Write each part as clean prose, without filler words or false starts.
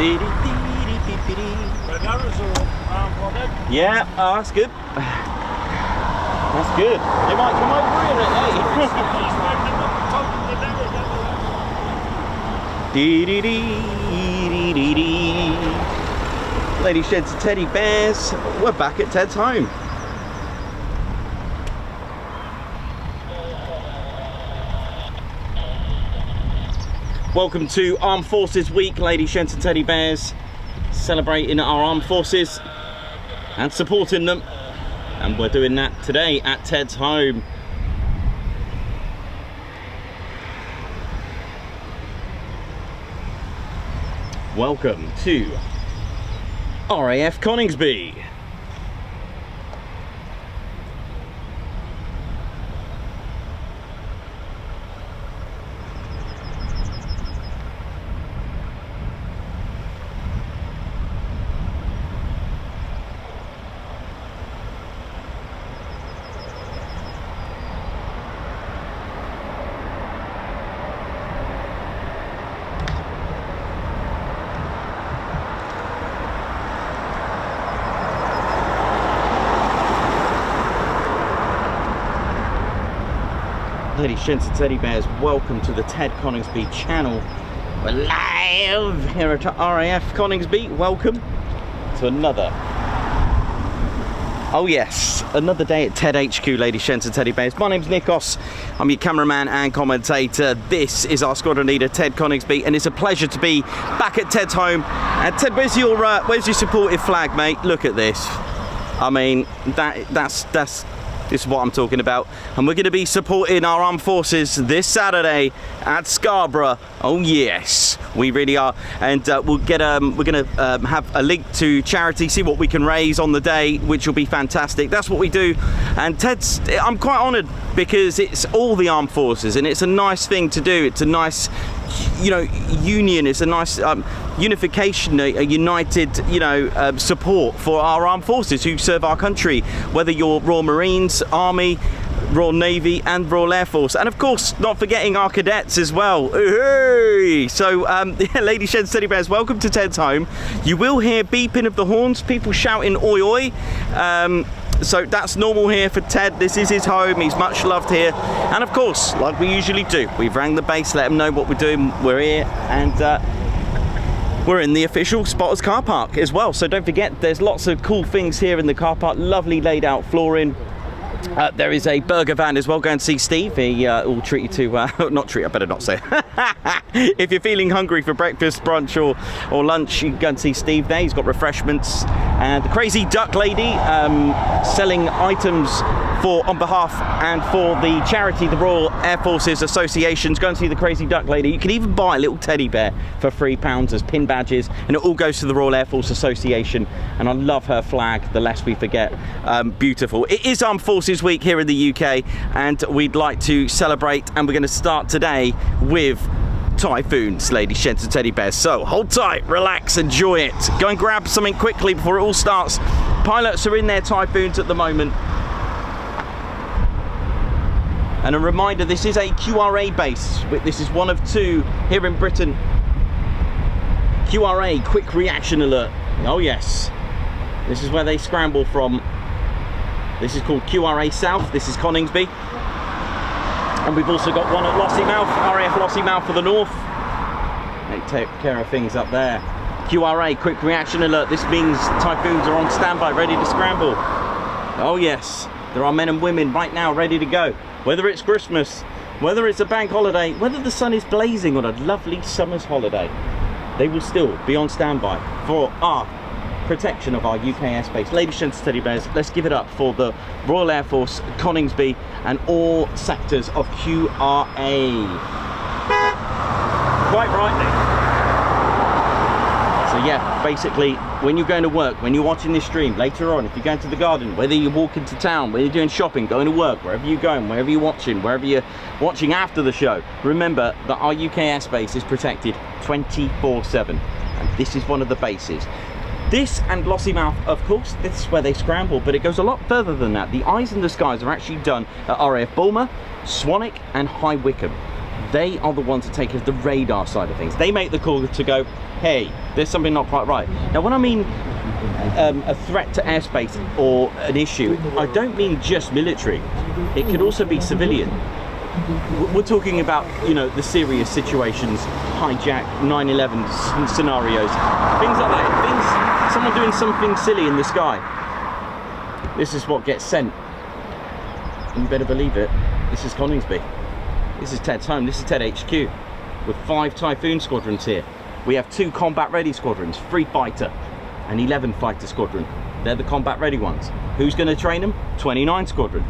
Yeah, oh, that's good. That's good. They might come over here, hey. Lady Sheds and Teddy Bears, we're back at Ted's home. Welcome to Armed Forces Week, Lady Sheds and Teddy Bears, celebrating our armed forces and supporting them. And we're doing that today at Ted's home. Welcome to RAF Coningsby. Lady Sheds and Teddy Bears, welcome to the Ted Coningsby channel. We're live here at RAF Coningsby. Welcome to another, oh yes, another day at Ted HQ, Lady Sheds and Teddy Bears. My name's Nikos, I'm your cameraman and commentator. This is our squadron leader, Ted Coningsby, and it's a pleasure to be back at Ted's home. And Ted, where's your supportive flag, mate? Look at this. I mean, this is what I'm talking about, and we're going to be supporting our armed forces this Saturday at Scarborough. Oh yes, we really are, and we're going to have a link to charity, see what we can raise on the day, which will be fantastic. That's what we do, and I'm quite honoured because it's all the armed forces, and it's a nice thing to do. It's a nice, union. It's a nice unification, a united, support for our armed forces who serve our country, whether you're Royal Marines, Army, Royal Navy and Royal Air Force, and of course not forgetting our cadets as well. Hey! So Lady Sheds Teddy Bears, welcome to Ted's home. You will hear beeping of the horns, people shouting oi oi, so that's normal here for Ted. This is his home, he's much loved here, and of course, like we usually do, we've rang the base, let them know what we're doing. We're here, and we're in the official spotters car park as well, so don't forget there's lots of cool things here in the car park. Lovely laid out flooring. There is a burger van as well. Go and see Steve. He will treat you to, not treat, I better not say. If you're feeling hungry for breakfast, brunch or lunch, you can go and see Steve there. He's got refreshments. And the Crazy Duck Lady selling items on behalf and for the charity, the Royal Air Forces Associations. Go and see the Crazy Duck Lady. You can even buy a little teddy bear for £3 as pin badges, and it all goes to the Royal Air Force Association. And I love her flag, the lest we forget. Beautiful. It is Armed Forces Week here in the UK, and we'd like to celebrate, and we're going to start today with Typhoons, Lady Sheds and Teddy Bears. So hold tight, relax, enjoy it. Go and grab something quickly before it all starts. Pilots are in their Typhoons at the moment. And a reminder, this is a QRA base. This is one of two here in Britain. QRA, quick reaction alert. Oh yes, this is where they scramble from. This is called QRA South, this is Coningsby. And we've also got one at Lossiemouth, RAF Lossiemouth for the north. They take care of things up there. QRA, quick reaction alert. This means Typhoons are on standby, ready to scramble. Oh yes, there are men and women right now ready to go. Whether it's Christmas, whether it's a bank holiday, whether the sun is blazing on a lovely summer's holiday, they will still be on standby for our protection of our UK airspace. Lady Sheds and Teddy Bears, let's give it up for the Royal Air Force, Coningsby, and all sectors of QRA. Quite rightly. So yeah, basically, when you're going to work, when you're watching this stream, later on, if you're going to the garden, whether you're walking to town, whether you're doing shopping, going to work, wherever you're going, wherever you're watching after the show, remember that our UK airspace is protected 24/7, and this is one of the bases. This and Lossiemouth, of course, this is where they scramble, but it goes a lot further than that. The eyes in the skies are actually done at RAF Bulmer, Swanwick and High Wycombe. They are the ones that take care of the radar side of things. They make the call to go, hey, there's something not quite right. Now, when I mean a threat to airspace or an issue, I don't mean just military. It could also be civilian. We're talking about, you know, the serious situations, hijack, 9/11 scenarios, things like that. Someone doing something silly in the sky. This is what gets sent. And you better believe it. This is Coningsby. This is Ted's home. This is Ted HQ with 5 Typhoon squadrons here. We have 2 combat ready squadrons, 3 fighter and 11 fighter squadron. They're the combat ready ones. Who's going to train them? 29 squadron.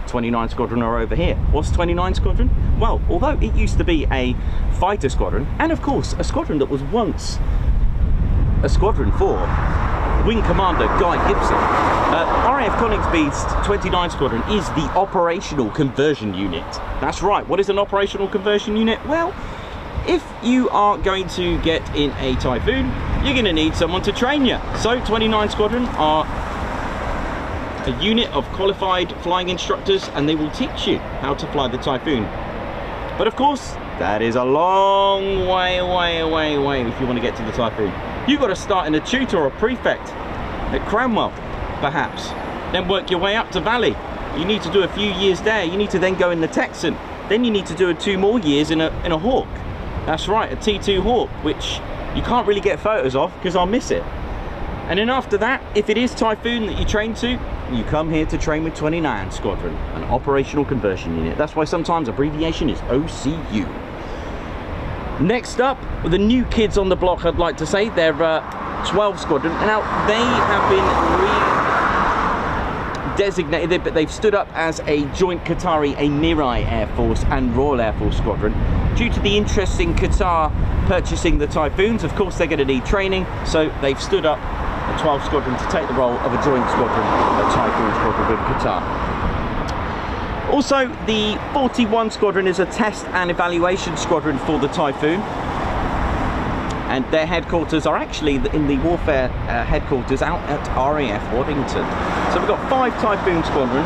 29 squadron are over here. What's 29 squadron? Well, although it used to be a fighter squadron, and of course a squadron that was once a squadron for Wing Commander Guy Gibson, RAF Coningsby's 29 squadron is the operational conversion unit. That's right. What is an operational conversion unit? Well, if you are going to get in a Typhoon, you're going to need someone to train you. So 29 squadron are a unit of qualified flying instructors, and they will teach you how to fly the Typhoon. But of course, that is a long way away if you want to get to the Typhoon. You've got to start in a tutor or prefect at Cranwell, perhaps. Then work your way up to Valley. You need to do a few years there. You need to then go in the Texan. Then you need to do 2 more years in a Hawk. That's right, a T2 Hawk, which you can't really get photos of because I'll miss it. And then after that, if it is Typhoon that you train to, you come here to train with 29 Squadron, an operational conversion unit. That's why sometimes abbreviation is OCU. Next up, the new kids on the block, I'd like to say, they're 12 Squadron. Now, they have been designated, but they've stood up as a joint Qatari, Emirai Air Force and Royal Air Force Squadron. Due to the interest in Qatar purchasing the Typhoons, of course they're going to need training, so they've stood up a 12 Squadron to take the role of a joint squadron, a Typhoon squadron with Qatar. Also, the 41 Squadron is a test and evaluation squadron for the Typhoon. And their headquarters are actually in the warfare headquarters out at RAF Waddington. So we've got 5 Typhoon Squadron.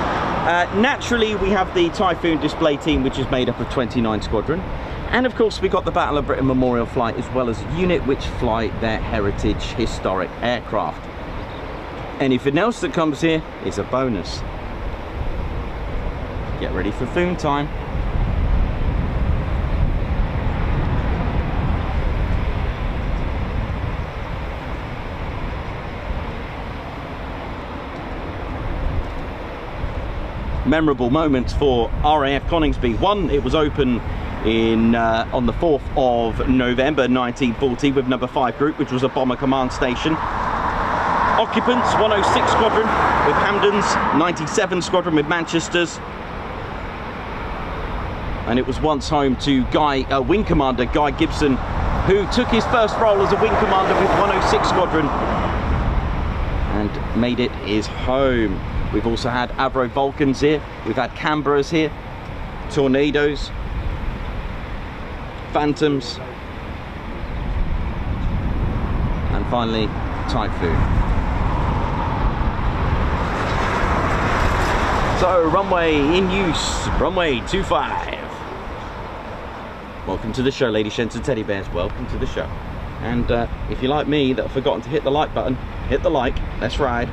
Naturally, we have the Typhoon Display Team, which is made up of 29 Squadron. And of course, we've got the Battle of Britain Memorial Flight, as well as a unit which fly their heritage historic aircraft. Anything else that comes here is a bonus. Get ready for Foon time. Memorable moments for RAF Coningsby. One, it was open on the 4th of November 1940 with number 5 group, which was a bomber command station. Occupants 106 Squadron with Hamdens, 97 Squadron with Manchesters, and it was once home to Wing Commander Guy Gibson, who took his first role as a Wing Commander with 106 Squadron and made it his home. We've also had Avro Vulcans here, we've had Canberras here, Tornadoes, Phantoms, and finally Typhoon. So runway in use, runway 25. Welcome to the show, ladies, gents and teddy bears, welcome to the show. And if you're like me that have forgotten to hit the like button, hit the like, let's ride.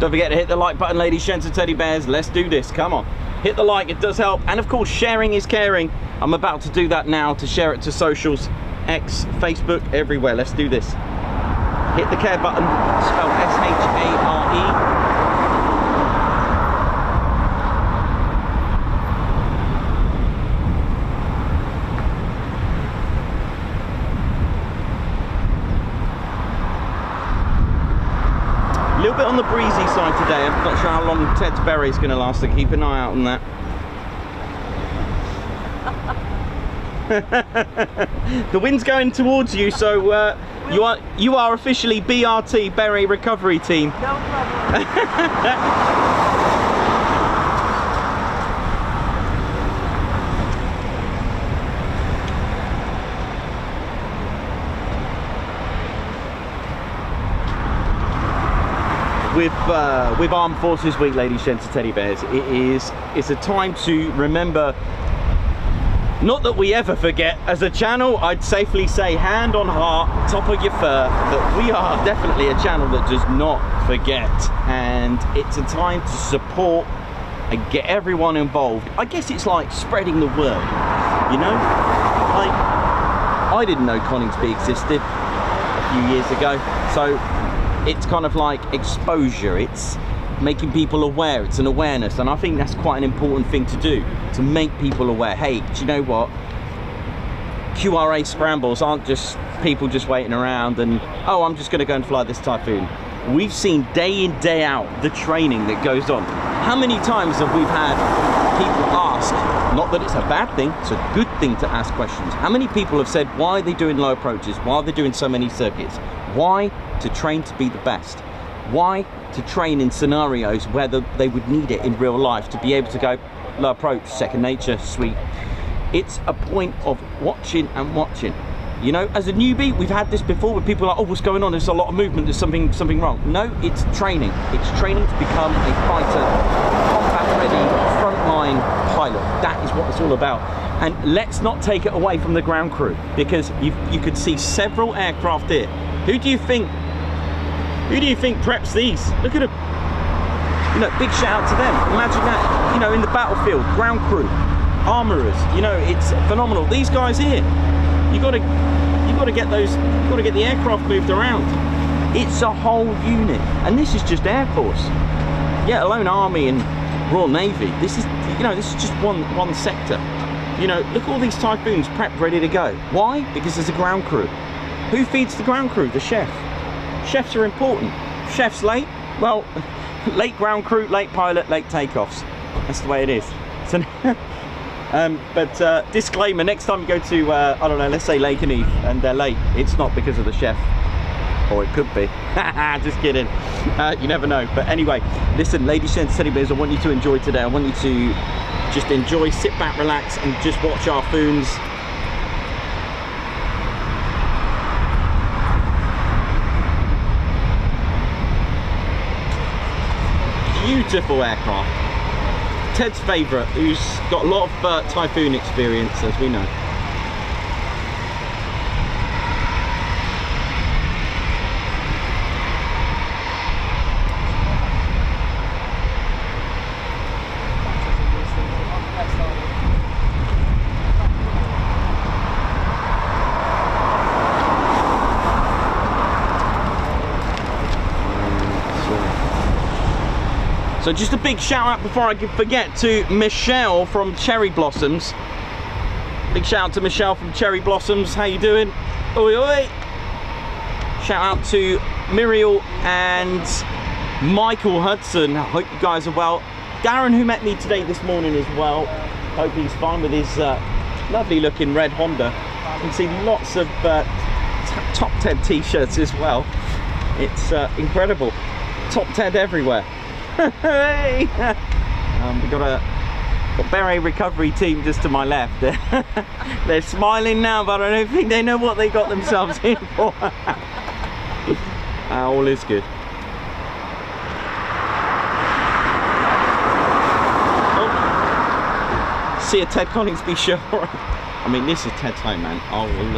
Don't forget to hit the like button, ladies, gents and teddy bears. Let's do this, come on. Hit the like, it does help. And of course, sharing is caring. I'm about to do that now, to share it to socials, X, Facebook, everywhere. Let's do this. Hit the care button, spelled S-H-A-R-E. A little bit on the breezy side today. I'm not sure how long Ted's berry is going to last, so keep an eye out on that. The wind's going towards you, so You are officially BRT, Beret Recovery Team. No problem. With Armed Forces Week, ladies, gents, and teddy bears, it's a time to remember. Not that we ever forget as a channel. I'd safely say, hand on heart, top of your fur, that we are definitely a channel that does not forget. And it's a time to support and get everyone involved. I guess it's like spreading the word, you know? Like, I didn't know Coningsby existed a few years ago, so it's kind of like exposure. It's making people aware. It's an awareness, and I think that's quite an important thing to do, to make people aware. Hey, do you know what? QRA scrambles aren't just people just waiting around and, oh, I'm just going to go and fly this Typhoon. We've seen day in, day out the training that goes on. How many times have we had people ask, not that it's a bad thing, it's a good thing to ask questions. How many people have said, why are they doing low approaches? Why are they doing so many circuits? Why? To train to be the best. Why? To train in scenarios where they would need it in real life, to be able to go low approach, second nature, sweet. It's a point of watching and watching. You know, as a newbie, we've had this before where people are like, oh, what's going on? There's a lot of movement, there's something wrong. No, it's training. It's training to become a fighter, combat ready, frontline pilot. That is what it's all about. And let's not take it away from the ground crew, because you could see several aircraft here. Who do you think preps these? Look at them. You know, big shout out to them. Imagine that, you know, in the battlefield, ground crew, armourers, you know, it's phenomenal. These guys here, you gotta get the aircraft moved around. It's a whole unit. And this is just Air Force. Yet alone Army and Royal Navy. This is just one sector. You know, look at all these Typhoons prepped, ready to go. Why? Because there's a ground crew. Who feeds the ground crew? The chef. Chefs are important. Chefs late? Well, late ground crew, late pilot, late takeoffs. That's the way it is. So, disclaimer, next time you go to, I don't know, let's say Lakenheath and they're late, it's not because of the chef. Or it could be. Just kidding. You never know. But anyway, listen, ladies and teddy bears, I want you to enjoy today. I want you to just enjoy, sit back, relax, and just watch our Foons. Beautiful aircraft. Ted's favourite, who's got a lot of Typhoon experience, as we know. So just a big shout out before I forget to Michelle from Cherry Blossoms. Big shout out to Michelle from Cherry Blossoms. How you doing? Oi oi. Shout out to Muriel and Michael Hudson. I hope you guys are well. Darren, who met me today this morning as well. Hope he's fine with his lovely looking red Honda. You can see lots of Top Ted t-shirts as well. It's incredible. Top Ted everywhere. Hey! We got a Beret Recovery Team just to my left. They're smiling now, but I don't think they know what they got themselves in for. All is good. Oh. See a Ted Coningsby show. I mean, this is Ted's home, man. I will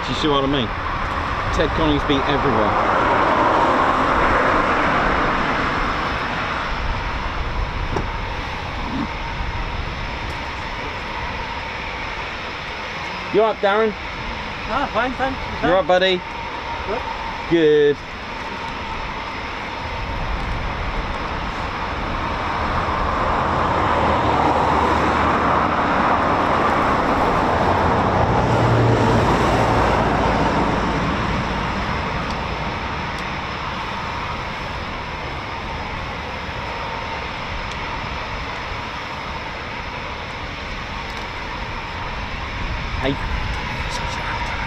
you see what I mean? Ted Coningsby everywhere. You up, Darren? Ah, fine, thanks. You up, buddy? Good. Good.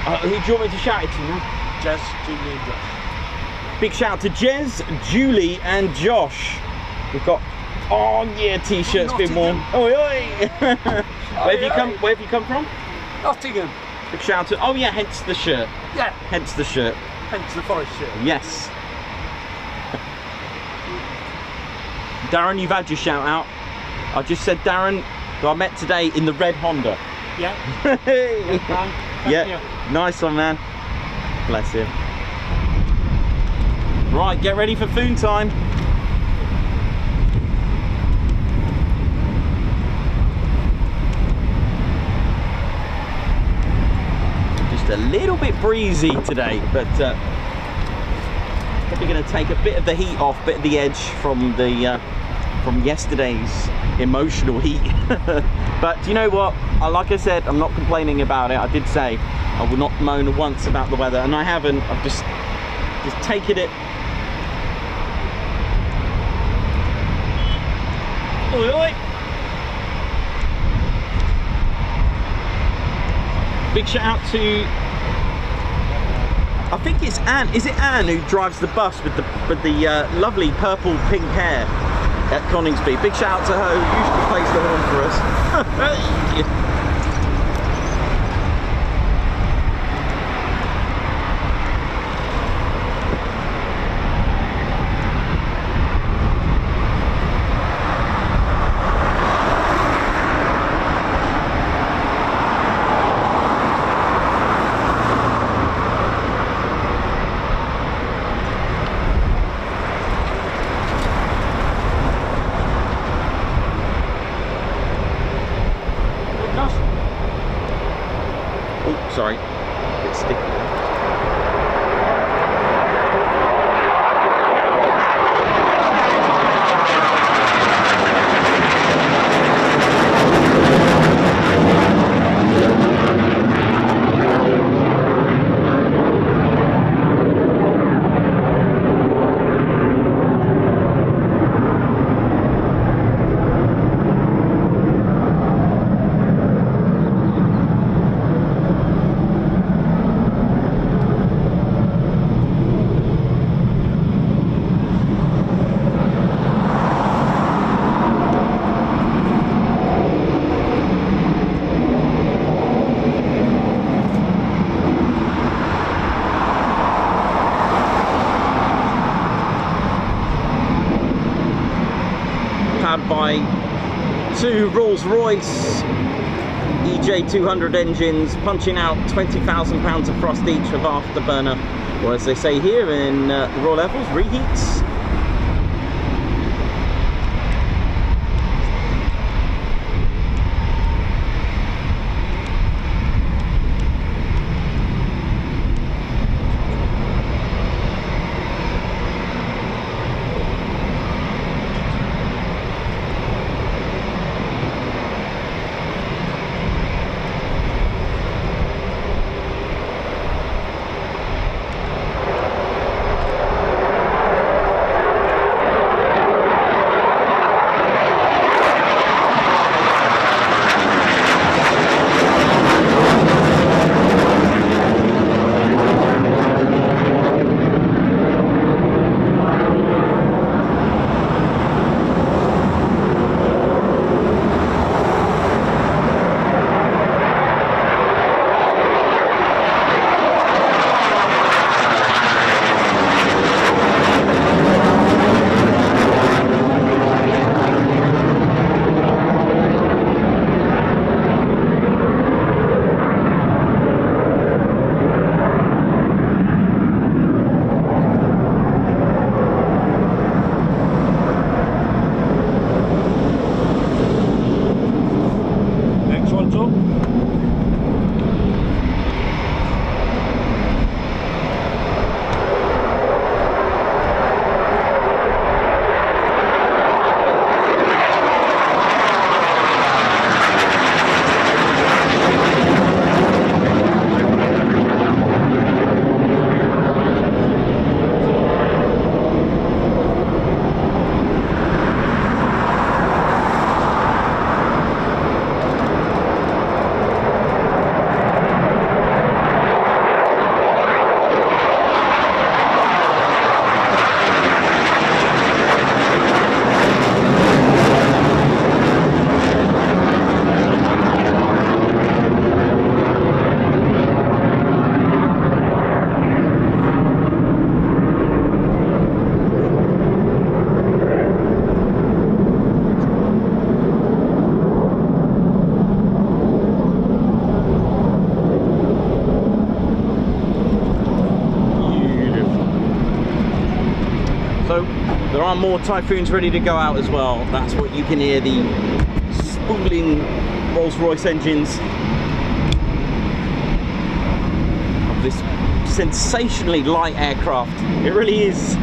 Who do you want me to shout it to now? Jazz, Julie and Josh. Big shout out to Jez, Julie and Josh. We've got, oh yeah, t-shirts been worn. Oi, oi. Where have you come from? Nottingham. Big shout out to, oh yeah, hence the shirt. Yeah. Hence the shirt. Hence the forest shirt. Yes. Darren, you've had your shout out. I just said Darren, who I met today in the red Honda. Yeah. Yeah, nice one, man. Bless you. Right, get ready for food time. Just a little bit breezy today, but probably going to take a bit of the heat off, bit of the edge from the from yesterday's emotional heat. But do you know what? Like I said, I'm not complaining about it. I did say I will not moan once about the weather, and I haven't. I've just taken it. Oi, oi. Big shout out to, I think it's Anne. Is it Anne who drives the bus with the lovely purple pink hair at Coningsby? Big shout out to her who usually plays the horn for us. Sorry, a bit sticky there. By two Rolls-Royce EJ200 engines, punching out 20,000 pounds of thrust each with afterburner, or as they say here in the Royal Air Force, reheats. There are more Typhoons ready to go out as well. That's what you can hear, the spooling Rolls-Royce engines of this sensationally light aircraft. It really is,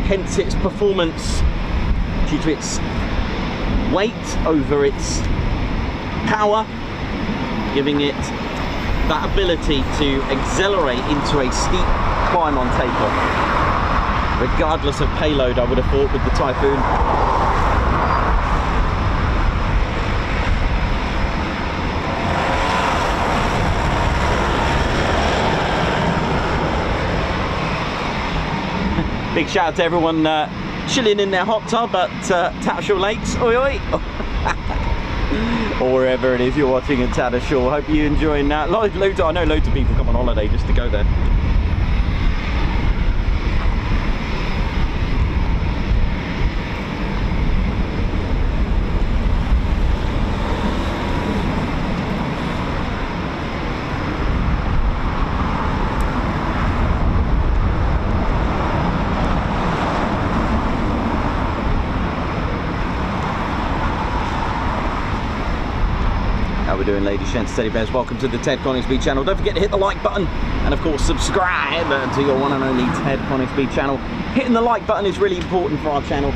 hence its performance, due to its weight over its power, giving it that ability to accelerate into a steep climb on takeoff. Regardless of payload, I would have thought, with the Typhoon. Big shout out to everyone chilling in their hot tub at Tattershall Lakes, oi oi, or wherever it is you're watching at Tattershall. Hope you're enjoying that. I know loads of people come on holiday just to go there. Doing, ladies, gents, teddy bears, welcome to the Ted Coningsby channel. Don't forget to hit the like button and of course subscribe to your one and only Ted Coningsby channel. Hitting the like button is really important for our channel.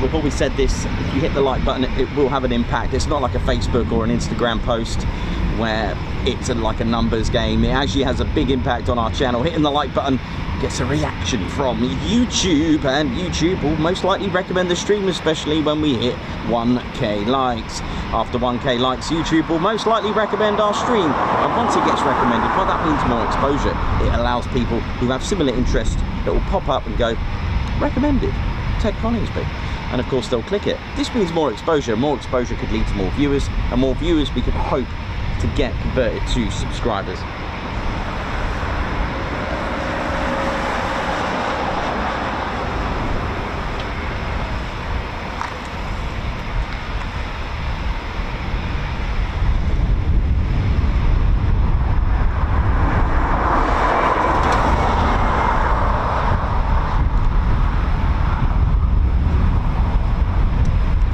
We've always said this: if you hit the like button, it will have an impact. It's not like a Facebook or an Instagram post where it's like a numbers game. It actually has a big impact on our channel. Hitting the like button gets a reaction from YouTube, and YouTube will most likely recommend the stream, especially when we hit 1k likes. After 1k likes, YouTube will most likely recommend our stream, and once it gets recommended, well, that means more exposure. It allows people who have similar interests that will pop up and go, recommended, Ted Coningsby, and of course they'll click it. This means more exposure. More exposure could lead to more viewers, and more viewers we could hope to get converted to subscribers.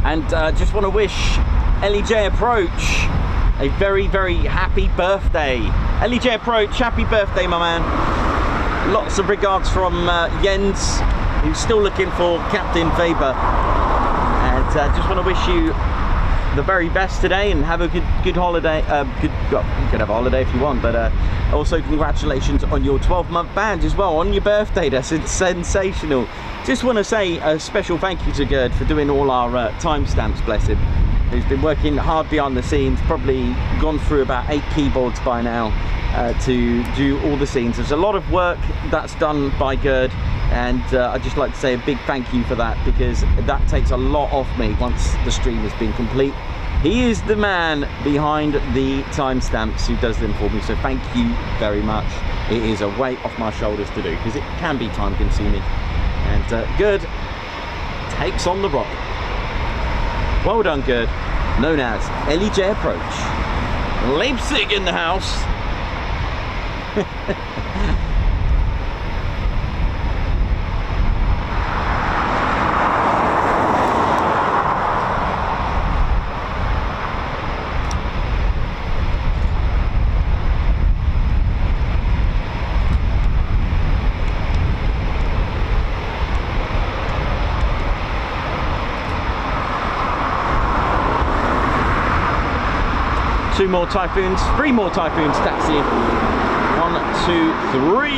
And just want to wish LEJ Approach a very, very happy birthday. LEJ Approach, happy birthday, my man. Lots of regards from Jens, who's still looking for Captain Weber. And just want to wish you the very best today, and have a good holiday. Well, you can have a holiday if you want, but also congratulations on your 12-month badge as well on your birthday. That's sensational. Just want to say a special thank you to Gerd for doing all our timestamps, bless him, who's been working hard behind the scenes, probably gone through about 8 keyboards by now to do all the scenes. There's a lot of work that's done by Gerd, and I'd just like to say a big thank you for that, because that takes a lot off me once the stream has been complete. He is the man behind the timestamps who does them for me, so thank you very much. It is a weight off my shoulders to do, because it can be time consuming. And Gerd takes on the role. Well done, Gerd. Known as LEJ Approach. Leipzig in the house. Two more Typhoons, 3 more Typhoons taxiing. 1, 2, 3.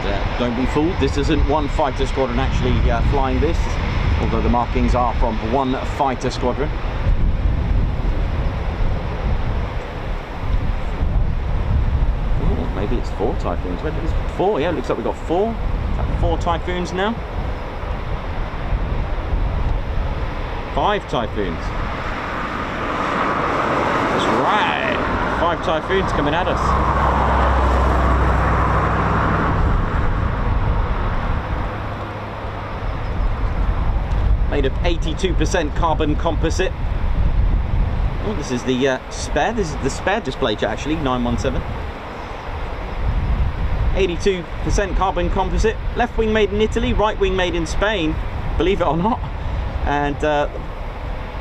And, don't be fooled, this isn't one fighter squadron actually flying this, although the markings are from one fighter squadron. Ooh, maybe it's 4 Typhoons. Where is 4? Yeah, looks like we've got 4. 4 Typhoons now. 5 Typhoons. That's right. 5 Typhoons coming at us. Made of 82% carbon composite. Oh, this is the spare. This is the spare display jet, actually, 917. 82% carbon composite. Left wing made in Italy, right wing made in Spain, believe it or not. And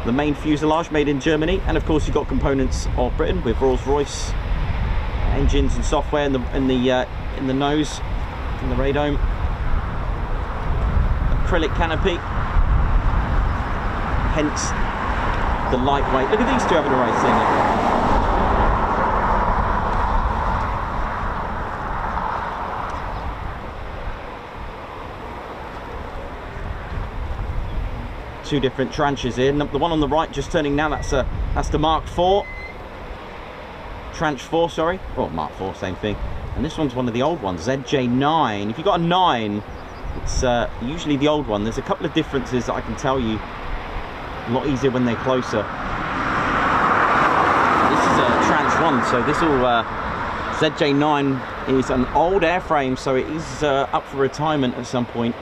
the main fuselage made in Germany. And of course, you've got components of Britain with Rolls-Royce engines and software in the nose, in the radome. Acrylic canopy. Hence the lightweight. Look at these two having a race thing. Two different tranches here. The one on the right just turning now, that's the Mark IV. Tranche 4, sorry. Oh, Mark IV, same thing. And this one's one of the old ones, ZJ9. If you've got a 9, it's usually the old one. There's a couple of differences that I can tell you. A lot easier when they're closer. This is a tranche 1, so this will ZJ9 is an old airframe, so it is up for retirement at some point.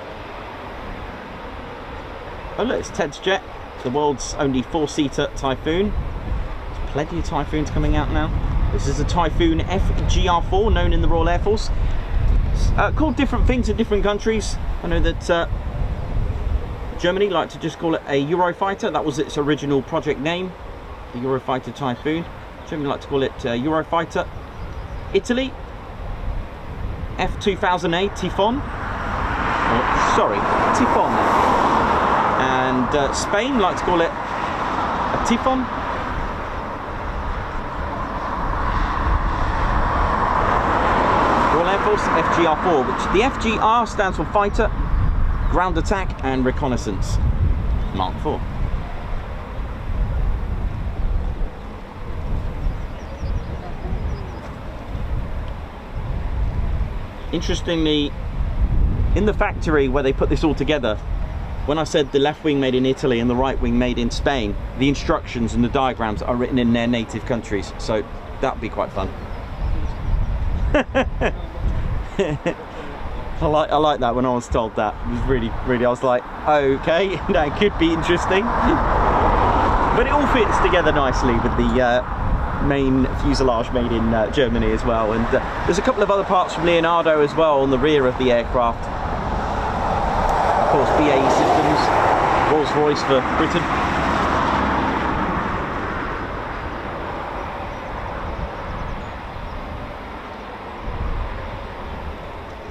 Oh look, it's Ted's jet, the world's only 4-seater Typhoon. There's plenty of Typhoons coming out now. This is a Typhoon FGR4, known in the Royal Air Force. Called different things in different countries. I know that Germany like to just call it a Eurofighter. That was its original project name, the Eurofighter Typhoon. Germany like to call it Eurofighter. Italy, F2000A Typhon. Oh, sorry, Typhon. And Spain like to call it a Typhon. Royal Air Force FGR4, which the FGR stands for Fighter, Ground Attack and Reconnaissance. Mark IV. Interestingly, in the factory where they put this all together, when I said the left wing made in Italy and the right wing made in Spain, the instructions and the diagrams are written in their native countries, so that'd be quite fun. I like that when I was told that. It was really, I was like, okay, that could be interesting. But it all fits together nicely with the main fuselage made in Germany as well. And there's a couple of other parts from Leonardo as well on the rear of the aircraft. Of course, BAE Systems, Rolls-Royce for Britain.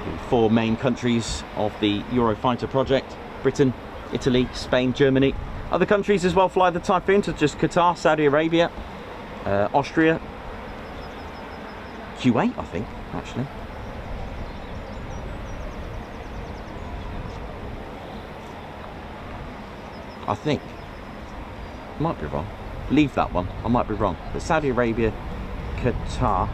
The 4 main countries of the Eurofighter project: Britain, Italy, Spain, Germany. Other countries as well fly the Typhoon, such as Qatar, Saudi Arabia, Austria, Kuwait, I think, actually. I think. Might be wrong. Leave that one. I might be wrong. But Saudi Arabia, Qatar.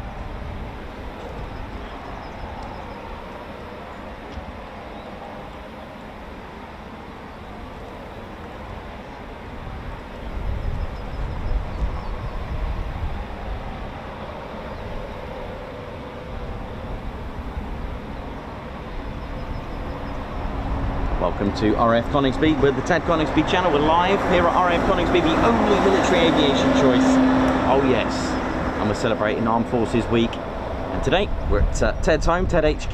Welcome to RAF Coningsby. We're the Ted Coningsby channel. We're live here at RAF Coningsby, the only military aviation choice. Oh yes, and we're celebrating Armed Forces Week. And today we're at Ted's home, Ted HQ.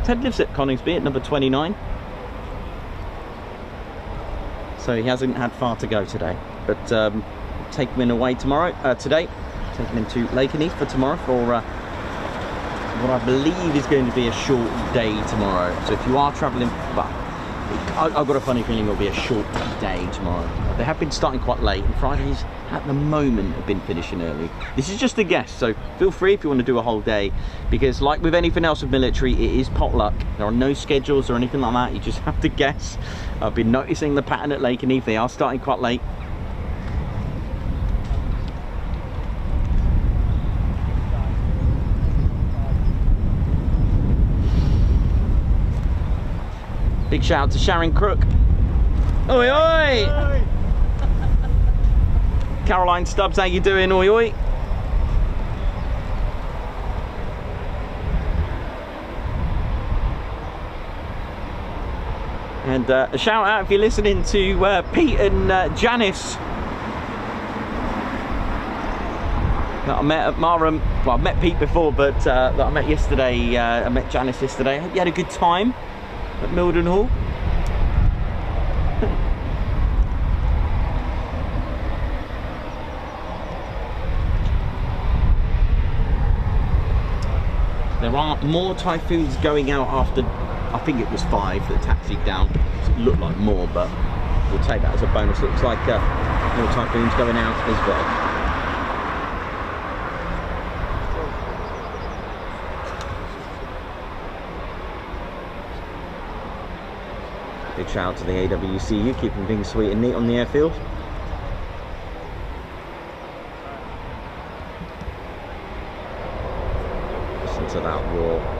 Ted lives at Coningsby at number 29. So he hasn't had far to go today. But taking him away tomorrow, today. Taking him to Lakenheath for tomorrow for what I believe is going to be a short day tomorrow. So if you are travelling, well, I've got a funny feeling it'll be a short day tomorrow. They have been starting quite late, and Fridays at the moment have been finishing early. This is just a guess, so feel free if you want to do a whole day, because like with anything else with military, it is potluck. There are no schedules or anything like that. You just have to guess. I've been noticing the pattern at Lakenheath. They are starting quite late. Big shout out to Sharon Crook. Oi oi! Oi. Caroline Stubbs, how you doing? Oi oi! And a shout out if you're listening to Pete and Janice. that I met at Marham. Well, I've met Pete before, but that I met yesterday. I met Janice yesterday. I hope you had a good time at Mildenhall. There are more Typhoons going out after, I think it was 5 that taxied down. It looked like more, but we'll take that as a bonus. Looks like more Typhoons going out as well. Big shout out to the AWCU, keeping things sweet and neat on the airfield. Listen to that roar.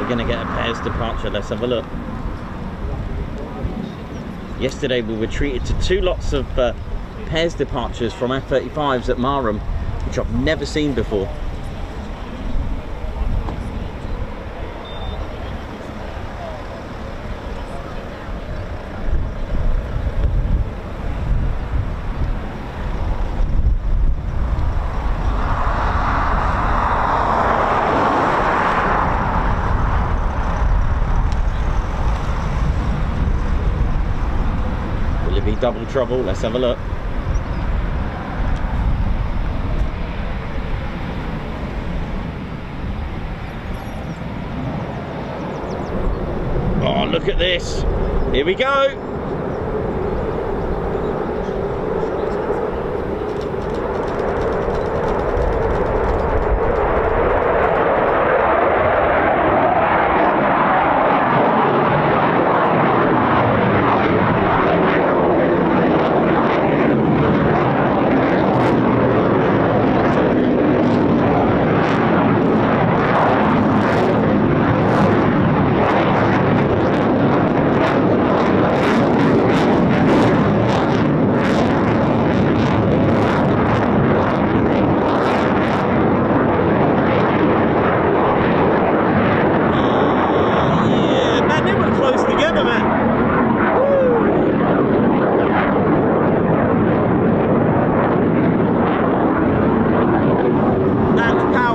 Going to get a pairs departure. Let's have a look. Yesterday we were treated to 2 lots of pairs departures from F-35s at Marham, which I've never seen before. Double trouble. Let's have a look. Oh, look at this. Here we go.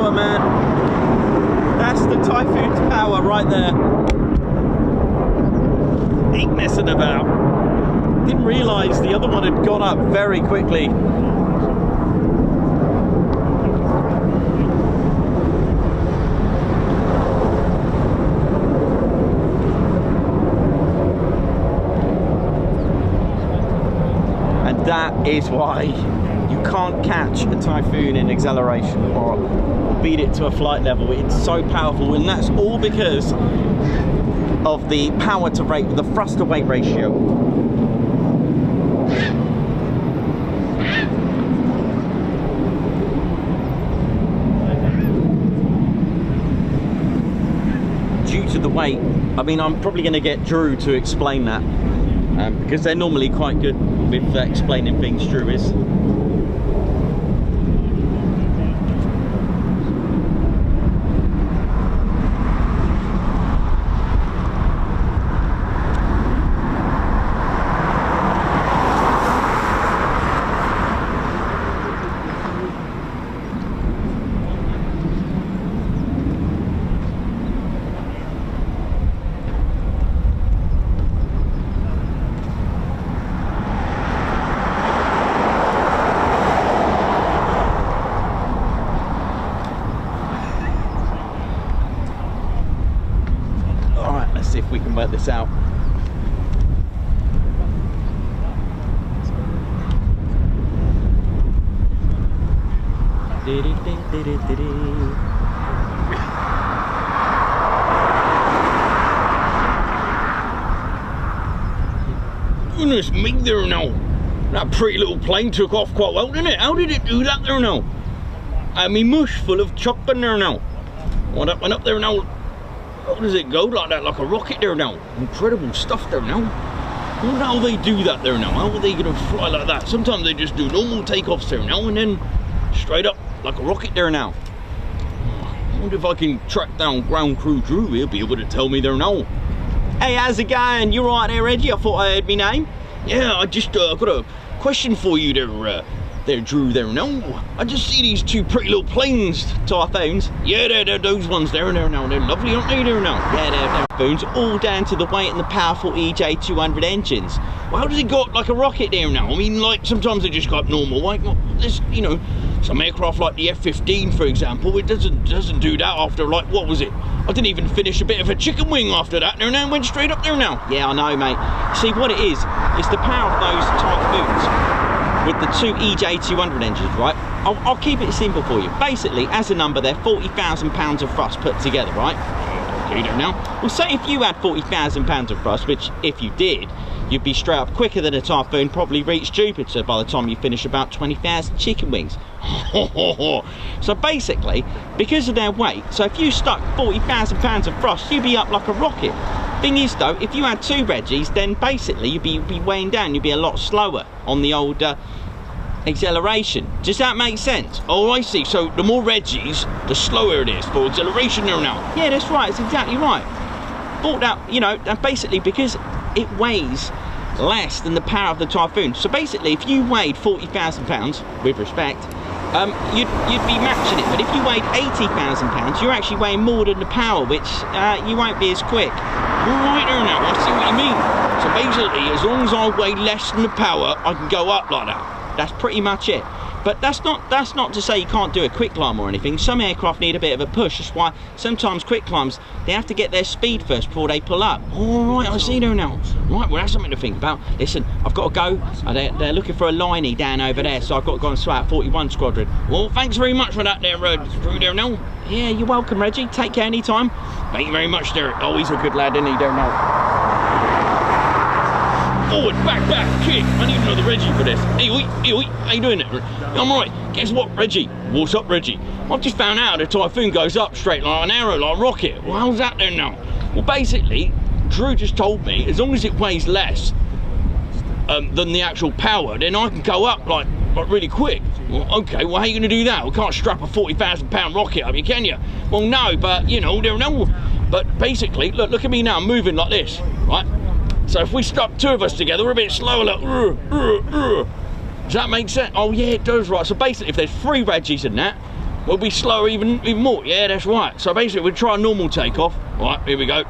power, man. That's the Typhoon's power right there. Ain't messing about. Didn't realise the other one had gone up very quickly. And that is why you can't catch a Typhoon in acceleration or beat it to a flight level. It's so powerful, and that's all because of the power to rate, the thrust to weight ratio. Due to the weight, I mean, I'm probably going to get Drew to explain that, because they're normally quite good with explaining things, Drew is. If we can work this out. Goodness me there now. That pretty little plane took off quite well, didn't it? How did it do that there now? I mean, mush full of chopping there now. Went up there now. How does it go like that, like a rocket there now? Incredible stuff there now. I wonder how they do that there now. How are they going to fly like that? Sometimes they just do normal takeoffs there now and then straight up like a rocket there now. I wonder if I can track down ground crew Drew. He'll be able to tell me there now. Hey, how's it going? You right there, Reggie? I thought I heard my name. Yeah, I just got a question for you there. There, Drew, there now. I just see these two pretty little planes, Typhoons. Yeah, they're those ones there now. They're lovely, aren't they, there now? Yeah, they're Typhoons, all down to the weight and the powerful EJ200 engines. Well, how does it go up like a rocket there now? I mean, like, sometimes they just go up normal. Like, there's, you know, some aircraft like the F-15, for example, it doesn't do that after, like, what was it? I didn't even finish a bit of a chicken wing after that. There now, went straight up there now. Yeah, I know, mate. See, what it is, it's the power of those Typhoons with the two EJ200 engines, right? I'll keep it simple for you. Basically, as a number, they're 40,000 pounds of thrust put together, right? Okay, there now. Well, say if you had 40,000 pounds of thrust, which if you did, you'd be straight up quicker than a Typhoon, probably reach Jupiter by the time you finish about 20,000 chicken wings. So basically, because of their weight, so if you stuck 40,000 pounds of thrust, you'd be up like a rocket. Thing is though, if you had two Reggies, then basically you'd be weighing down, you'd be a lot slower on the old acceleration. Does that make sense? Oh, I see. So the more Reggies, the slower it is for acceleration there now. Yeah, that's right. It's exactly right. Thought that, you know, basically because it weighs less than the power of the Typhoon. So basically, if you weighed 40,000 pounds, with respect, you'd be matching it. But if you weighed 80,000 pounds, you're actually weighing more than the power, which you won't be as quick. Right there now, I see what you mean. So basically, as long as I weigh less than the power, I can go up like that. That's pretty much it. But that's not to say you can't do a quick climb or anything. Some aircraft need a bit of a push. That's why sometimes quick climbs, they have to get their speed first before they pull up. All right, I see there now. Right, well, that's something to think about. Listen, I've got to go. They're looking for a liney down over there, so I've got to go and swat out 41 Squadron. Well, thanks very much for that there, Drew there now. Yeah, you're welcome, Reggie. Take care anytime. Thank you very much there. Oh, he's a good lad, isn't he, there now? Forward, back, kick. I need another Reggie for this. Hey, how you doing there? I'm alright. Guess what, Reggie? What's up, Reggie? I've just found out a Typhoon goes up straight like an arrow, like a rocket. Well, how's that there now? Well, basically, Drew just told me, as long as it weighs less than the actual power, then I can go up like really quick. Well, okay, well, how are you going to do that? We can't strap a 40,000 pound rocket up, can you? Well, no, but, you know, but basically, look at me now, I'm moving like this, right? So if we stuck two of us together, we're a bit slower, like, does that make sense? Oh yeah, it does, right. So basically, if there's three Reggies in that, we'll be slower even more. Yeah, that's right. So basically we'll try a normal takeoff. All right, here we go.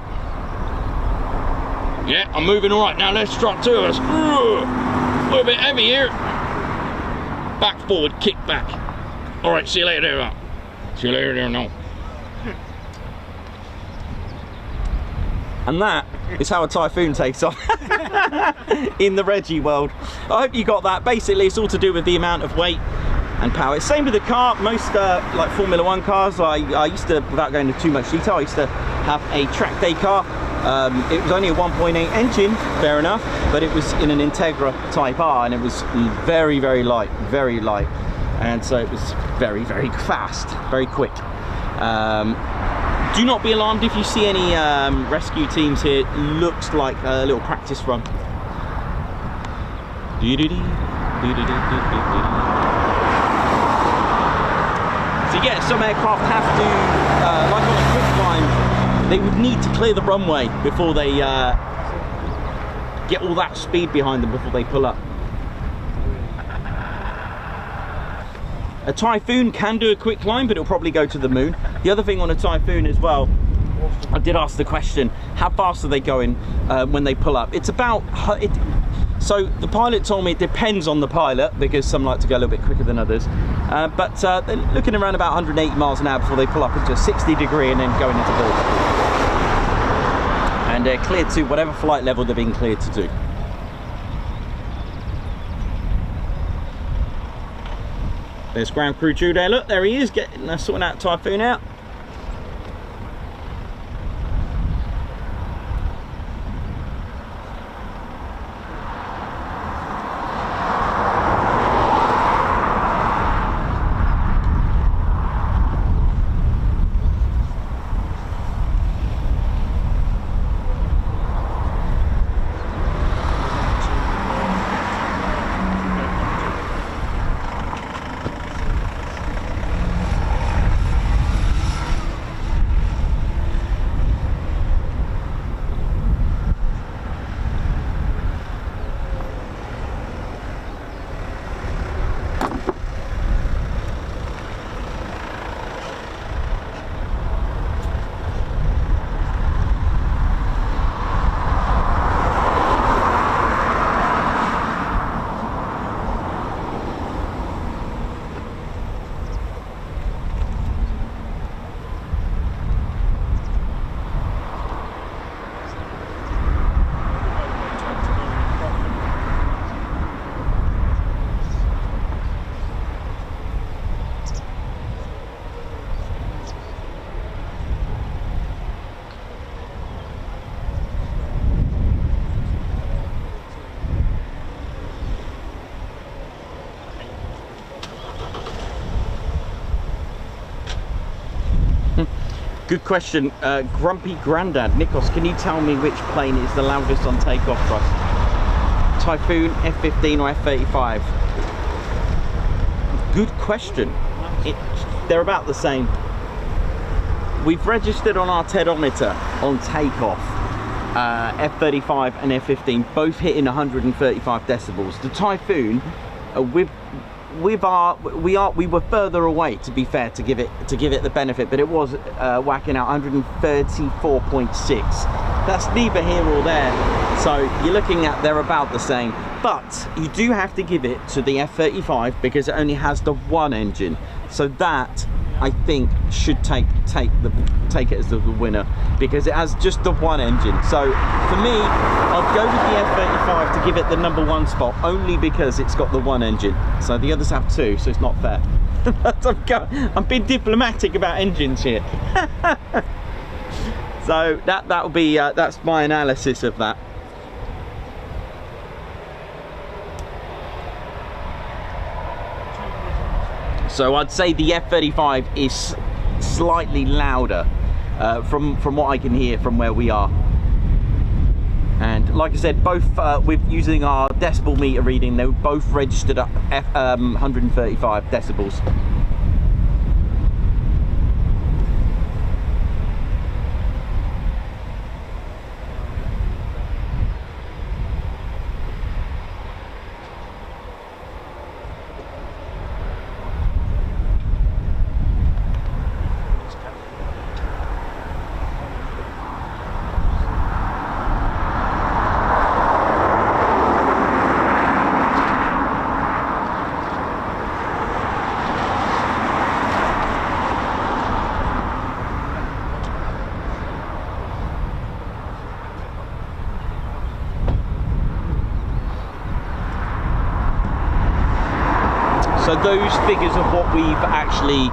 Yeah, I'm moving all right. Now let's strut two of us. A little bit heavy here. Back forward, kick back. All right, see you later there. See you later there, no. And that is how a Typhoon takes off in the Reggie world. I hope you got that. Basically, it's all to do with the amount of weight and power. Same with the car. Most like Formula One cars, I used to, without going into too much detail, I used to have a track day car. It was only a 1.8 engine, fair enough, but it was in an Integra Type R, and it was very, very light, and so it was very, very fast, very quick. Do not be alarmed if you see any rescue teams here. It looks like a little practice run. So yeah, some aircraft have to, like on a quick climb, they would need to clear the runway before they get all that speed behind them before they pull up. A Typhoon can do a quick climb, but it'll probably go to the moon. The other thing on a Typhoon as well, I did ask the question, how fast are they going when they pull up? It's about, so the pilot told me it depends on the pilot, because some like to go a little bit quicker than others. But they're looking around about 180 miles an hour before they pull up into a 60 degree and then go into board. And they're cleared to whatever flight level they're being cleared to do. There's ground crew Drew there. Look, there he is, sorting that Typhoon out. Good question. Grumpy Grandad, Nikos, can you tell me which plane is the loudest on takeoff thrust? Typhoon, F-15 or F-35? Good question. They're about the same. We've registered on our TEDometer on takeoff F-35 and F-15 both hitting 135 decibels. The Typhoon, we were further away, to be fair, to give it the benefit, but it was whacking out 134.6. That's neither here or there, so you're looking at they're about the same. But you do have to give it to the F-35 because it only has the one engine, so that I think should take it as the winner, because it has just the one engine. So for me, I'll go with the F-35 to give it the #1 spot, only because it's got the one engine. So the others have two, so it's not fair. I'm being diplomatic about engines here. So that'll be that's my analysis of that. So I'd say the F-35 is slightly louder from what I can hear from where we are. And like I said, both with using our decibel meter reading, they were both registered at 135 decibels. So those figures are what we've actually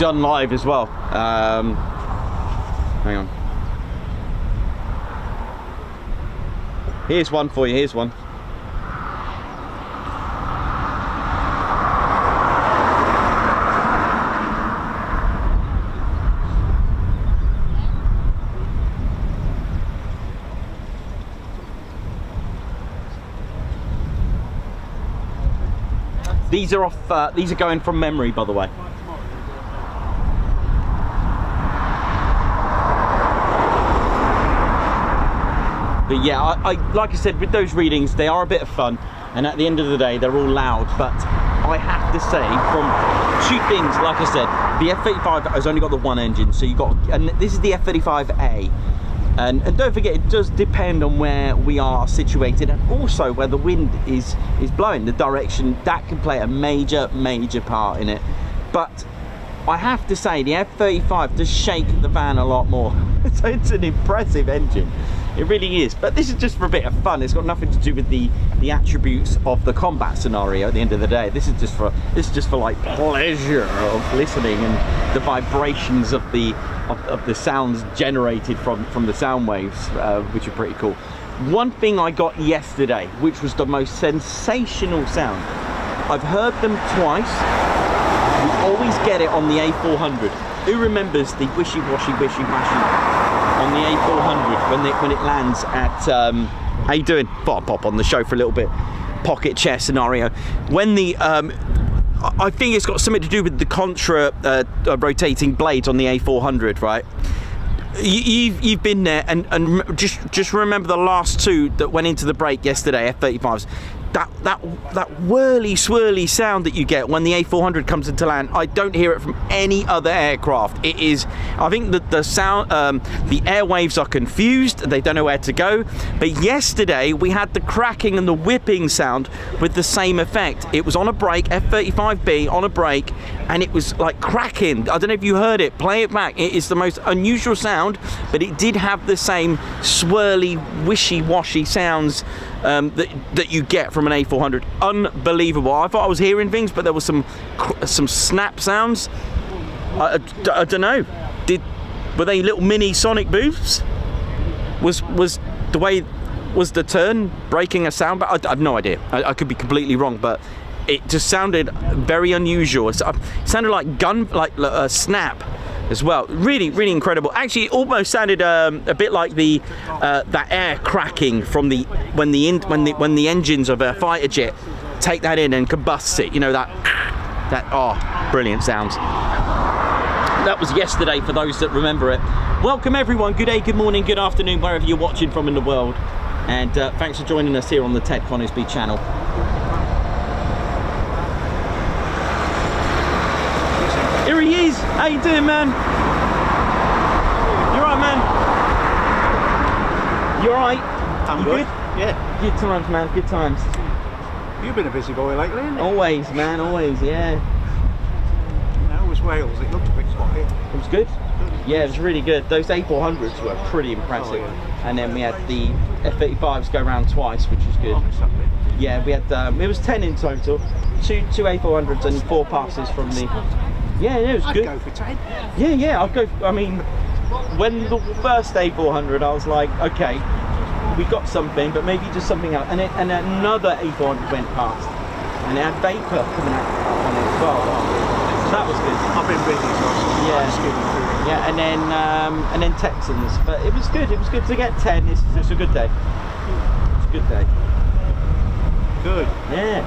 done live as well. Hang on. Here's one for you, here's one. These are off. These are going from memory, by the way. But yeah, I like I said, with those readings, they are a bit of fun, and at the end of the day, they're all loud. But I have to say, from two things, like I said, the F-35 has only got the one engine, so you got, and this is the F-35A. And don't forget, it does depend on where we are situated, and also where the wind is blowing, the direction. That can play a major part in it. But I have to say, the F-35 does shake the van a lot more. So it's an impressive engine, it really is. But this is just for a bit of fun. It's got nothing to do with the attributes of the combat scenario at the end of the day. This is just for like pleasure of listening and the vibrations of the sounds generated from the sound waves, which are pretty cool. One thing I got yesterday, which was the most sensational sound. I've heard them twice. We always get it on the A400. Who remembers the wishy-washy on the A400 when it lands at how you doing? Thought I'd pop on the show for a little bit. Pocket chair scenario. When the I think it's got something to do with the contra rotating blades on the A400, right? You've been there, and just remember the last two that went into the break yesterday, F-35s. That whirly swirly sound that you get when the A400 comes into land, I don't hear it from any other aircraft. It is, I think that the sound, the airwaves are confused, they don't know where to go. But yesterday we had the cracking and the whipping sound with the same effect. It was on a break, F-35B on a break, and it was like cracking. I don't know if you heard it, play it back. It is the most unusual sound, but it did have the same swirly, wishy-washy sounds that you get from an A400. Unbelievable. I thought I was hearing things, but there was some snap sounds. I don't know. Were they little mini sonic boosts? Was the turn breaking a sound? But I have no idea. I could be completely wrong, but it just sounded very unusual. It sounded like a snap as well. Really incredible. Actually, it almost sounded a bit like that air cracking from when the engines of a fighter jet take that in and combust it. You know, that brilliant sounds. That was yesterday for those that remember it. Welcome everyone. Good day, good morning, good afternoon, wherever you're watching from in the world. And thanks for joining us here on the Ted Coningsby channel. Here he is. How you doing, man? You alright, man? You alright? I'm good? Yeah. Good times, man. Good times. You've been a busy boy lately, haven't you? Always, man. Always. Yeah. How was Wales? It looked a bit spotty. It was good. Yeah, it was really good. Those A400s were pretty impressive. Oh, yeah. And then we had the F-35s go round twice, which was good. Yeah, we had it was 10 in total. Two A400s and 4 passes from the. Yeah, it was good. I'd go for 10. Yeah, I'd go. I mean, when the first A400, I was like, okay, we got something, but maybe just something else. And another A400 went past, and it had vapor coming out on it as well. So that was good. I've been busy, so I'm skimming through it. Yeah, and then Texans, but it was good. It was good to get 10. It's a good day. It's a good day. Good. Yeah.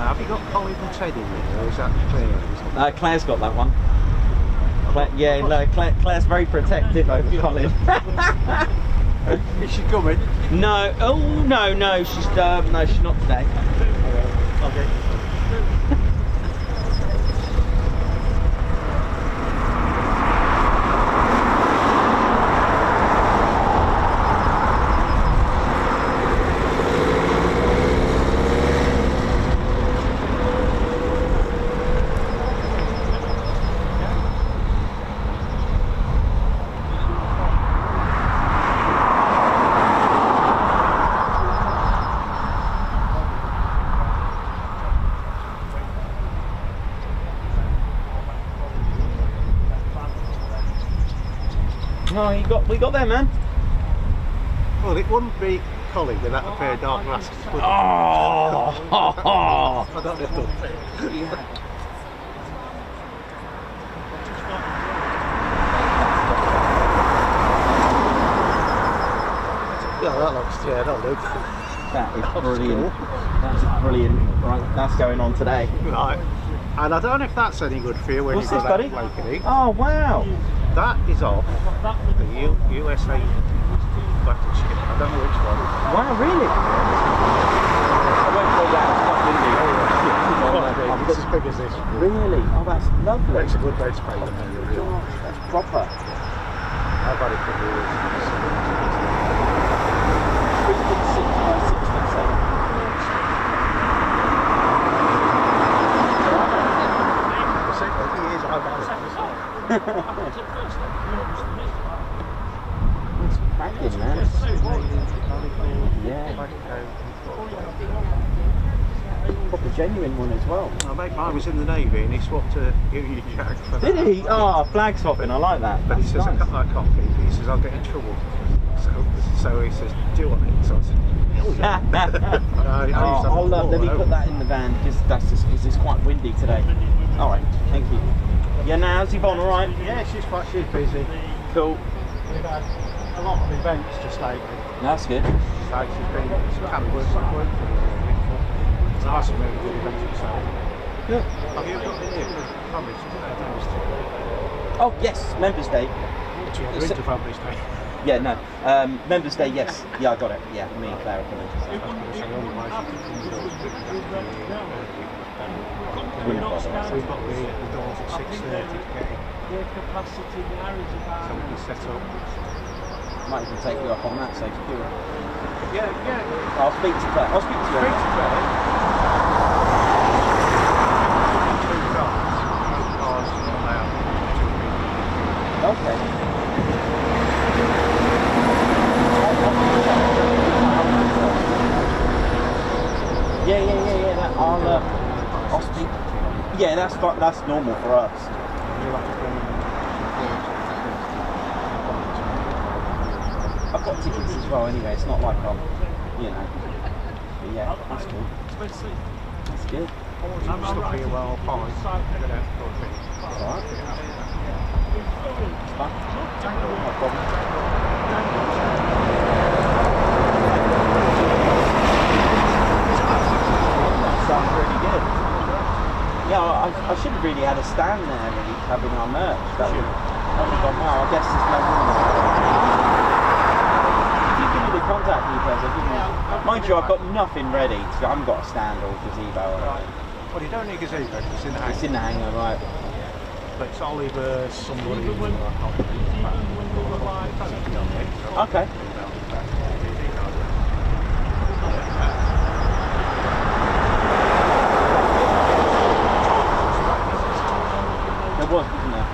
Have you got Colin and Ted in there, or is that Claire? Claire's got that one. Claire's very protective over Colin. Is she coming? No. Oh no. She's not today. Okay. No, we got there, man. Well, it wouldn't be Collie without a pair of dark glasses. Oh! I don't know if they'll fit. Yeah, that looks, yeah, that'll do. That is brilliant. That's brilliant. Right, that's going on today. Right. And I don't know if that's any good for you when What's you this, go buddy? that lake. Oh, wow. That is off the USA battleship. I don't know which one. Wow, really? I won't call that. It's not windy. It's as big as this. Really? Oh, that's lovely. Makes a good base plate. That's proper. I've had it for years. 3 foot 6 by 6 foot 7. It's cracking, man. Yeah. Proper genuine one as well. My mate mine was in the Navy and he swapped a Union Jack for that. Did he? Oh, flag swapping, I like that. But he That's says, nice. I can't copy. He says, I'll get in trouble. So he says, do you want it? So I said, hell yeah. Oh, let me put that in the van because it's quite windy today. All right, thank you. Yeah, now how's Yvonne? All right? Yeah, she's busy. Cool. We've had a lot of events just lately. That's good. So she's been kind of working really. It's nice to move the events herself. Good. Have you got in here for Families Day? Oh yes, Members Day. You're into Families Day. Yeah, no. Members Day, yes. Yeah, I got it. Yeah, me and Claire are coming. We've got the doors at 6:30 to get in. So we can set up. Might even take you up on that, so secure. Yeah. I'll speak to Claire. I'll speak to you. Two cars allowed 2 people. Okay. Yeah. That I'll speak. Yeah, that's normal for us. I've got tickets as well anyway, it's not like I'm, you know. But yeah, that's cool. That's good. I'm stuck here well, fine. Alright. It's fine. No problem. That sounds really good. Yeah, I should have really had a stand there really having our merch. That would have gone well. I guess there's no room there. If you give me the contact details, I'll give you. Mind you, I've got nothing ready. I haven't got a stand or a gazebo or anything. Well, you don't need a gazebo, it's in the hangar. It's in the hangar, right? But it's Oliver, somebody. Okay. There was, wasn't there?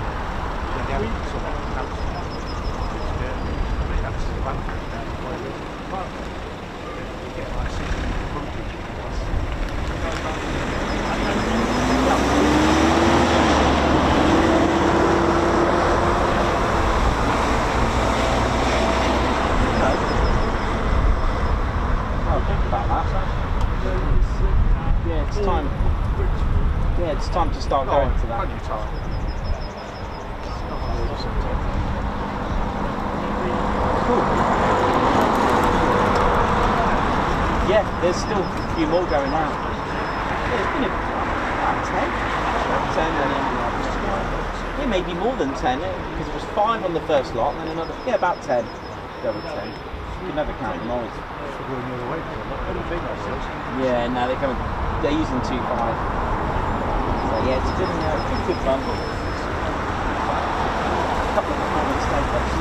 It's time to start going to that. Cool. Yeah, there's still a few more going out. Yeah, there's been about 10 and then maybe more than 10 because it was 5 on the first lot and then another, about 10. Double 10. You can never count them all. Yeah, no, they're using 2.5. Yeah, it's been good fun. A couple of performance take-ups.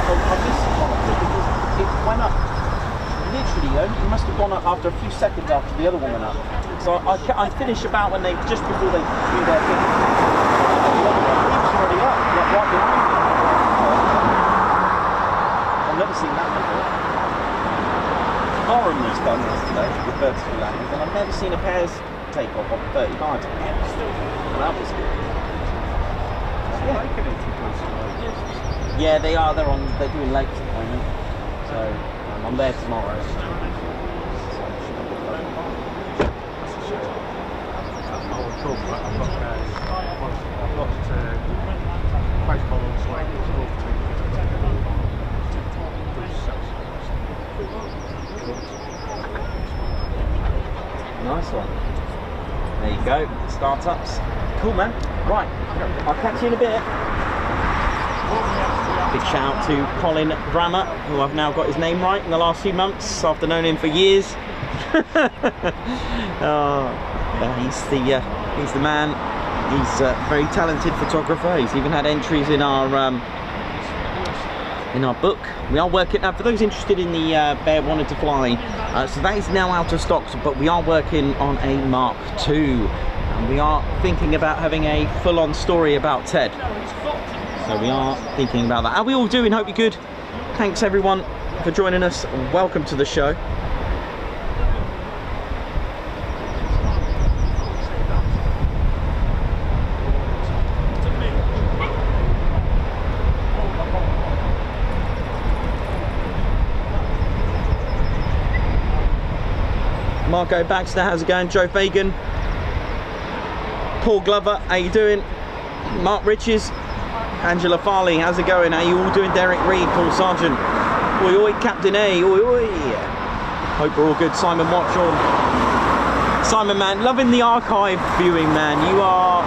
I missed one because it went up literally, it must have gone up after a few seconds after the other one went up. So I finished about when just before they do their thing. And the other one, it was already up, right behind me. I've never seen that before. Foreign was done yesterday with vertical landings, and I've never seen a pairs take off on 30 miles. And that was good. Yeah. Yeah, they are. They're doing lakes at the moment. So I'm there tomorrow. Nice one. There you go. Startups. Cool, man. Right. I'll catch you in a bit. Big shout out to Colin Brammer, who I've now got his name right in the last few months after knowing him for years. He's the man. He's a very talented photographer. He's even had entries in our book. We are working now, for those interested in the Bear Wanted to Fly, so that is now out of stock, but we are working on a Mark II, and we are thinking about having a full-on story about Ted. So we are thinking about that. How are we all doing? Hope you're good. Thanks everyone for joining us. Welcome to the show. Marco Baxter, how's it going? Joe Fagan, Paul Glover, how you doing? Mark Riches, Angela Farley, how's it going? How you all doing? Derek Reed, Paul Sargent, oi oi, Captain A, oi oi. Hope we're all good. Simon Watchorn, Simon, man, loving the archive viewing, man. You are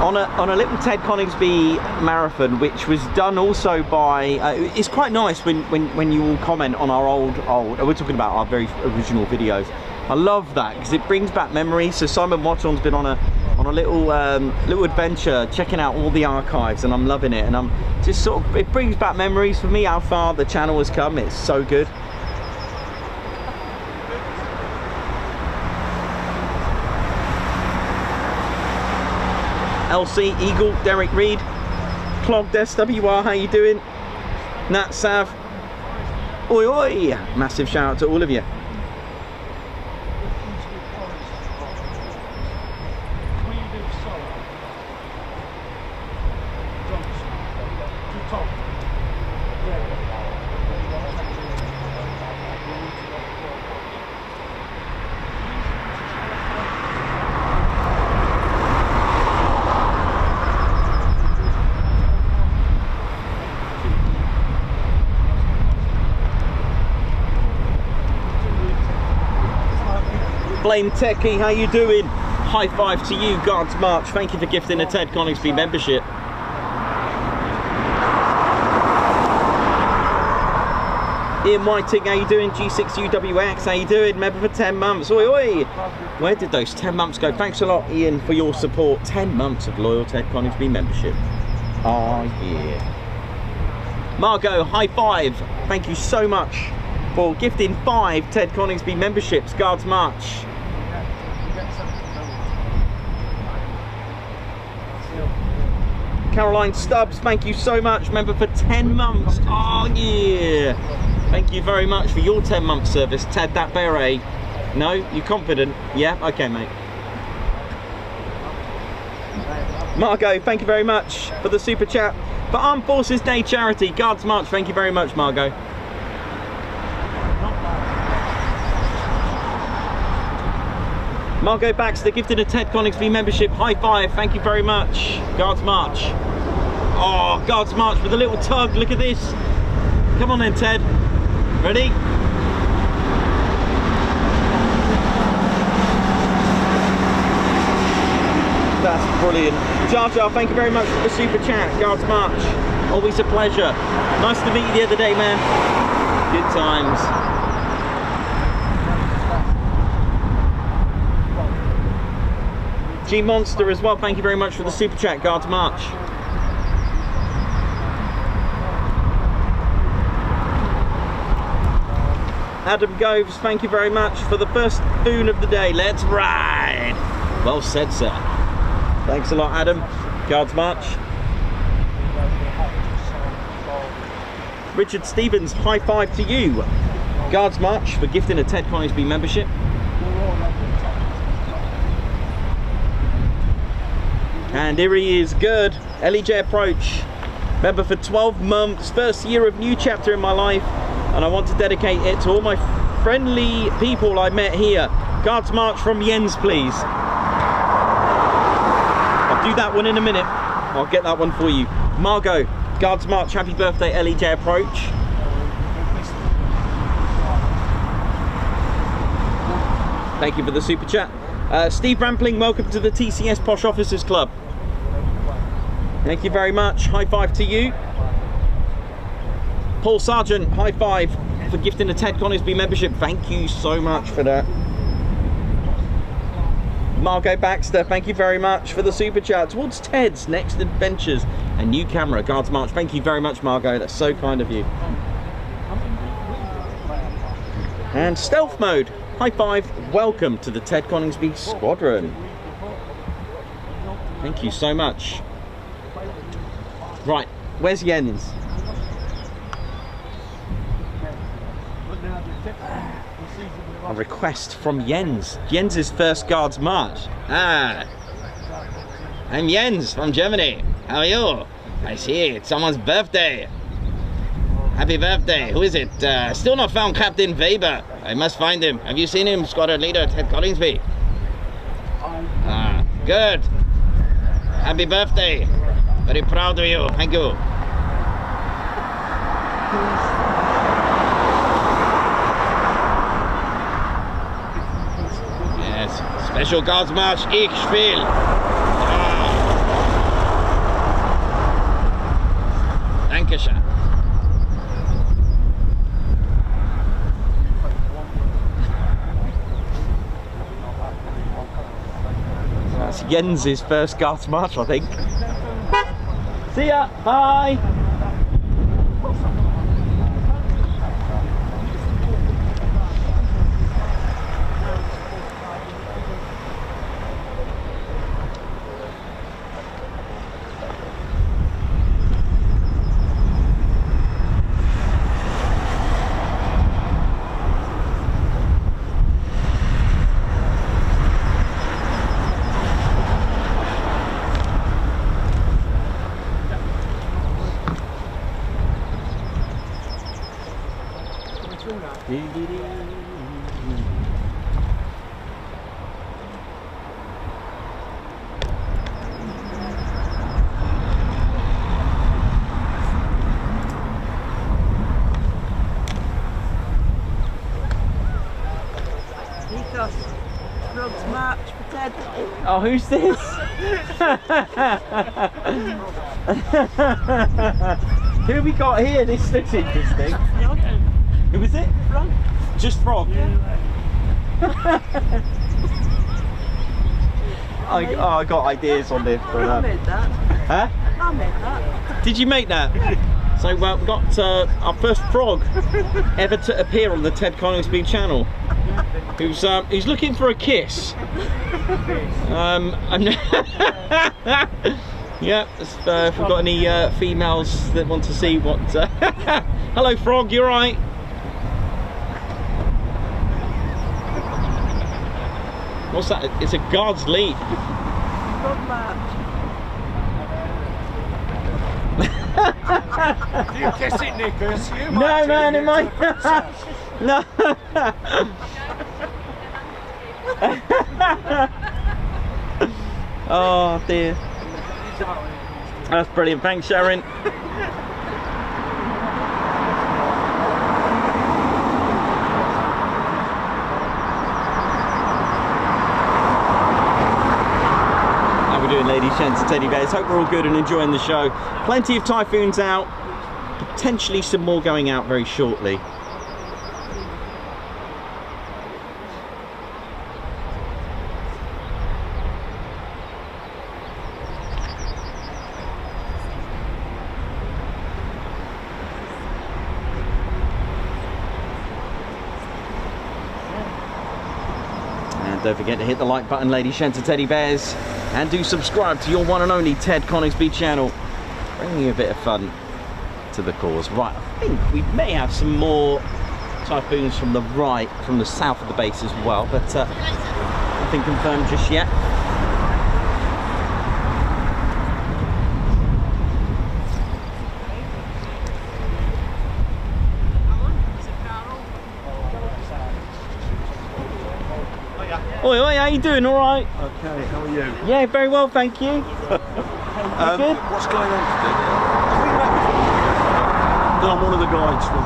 on a little Ted Coningsby marathon, which was done also by. It's quite nice when you all comment on our old. We're talking about our very original videos. I love that because it brings back memories. So Simon Watchorn's been on a little adventure, checking out all the archives, and I'm loving it. And I'm just sort of, it brings back memories for me how far the channel has come. It's so good. LC Eagle, Derek Reed, Clogged SWR, how you doing? Nat Sav, oi oi! Massive shout out to all of you. Blame Techie, how you doing? High five to you, Guards March. Thank you for gifting a Ted Coningsby membership. Ian Whiting, how you doing? G6UWX, how you doing? Member for 10 months. Oi oi! Where did those 10 months go? Thanks a lot, Ian, for your support. 10 months of loyal Ted Coningsby membership. Oh yeah. Margot, high five. Thank you so much for gifting 5 Ted Coningsby memberships. Guards March. Caroline Stubbs, thank you so much. Member for 10 months. Oh yeah. Thank you very much for your 10 month service. Ted, that beret. No? You confident? Yeah? Okay, mate. Margot, thank you very much for the super chat. For Armed Forces Day charity, Guards March, thank you very much, Margot. Margot Baxter gifted a Ted Coningsby membership. High five, thank you very much. Guards March. Oh, Guards March with a little tug. Look at this. Come on then, Ted. Ready? That's brilliant. Jar Jar, thank you very much for the super chat. Guards March. Always a pleasure. Nice to meet you the other day, man. Good times. G Monster as well, thank you very much for the super chat, Guards March. Adam Goves, thank you very much for the first boon of the day. Let's ride! Well said, sir. Thanks a lot, Adam. Guards March. Richard Stevens, high five to you. Guards March for gifting a Ted Coningsby membership. And here he is, good. LEJ approach. Member for 12 months, first year of new chapter in my life, and I want to dedicate it to all my friendly people I met here. Guards march from Jens, please. I'll do that one in a minute. I'll get that one for you. Margot, Guards march, happy birthday, LEJ approach. Thank you for the super chat. Steve Rampling, welcome to the TCS Posh Officers Club. Thank you very much. High five to you. Paul Sargent, high five for gifting a Ted Coningsby membership. Thank you so much for that. Margot Baxter, thank you very much for the super chat. Towards Ted's next adventures. A new camera, Guards March. Thank you very much, Margot. That's so kind of you. And Stealth Mode, high five. Welcome to the Ted Coningsby Squadron. Thank you so much. Right, where's Jens? A request from Jens. Jens's first Guards March. Ah, I'm Jens from Germany. How are you? I see, it's someone's birthday. Happy birthday. Who is it? Still not found Captain Weber. I must find him. Have you seen him, Squadron Leader Ted Coningsby? Ah, good. Happy birthday. Very proud of you. Thank you. Yes, Special Guards March, ich will. Dankeschön. That's Jens's first Guards March, I think. See ya, bye. Oh, who's this? Who have we got here? This looks interesting. Who was it? Frog. Just Frog? Yeah. I got ideas on this. But, I made that. Huh? I made that. Did you make that? So we've got our first frog ever to appear on the Ted Coningsby channel. Who's looking for a kiss. Yeah, if we've got any females that want to see what... Hello Frog, you alright? What's that? It's a Guards lead. Frog march. Do you kiss it, Nicholas? No man, it might... No. Oh dear. That's brilliant. Thanks, Sharon. How we doing, ladies, gents, and teddy bears? Hope we're all good and enjoying the show. Plenty of Typhoons out. Potentially some more going out very shortly. Don't forget to hit the like button, ladies, gents, and teddy bears, and do subscribe to your one and only Ted Coningsby channel, bringing a bit of fun to the cause. Right, I think we may have some more Typhoons from the right, from the south of the base as well, but nothing confirmed just yet. you doing? All right? Okay, how are you? Yeah, very well, thank you. Good? What's going on today? Have we met before? No, I'm one of the guides from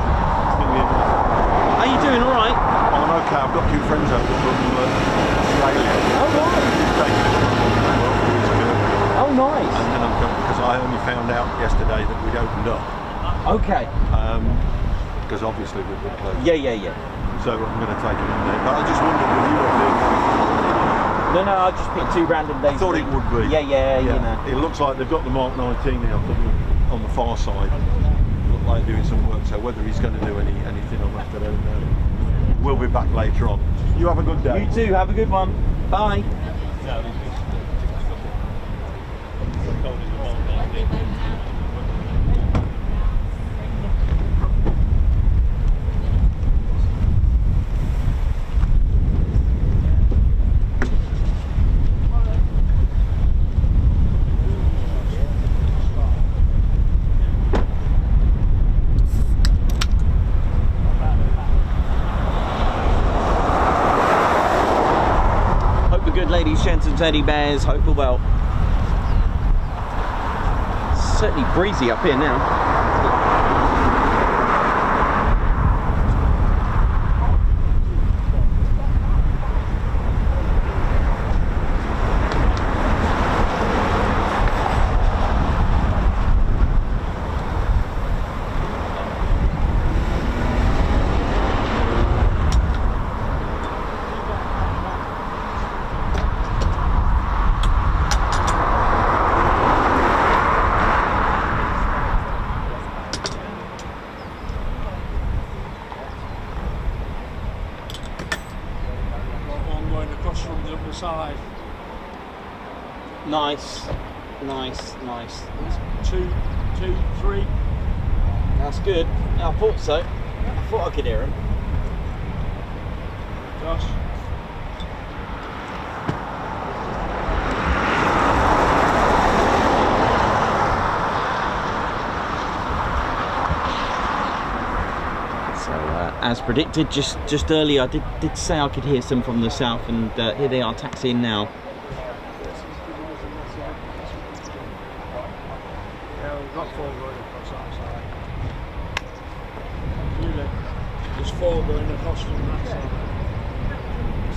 BBMF. How you doing? All right? I'm okay, I've got 2 friends over from Australia. Oh, right. Oh, nice. And then I'm going, because I only found out yesterday that we'd opened up. Okay. Because obviously we've been closed. Yeah. So I'm going to take them in there. But I just wondered if you were doing that. No, I just picked 2 random days. I thought it would be. Yeah, you know. It looks like they've got the Mark 19 now on the far side. Look like doing some work, so whether he's going to do anything on that, I don't know. We'll be back later on. You have a good day. You too, have a good one. Bye. Ladies, gents and teddy bears, hope you're well. It's certainly breezy up here now. Nice. 2, 3. That's good. I thought so. I thought I could hear him. Josh. So, as predicted, just earlier, I did say I could hear some from the south, and here they are taxiing now.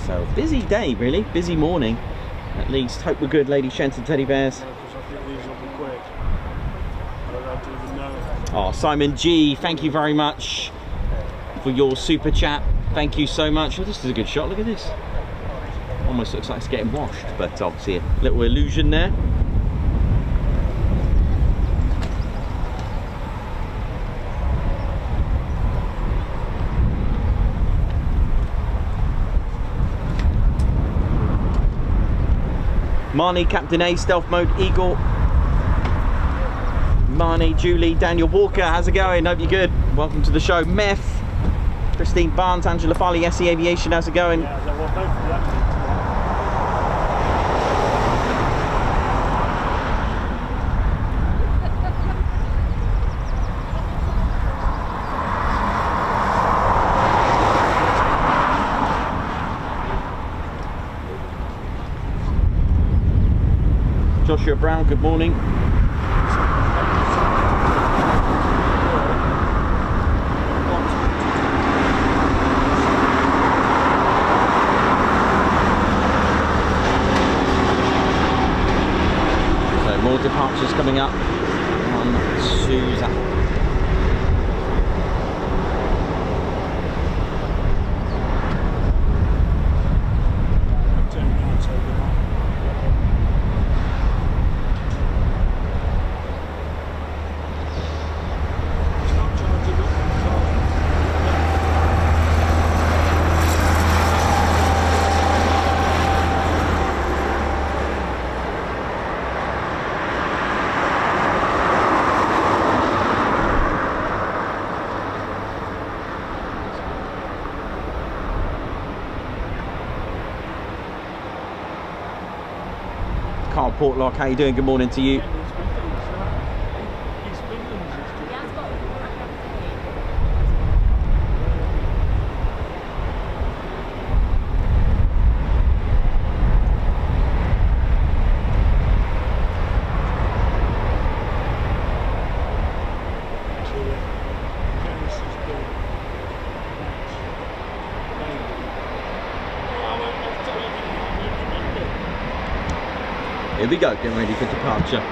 So busy day, really, busy morning at least. Hope we're good, ladies, gents and teddy bears. Oh, Simon G, thank you very much for your super chat. Thank you so much. Oh, this is a good shot, look at this. Almost looks like it's getting washed, but obviously a little illusion there. Marnie, Captain A, Stealth Mode, Eagle. Marnie, Julie, Daniel Walker, how's it going? Hope you're good. Welcome to the show. Meth, Christine Barnes, Angela Farley, SE Aviation, how's it going? Joshua Brown, good morning. So more departures coming up. 1, 2, zap. Carl Portlock, how you doing? Good morning to you. Here we go, getting ready for departure.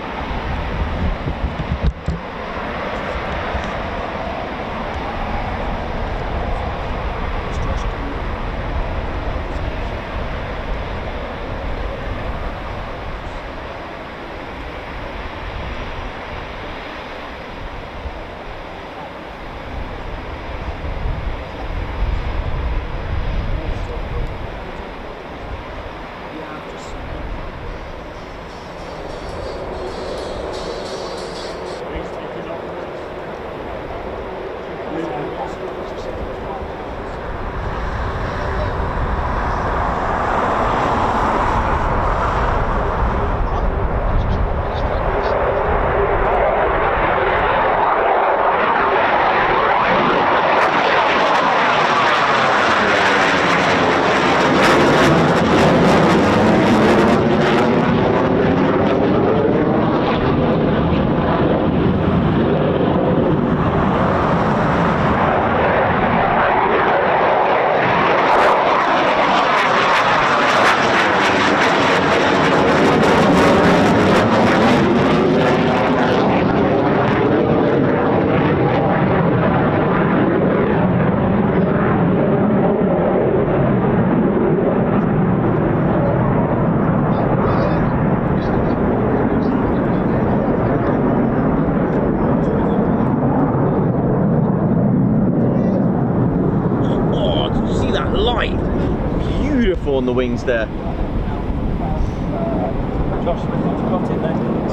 On the wings there.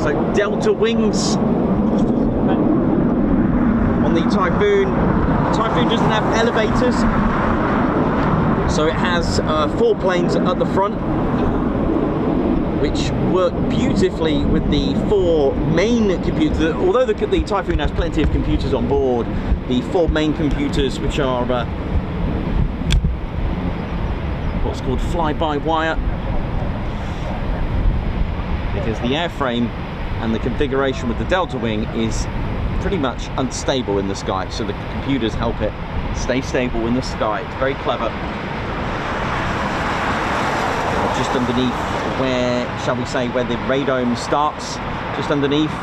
So delta wings on the Typhoon. Typhoon doesn't have elevators, so it has 4 planes at the front, which work beautifully with the 4 main computers. Although the Typhoon has plenty of computers on board, the 4 main computers, which are what's called fly-by-wire, because the airframe and the configuration with the delta wing is pretty much unstable in the sky, so the computers help it stay stable in the sky. It's very clever. Just underneath where, shall we say, where the radome starts, just underneath,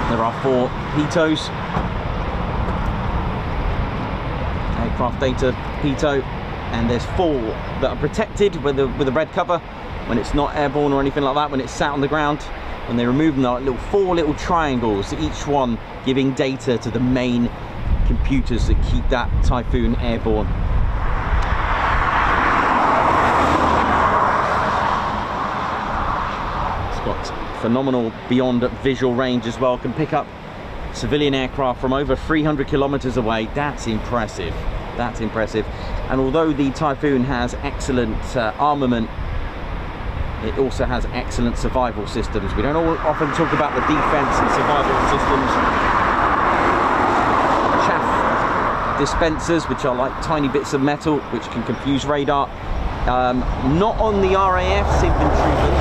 there are 4 PTOs, aircraft data PTO, and there's 4 that are protected with a red cover when it's not airborne or anything like that. When it's sat on the ground, when they remove them, there are 4 little triangles, each one giving data to the main computers that keep that Typhoon airborne. It's got phenomenal beyond visual range as well, can pick up civilian aircraft from over 300 kilometers away. That's impressive. That's impressive. And although the Typhoon has excellent armament, it also has excellent survival systems. We don't often talk about the defense and survival systems. Chaff dispensers, which are like tiny bits of metal which can confuse radar. Not on the RAF's infantry, but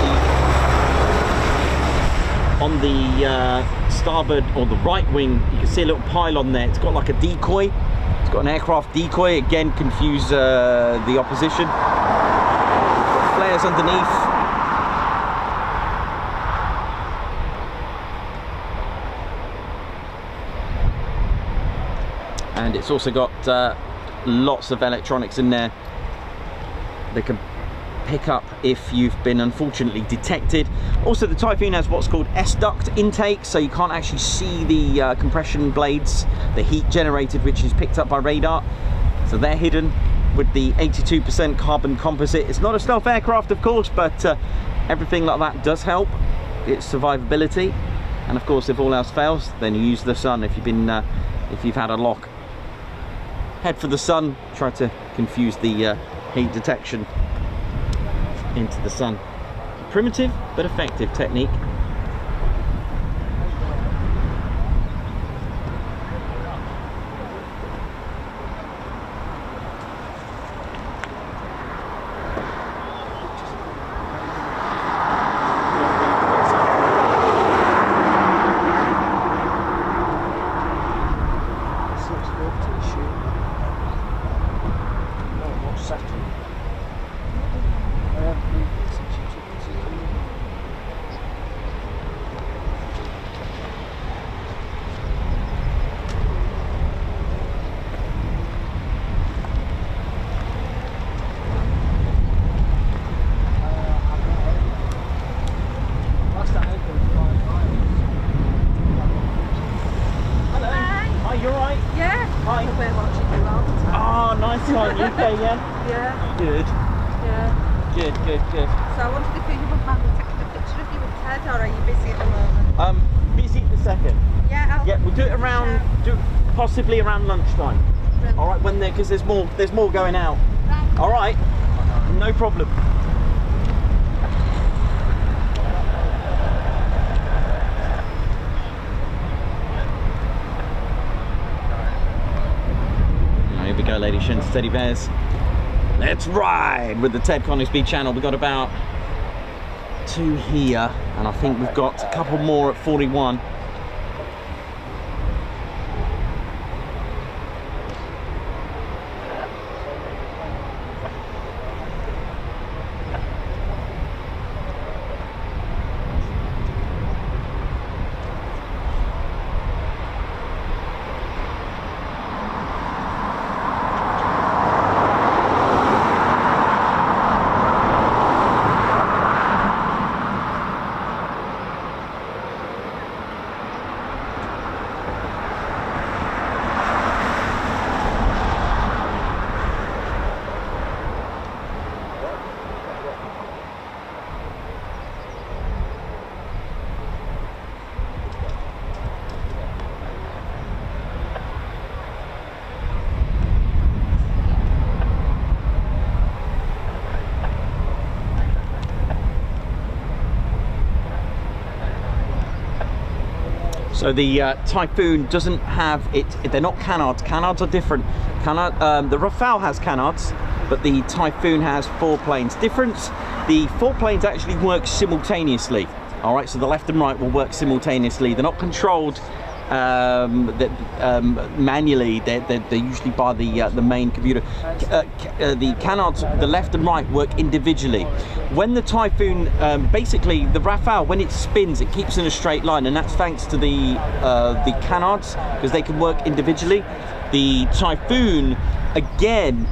on the starboard or the right wing, you can see a little pylon there. It's got like a decoy. It's got an aircraft decoy, again confuse the opposition. Got flares underneath. And it's also got lots of electronics in there that can pick up if you've been unfortunately detected. Also, the Typhoon has what's called S-duct intake, so you can't actually see the compression blades, the heat generated, which is picked up by radar. So they're hidden with the 82% carbon composite. It's not a stealth aircraft, of course, but everything like that does help its survivability. And of course, if all else fails, then you use the sun. If you've had a lock, head for the sun. Try to confuse the heat detection into the sun. Primitive but effective technique. Good. Yeah. Good. So I wondered if you wouldn't mind me taking a picture of you and Ted, or are you busy at the moment? Busy at the second. Yeah, Yeah, we'll do it around, possibly around lunchtime. Brilliant. All right, when there, because there's more going out. Right. All right, no problem. Here we go, ladies and teddy bears. Let's ride with the Ted Coningsby channel. We've got about 2 here, and I think we've got a couple more at 41. So the Typhoon doesn't have it. They're not canards. Canards are different. The Rafale has canards, but the Typhoon has 4 planes. Difference: the 4 planes actually work simultaneously. All right, so the left and right will work simultaneously. They're not controlled manually. They're usually by the main computer. The canards, the left and right, work individually. When the Typhoon, basically the Rafale, when it spins, it keeps in a straight line, and that's thanks to the canards, because they can work individually. The Typhoon, again,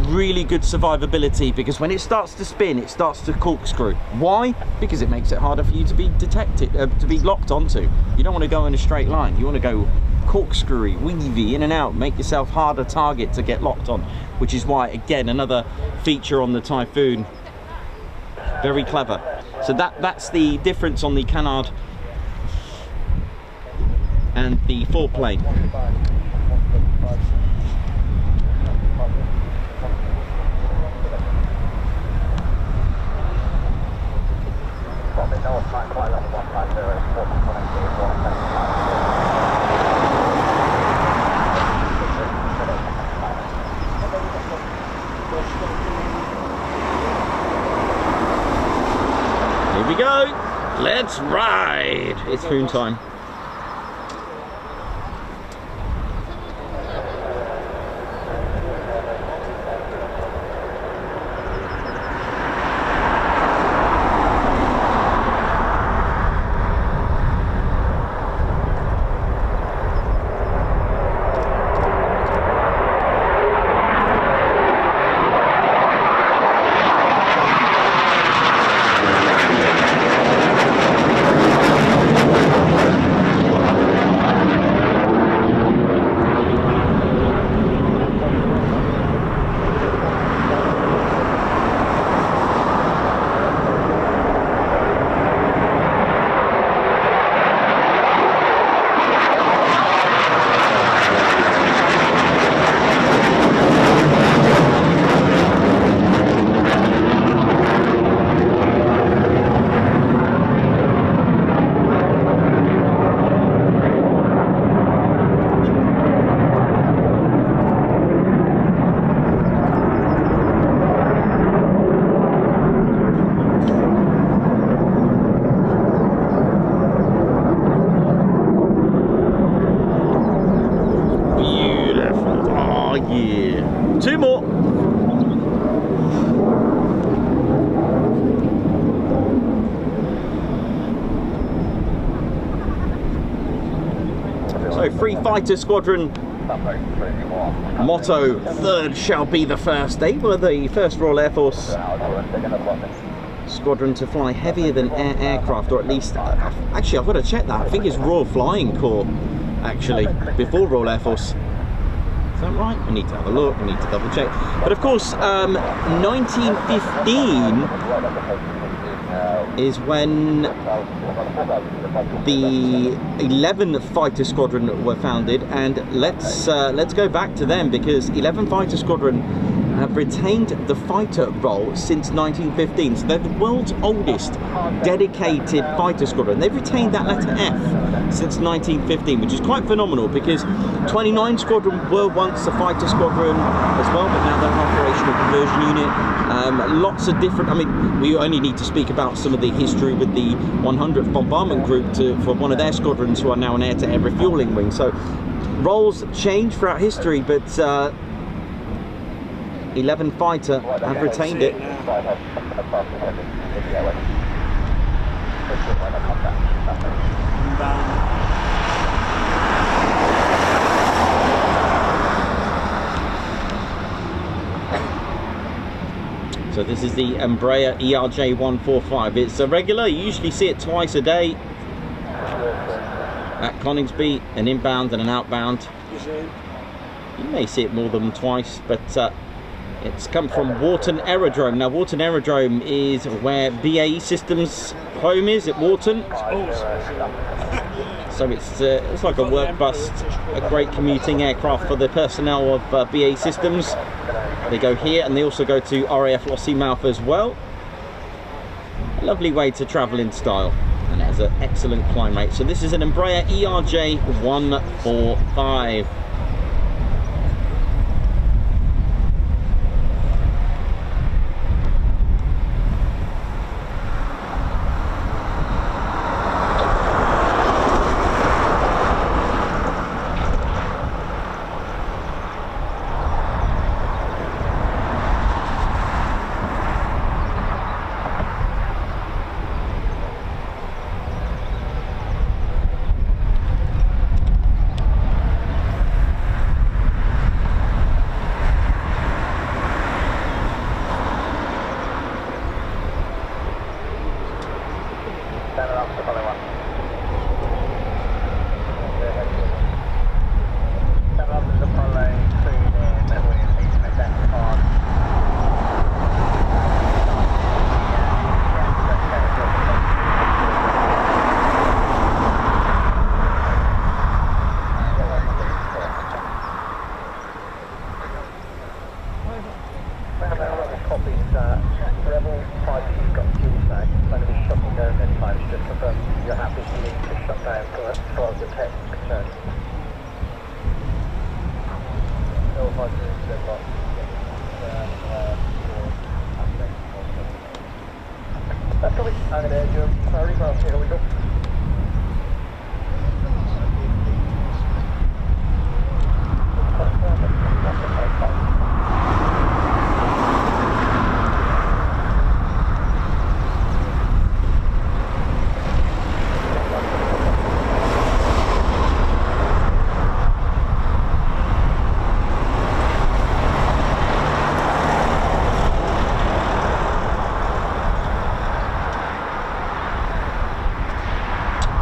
really good survivability, because when it starts to spin, it starts to corkscrew. Why? Because it makes it harder for you to be detected, to be locked onto. You don't want to go in a straight line. You want to go corkscrewy, weavy, in and out, make yourself harder target to get locked on, which is why, again, another feature on the Typhoon. Very clever. So that's the difference on the canard and the 4 plane. Here we go. Let's ride. It's Typhoon time. So Free Fighter Squadron motto, third shall be the first. They were the first Royal Air Force squadron to fly heavier than aircraft, or at least, actually I've got to check that, I think it's Royal Flying Corps actually, before Royal Air Force. Is that right? We need to have a look, we need to double check. But of course, 1915 is when the 11 Fighter Squadron were founded, and let's go back to them, because 11 Fighter Squadron have retained the fighter role since 1915. So they're the world's oldest dedicated fighter squadron. They've retained that letter F since 1915, which is quite phenomenal, because 29 Squadron were once a fighter squadron as well, but now they're an operational conversion unit. Lots of different, I mean, we only need to speak about some of the history with the 100th Bombardment Group for one of their squadrons, who are now an air-to-air refueling wing. So roles change throughout history, but 11 Fighter have retained it. So this is the Embraer ERJ145. It's a regular, you usually see it twice a day at Coningsby, an inbound and an outbound. You may see it more than twice, but it's come from Warton Aerodrome. Now Warton Aerodrome is where BAE Systems' home is, at Warton. So it's like a work bus, a great commuting aircraft for the personnel of BAE Systems. They go here, and they also go to RAF Lossiemouth as well. A lovely way to travel in style, and it has an excellent climb rate. So this is an Embraer ERJ145.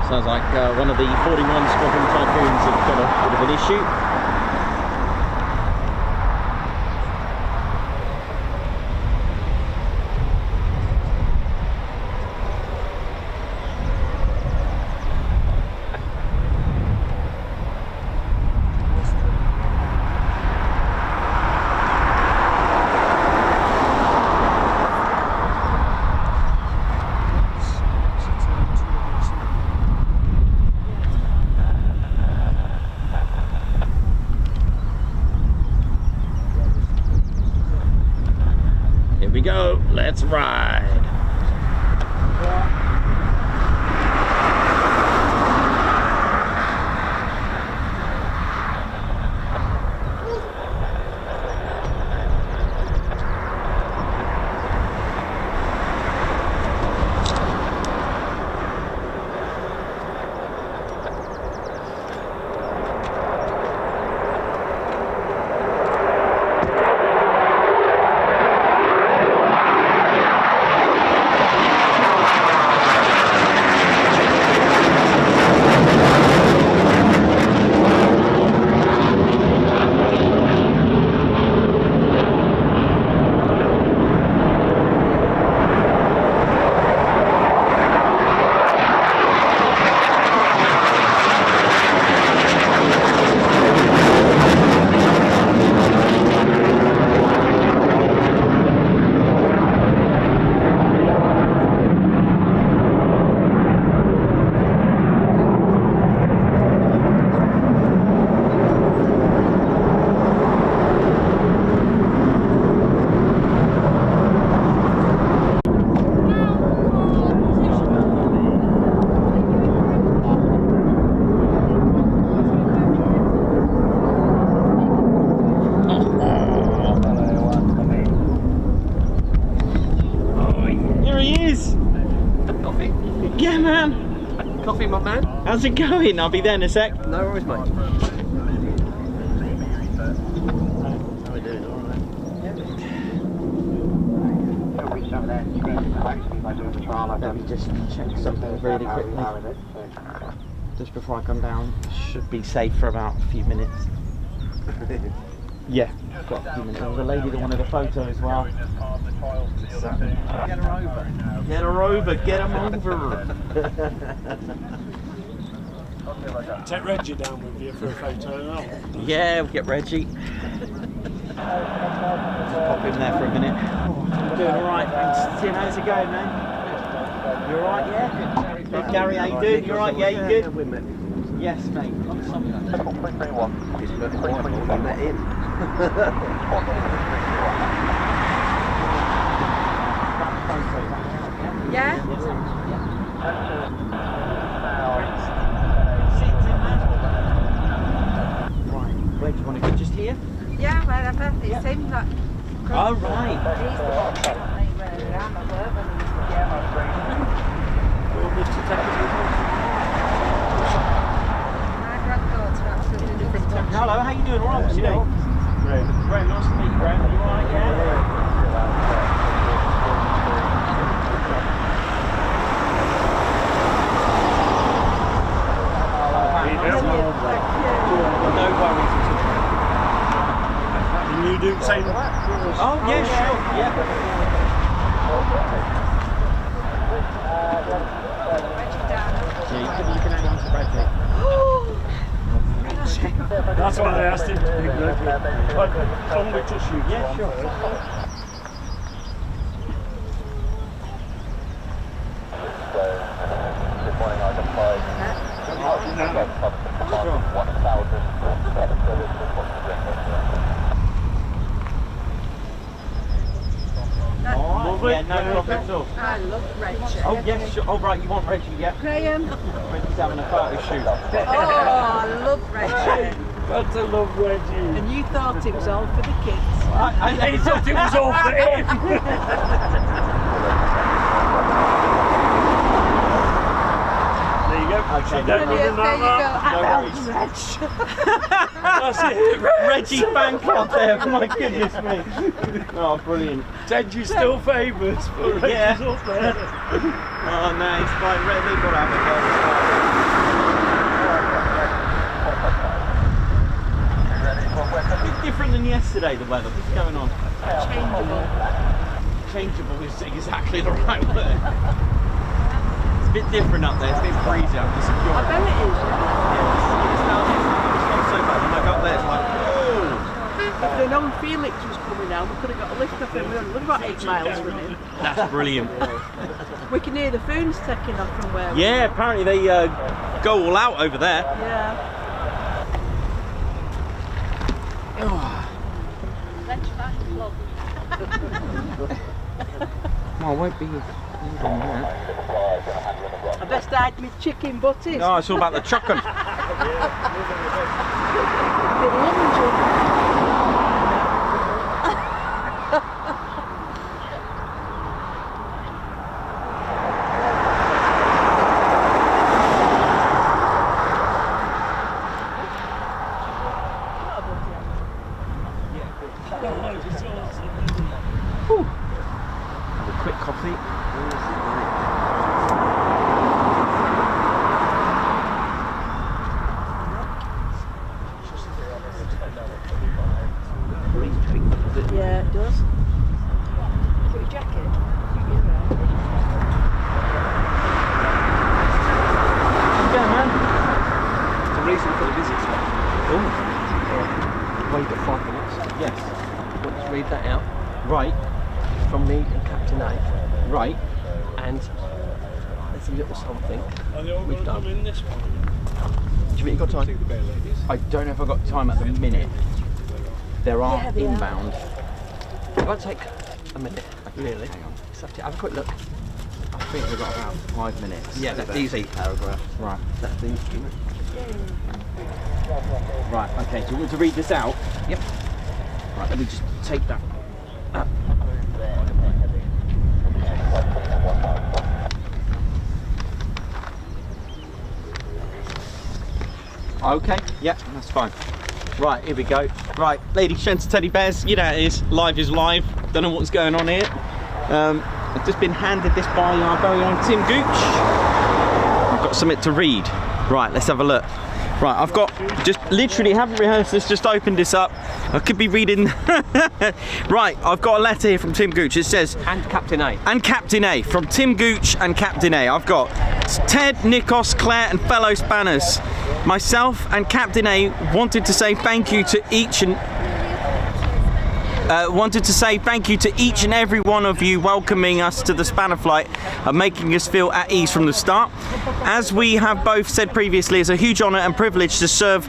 Sounds like one of the 41 Squadron Typhoons have got a bit of an issue. Yeah, man. Coffee, my man. How's it going? I'll be there in a sec. No worries, mate. How are we doing? All right. Let me just check something really quickly. Just before I come down. Should be safe for about a few minutes. Yeah, got a few minutes. There was a lady that wanted a photo as well. Get her over. Get her over, get him over. Take Reggie down with you for a photo. Yeah, we'll get Reggie. Just pop in there for a minute. Doing alright, thanks. Tim, how's it going, man? You alright, yeah? Good, Gary, how you doing? You alright, yeah, you good? Yes, mate. Yeah? Right, where do you want to go? Just here? Yeah, wherever. It seems like... Oh, right. He's the one that I'm at work when my granddaughter absolutely different. Hello, how you doing? Alright, what's your name? Graham. Graham, nice to meet you, Graham. You alright, yeah? No worries at all. Can you do the same? Oh, yeah, sure, yeah. Yeah, you can hang on to Reggie. That's what I asked him to do, Reggie. Can we just shoot? Yeah, sure. Alright, yeah, no problem at all. I love Reggie. Oh, yes, sure. Oh, right, you want Reggie, yeah? Graham. Reggie's having a photo shoot. Oh, I love Reggie. Got to love Reggie. And you thought it was all for the kids. He thought it was all for him. There you go. Okay. Brilliant, there you go. No worries. That's it. Reggie fan club there, my goodness me. Oh, brilliant. Reggie's still famous, but Reggie's Yeah. up there. Oh, nice. Fine, Reggie, got to have a bit different than yesterday, the weather. What's going on? Changeable. Changeable is exactly the right word. It's a bit different up there. It's a bit breezy up there. I bet it is. It's not so bad. When I got there, it's like, whoa. If they'd known Felix was coming down, we could have got a lift off him. We only live about 8 miles from him. That's brilliant. We can hear the phones taking off from where we Yeah, apparently they go all out over there. Yeah. Let's back club. Well, I won't be on that. I best hide my chicken butties. No, it's all about the chucking. Bit lunging. Have a quick coffee. Yeah, it does. Put your jacket. Yeah, man. The reason for the visit. Oh, Well, you've got 5 minutes. yes. Let's read that out Right, from me and Captain A. right. And there's a little something Are they all we've going to done. come in this one? Do you think you've got time? I don't know if I've got time at the minute. There are Yeah, they are. inbound. It won't take a minute, really. It's up to you. Have a quick look. I think we've got about 5 minutes. Yeah, that's easy. Paragraph. Right. That's the instrument. Right, okay. Do you want to read this out? Yep. Right, let me just take that. Okay, yeah, that's fine. Right, here we go. Right, ladies, gents, teddy bears, you know how it is. Live is live. Don't know what's going on here. I've just been handed this by our very own Tim Gooch. I've got something to read. Right, let's have a look. Right, I've got, just literally haven't rehearsed this, just opened this up. I could be reading. Right, I've got a letter here from Tim Gooch. It says, And Captain A. and Captain A, from Tim Gooch and Captain A. I've got Ted, Nikos, Claire and fellow spanners. Myself and Captain A wanted to say thank you to each and every one of you welcoming us to the Spanner flight and making us feel at ease from the start. As we have both said previously, it's a huge honour and privilege to serve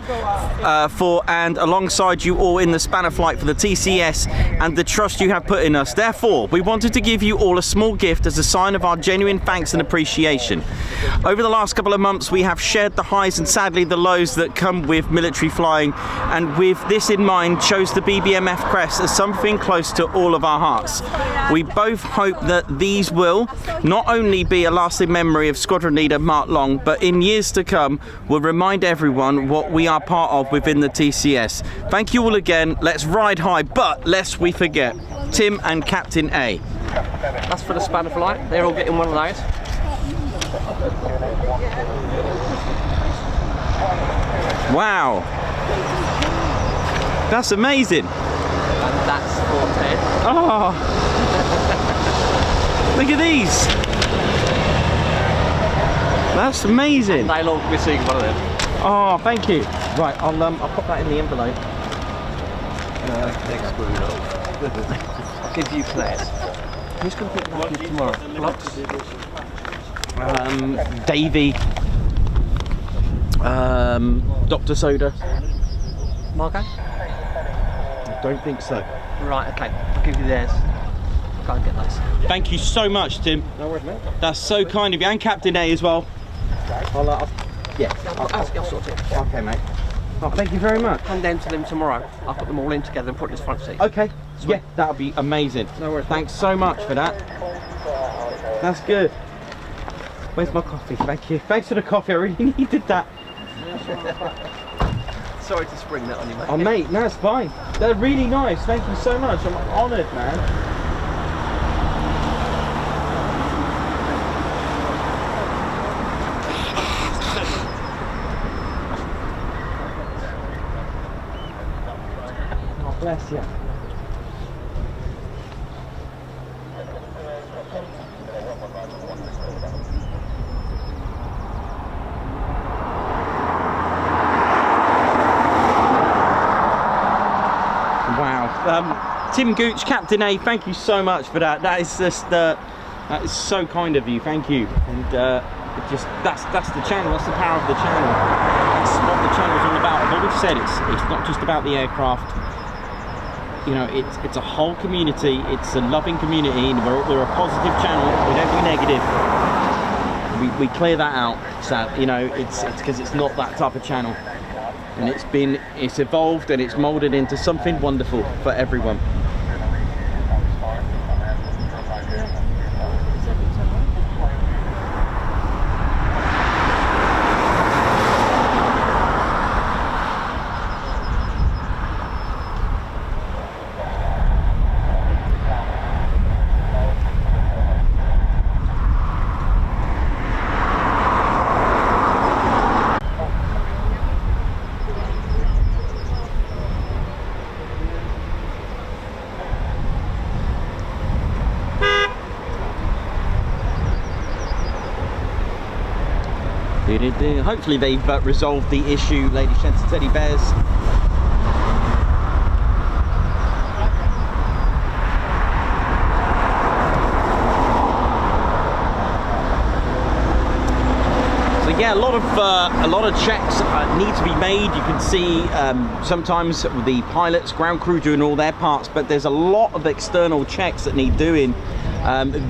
for and alongside you all in the Spanner flight for the TCS and the trust you have put in us. Therefore, we wanted to give you all a small gift as a sign of our genuine thanks and appreciation. Over the last couple of months, we have shared the highs and sadly the lows that come with military flying, and with this in mind, chose the BBMF crest as something close to all of our hearts. We both hope that these will not only be a lasting memory of Squadron Leader Mark Long, but in years to come will remind everyone what we are part of within the TCS. Thank you all again. Let's ride high, but lest we forget, Tim and Captain A. That's for the Spanner flight. They're all getting one of those. Wow, that's amazing. And that's for Ted. Oh, look at these. That's amazing. They'll all be seeing one of them. Oh, thank you. Right, I'll pop that in the envelope. I'll give you Claire's. Who's going to pick that up tomorrow? Blocks? Davey. Dr. Soda. Margot? I don't think so. Right, okay. I'll give you theirs. Go and get those. Thank you so much, Tim. No worries, mate. That's so kind of you, and Captain A as well. I'll sort it. Okay, mate. Oh, thank you very much. Hand them to them tomorrow. I'll put them all in together and put it in this front seat. Okay. Yeah, that'll be amazing. No worries. Thanks so much for that. That's good. Where's my coffee? Thank you. Thanks for the coffee. I really needed that. Sorry to spring that on you, mate. Oh, mate, no, it's fine. They're really nice. Thank you so much. I'm honoured, man. Oh, bless you. Tim Gooch, Captain A, thank you so much for that. That is just that is so kind of you. Thank you. And that's the channel. That's the power of the channel. That's what the channel's all about. I've always said it's not just about the aircraft. You know, it's a whole community. It's a loving community. And we're a positive channel. We don't be negative. We clear that out. So you know, it's because it's not that type of channel. And it's evolved and it's molded into something wonderful for everyone. Hopefully they've resolved the issue, ladies and gents, teddy bears. So yeah, a lot of checks need to be made. You can see sometimes the pilots, ground crew doing all their parts, but there's a lot of external checks that need doing.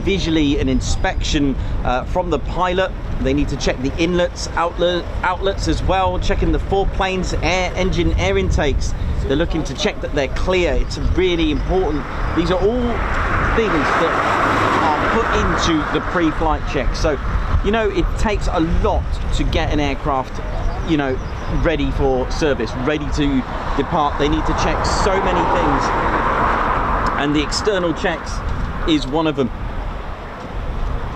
Visually, an inspection from the pilot. They need to check the inlets, outlets as well, checking the foreplanes, engine air intakes. They're looking to check that they're clear. It's really important. These are all things that are put into the pre-flight check. So You know, it takes a lot to get an aircraft, you know, ready for service, ready to depart. They need to check so many things, and the external checks is one of them.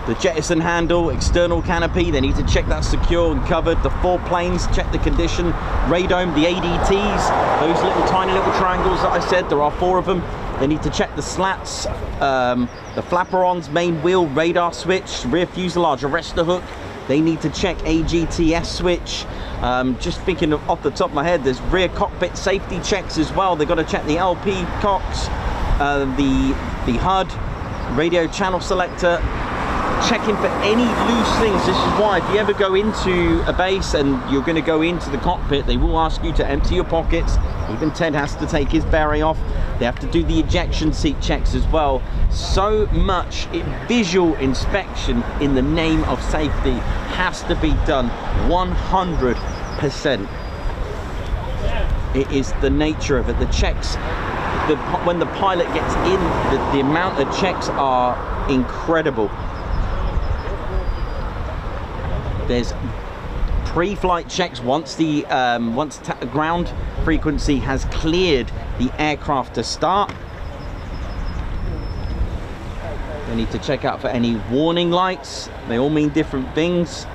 The jettison handle, external canopy, they need to check that's secure and covered. The foreplanes, check the condition. Radome, the ADTs, those little tiny little triangles that I said, there are 4 of them. They need to check the slats, the flaperons, main wheel, radar switch, rear fuselage, arrestor hook. They need to check AGTS switch. Just thinking off the top of my head, there's rear cockpit safety checks as well. They've got to check the LP cocks, the HUD, radio channel selector, checking for any loose things. This is why if you ever go into a base and you're going to go into the cockpit, they will ask you to empty your pockets. Even Ted has to take his beret off. They have to do the ejection seat checks as well. So much visual inspection in the name of safety has to be done 100%. It is the nature of it. The checks, when the pilot gets in, the amount of checks are incredible. There's pre-flight checks once the ground frequency has cleared the aircraft to start. They need to check out for any warning lights. They all mean different things.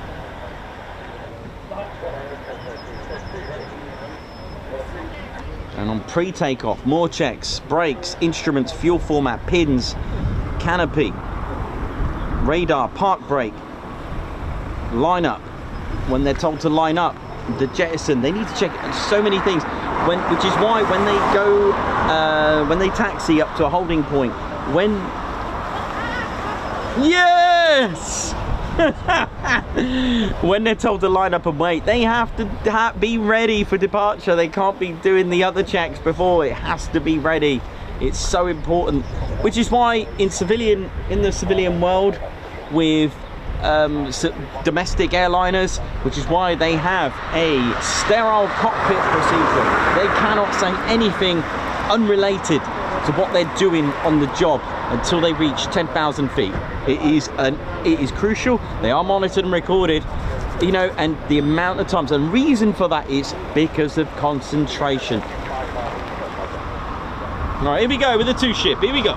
And on pre-takeoff, more checks: brakes, instruments, fuel format, pins, canopy, radar, park brake, line up. When they're told to line up, the jettison, they need to check so many things. Which is why when they go, when they taxi up to a holding point, yes! When they're told to line up and wait, they have to be ready for departure. They can't be doing the other checks before. It has to be ready. It's so important. Which is why in the civilian world, with domestic airliners, which is why they have a sterile cockpit procedure. They cannot say anything unrelated to what they're doing on the job until they reach 10,000 feet. It is crucial. They are monitored and recorded, you know, and the amount of times, and reason for that is because of concentration. All right, here we go with the 2-ship. Here we go.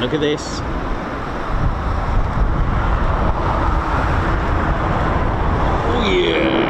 Look at this. Oh yeah.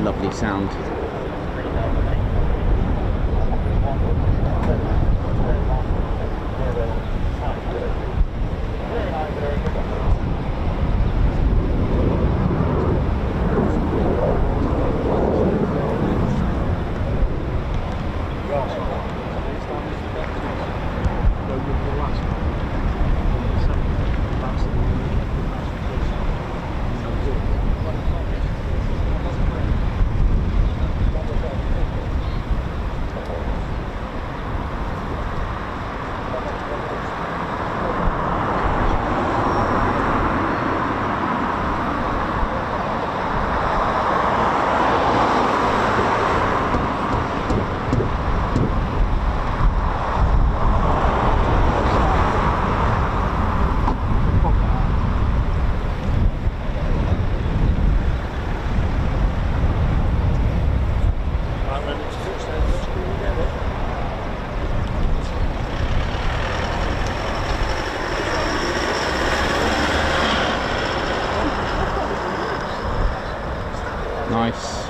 Lovely sound. Nice.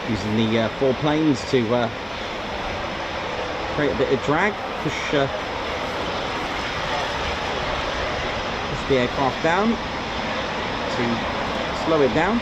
Using the 4 planes to create a bit of drag, push the aircraft down to slow it down.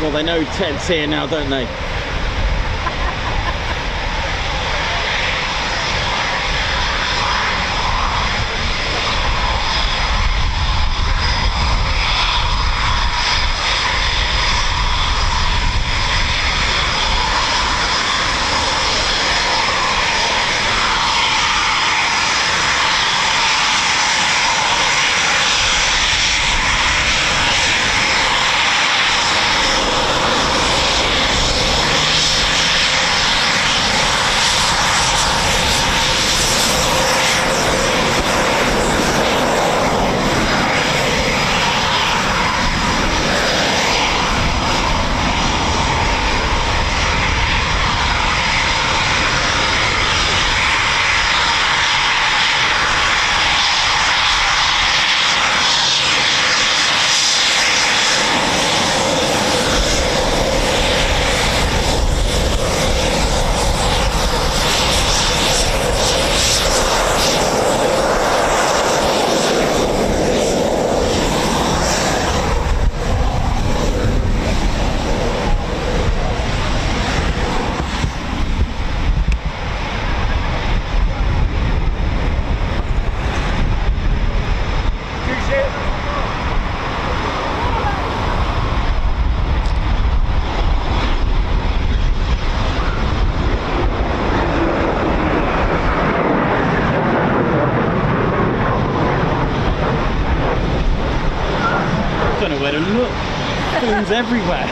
Well, they know Ted's here now, don't they? Don't know where to look. Balloons everywhere.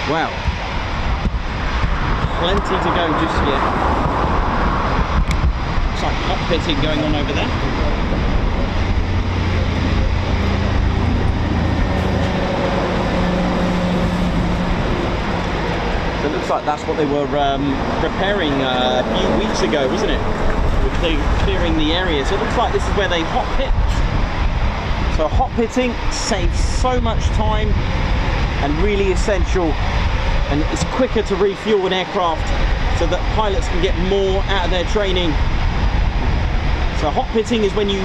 Well, plenty to go just yet. Looks like hot pitting going on over there. So it looks like that's what they were preparing a few weeks ago, wasn't it? With clearing the area. So it looks like this is where they hot pit. So hot pitting saves so much time and really essential, and it's quicker to refuel an aircraft so that pilots can get more out of their training. So hot pitting is when you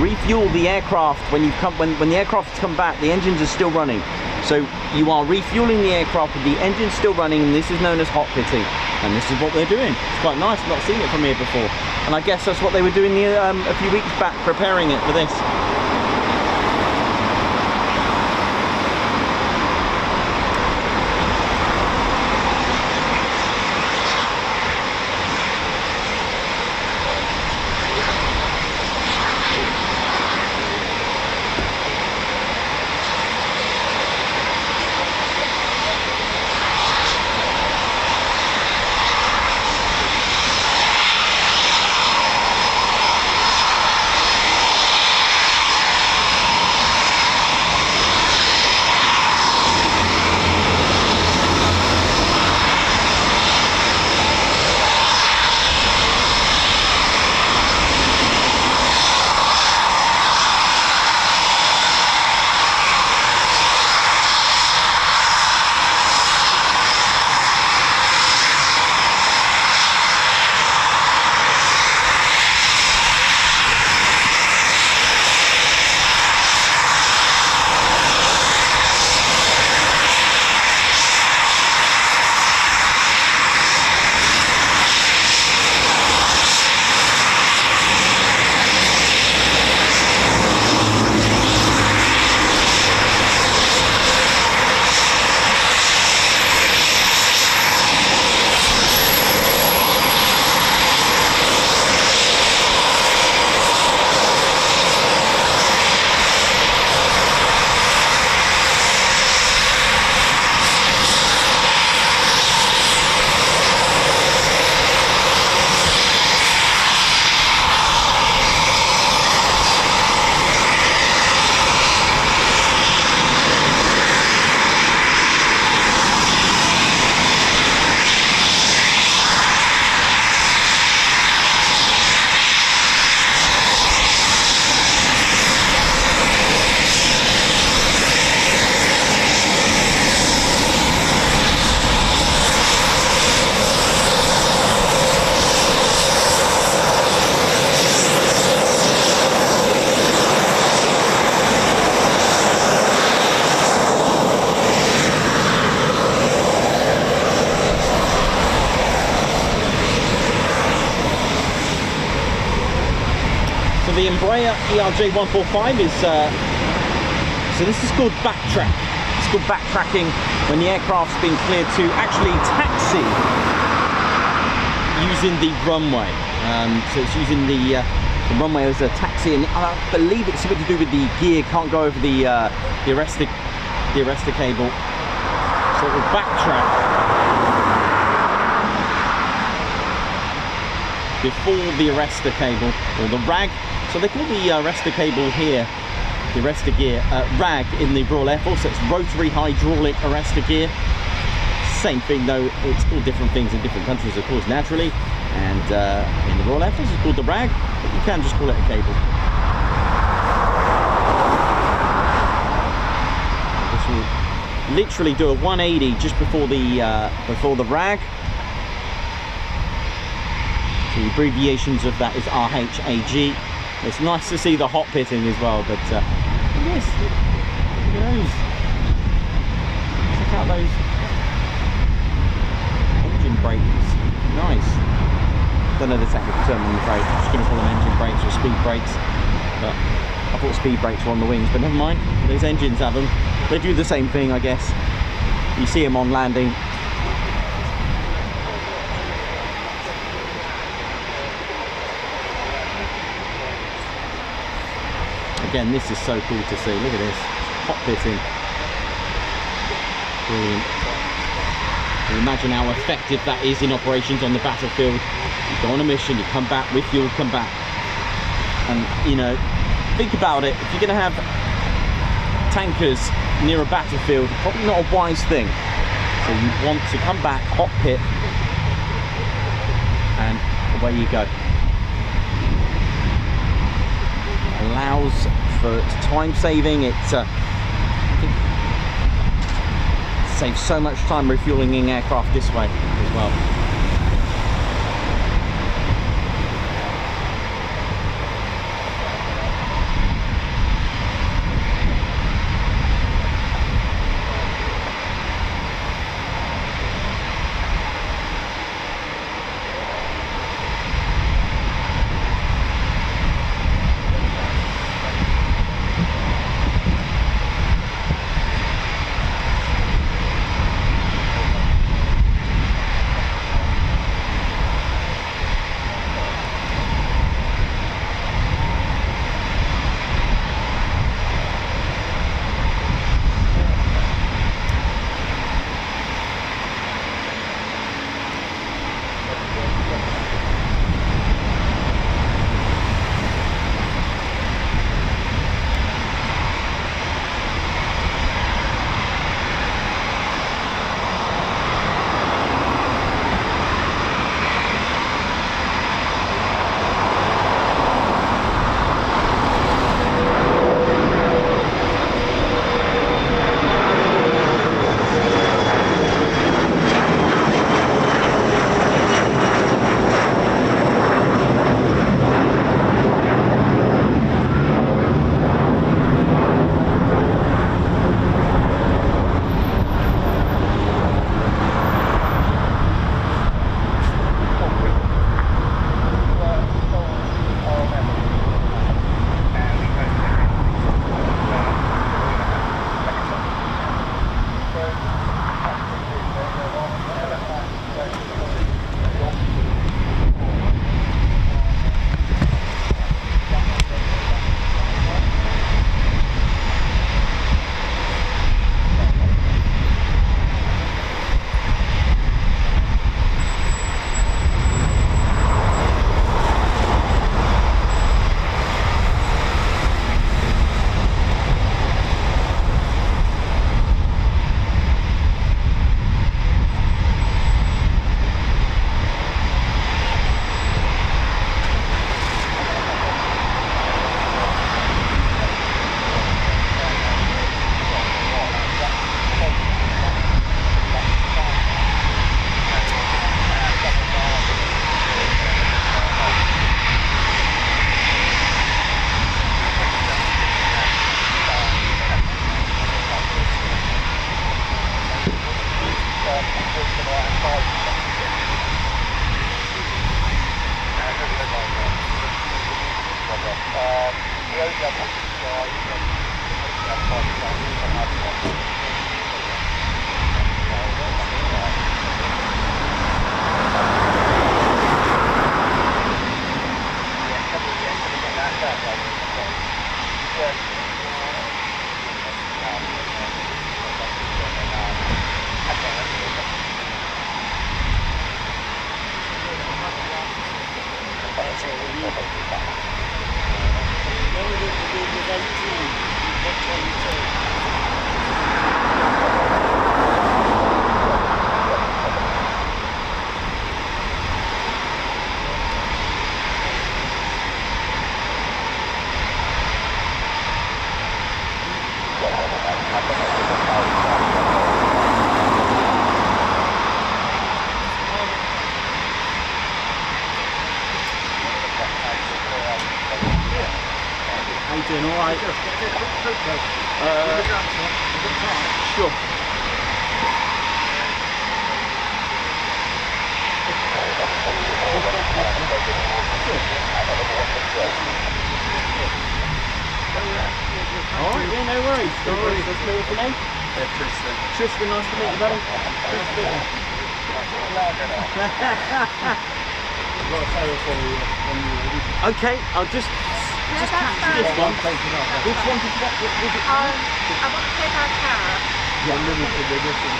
refuel the aircraft when the aircraft's come back, the engines are still running. So you are refueling the aircraft with the engine still running, and this is known as hot pitting. And this is what they're doing. It's quite nice. I've not seen it from here before. And I guess that's what they were doing a few weeks back, preparing it for this. The Embraer ERJ145 is, so this is called backtrack. It's called backtracking when the aircraft's been cleared to actually taxi using the runway. So it's using the runway as a taxi, and I believe it's something to do with the gear, can't go over the arrestor cable. So it will backtrack before the arrestor cable, or the rag. So they call the arrestor cable here, the arrestor gear, rag in the Royal Air Force. So it's rotary hydraulic arrestor gear. Same thing though, it's called different things in different countries, of course, naturally. And in the Royal Air Force it's called the rag, but you can just call it a cable. This will literally do a 180 just before the rag. So the abbreviations of that is RHAG. It's nice to see the hot pitting as well, but yes, look at those. Check out those engine brakes. Nice. Don't know the technical term, I'm afraid. I'm just going to call them engine brakes or speed brakes. But I thought speed brakes were on the wings, but never mind. Those engines have them. They do the same thing, I guess. You see them on landing. Again, this is so cool to see. Look at this, hot pitting. Brilliant. You imagine how effective that is in operations on the battlefield. You go on a mission, you come back, refuel, come back. And, you know, think about it. If you're going to have tankers near a battlefield, probably not a wise thing. So you want to come back, hot pit, and away you go. Allows for time saving. It saves so much time refueling aircraft this way as well. Doing all right. Sure. All right, yeah, no worries. No worries. What's your name? Tristan. Tristan, nice to meet you, buddy. Nice to meet you. Okay, I'll just catch this one. Which one did you get? I want to take our car. limited edition.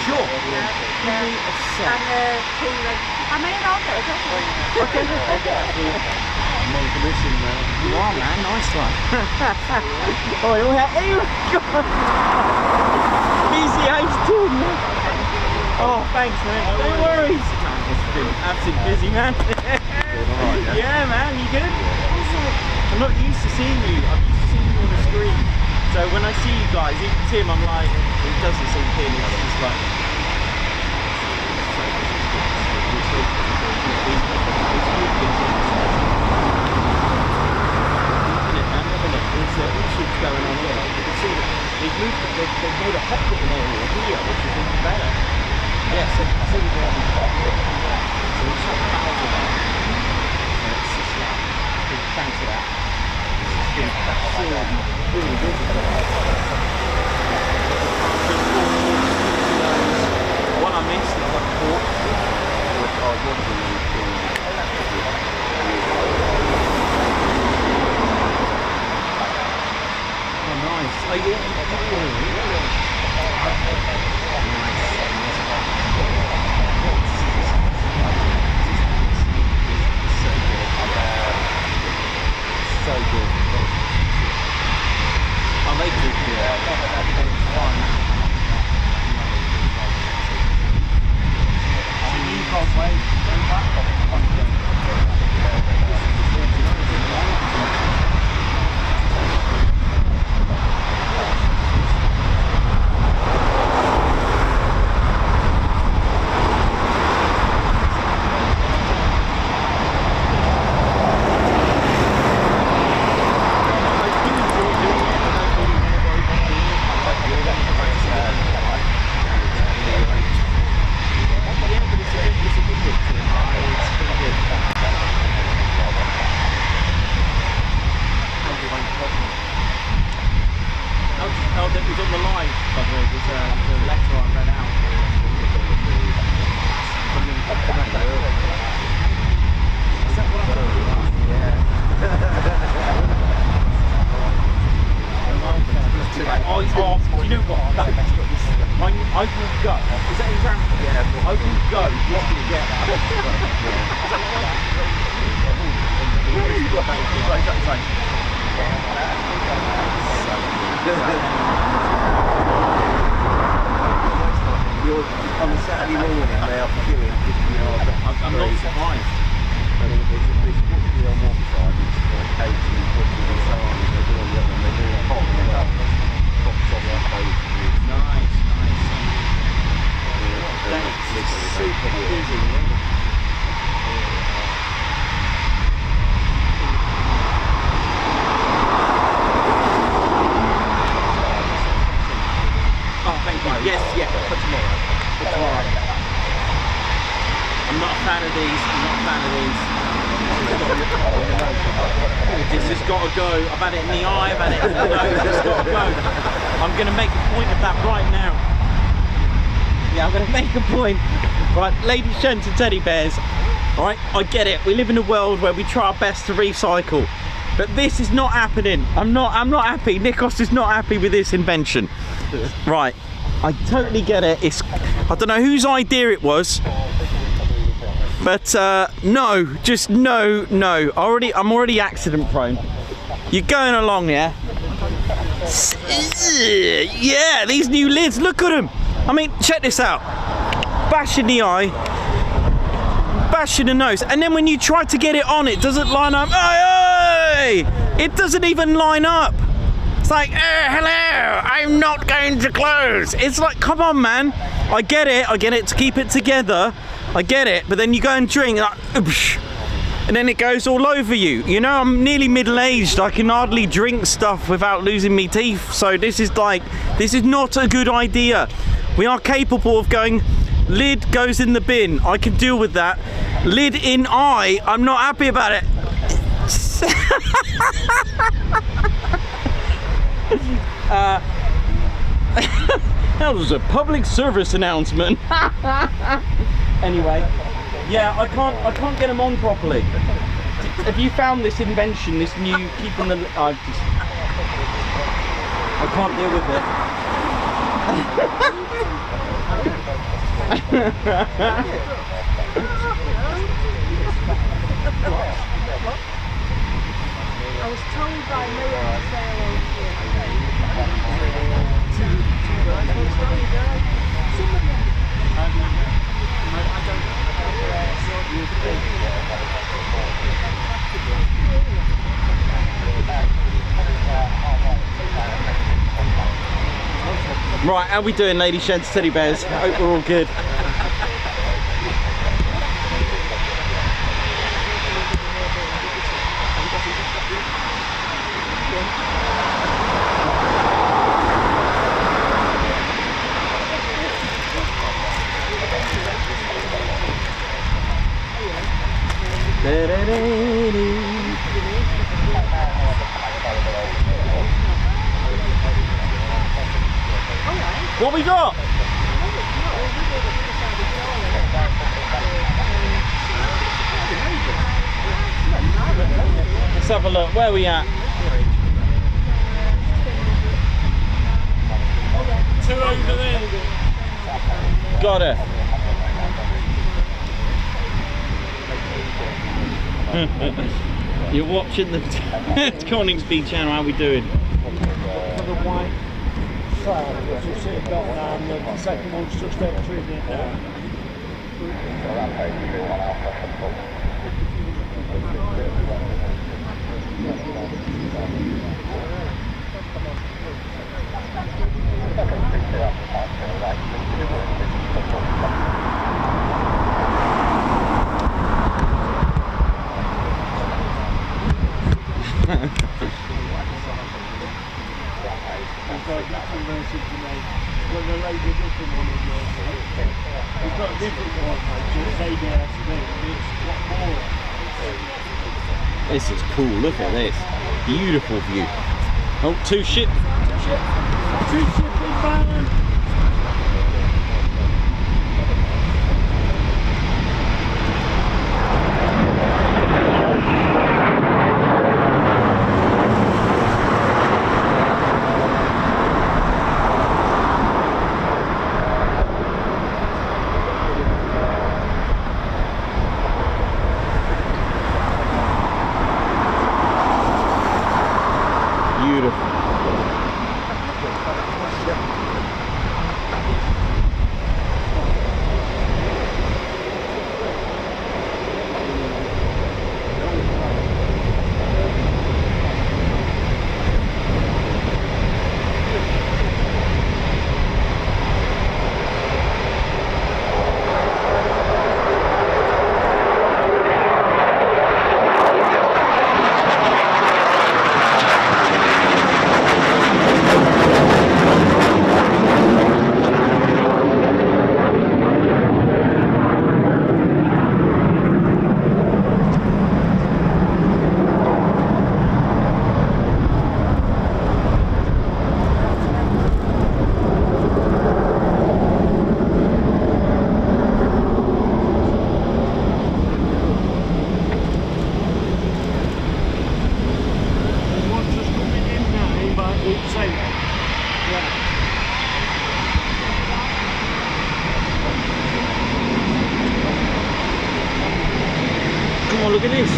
Sure. Give me a sec. And T-Rex. I mean, I'll get it, don't worry. Okay. I'm on commission now. You are, man. Nice one. Oh, you have. Easy H2, man. Oh, thanks, man. No worries. It's been absolutely busy, man. Yeah, man. You good? I'm not used to seeing you. I'm used to seeing you on the screen. So when I see you guys, even Tim, I'm like, it doesn't seem in. It's just like. There's issues going on here. You can see that they've made a hot putting area here, which is even better. Yes, so you can see where the hot putting. So we shut the valves of that. So it's just like, thanks for that. It's been absolutely really busy. What I missed is like port. Nice. Oh, yeah. So good. Oh, they did, fun. You can't wait. On a Saturday morning, they are queuing 50 yards up. I'm not surprised. And there's particularly on one side, it's occasionally putting the sign, they're doing the other, they're doing hot and up. Pops on that boat. Nice. That's super busy. Oh, thank you. Yes, yeah, for tomorrow. I'm not a fan of these. This has got to go. I've had it in the eye, I've had it in the nose. It's got to go. I'm going to make a point of that right now. Yeah, I'm going to make a point. Right, ladies, gents and teddy bears. All right, I get it. We live in a world where we try our best to recycle. But this is not happening. I'm not happy. Nikos is not happy with this invention. Right. I totally get it. I don't know whose idea it was, but no, just no. I'm already accident prone. You're going along, yeah? Yeah, these new lids, look at them. I mean, check this out. Bash in the eye, bash in the nose, and then when you try to get it on, it doesn't line up. Hey! It doesn't even line up. It's like, hello, I'm not going to close. It's like, come on, man. I get it to keep it together. I get it, but then you go and drink, and then it goes all over you. You know, I'm nearly middle-aged. I can hardly drink stuff without losing me teeth. So this is not a good idea. We are capable of going, lid goes in the bin. I can deal with that. Lid in eye, I'm not happy about it. That was a public service announcement. Anyway, yeah, I can't get them on properly. Have you found this invention, this new keeping the? I can't deal with it. I was told by Leo to say hello Right, how we doing, Lady Sheds, teddy bears? I hope we're all good. What we got? Let's have a look. Where are we at? 2 over there. Got her. You're watching the Coningsby channel. How we doing? For the white flag, which you see got down, the second one's just entering it now. When the lady different one in your side, we've got a different one, just it's more. This is cool. Look at this. Beautiful view. Oh, two ships. Two ships inbound. Come on, look at this.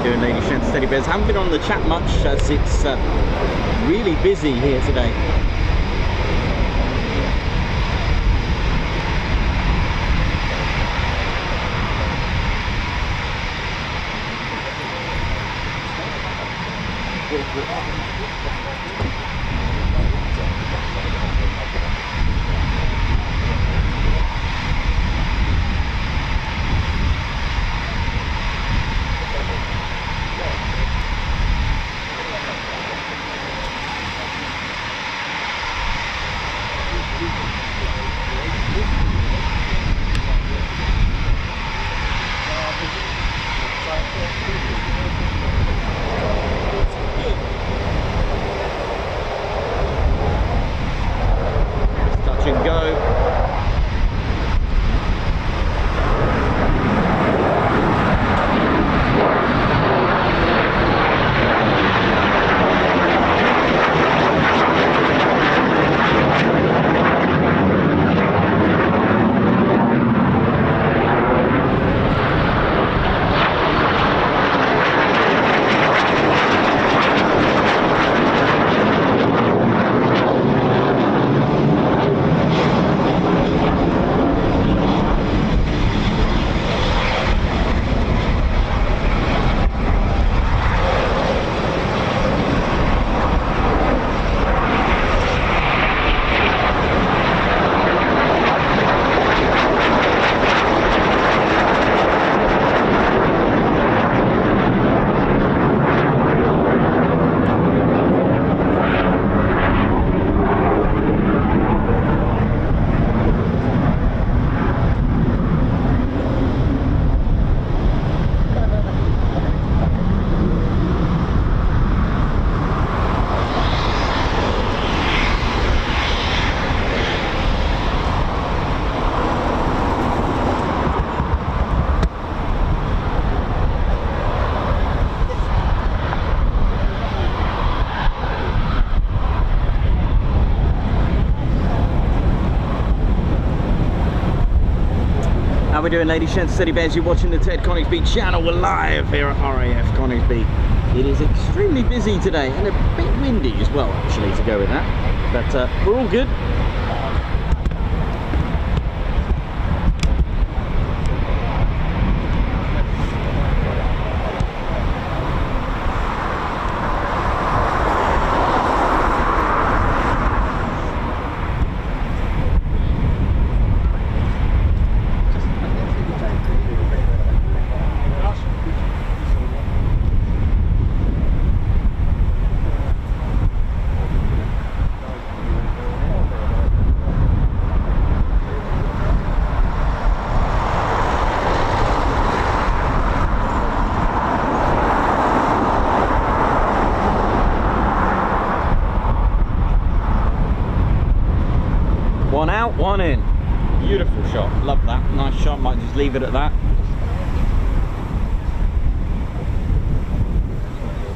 doing, ladies, gents, teddy bears? Haven't been on the chat much as it's really busy here today. Touch and go. How we doing, ladies, gents, teddy bears? You're watching the Ted Coningsby channel. We're live here at RAF Coningsby. It is extremely busy today and a bit windy as well, actually, to go with that. But we're all good. One out, one in. Beautiful shot. Love that. Nice shot. Might just leave it at that.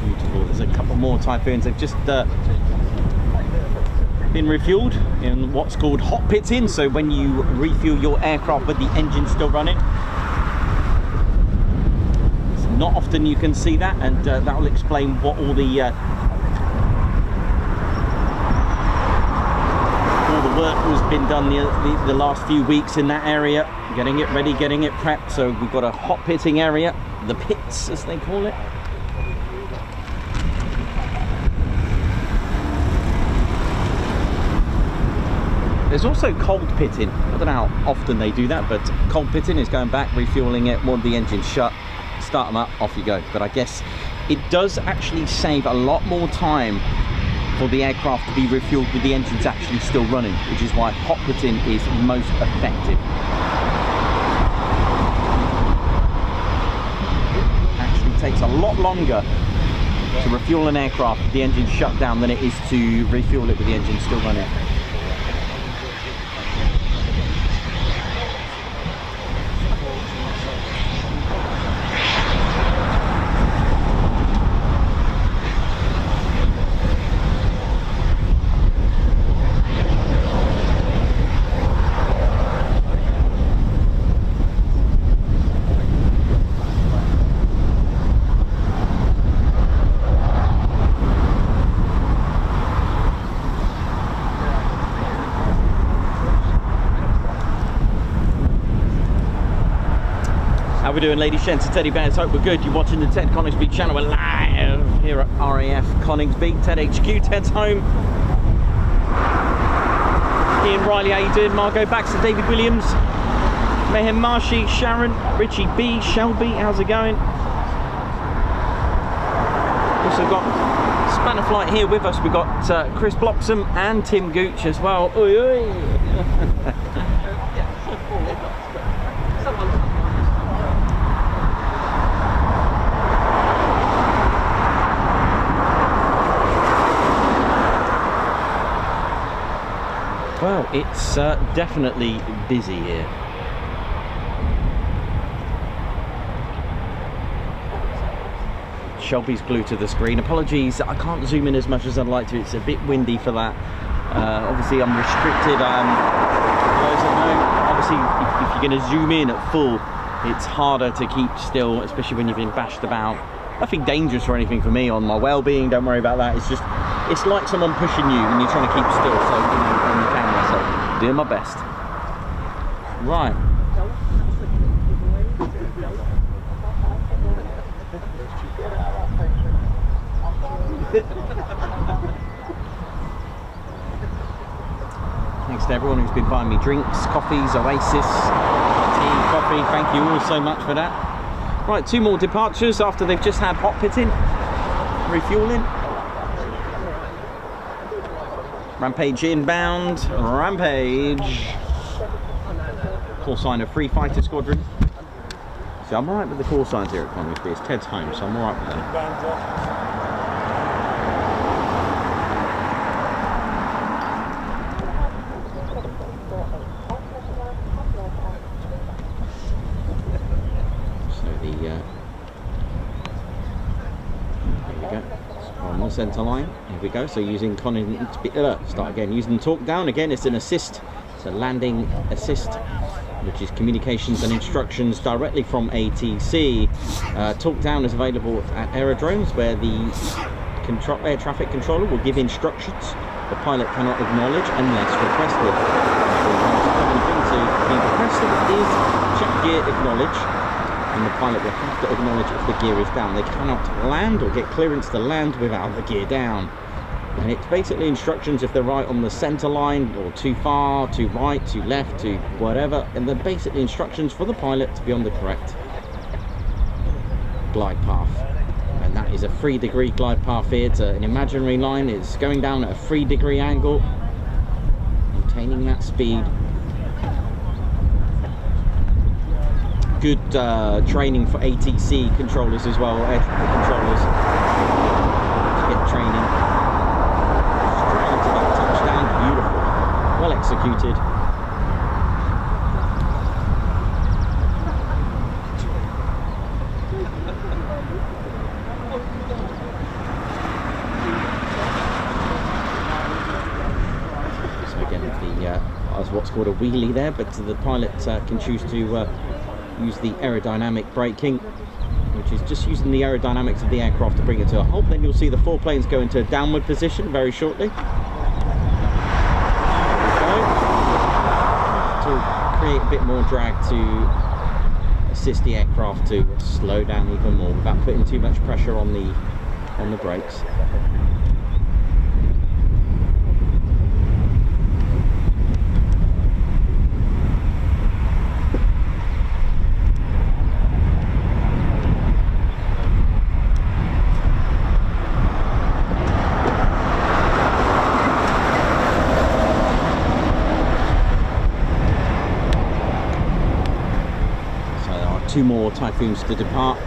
Beautiful. There's a couple more Typhoons. They've just been refueled in what's called hot pitting. So when you refuel your aircraft with the engine still running, it's not often you can see that, and that will explain what all the work has been done the last few weeks in that area, getting it ready, getting it prepped. So we've got a hot pitting area, the pits as they call it. There's also cold pitting. I don't know how often they do that, but cold pitting is going back, refueling it, want the engine shut, start them up, off you go. But I guess it does actually save a lot more time for the aircraft to be refueled with the engines actually still running, which is why hot pitting is most effective. Actually takes a lot longer to refuel an aircraft with the engine shut down than it is to refuel it with the engine still running. How we doing, ladies, gents, and teddy bears? Hope we're good. You're watching the Ted Coningsby channel. We're live here at RAF Coningsby, Ted HQ, Ted's home. Ian Riley, how you doing? Margot Baxter, David Williams, Mehem Marshy, Sharon, Richie B, Shelby, how's it going? Also got Spanner Flight here with us. We've got Chris Bloxham and Tim Gooch as well. Oi, oi. Well, it's definitely busy here. Shelby's glued to the screen. Apologies, I can't zoom in as much as I'd like to. It's a bit windy for that. Obviously, I'm restricted. Obviously, if you're going to zoom in at full, it's harder to keep still, especially when you've been bashed about. Nothing dangerous or anything for me on my well-being. Don't worry about that. It's just, it's like someone pushing you and you're trying to keep still. So, you know, on the camera, so doing my best. Right. Thanks to everyone who's been buying me drinks, coffees, Oasis, tea, coffee. Thank you all so much for that. Right, 2 more departures after they've just had hot pitting, refueling. Rampage inbound, Rampage. Call sign of Eurofighter Squadron. So I'm alright with the call signs here at Coningsby. It's Ted's home, so I'm alright with them. Centre line. Here we go. So using start again. Using talk down again. It's an assist. It's a landing assist, which is communications and instructions directly from ATC. Talk down is available at aerodromes where the air traffic controller will give instructions the pilot cannot acknowledge unless requested. The thing to be requested is check gear acknowledge. And the pilot will have to acknowledge if the gear is down. They cannot land or get clearance to land without the gear down. And it's basically instructions if they're right on the centre line or too far, too right, too left, too whatever. And they're basically instructions for the pilot to be on the correct glide path. And that is a 3-degree glide path here. It's an imaginary line. It's going down at a 3-degree angle, maintaining that speed. Good training for ATC controllers as well, air traffic controllers, to get training. Straight into that touchdown, beautiful, well executed. So again, as what's called a wheelie there, but the pilot can choose to use the aerodynamic braking, which is just using the aerodynamics of the aircraft to bring it to a halt. Then you'll see the 4 planes go into a downward position very shortly. To create a bit more drag to assist the aircraft to slow down even more without putting too much pressure on the brakes. Two more Typhoons to depart.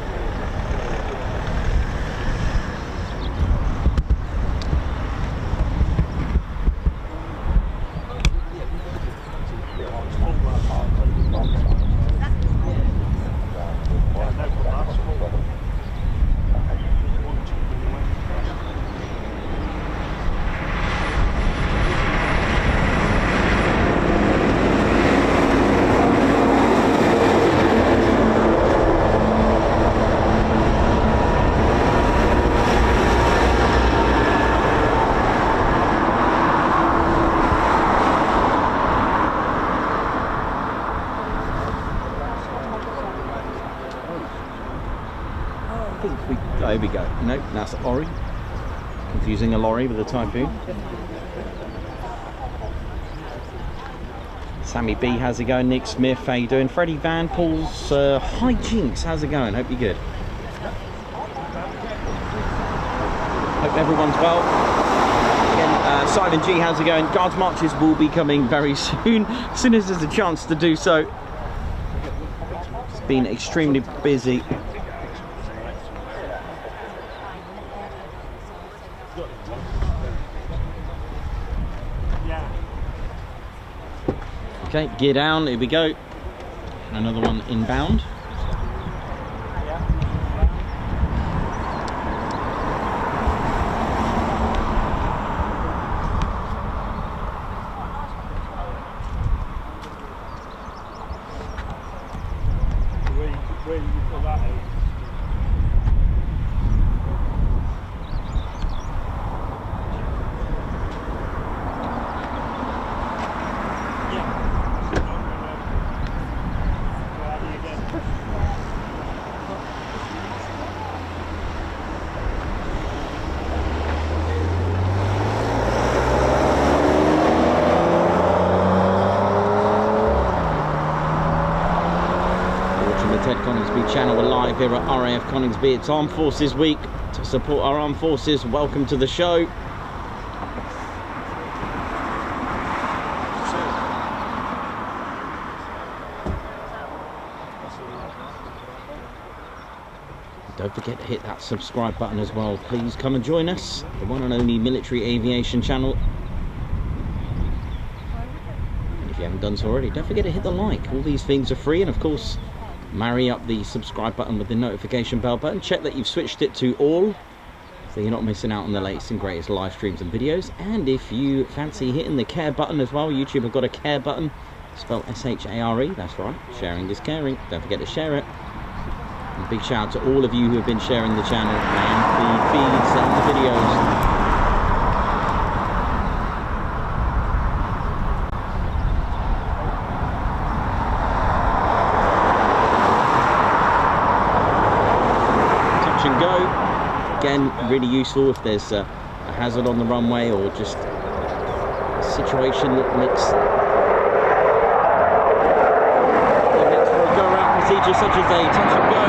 think we... Oh, here we go. Nope, that's a lorry. Confusing a lorry with a Typhoon. Sammy B, how's it going? Nick Smith, how you doing? Freddie Van Paul's Hi Jinx, how's it going? Hope you're good. Hope everyone's well. Again, Simon G, how's it going? Guards marches will be coming very soon, as soon as there's a chance to do so. It's been extremely busy. Okay, gear down, here we go. Another one inbound. Where you put that out? Ted Coningsby channel. We're live here at RAF Coningsby. It's Armed Forces Week. To support our armed forces, welcome to the show. Don't forget to hit that subscribe button as well. Please come and join us, the one and only military aviation channel. And if you haven't done so already, don't forget to hit the like. All these things are free, and of course, marry up the subscribe button with the notification bell button. Check that you've switched it to all, so you're not missing out on the latest and greatest live streams and videos. And if you fancy hitting the care button as well, YouTube have got a care button, spelled S-H-A-R-E, that's right, sharing is caring, don't forget to share it. And big shout out to all of you who have been sharing the channel and the feeds and the videos. Again, really useful if there's a hazard on the runway or just a situation that makes for a go-around procedure such as a touch and go.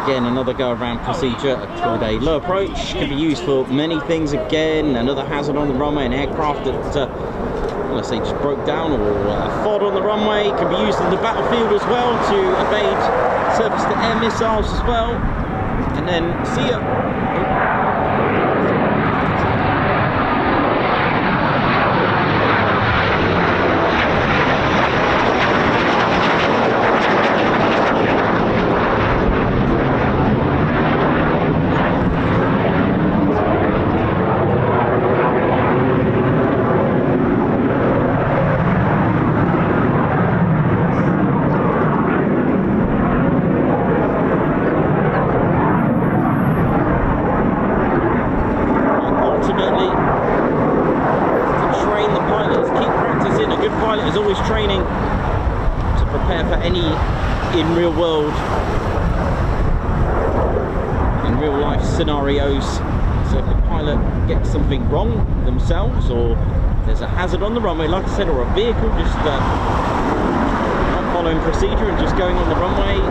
Again, another go-around procedure called a low approach. Can be used for many things. Again, another hazard on the runway, an aircraft that, let's say, just broke down, or FOD on the runway. Can be used in the battlefield as well to evade surface-to-air missiles as well. And then, see ya. Scenarios, so if the pilot gets something wrong themselves, or there's a hazard on the runway, like I said, or a vehicle just not following procedure and just going on the runway,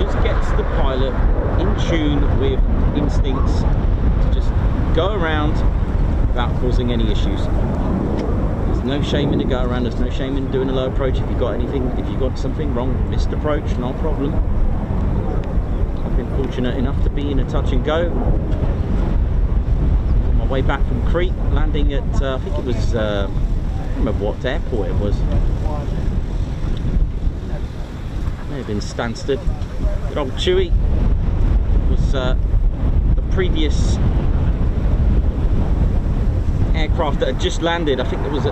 just gets the pilot in tune with instincts to just go around without causing any issues. There's no shame in the go around, there's no shame in doing a low approach. If you've got anything, if you've got something wrong, missed approach, no problem. Been fortunate enough to be in a touch and go on my way back from Crete, landing at I think it was I don't remember what airport it was. May have been Stansted. Good old Chewy. It was the previous aircraft that had just landed. I think there was a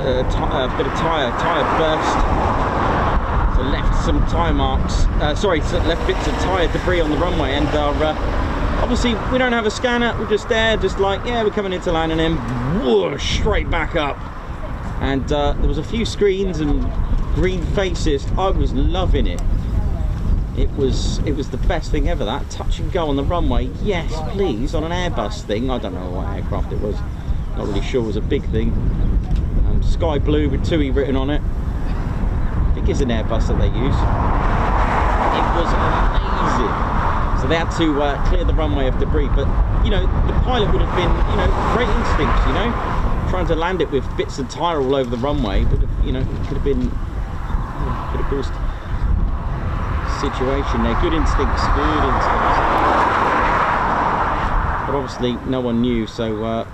bit of tyre burst. So left some tyre marks, left bits of tyre debris on the runway, and obviously we don't have a scanner, we're just there, just like, yeah, we're coming into land, and then whoosh, straight back up. And there was a few screens and green faces. I was loving it. It was the best thing ever, that touch and go on the runway. Yes, please, on an Airbus thing. I don't know what aircraft it was, not really sure. It was a big thing, sky blue with TUI written on it. I think it's an Airbus that they use. It was amazing. So they had to clear the runway of debris, but you know, the pilot would have been, you know, great instincts, you know, trying to land it with bits of tyre all over the runway would have, you know, could have been, could have caused situation there. Good instincts, good instincts. But obviously no one knew, so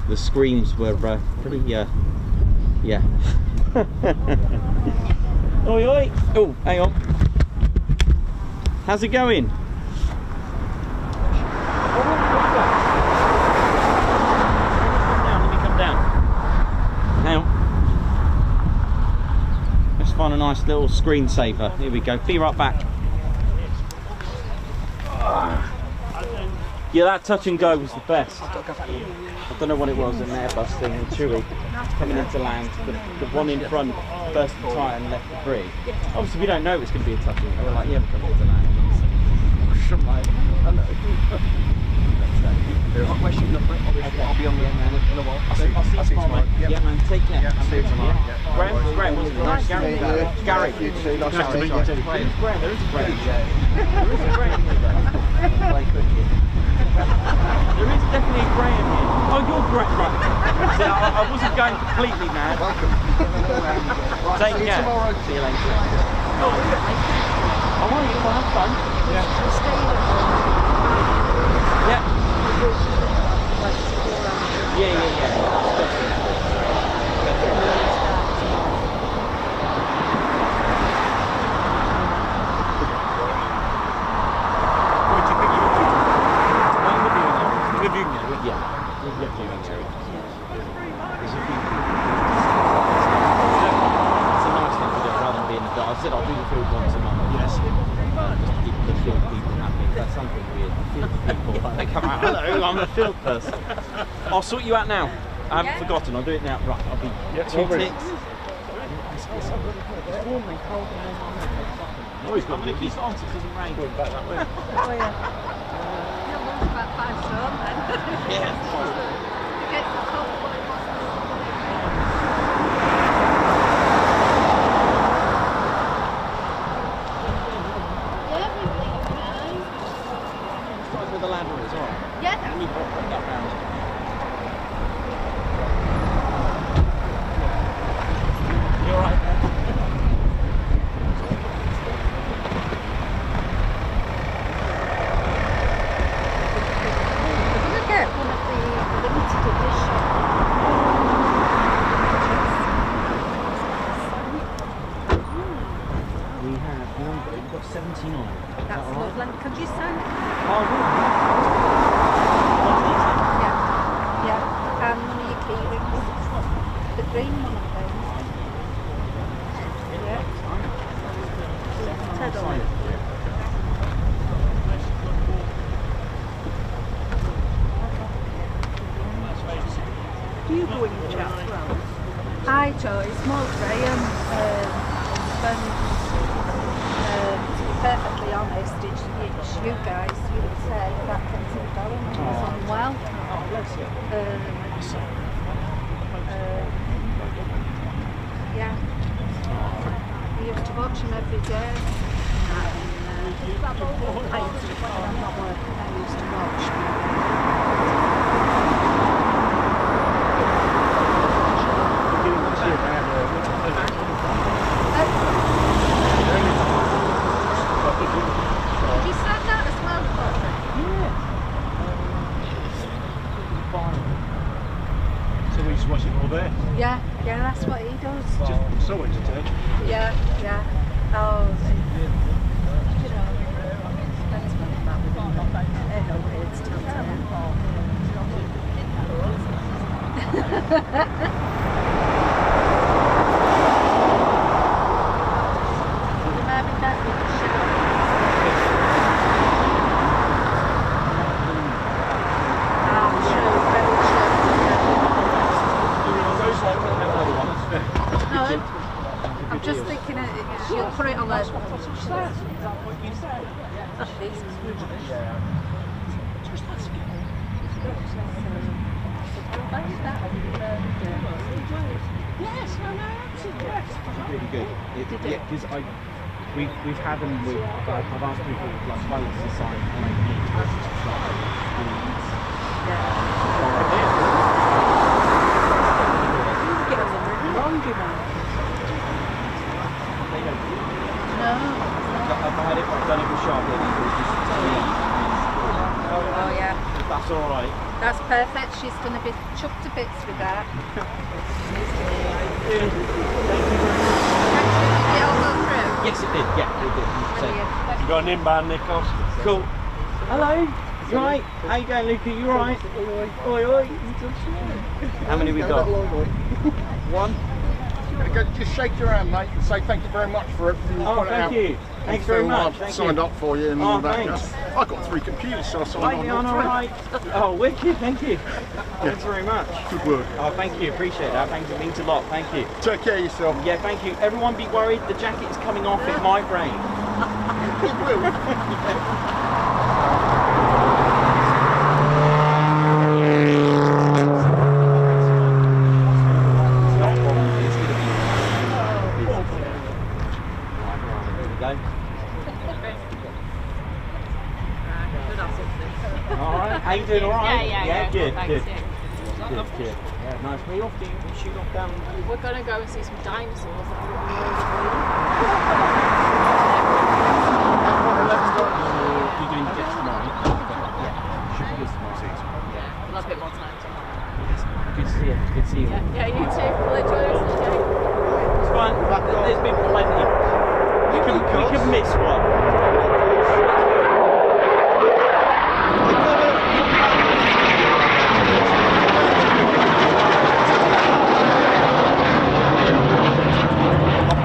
the screams were pretty, yeah. Oi, oi. Oh, hang on. How's it going? Let me come down. Hang on. Let's find a nice little screensaver. Here we go. Be right back. Yeah, that touch and go was the best. I don't know what it was, an Airbus thing in Chewy. Coming into land, the one in front burst the tyre and left debris. Obviously we don't know it's going to be a touch and go. We're like, yeah, we're coming into land. Like, hello. I'll be on the end, man, in a while. I'll see you tomorrow, mate. Yeah, man, take care. Yeah, I'll see you tomorrow. Graham, wasn't it? Nice Gary. Gary. You too, nice to meet you. Graham, there is a Graham. There is a Graham here. There is definitely a Graham here. Oh, you're Graham. Right. See, I wasn't going completely mad. Welcome. Take See you care. tomorrow. See you later. Oh, well, you will have fun. Yeah. Yeah. I'll do the field once a month. Yes. Just to keep the field people happy. That's something weird. Field people, they come out, hello, I'm a field person. I'll sort you out now. I haven't forgotten, I'll do it now. Right, I'll be 2 ticks. It's warm and cold and then oh, he's got to keep on so it doesn't rain. Going back that way. Oh, yeah. You'll lose about 5 stone then. Yeah. You get the top one. we have a number. We've got 17 on it. That's lovely. Could you sign it? Oh, Yeah. Yeah. And one of your key rings. The green one, I think. Yeah. Ted on it. Do you go in the chat as well? Hi Joe, it's Maud Graham. To be perfectly honest, it's you guys, you would say that kept him going when he was unwell. Yeah. We used to watch him every day. I used to, when I'm not working, I used to watch. Did you sign that as well? So we just watch it all there. Yeah, that's what he does. Just so entertaining. Yeah. Oh, you know, that's what I'm about with him. I know it's still I'm just thinking she'll put it on there. Yes, I know. really good. Yeah, because we've had them with. I've asked people like pilots to sign I've done it with Sharp. Oh yeah. That's all right. That's perfect. She's going to be chucked to bits with that. Did it all go through? Yes, it did. Yeah, it did. Brilliant. You got an inbound, Nikos? Cool. Hello. You alright? How you going, Luca? You alright? Oi, oi. How many we got? One. Just shake your hand, mate, and say thank you very much for everything you put out. Thank you. Thanks very much. I've signed up for you and all that. Thanks. I got 3 computers, so I signed on all alright. Oh, wicked. Thank you. Thanks very much. Good work. Oh, thank you. Appreciate that. Thanks. It means a lot. Thank you. Take care of yourself. Yeah, thank you. Everyone be worried. The jacket is coming off in migraine. It will. How you doing? All right? Yeah, good. Thanks, Good. yeah. Good. Yeah, nice. Where are you off to? You shoot off down. We're going to go and see some dinosaurs. You're doing jets tomorrow? Yeah. Should be good tomorrow. Yeah, we'll have a bit more time tomorrow. Good to see you. Good to see you. Yeah, you too. We'll enjoy the rest of the day. It's fine. There's been plenty. We can miss one.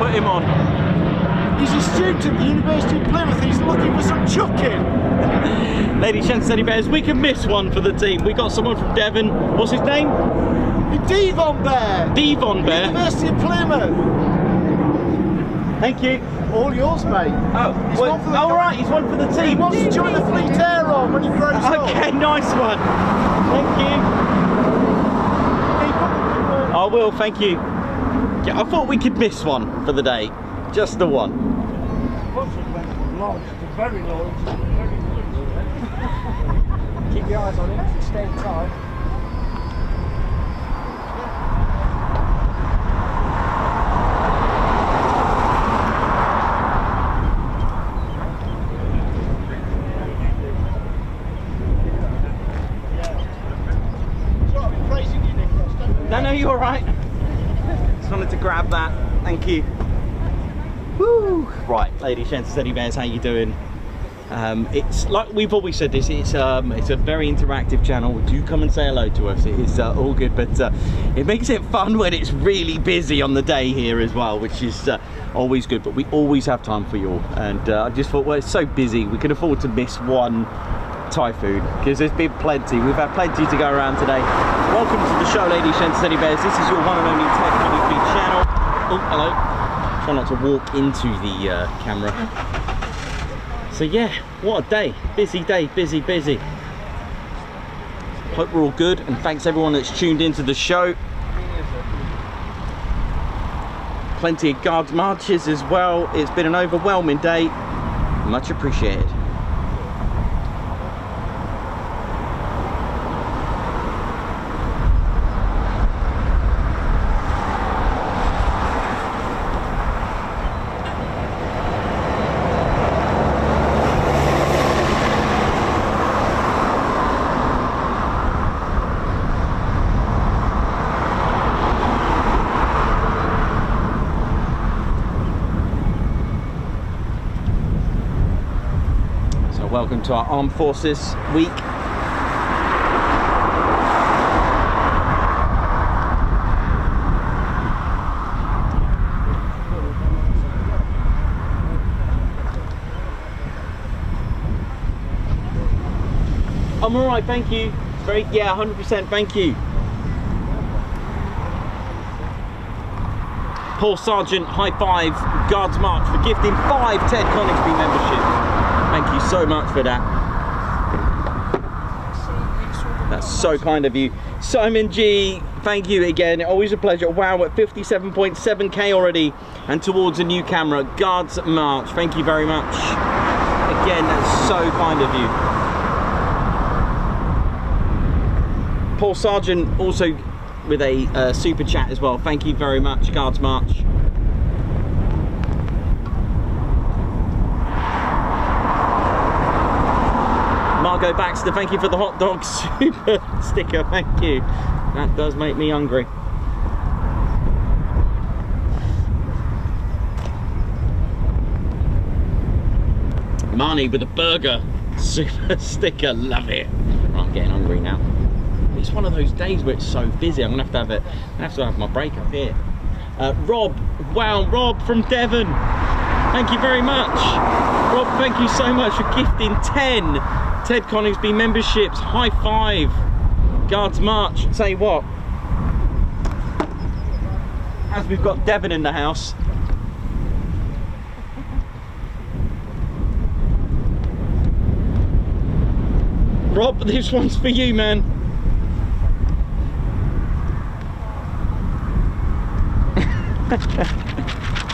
Him on. He's a student at the University of Plymouth. He's looking for some chucking. Ladies, gents, teddy bears, we can miss one for the team. We got someone from Devon. What's his name? Devon Bear. Devon Bear. University of Plymouth. Thank you. All yours, mate. Oh, well, right. He's one for the team. He wants to join the Fleet Air Arm when he grows up. Okay, nice one. Thank you. I will. Thank you. Yeah, I thought we could miss one for the day. Just the one. Very large. Keep your eyes on him. Stay tight. No, you're all right. Just wanted to grab that. Thank you. Woo! Right, ladies, gents, teddy bears, how you doing? It's like we've always said this, it's a very interactive channel. Do come and say hello to us. It is all good, but it makes it fun when it's really busy on the day here as well, which is always good. But we always have time for you all, and I just thought, well, it's so busy, we can afford to miss one Typhoon because there's been plenty. We've had plenty to go around today. Welcome to the show, ladies, gents, teddy bears. This is your one and only Ted Coningsby channel. Oh, hello. Try not to walk into the camera. So yeah, what a day. Busy day, busy, busy. Hope we're all good, and thanks everyone that's tuned into the show. Plenty of guards marches as well. It's been an overwhelming day. Much appreciated. Welcome to our Armed Forces week. I'm all right, thank you. Yeah, 100%, thank you. Paul Sergeant, high five, Guards March for gifting 5 Ted Coningsby memberships. Thank you so much for that. That's so kind of you. Simon G, thank you again. Always a pleasure. Wow, at 57.7k already and towards a new camera. Guards March, thank you very much. Again, that's so kind of you. Paul Sergeant also with a super chat as well. Thank you very much, Guards March. Margot Baxter, thank you for the hot dog super sticker, thank you. That does make me hungry. Marnie with a burger super sticker, love it. Right, I'm getting hungry now. It's one of those days where it's so busy. I'm gonna have to have my break up here. Rob, wow, Rob from Devon. Thank you very much. Rob, thank you so much for gifting 10 Ted Coningsby memberships. High five. Guards March. Say what? As we've got Devon in the house. Rob, this one's for you, man.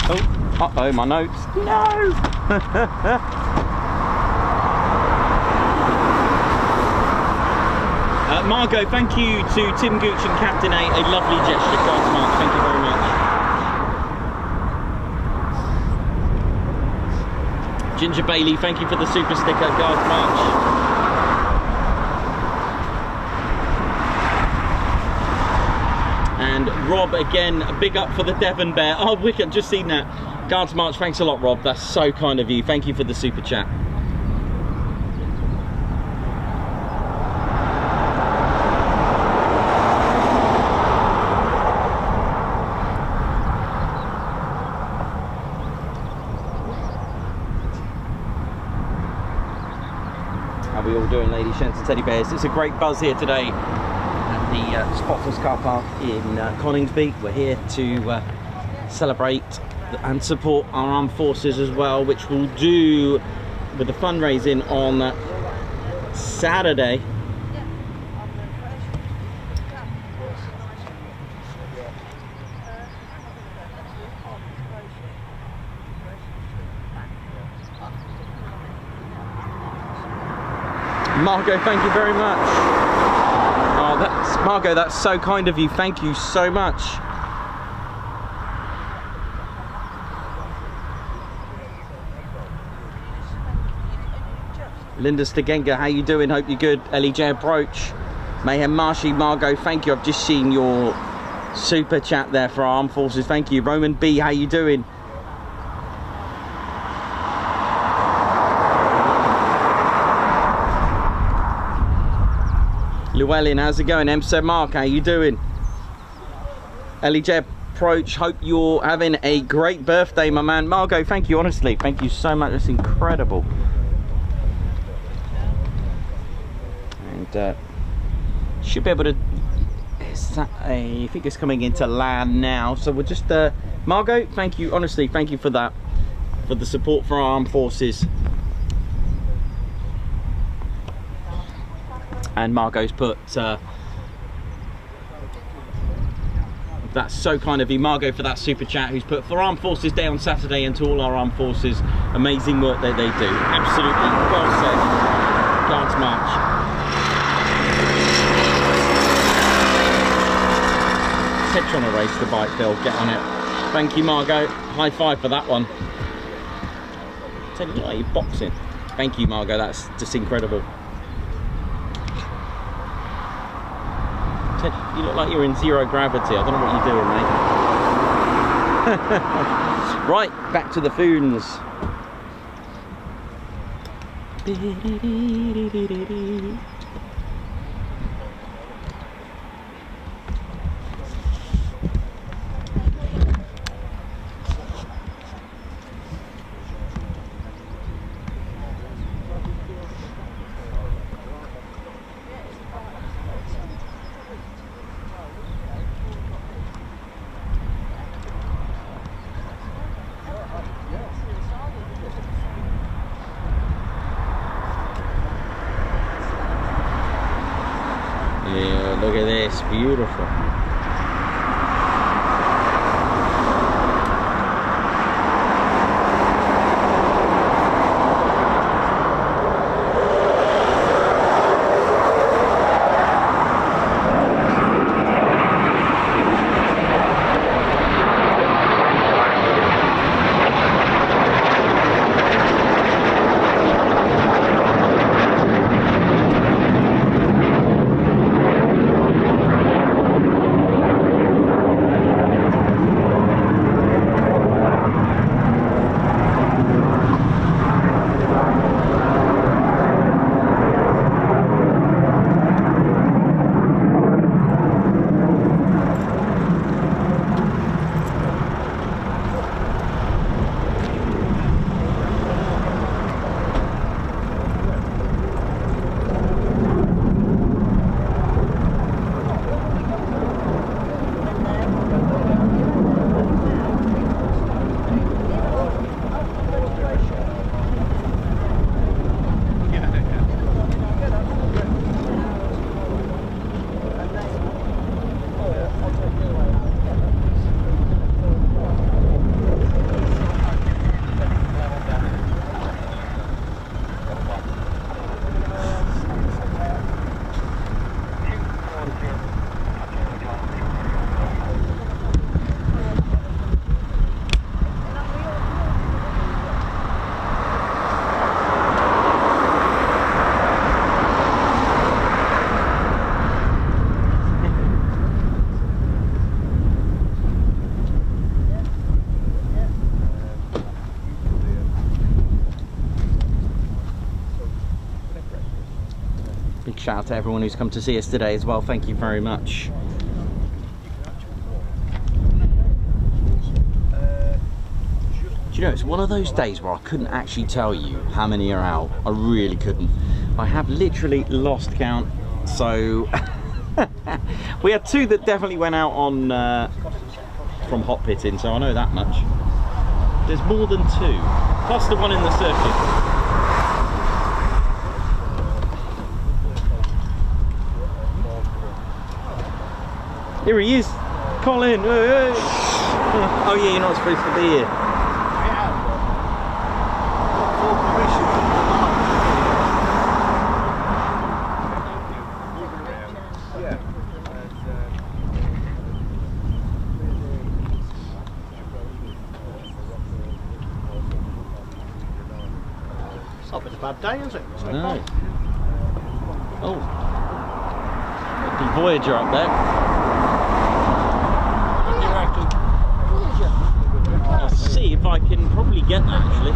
Oh, uh-oh, my notes. No! Margot, thank you to Tim Gooch and Captain A lovely gesture. Guards March, thank you very much. Ginger Bailey, thank you for the super sticker. Guards March. And Rob again, a big up for the Devon bear. Oh, wicked, just seen that. Guards March, thanks a lot, Rob. That's so kind of you. Thank you for the super chat. We all doing, ladies, gents and teddy bears. It's a great buzz here today at the Spotless car park in Coningsby. We're here to celebrate and support our armed forces as well, which we'll do with the fundraising on Saturday. Margot, thank you very much. Oh, that's Margot, that's so kind of you. Thank you so much. Linda Stegenga, how you doing? Hope you're good. LEJ Approach. Mayhem Marshy, Margot, thank you. I've just seen your super chat there for our armed forces. Thank you. Roman B, how you doing? Llewellyn, how's it going? M7 Mark, how you doing? Ellie Jeb Approach, hope you're having a great birthday, my man. Margot, thank you, honestly. Thank you so much, that's incredible. And should be able to, I think it's coming into land now. So we'll just, Margot, thank you, honestly, thank you for that. For the support for our armed forces. And Margot's put, that's so kind of you, Margot, for that super chat, who's put, for Armed Forces Day on Saturday, and to all our armed forces, amazing work that they do. Absolutely, well said. Can't match. Ted trying to race the bike, Bill, get on it. Thank you, Margot. High five for that one. Ted, you look like you're boxing. Thank you, Margot, that's just incredible. Ted, you look like you're in zero gravity. I don't know what you're doing, mate. Right, back to the Foons. Yeah, look at this, beautiful. Shout out to everyone who's come to see us today as well. Thank you very much. Do you know, it's one of those days where I couldn't actually tell you how many are out. I really couldn't. I have literally lost count. So we had two that definitely went out on from hot pitting, so I know that much. There's more than two, plus the one in the circuit. Here he is, Colin. Hey. Oh yeah, you're not supposed to be here. It's not been a bad day, is it? No. Oh, the Voyager up there. I'll see if I can probably get that actually.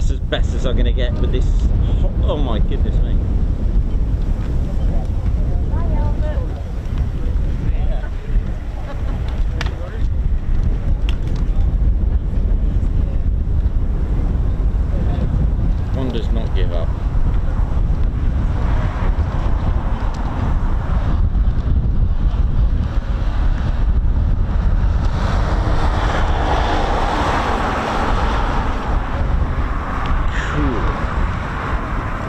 that's as best as I'm going to get with this. Oh my goodness me. One does not give up.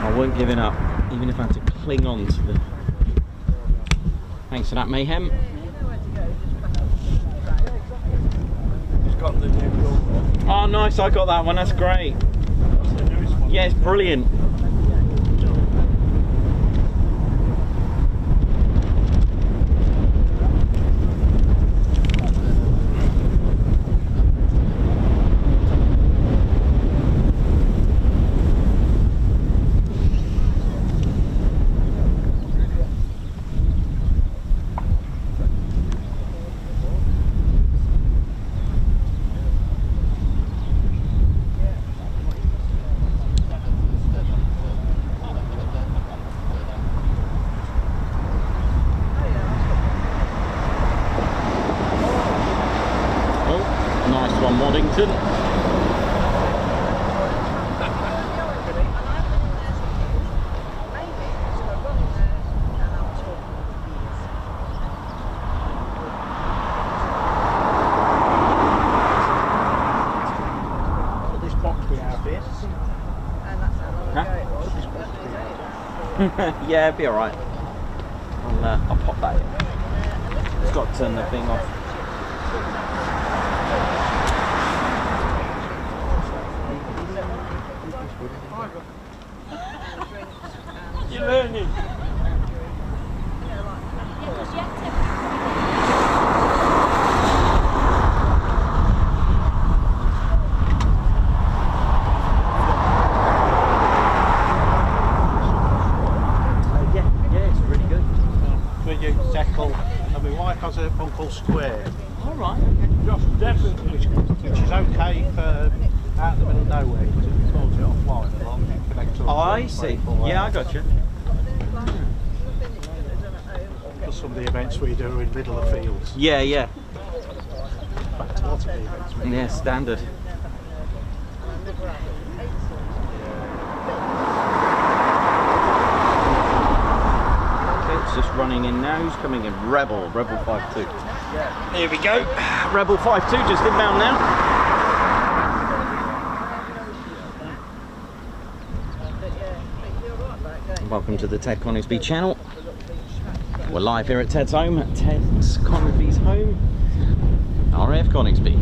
I won't give it up, even if I had to cling on to the... Thanks for that, Mayhem. He's got the new build. Oh, nice, I got that one, that's great. Yeah, it's brilliant. Waddington. Put this box behind here. Yeah, it'll be alright. I'll pop that in. Just got to turn the thing off. You're learning. Has a one called Square. All right. Definitely. Which is okay for out in the middle of nowhere because it pulls it offline along and connects to. Oh, I see. Yeah, I got you. For some of the events we do in middle of fields. Yeah, yeah. Back to lots of the events. Yeah, standard. It's just running in now. Who's coming in? Rebel 5-2. Here we go. Rebel 5-2 just inbound now. Welcome to the Ted Coningsby channel. We're live here at Ted's home, at Ted Coningsby's home, RAF Coningsby.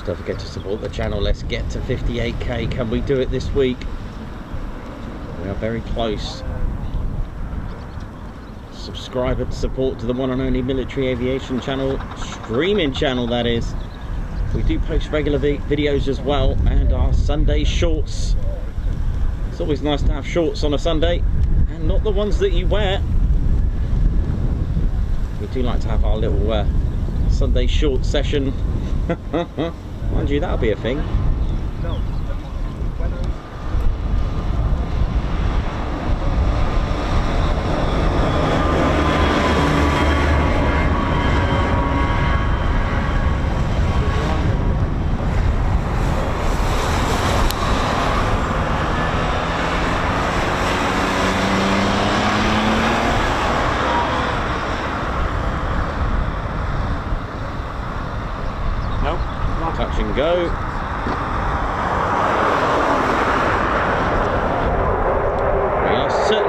Don't forget to support the channel. Let's get to 58k. Can we do it this week? We are very close. Subscribe and support to the one and only military aviation channel, streaming channel that is. We do post regular videos as well, and our Sunday shorts. It's always nice to have shorts on a Sunday, and not the ones that you wear. We do like to have our little Sunday short session. Mind you, that'll be a thing.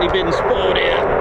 We've been spotted here.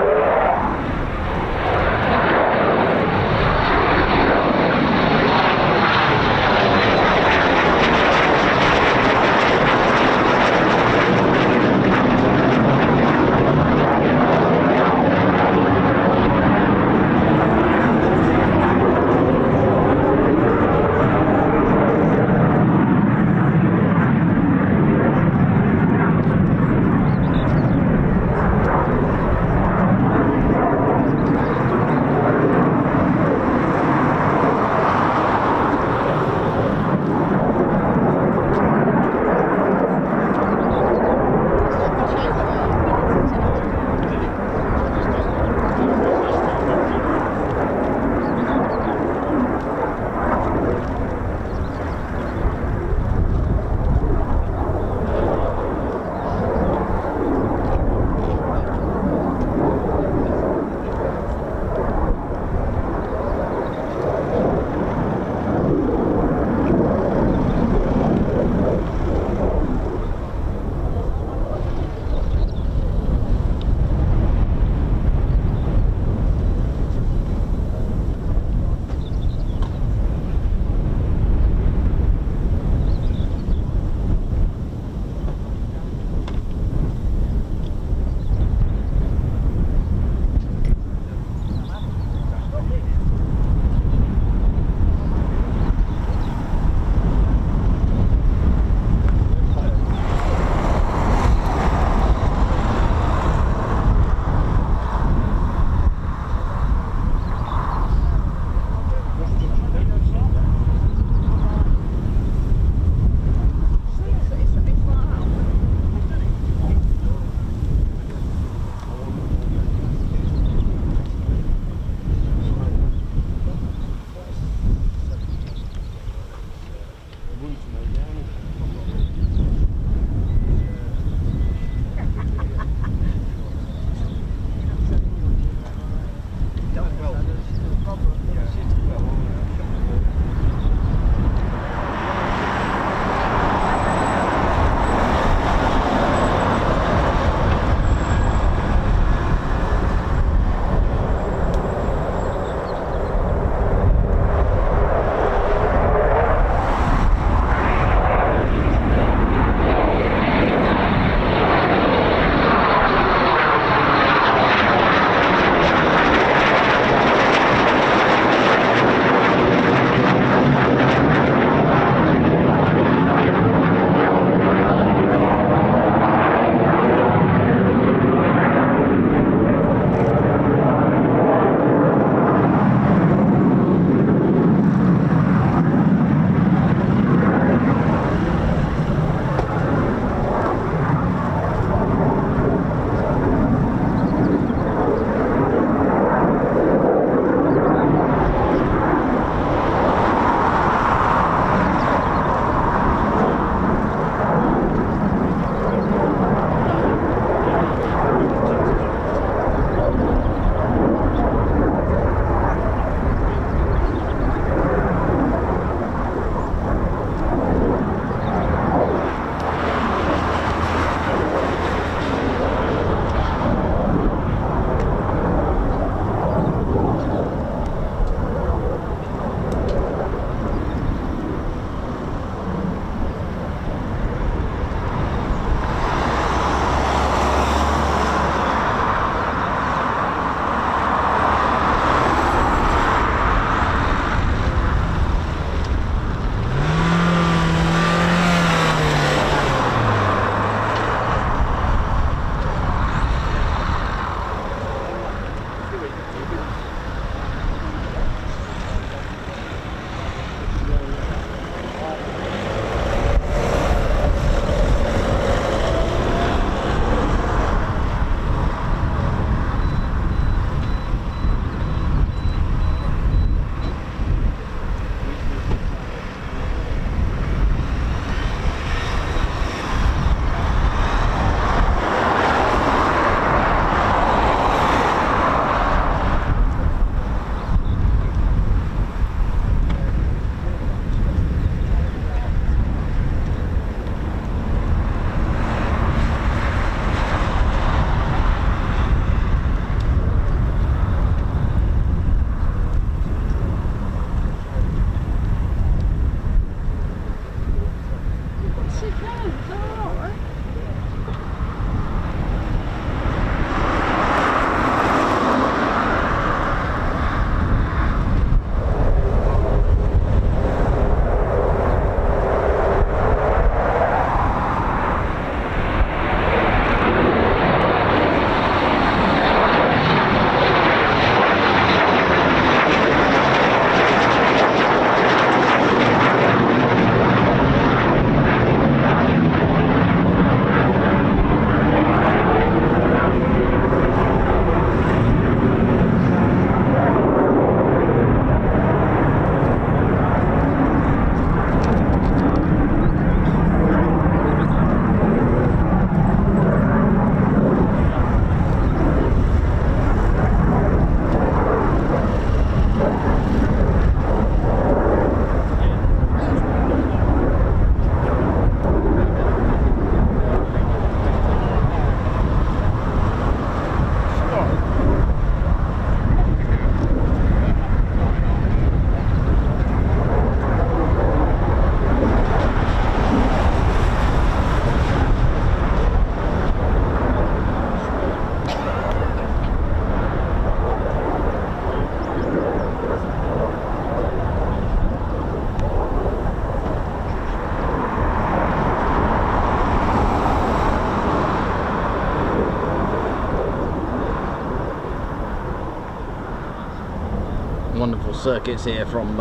wonderful circuits here from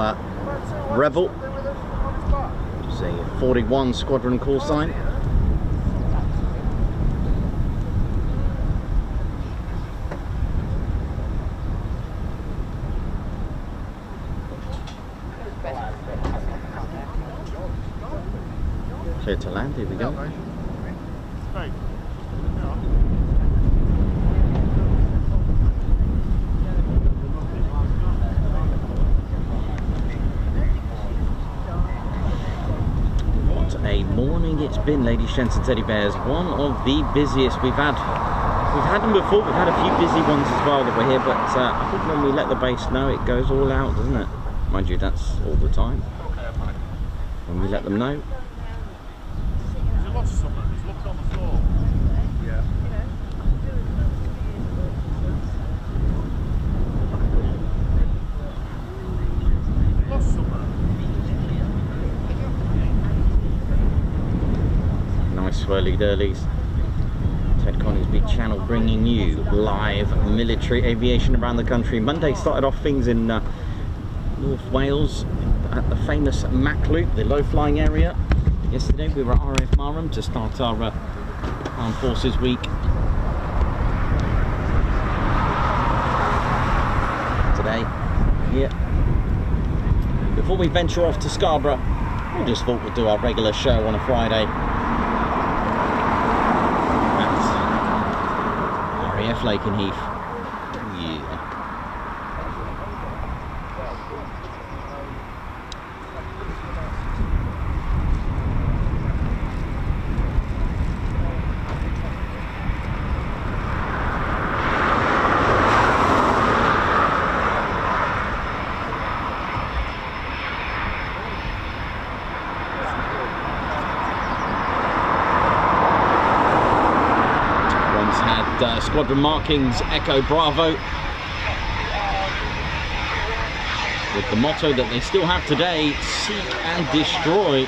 Rebel. It's a 41 squadron call sign. Clear to land, here we go. What a morning it's been, ladies, gents and teddy bears. One of the busiest we've had. We've had them before, we've had a few busy ones as well that were here, but I think when we let the base know, it goes all out, doesn't it? Mind you, that's all the time. When we let them know. There's lots of someone who's looking on the floor. Yeah. Lost someone. Nice swirly dirlies. Ted Coningsby channel bringing you live military aviation around the country. Monday started off things in North Wales at the famous Mac Loop, the low flying area. Yesterday we were at RAF Marmaduke to start our Armed Forces Week. Today, here. Before we venture off to Scarborough, we just thought we'd do our regular show on a Friday. That's RAF Lakenheath. Yeah. Squadron markings Echo Bravo, with the motto that they still have today: seek and destroy.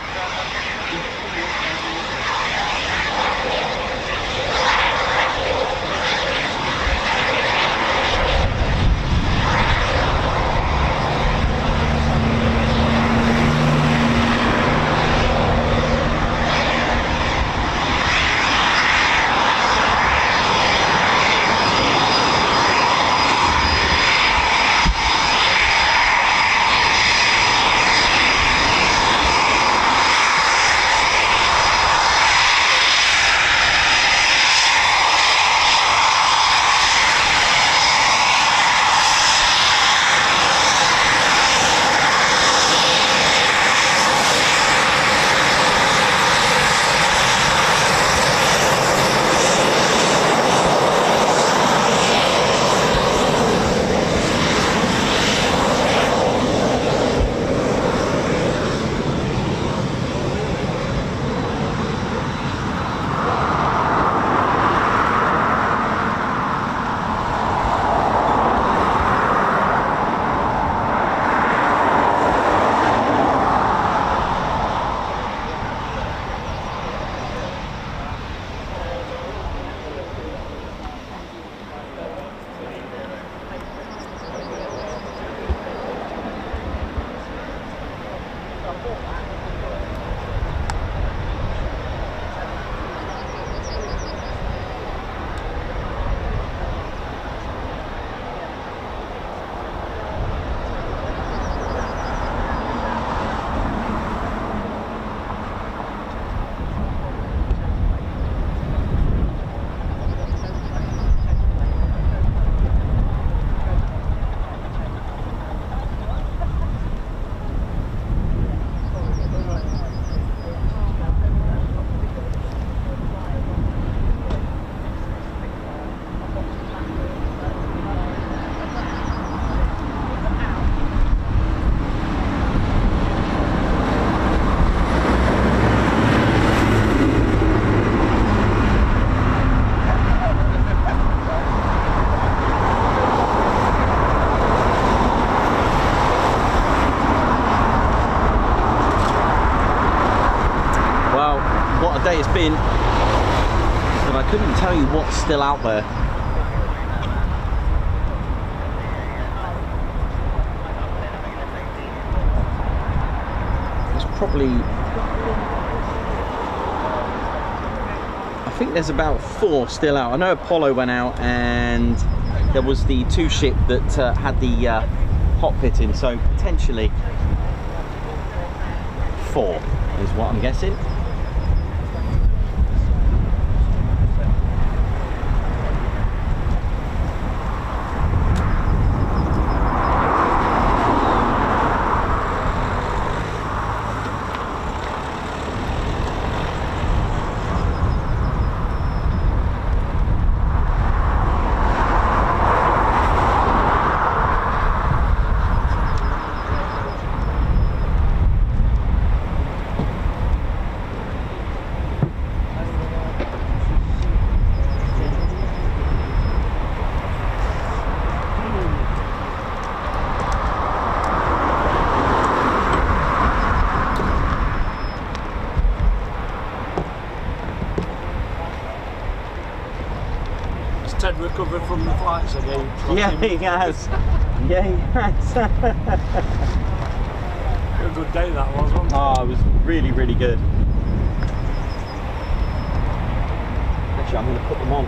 Day it's been, but I couldn't tell you what's still out there. probably, I think there's about 4 still out. I know Apollo went out, and there was the 2 ship that had the hot pit in, so potentially 4 is what I'm guessing. Ted recovered from the flights again. Yeah, he has. Yeah, he has. A good day that was, wasn't it? Oh, it was really, really good. Actually, I'm going to put them on.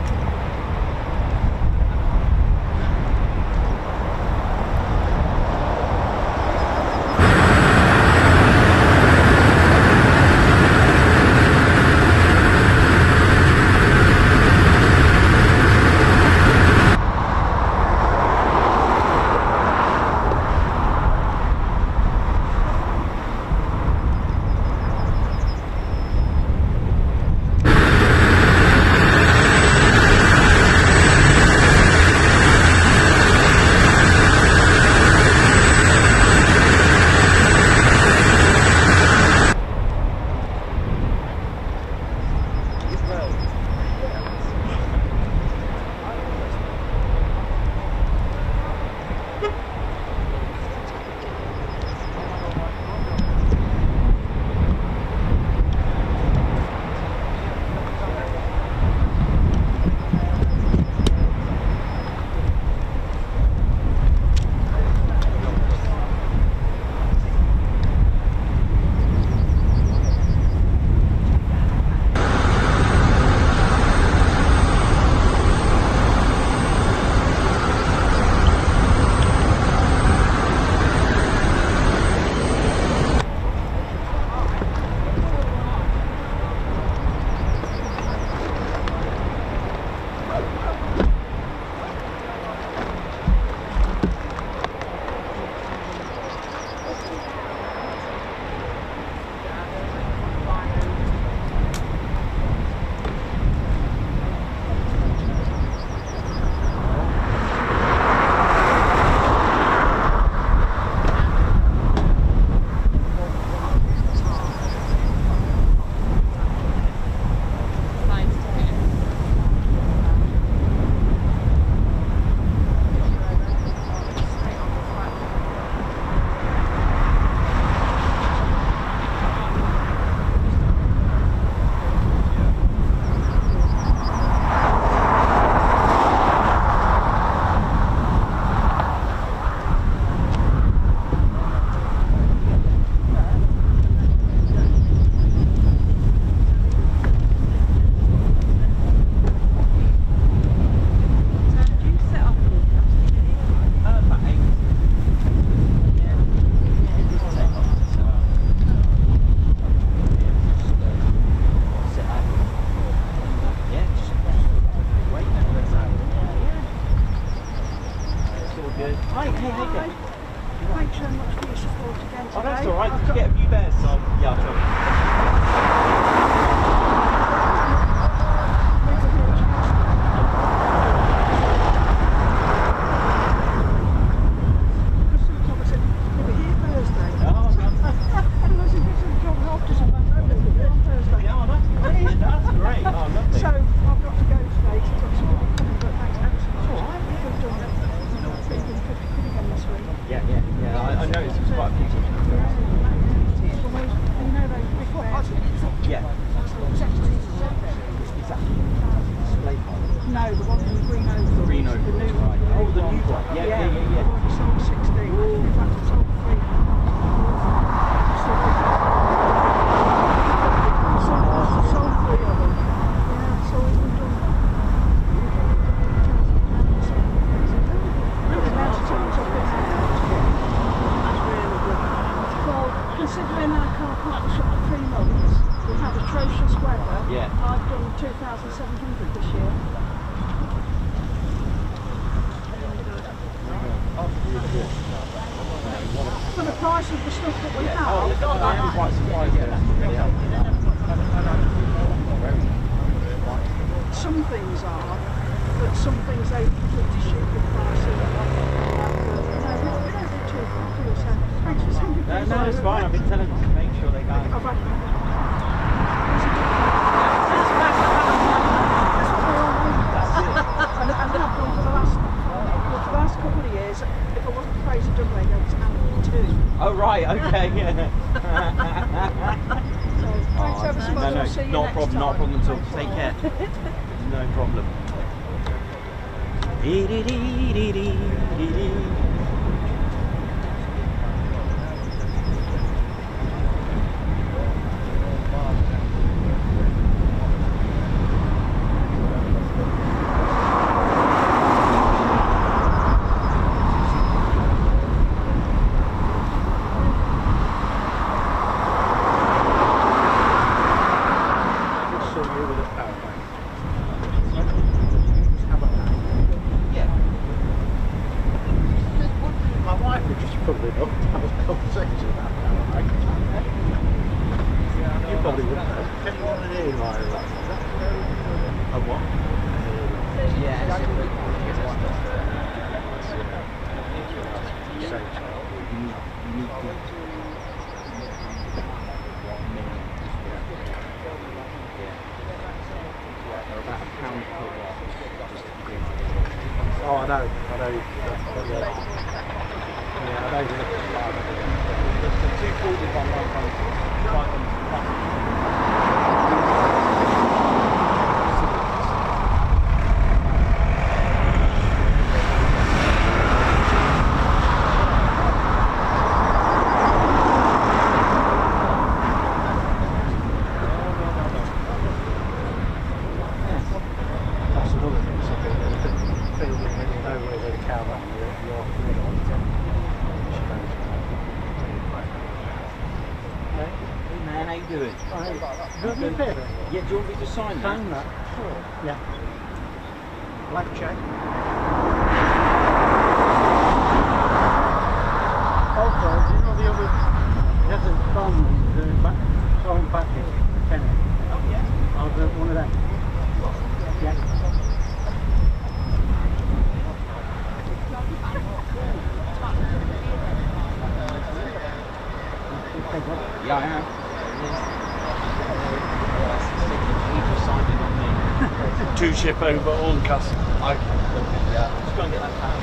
size of the stuff that we have. I'm quite surprised at that. Some things are, but some things they pretty stupid prices. Thanks for sending things. No, it's fine. I've been telling them to make sure they go. That's what we all and I've done for the last couple of years. If I wasn't Fraser Dudley, I was Alan too. Oh right, okay, yeah. So thanks ever so much. No, I'll see you not a next problem, time. not a problem at all. Take care. No problem. Oh, I know. Yeah, do you want me to sign that? Sure. Yeah. Black check. Also, do you know the other? He has a phone, the phone package, penny. Oh yeah. I'll do one of them. Yeah. Yeah, I have. Two ship over Horncastle. Okay. Yeah. Just go and get that pound.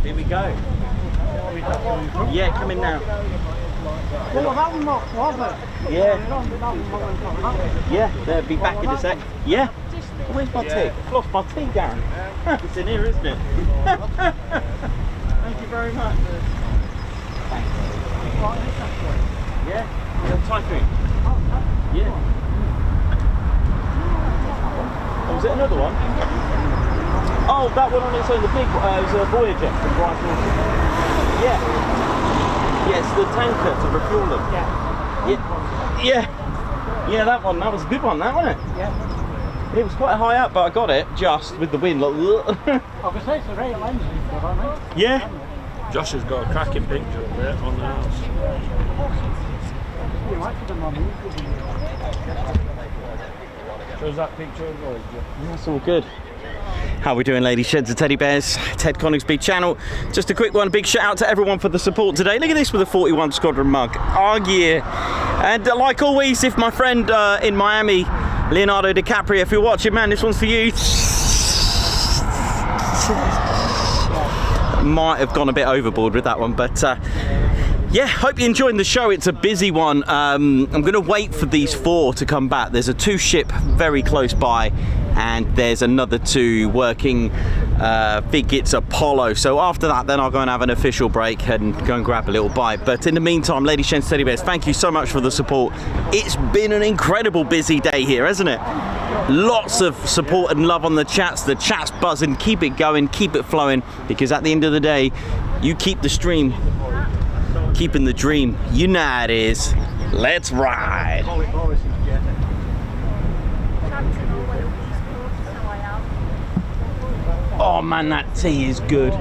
Here we go. Yeah, come in now. Well, that one not bothered. Yeah. Yeah, they'll be back in a sec. Yeah. Where's my tea? I've lost my tea, Darren. It's in here, isn't it? Thank you very much. Thanks. Yeah. Typhoon. Yeah. Oh, was it another one? Oh, that one on its own, the big one. It was a Voyager from Bright Water. Yeah. Yes, the tanker to refuel them. Yeah. Yeah, that one. That was a good one, that wasn't it? Yeah. It was quite high up, but I got it just with the wind. Like, Obviously, it's a very lens you've got on it. yeah. Josh has got a cracking picture of it on the house. You like them on Shows that picture as well, That's all good. How are we doing, ladies, sheds and teddy bears? Ted Coningsby channel. Just a quick one, a big shout out to everyone for the support today. Look at this with a 41 Squadron mug. Oh yeah. And like always, if my friend in Miami, Leonardo DiCaprio, if you're watching, man, this one's for you. Might have gone a bit overboard with that one, but yeah, hope you're enjoying the show. It's a busy one. I'm going to wait for these 4 to come back. There's a 2 ship very close by, and there's another 2 working think it's Apollo. So after that, then I'll go and have an official break and go and grab a little bite. But in the meantime, ladies, gents, teddy bears, thank you so much for the support. It's been an incredible busy day here, hasn't it? Lots of support and love on the chat's buzzing. Keep it going, keep it flowing, because at the end of the day, you keep the stream, keeping the dream. You know how it is. Let's ride. Oh man, that tea is good. I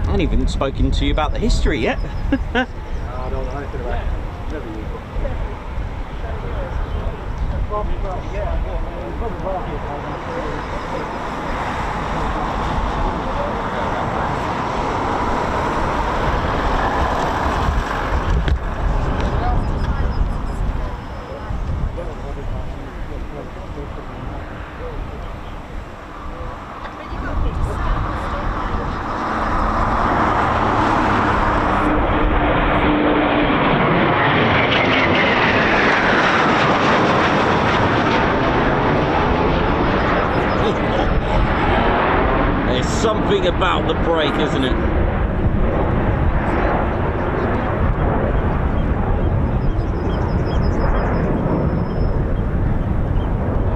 haven't even spoken to you about the history yet. I don't know anything about it. Never used Something about the brake, isn't it?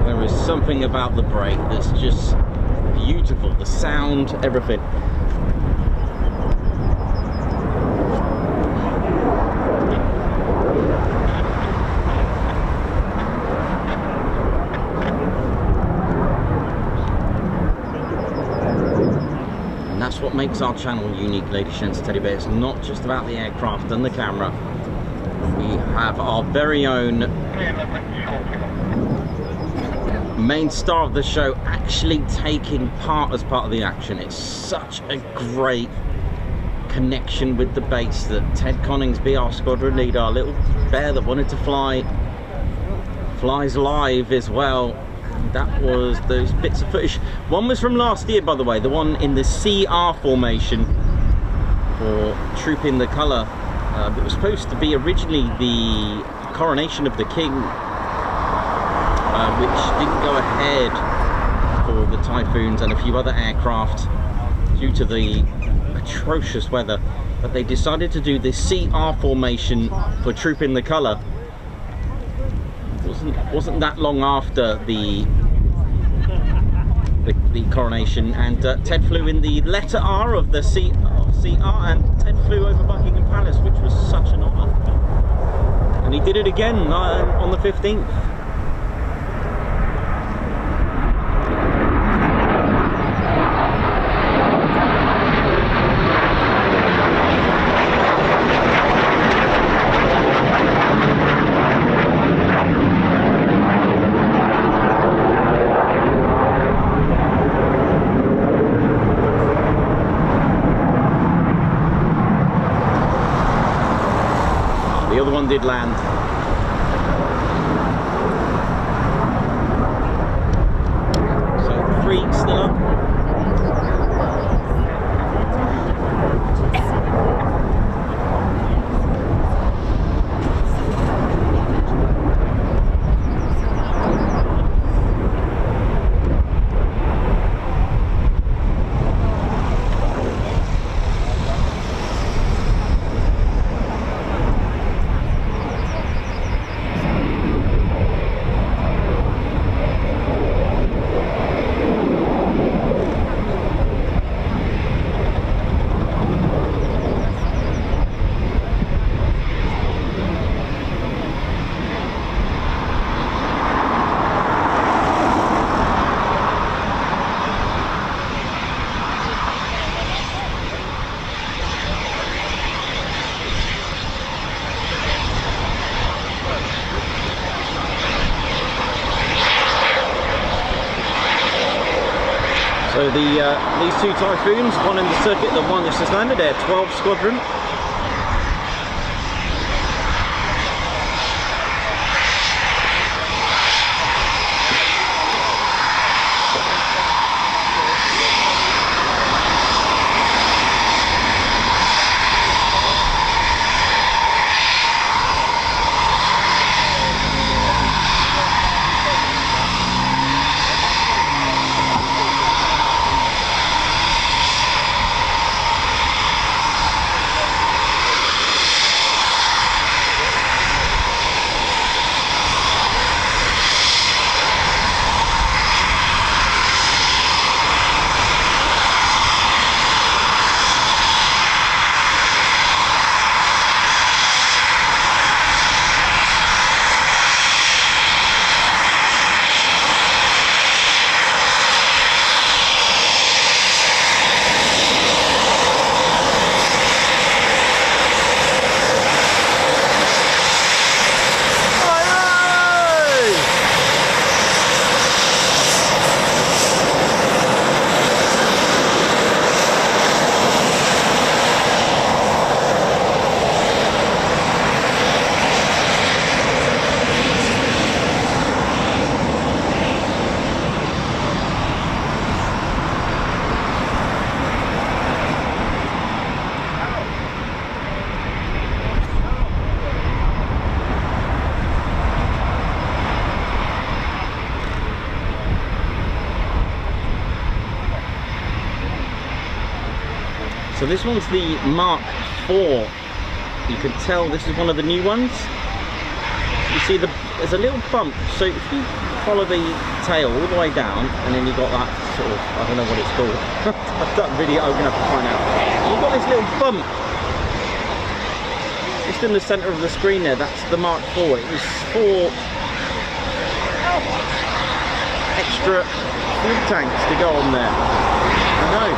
There is something about the brake that's just beautiful. The sound, everything. That's what makes our channel unique, ladies, gents, teddy bears. It's not just about the aircraft and the camera. We have our very own main star of the show actually taking part as part of the action. It's such a great connection with the base that Ted Coningsby, our squadron leader, our little bear that wanted to fly, flies live as well. That was those bits of footage. One was from last year, by the way, the one in the CR formation for Trooping the Colour. It was supposed to be originally the coronation of the King, which didn't go ahead for the Typhoons and a few other aircraft due to the atrocious weather. But they decided to do this CR formation for Trooping the Colour. Wasn't that long after the coronation, and Ted flew in the letter R of the CR, and Ted flew over Buckingham Palace, which was such an honour. And he did it again on the 15th. The other one did land. So 3 still up. So these two Typhoons, one in the circuit, the one that's just landed there, 12 Squadron. So this one's the Mark IV. You can tell this is one of the new ones. You see there's a little bump, so if you follow the tail all the way down, and then you got that sort of, I don't know what it's called. I don't really open up to find out. You've got this little bump just in the centre of the screen there. That's the Mark IV. It was for extra fuel tanks to go on there. I know.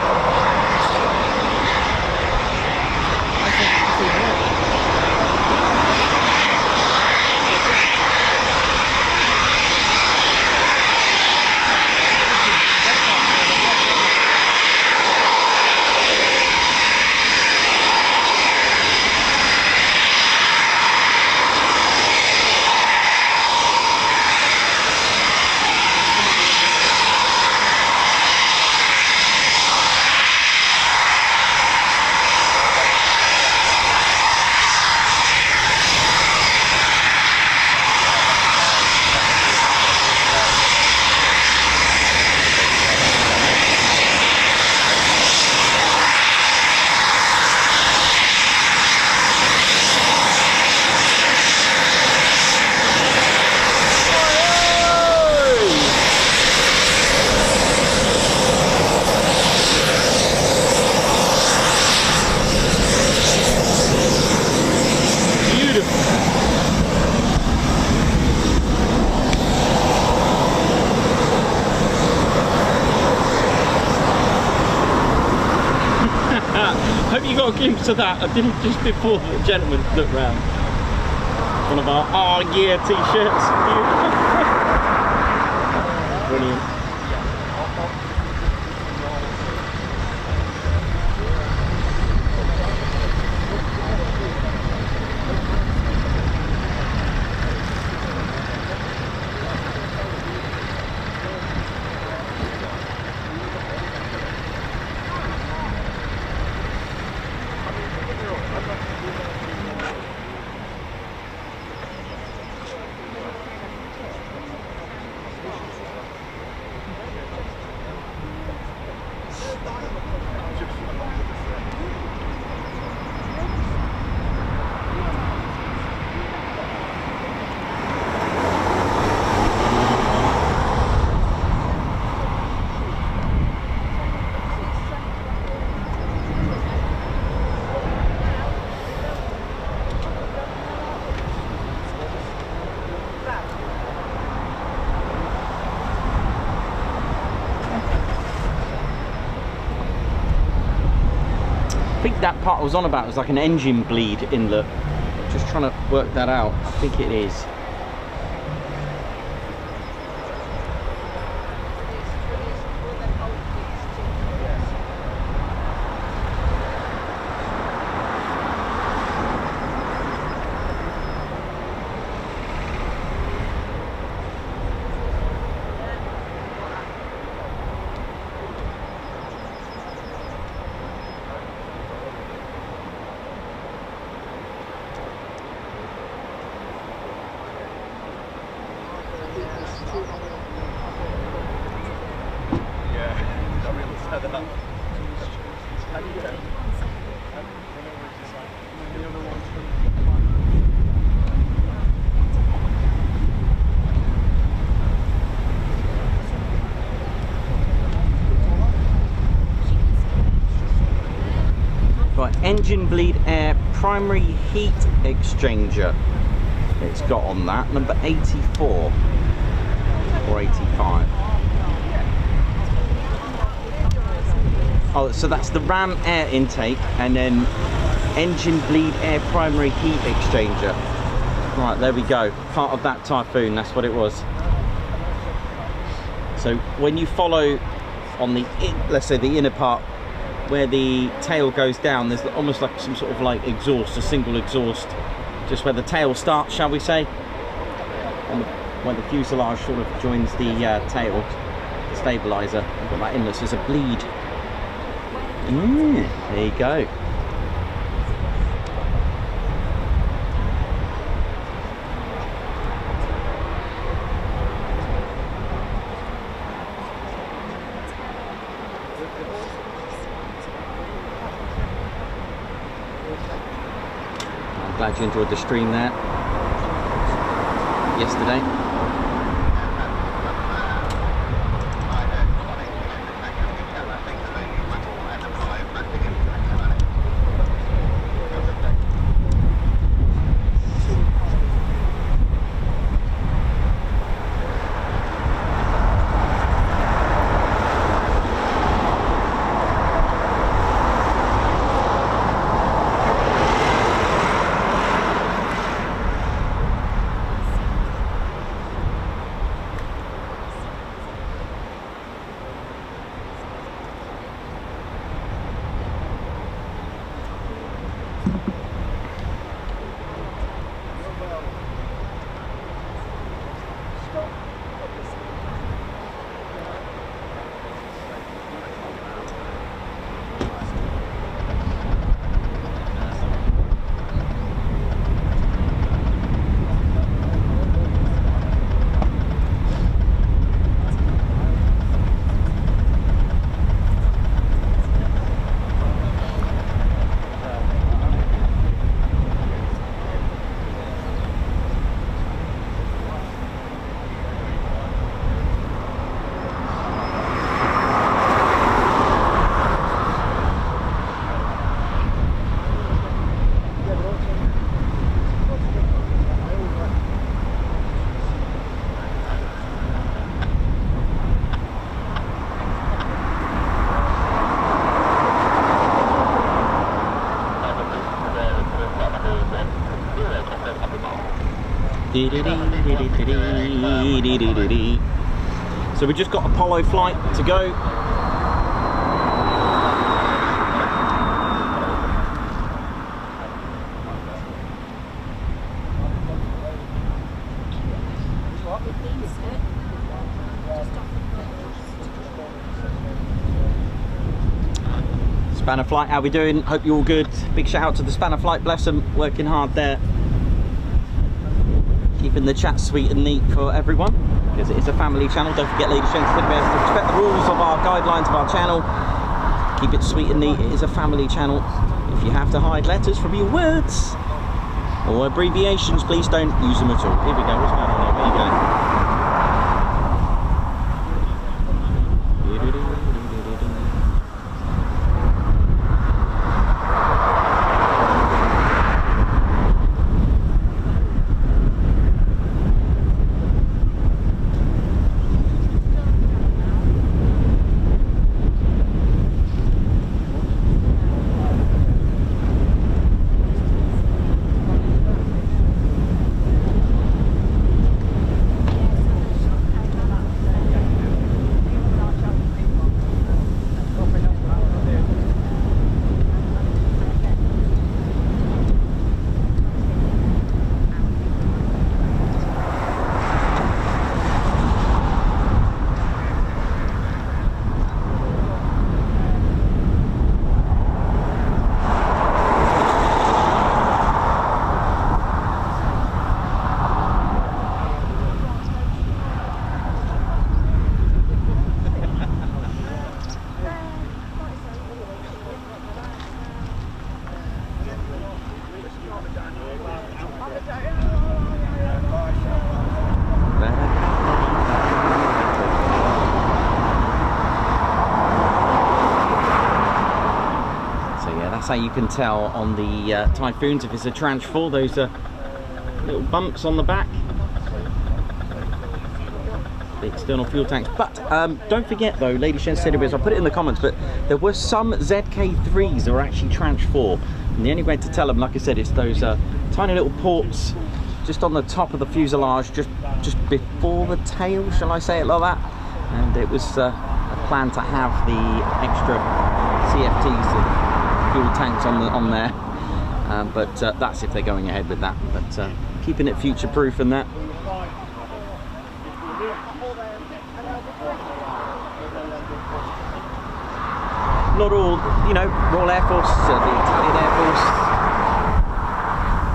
Hope you got a glimpse of that. I did it just before the gentleman looked round. One of our "Oh yeah" t-shirts. Brilliant. I think that part I was on about was like an engine bleed inlet. Just trying to work that out. I think it is. Right, engine bleed air primary heat exchanger. It's got on that, number 84 or 85. Oh, so that's the ram air intake and then engine bleed air primary heat exchanger. Right, there we go. Part of that Typhoon, that's what it was. So when you follow on the, let's say the inner part, where the tail goes down, there's almost like some sort of like exhaust, a single exhaust, just where the tail starts, shall we say, and when the fuselage sort of joins the tail, the stabilizer. I've got that inlet, so there's a bleed. There you go. Glad you enjoyed the stream there yesterday. So we just got Apollo flight to go. Spanner flight, how we doing? Hope you're all good. Big shout out to the Spanner flight, bless them, working hard there. Keeping the chat sweet and neat for everyone, because it is a family channel. Don't forget, ladies and gentlemen, to respect the rules of our guidelines of our channel. Keep it sweet and neat. It is a family channel. If you have to hide letters from your words or abbreviations, please don't use them at all. Here we go. What's going on here? Where are you going? How you can tell on the Typhoons if it's a tranche 4, those are little bumps on the back, the external fuel tanks. But don't forget though, ladies and gentlemen, I put it in the comments, but there were some ZK3s that were actually tranche 4, and the only way to tell them, like I said, it's those tiny little ports just on the top of the fuselage, just before the tail, shall I say it like that. And it was a plan to have the extra CFTs, fuel tanks on there, but that's if they're going ahead with that. But keeping it future proof and that. Not all, you know, Royal Air Force, the Italian Air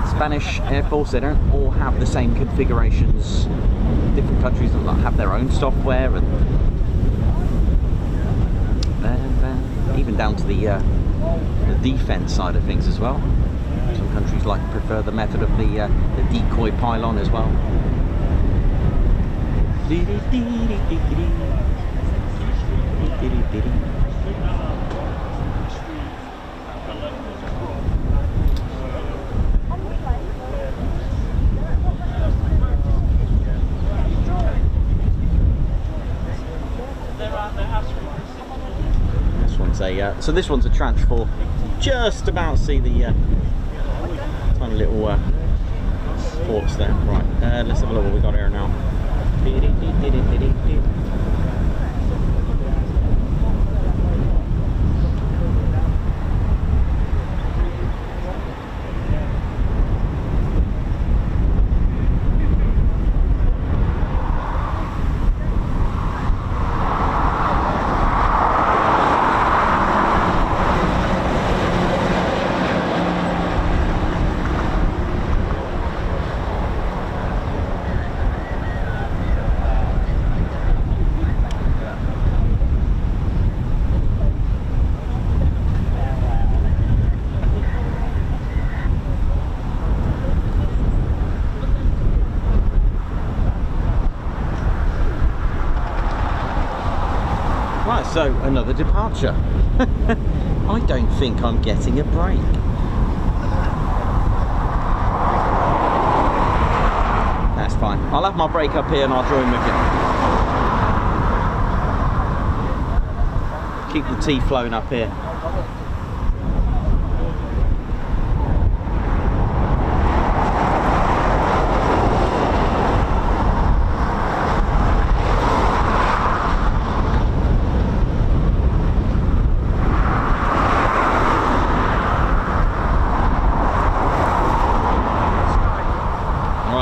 Force, Spanish Air Force, they don't all have the same configurations. Different countries have their own software, and even down to the defense side of things as well. Some countries prefer the method of the decoy pylon as well. So this one's a tranche 4. Just about see the tiny little ports there. Right, let's have a look what we got here now. So another departure. I don't think I'm getting a break. That's fine. I'll have my break up here and I'll join with you. Keep the tea flowing up here.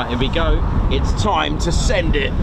Here we go, it's time to send it.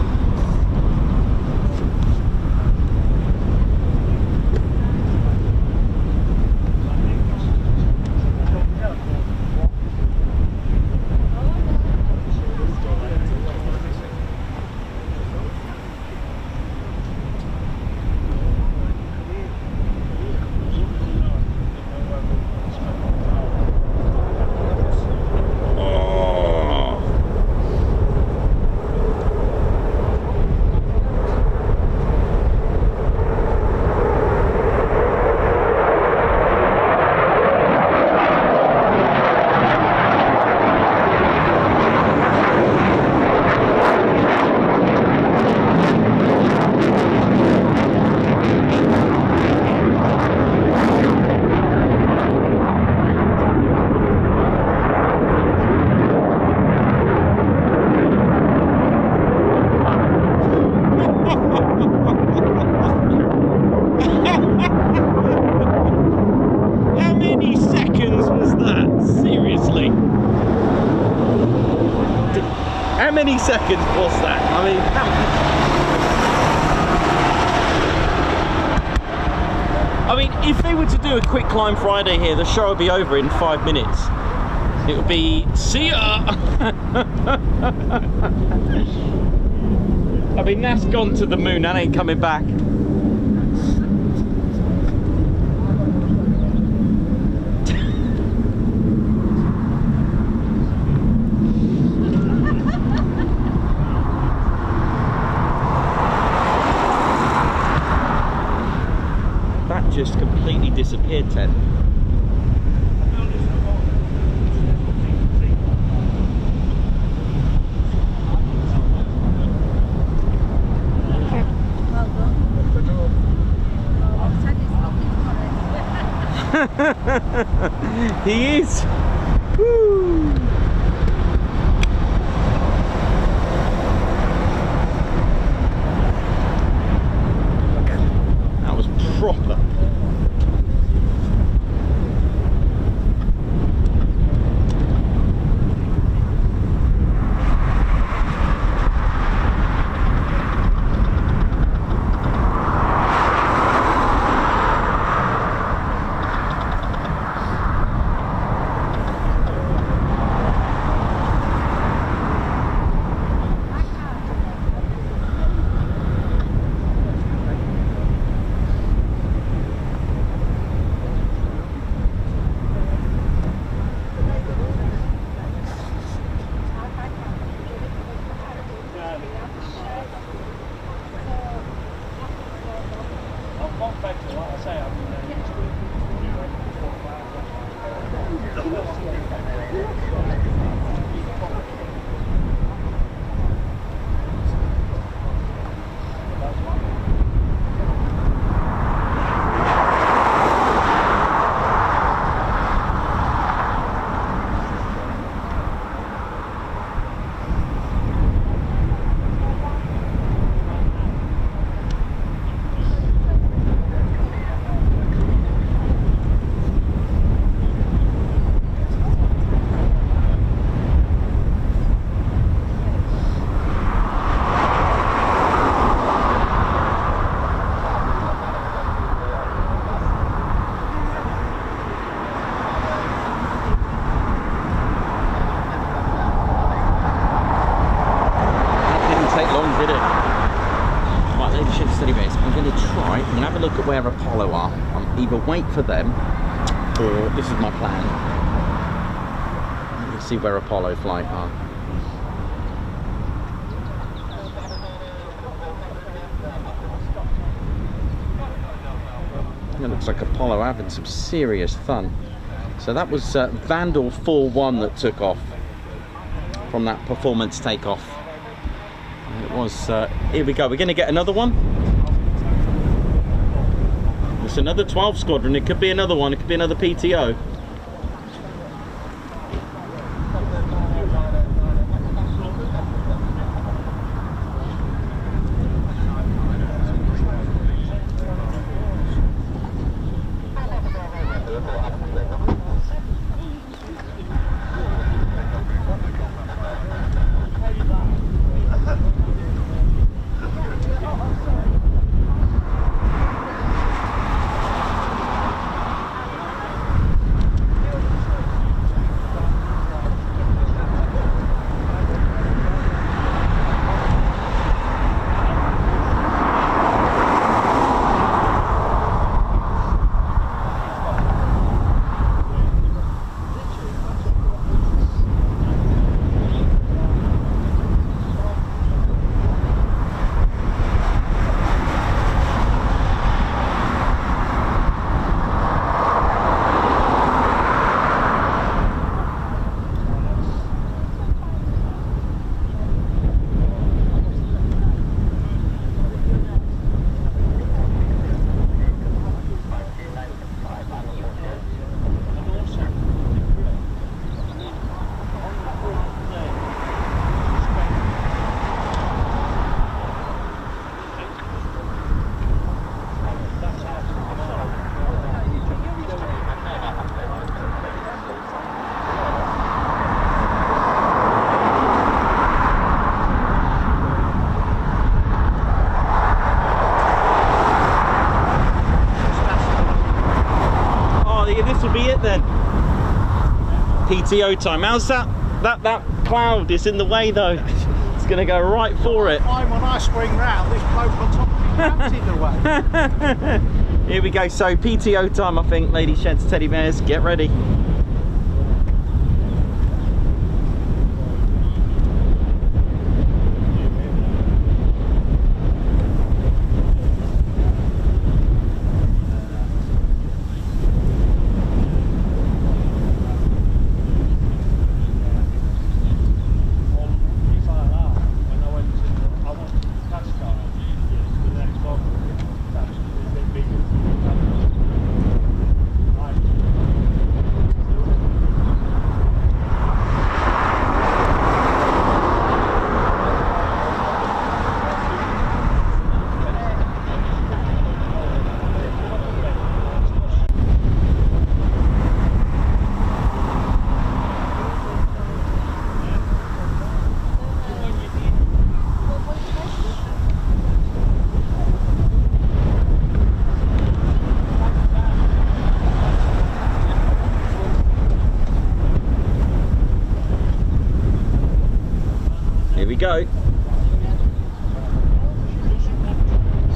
How many seconds was that? I mean, if they were to do a quick climb Friday here, the show would be over in 5 minutes. It would be, see ya! I mean, that's gone to the moon, that ain't coming back. Just completely disappeared, Ted. He is. Woo. That was proper. wait for them, or this is my plan. Let's see where Apollo flight are. It looks like Apollo having some serious fun. So that was Vandal 4-1 that took off from that performance takeoff. It was, here we go, we're going to get another one. It's another 12 squadron, it could be another one, it could be another PTO. Then PTO time. How's that cloud is in the way though? It's gonna go right for it. Time when I swing round, this bloke on top of me grabs it away. Here we go. So PTO time, I think, ladies, gents, teddy bears, get ready. Go.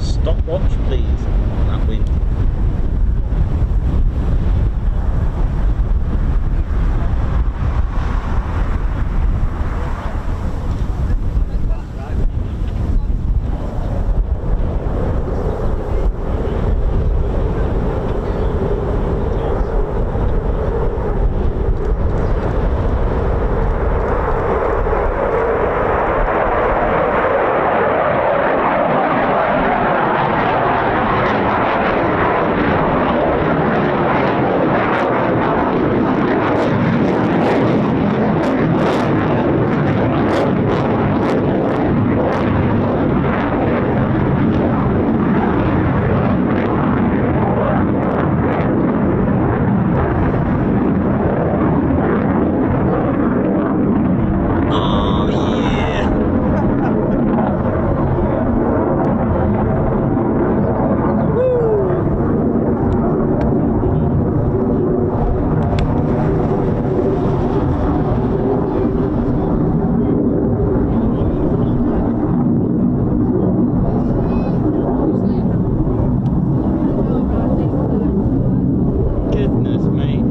Stopwatch, please. That wind. goodness me.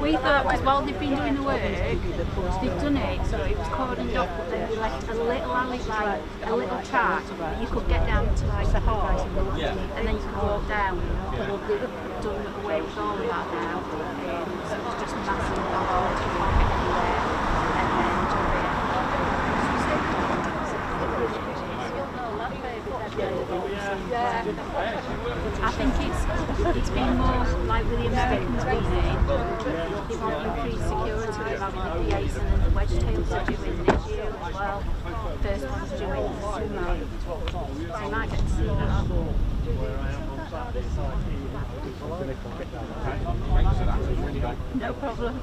We thought, because while they've been doing the work, they've done it, so it was cordoned off, but then they left a little alley, like a little track that you could get down to like the hall, and then you could walk down. But they've done away with all of that now, so it's just massive. I think it's been more like with the Americans being in, they want increased security about the P8s and then the wedge tails are due in this year as well. First one's due in soon. So you might get to see that. No problem.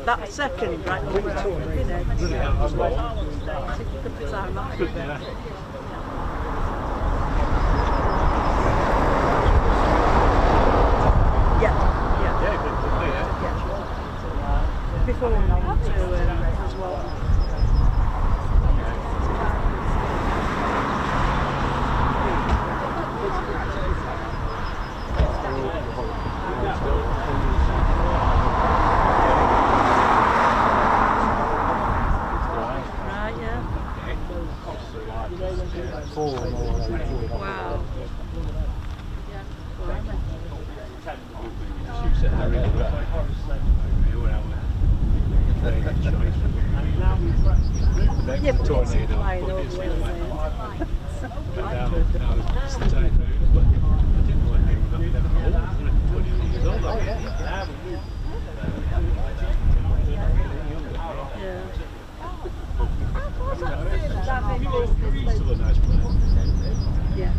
That second, right? Before we went to as well. Wow. Yeah, but it's flying over the yeah.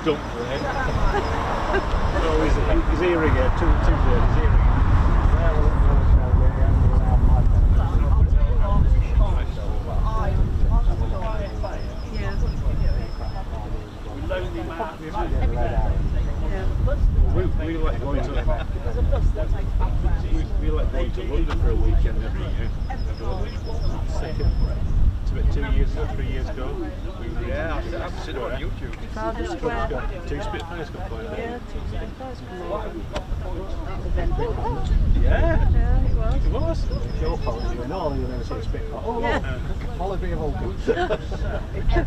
stump there. Oh, his earring here, two birds, his earring. We like going to London for a weekend every year. It's about 2 years ago, 3 years ago. Yeah, I've seen it on YouTube. Two Spitfires come by. Yeah, two Spitfires come over. Yeah, Yeah, it was. it was. It's your fault, you know, you've never seen a Spitfire. Oh, Yeah. Holiday of Vulcan.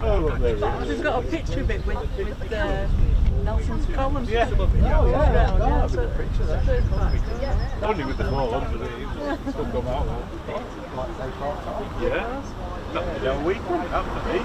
Oh, look, there it is. We've got a picture of it with Nelson's columns. Yeah. Oh, yeah. Oh, that's a good picture there. Only with the 400, it's still come out now. Like they part-time. Yeah. That'd be a week, that for me.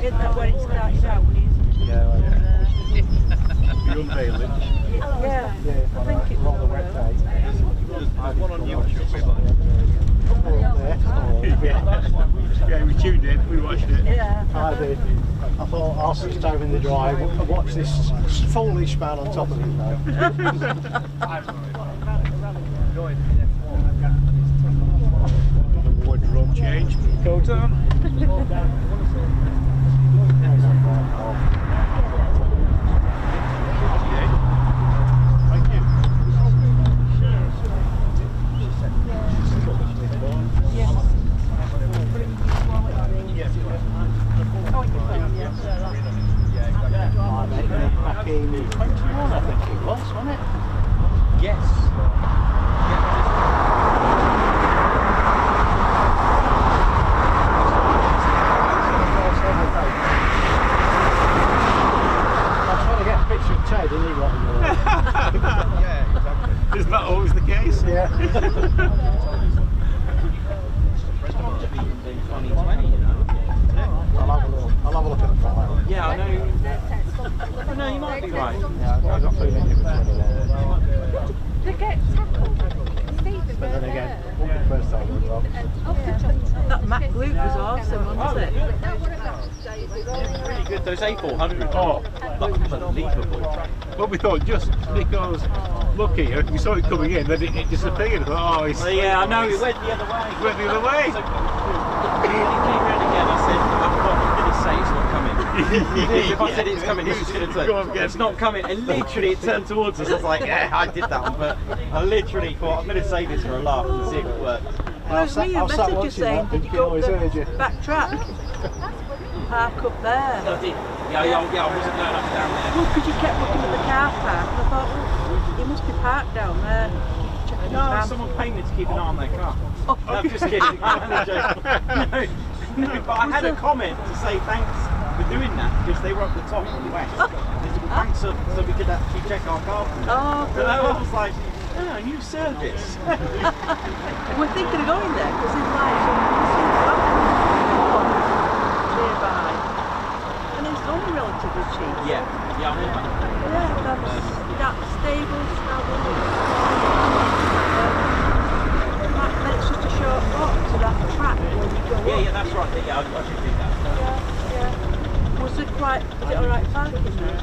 Isn't that where it started out? The unveiling. Yeah, I think it was. There's one on YouTube. Yeah, we tuned in, we watched it. Yeah. I did. I thought I'll sit down in the drive and watch this foolish man on top of it now. Wood drum change, coat on. Thank you. Back in 21, I think it was, wasn't it? Yes. I'm trying to get a picture of Ted, and he wasn't. Yeah, exactly. Is that always the case? Yeah. 2020, you know. I'll have a look at the file. Yeah, I know. No, you might be right. Yeah, I've got a feeling it was 21. They get tackled. But then again, won't be the first time we've done. That Mac Luke was awesome, wasn't it? Really good. Those A400. Oh, Unbelievable. but we thought just Nico's lucky, we saw it coming in, then it disappeared. I thought, oh, Well, yeah, I know. It went the other way. it went the other way. So, when he came round again, I said, I've got to say it's not coming. Because if I said it's coming, it's just going to Go on, turn. get It's not coming. And literally it turned towards us. I was like, yeah, I did that one. But I literally thought, I'm going to save this for a laugh and see if it works. Well, it was me who messaged you saying, did you go up the backtrack? Park up there. I did. Yeah, I wasn't going up and down there. Well, because you kept looking at the car park, and I thought, well, you must be parked down there. Checking the No, van. someone paid me to keep an eye on their car. Oh. No, I'm just kidding. No, but I had a comment to say thanks for doing that because they were up the top on the west. Thanks so we could actually check our car. Oh, But I was like, oh, new service. we're thinking of going there because it's like nearby, and it's only relatively cheap. Yeah, I'm in that. Yeah, that stables. It's just a short walk to that track when you go up. Yeah, that's right. Yeah, I should do that. Yeah. Was it alright parking there?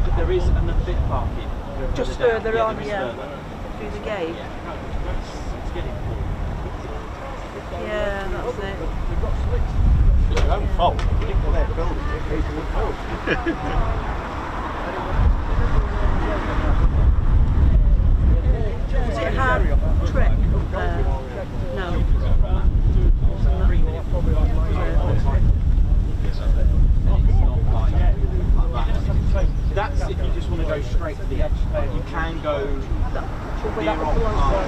But there is another bit parking. Just down. further on, there is yeah. further. Through the gate. It's getting full. Yeah, that's it. It's their own fault. People there building it, people would build. Was it a hard trek up there? No. That's if you just want to go straight to the edge. You can go near on park.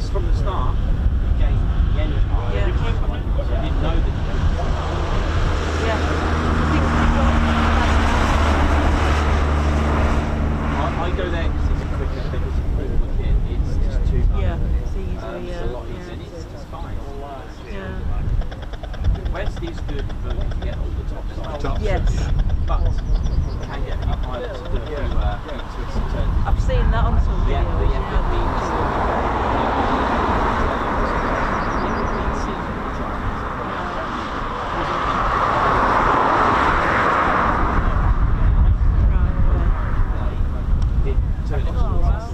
this from the start, you gave the engine. Yeah. So I didn't know that. I go there because it's quicker, because all the kit, it's just too much. Yeah, it's easy, It's a lot easier, and it's just fine. Yeah. West is good for to get all the top sides. Yes. But you can get the pilots to do a few twists and turns. I've seen that on some videos. Yeah, the FFP.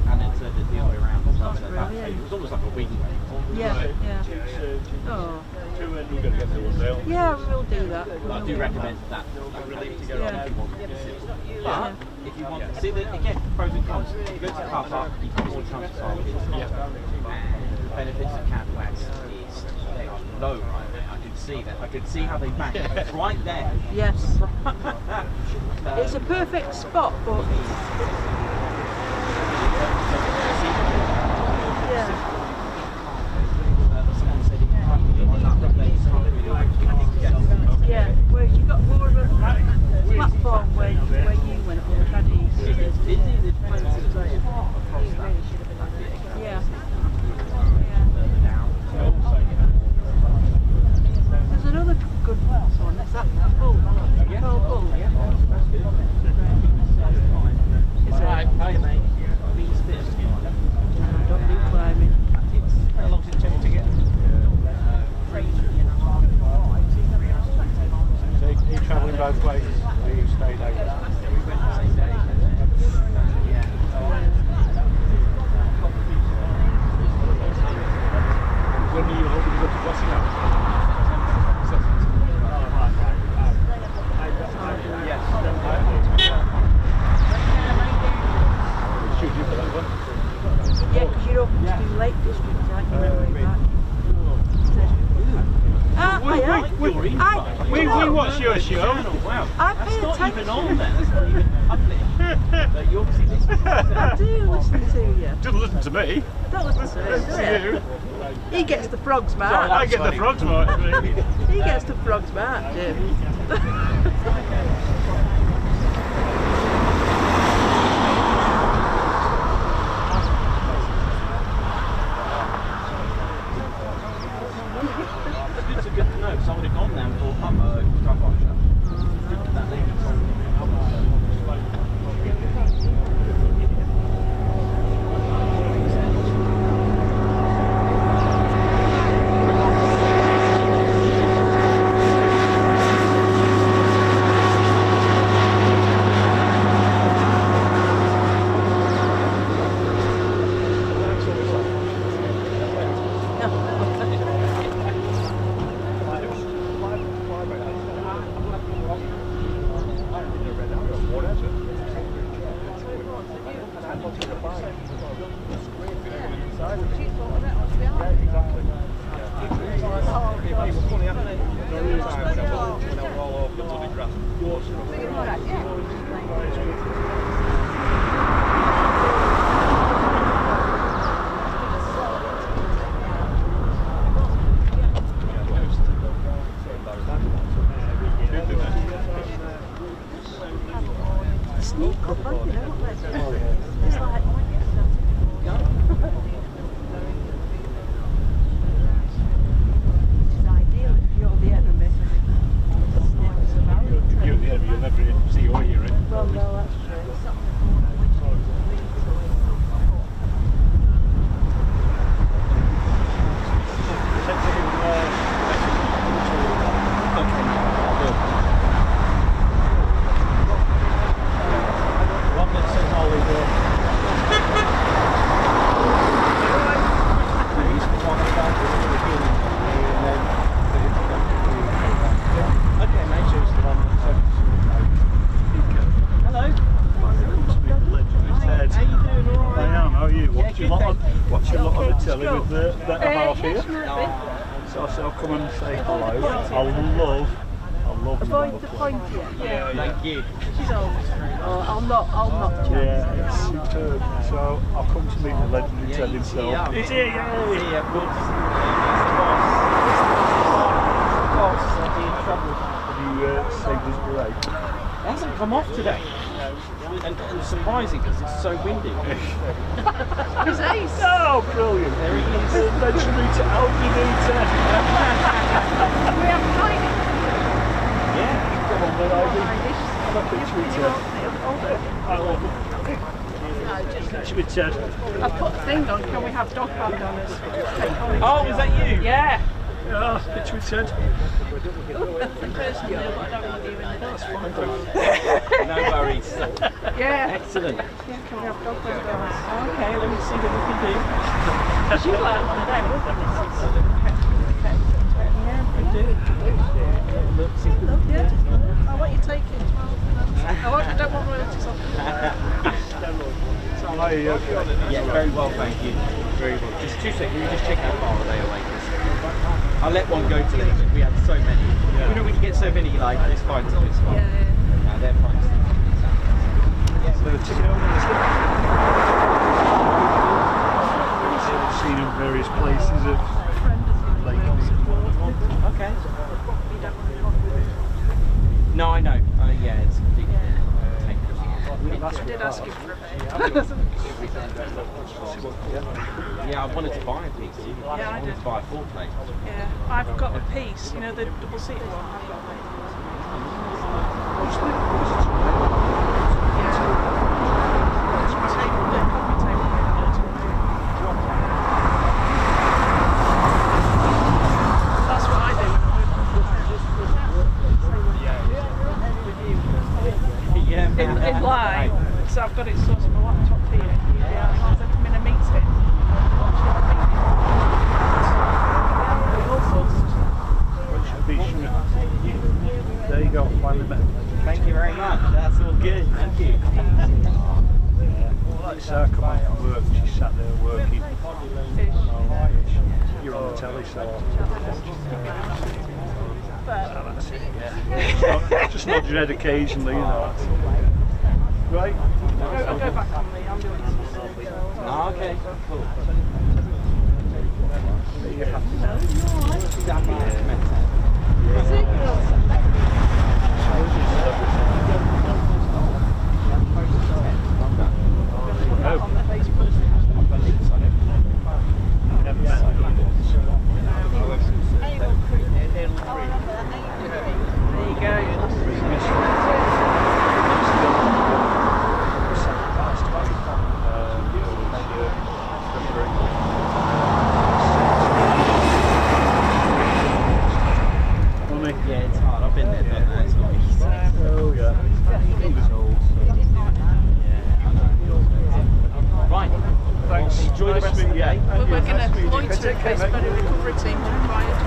And then turned it the other way around as well. So that, it was almost like a wing. Yeah, yeah. Oh. Yeah, we'll do that. I do recommend that. Yeah. But if you want to see that again, pros and cons. If you go to the car park, you can always transfer targets. And the benefits of Camp West is they are low right there. I can see that. I can see how they back it right there. Yes. It's a perfect spot, but yeah. Yeah, whereas you got more of a platform where you went on the caddies. Yeah. There's another good one. Is that Bull? Pearl Bull? Is it? Hi mate. Don't do climbing. How long does it take to get? So are you travelling both ways? Or you stayed over? We went the same day. When are you hoping to go to Blessing Should you for that one? Yeah, because you're open to do Lake District, aren't you? Remember that? We watch your show. Wow. I pay Not attention. even on there. That's not even public. But you obviously listen to I do listen to you. Doesn't listen to me. Don't listen to him, do you? He gets the frogs mark. I get the frogs mark. He gets the frogs mark, Jim. It's good to know, because I would have gone there and thought, I'm truck washer. That lady told me. Sneak up, aren't you? It's like... It's ideal if you're the enemy. You're the enemy, you'll never see or hear it. Well, no, that's true. Watch a lot on the telly with the half here. So I said I'll come and say hello. I love Avoid the point here. Thank you. She's old. Oh, I'll not chance. Yeah, it's superb. So I've come to meet the legendary Ted himself. He's here, yeah, of course. Have you saved his parade? It hasn't come off today. And surprising because it's so windy. His ace. Oh, brilliant. There he is. Legendary to Alpinita. We have tiny. Yeah. Come on, then, Ivy. Have a picture with Ted. Picture with Ted. I put a thing on, can we have dog band on us? Oh, is that you? Yeah. Yeah, picture with Ted. Personally, I don't want you in the That's fine. No worries. Yeah. Excellent. Yeah, can we have dog band on us? Okay, let me see what we can do. Because you like one of them, wouldn't you? Yeah. I want you taking as well. I don't want royalties off Hi, okay. Yeah, very well, thank you. Very well. Just 2 seconds, you just check how far they away. I'll let one go to them. We had so many. Yeah. You know, we can get so many, like, it's fine to do. It's fine. Yeah. No, they're fine. So the ticket over seen in various places at Lake. Okay. No, I know. Yeah, it's completely I did ask you for a bit. Yeah, I wanted to buy a piece. I wanted to buy a full plate. Yeah, I've got a piece, you know, the double-seated one. I've got one. It's my table, the coffee table made out of it. That's what I do when I'm in line. So I've got it sort of my laptop here. Yeah, as I come in a meeting. There you go, finally met. Thank you very much. That's all good. Thank you. Like Sarah come home from work, she sat there working. You're on the telly, so. That's it, yeah. Just nod your head occasionally, you know. Right? I'll go back on the ambulance. Oh, okay. Cool. Are you happy now? On the Facebook. There you go. Yeah, it's hard. I've been there, done that. It's not easy. Oh, yeah. He was old, so. Right. Thanks. Enjoy the rest of the day. We're going to loiter in case any recovery teams are required.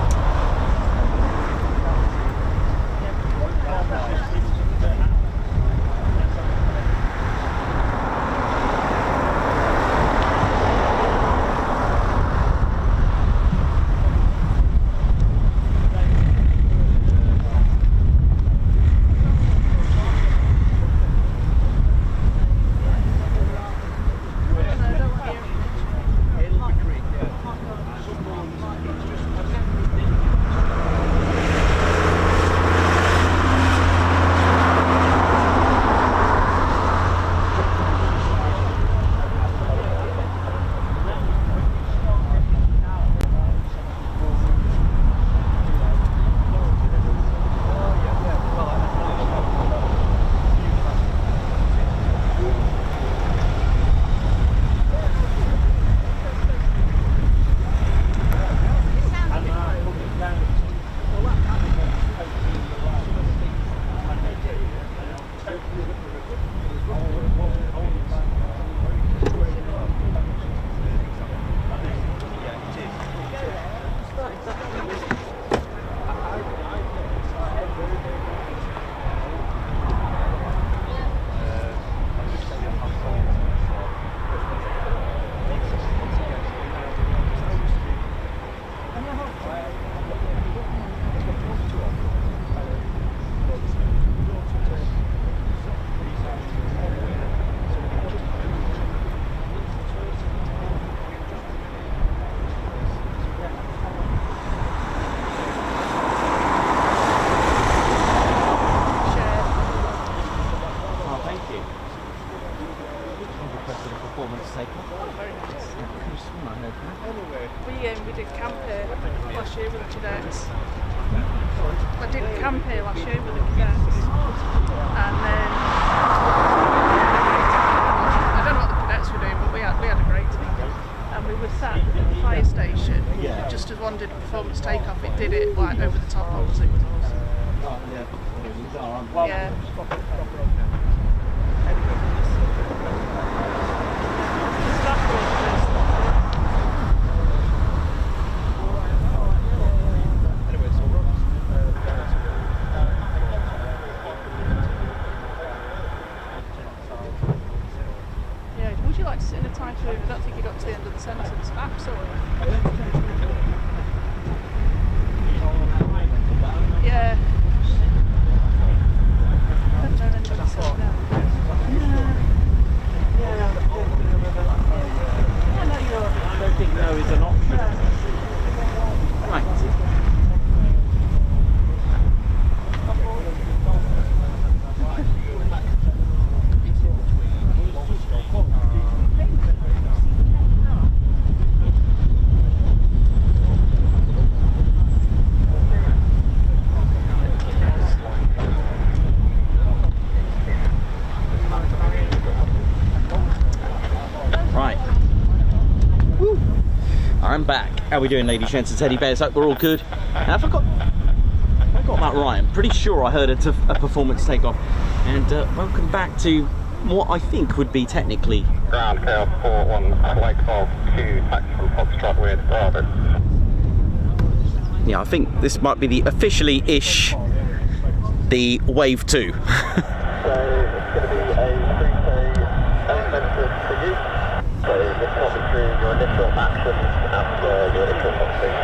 battalion, we did camp here last year with the cadets. I did camp here last year with the cadets, and then I don't know what the cadets were doing, but we had a great time. And we were sat at the fire station, just as one did performance takeoff, it did it like over the top of us. It was awesome. Yeah. Would you like to sit in a Typhoon? I don't think you got to the end of the sentence. Absolutely. Yeah. I don't think no is an option. Right. I'm back. How are we doing, ladies, gents, and teddy bears? Hope we're all good. And I got that right. I'm pretty sure I heard a performance takeoff. And welcome back to what I think would be technically ground KEAF 41 Lake 12 taxi from Foxtrot with Bravo. Yeah, I think this might be the officially-ish the Wave 2. So it's going to be a 3-day elemented for you. So this will be through your initial actions after your initial foxing.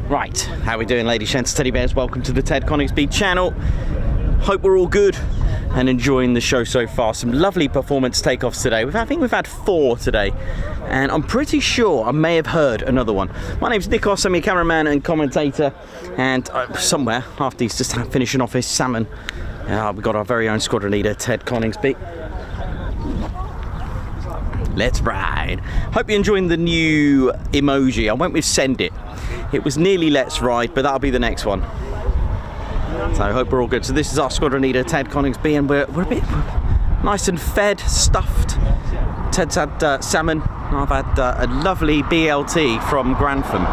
Right, how are we doing, ladies, gents, teddy bears? Welcome to the Ted Coningsby channel. Hope we're all good and enjoying the show so far. Some lovely performance takeoffs today. I think we've had 4 today, and I'm pretty sure I may have heard another one. My name's Nikos, I'm your cameraman and commentator, and somewhere after he's just finishing off his salmon, we've got our very own squadron leader, Ted Coningsby. Let's ride. Hope you're enjoying the new emoji. I went with send it. It was nearly let's ride, but that'll be the next one. So I hope we're all good. So this is our squadron leader, Ted Coningsby, and we're a bit nice and fed, stuffed. Ted's had salmon. I've had a lovely BLT from Grantham,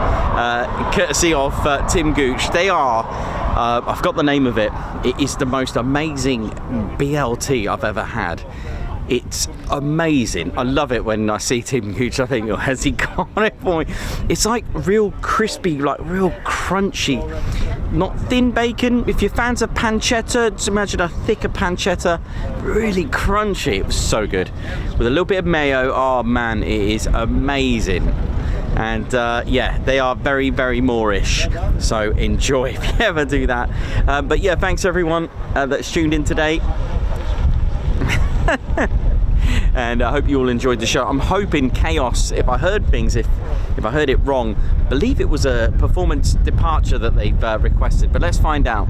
courtesy of Tim Gooch. They are, I forgot the name of it. It is the most amazing BLT I've ever had. It's amazing. I love it when I see Tim Gooch. I think, oh, has he got it for me? It's like real crispy, like real crunchy. Not thin bacon. If you're fans of pancetta, just imagine a thicker pancetta. Really crunchy. It was so good. With a little bit of mayo. Oh man, it is amazing. And yeah, they are very, very Moorish. So enjoy if you ever do that. But yeah, thanks everyone that's tuned in today. And I hope you all enjoyed the show. I'm hoping chaos, if I heard things, if I heard it wrong, I believe it was a performance departure that they've requested, but let's find out.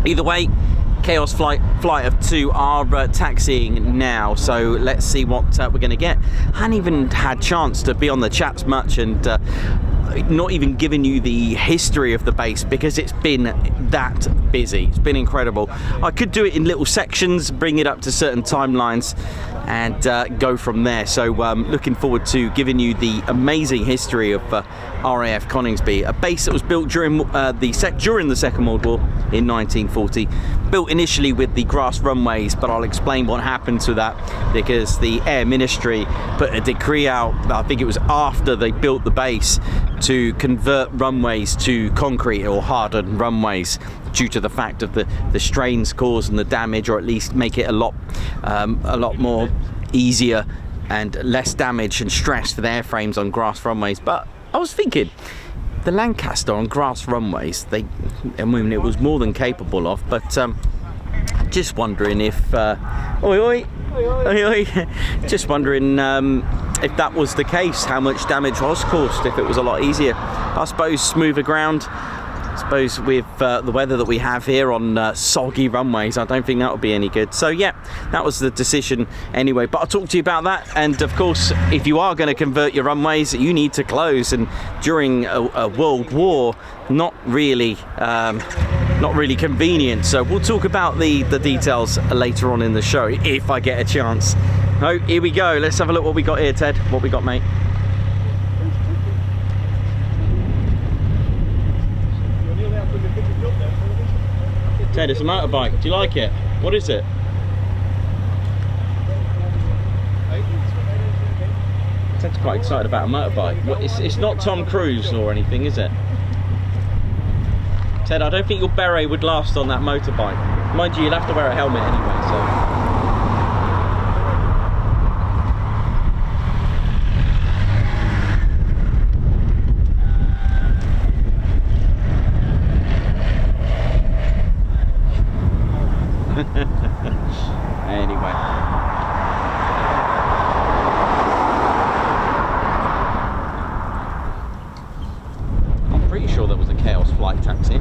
Either way, Chaos flight of 2 are taxiing now, so let's see what we're going to get. I hadn't even had chance to be on the chats much, and not even giving you the history of the base because it's been that busy. It's been incredible. I could do it in little sections, bring it up to certain timelines, and go from there. So looking forward to giving you the amazing history of RAF Coningsby, a base that was built during the Second World War in 1940. Built initially with the grass runways, but I'll explain what happened to that because the Air Ministry put a decree out, I think it was after they built the base, to convert runways to concrete or hardened runways due to the fact of the strains caused and the damage, or at least make it a lot more easier and less damage and stress for the airframes on grass runways. But I was thinking, the Lancaster on grass runways, it was more than capable of, but just wondering if just wondering if that was the case, how much damage was caused, if it was a lot easier. I suppose smoother ground I suppose with the weather that we have here on soggy runways, I don't think that would be any good. So yeah, that was the decision anyway. But I'll talk to you about that. And of course, if you are going to convert your runways, you need to close. And during a world war, not really convenient. So we'll talk about the details later on in the show if I get a chance. Oh, here we go. Let's have a look what we got here, Ted. What we got, mate? Ted, it's a motorbike. Do you like it? What is it? Ted's quite excited about a motorbike. What, it's not Tom Cruise or anything, is it? Ted, I don't think your beret would last on that motorbike. Mind you, you'll have to wear a helmet anyway, so... Anyway. I'm pretty sure there was a Chaos flight taxi.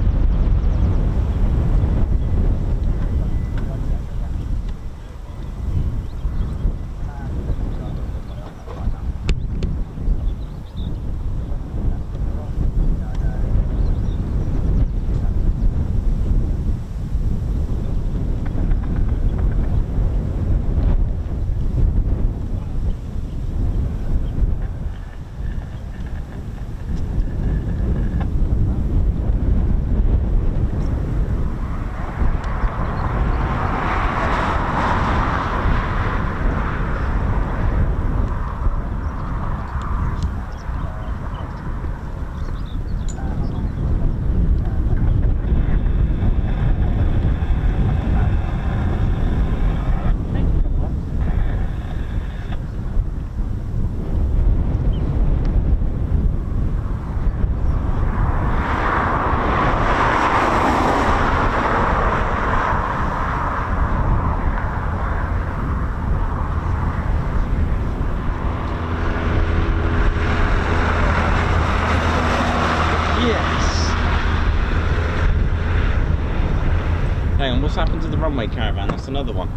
What's happened to the runway caravan? That's another one.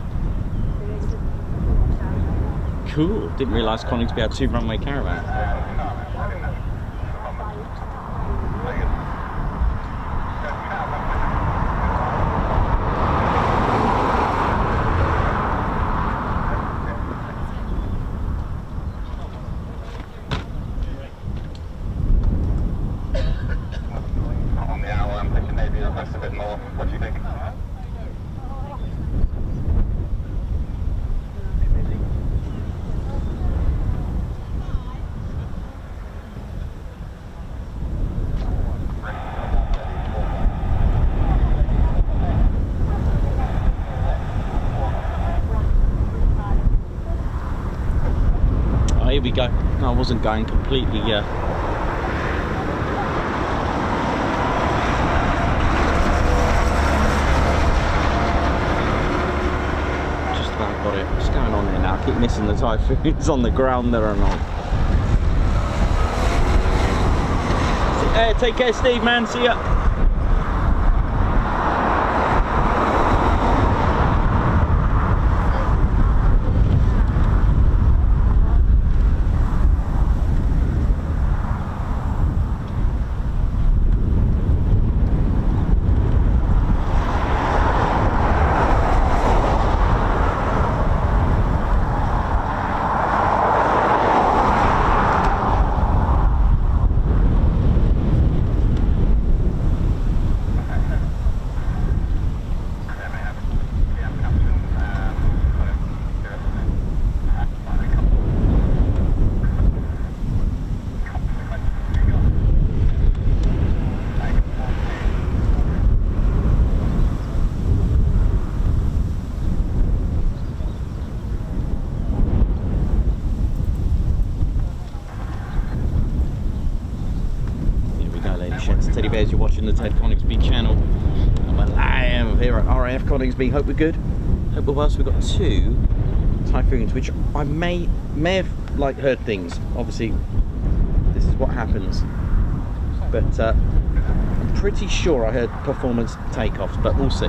Cool. Didn't realise Coningsby had 2 runway caravans. On the hour, I'm thinking maybe request a bit more. What do you think? Here we go. No, I wasn't going completely just about got it. What's going on here now? I keep missing the Typhoons on the ground there or not. Hey, take care, Steve, man. See ya. Teddy Bears, you're watching the Ted Coningsby channel. I'm alive here at RAF Coningsby. Hope we're good. Hope we're well. So we've got 2 Typhoons, which I may have like heard things. Obviously, this is what happens. But I'm pretty sure I heard performance takeoffs, but we'll see.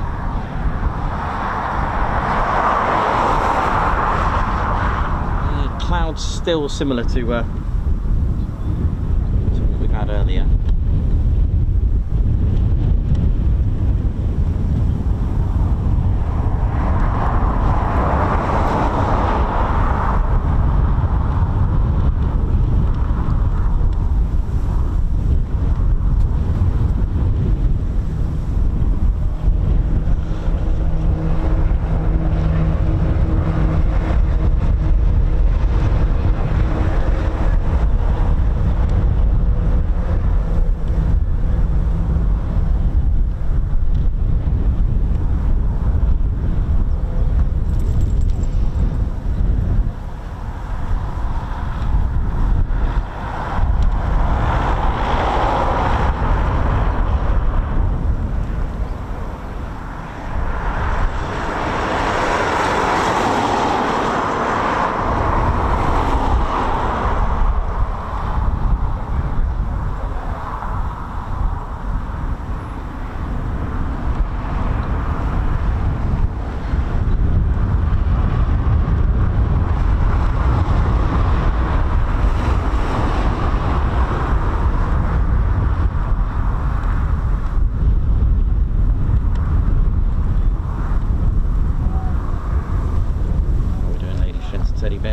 Clouds still similar to what we had earlier.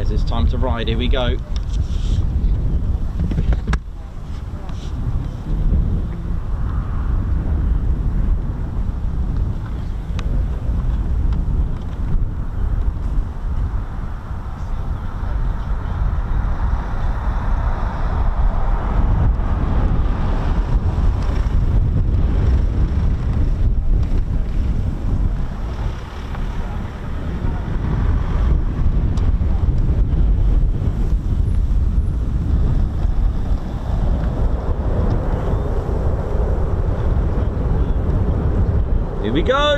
It's time to ride, here we go. Here we go.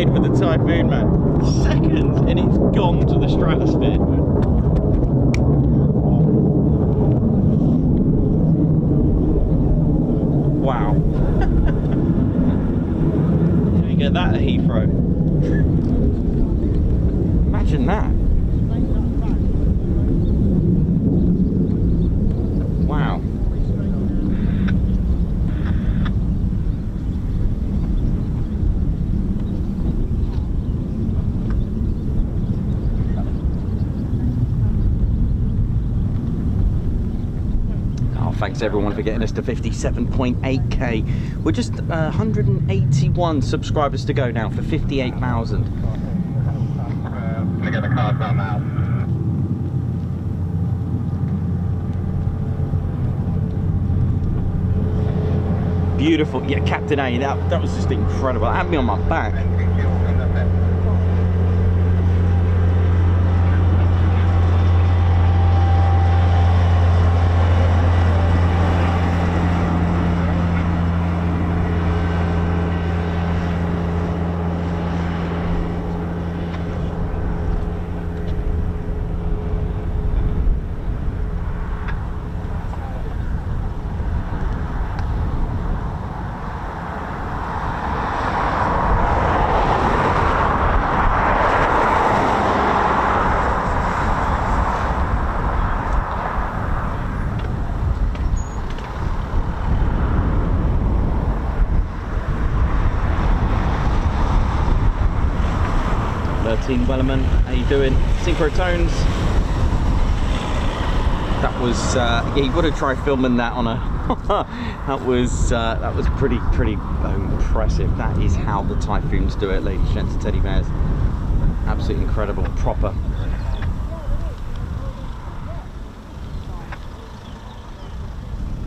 With the Typhoon, man. Seconds and it's gone to the stratosphere. Wow. You get that at Heathrow. Imagine that. Wow. Thanks everyone for getting us to 57.8k. We're just 181 subscribers to go now for 58,000. Let me get the cards on now. Beautiful. Yeah, Captain A, that was just incredible. That had me on my back. Martin Wellerman, how you doing? Synchrotones. That was yeah, you got to try filming that on a that was pretty impressive. That is how the Typhoons do it, ladies and gents, teddy bears. Absolutely incredible, proper.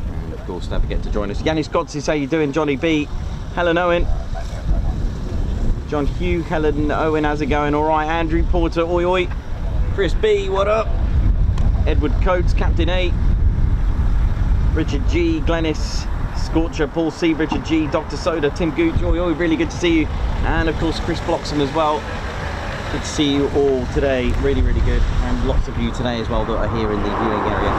And of course, don't forget to join us. Yanis Godsis, how you doing? Johnny B, Helen Owen, John Hugh, Helen Owen, how's it going? All right, Andrew Porter, oi oi. Chris B, what up? Edward Coates, Captain A, Richard G, Glennis, Scorcher, Paul C, Richard G, Dr. Soda, Tim Gooch, oi oi, really good to see you. And of course, Chris Bloxham as well. Good to see you all today, really good. And lots of you today as well that are here in the viewing area.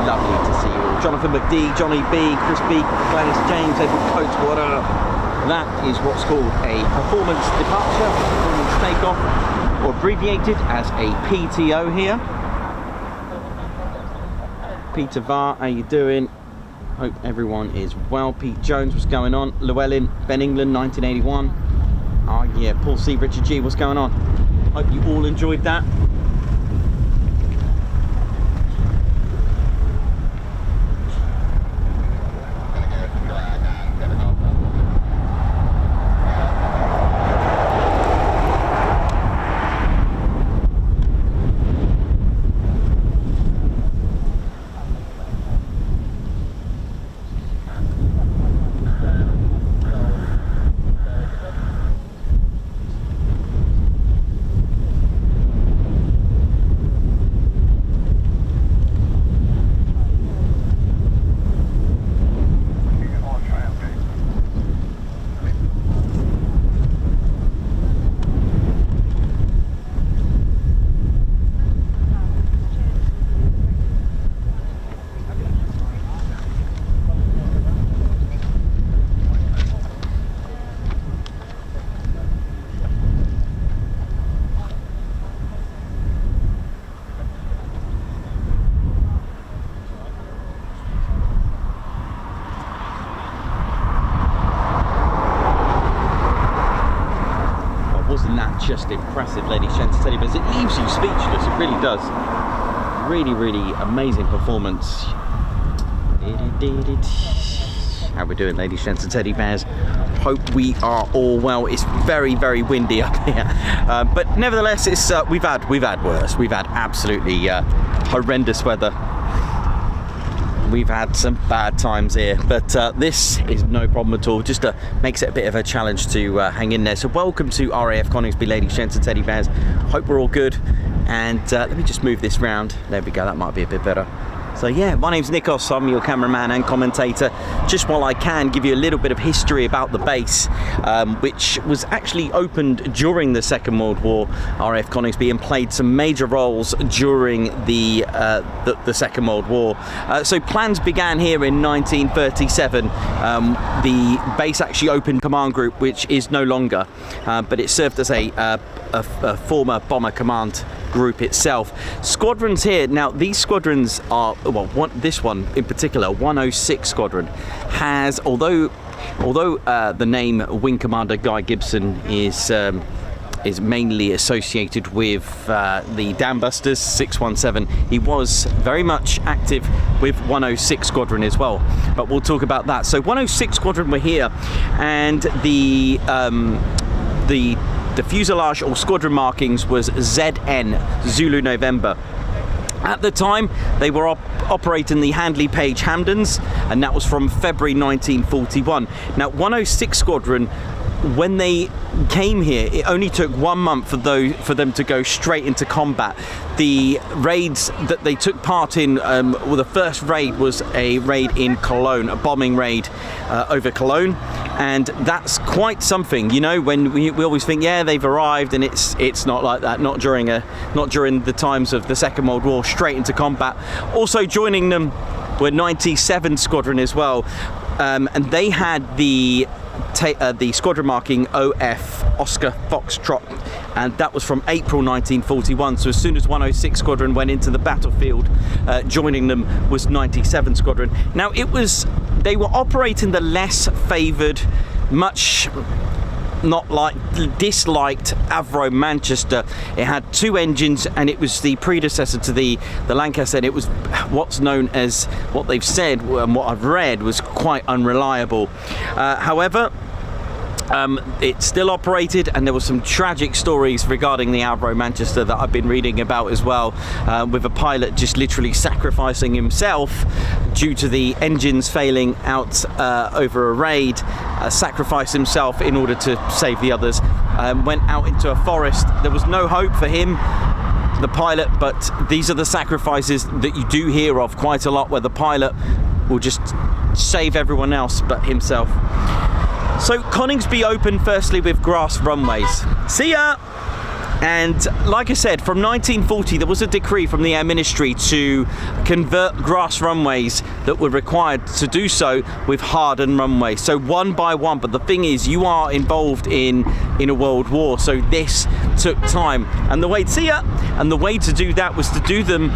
Lovely to see you all. Jonathan McD, Johnny B, Chris B, Glennis James, Edward Coates, what up? That is what's called a performance departure, performance takeoff, or abbreviated as a PTO here. Peter Var, how you doing? Hope everyone is well. Pete Jones, what's going on? Llewellyn, Ben England, 1981. Oh yeah, Paul C, Richard G, what's going on? Hope you all enjoyed that. Just impressive, ladies and gents, teddy bears. It leaves you speechless, it really does. Really amazing performance. How we doing, ladies and gents, teddy bears? Hope we are all well. It's very windy up here, but nevertheless, it's we've had worse. We've had absolutely horrendous weather. We've had some bad times here, but this is no problem at all. Just makes it a bit of a challenge to hang in there. So welcome to RAF Coningsby, ladies, gents and teddy bears. Hope we're all good. And let me just move this round. There we go, that might be a bit better. So yeah, my name's Nikos, I'm your cameraman and commentator. Just while I can give you a little bit of history about the base, which was actually opened during the Second World War, RAF Coningsby, and played some major roles during the Second World War. So plans began here in 1937. The base actually opened command group, which is no longer, but it served as a former bomber command group itself. Squadrons here, now these squadrons are, well, this one in particular, 106 Squadron, has, although the name Wing Commander Guy Gibson is mainly associated with the Dambusters 617, he was very much active with 106 Squadron as well, but we'll talk about that. So 106 Squadron were here, and the fuselage or squadron markings was ZN, Zulu November. At the time, they were operating the Handley Page Hamdens, and that was from February 1941. Now, 106 Squadron, when they came here, it only took 1 month for them to go straight into combat. The raids that they took part in, well, the first raid was a raid in Cologne, a bombing raid over Cologne, and that's quite something, you know. When we always think, yeah, they've arrived, and it's not like that. Not during the times of the Second World War, straight into combat. Also joining them were 97 Squadron as well, and they had the squadron marking OF, Oscar Foxtrot, and that was from April 1941. So as soon as 106 Squadron went into the battlefield, joining them was 97 Squadron. Now they were operating the less favoured, much disliked Avro Manchester. It had 2 engines, and it was the predecessor to the Lancaster, and it was what's known as, what they've said and what I've read, was quite unreliable. However, it still operated, and there were some tragic stories regarding the Avro Manchester that I've been reading about as well, with a pilot just literally sacrificing himself due to the engines failing out over a raid, sacrificed himself in order to save the others, went out into a forest. There was no hope for him, the pilot, but these are the sacrifices that you do hear of quite a lot, where the pilot will just save everyone else but himself. So Coningsby opened firstly with grass runways. See ya! And like I said, from 1940 there was a decree from the Air Ministry to convert grass runways that were required to do so with hardened runways. So one by one, but the thing is, you are involved in a world war, so this took time. And the way to do that was to do them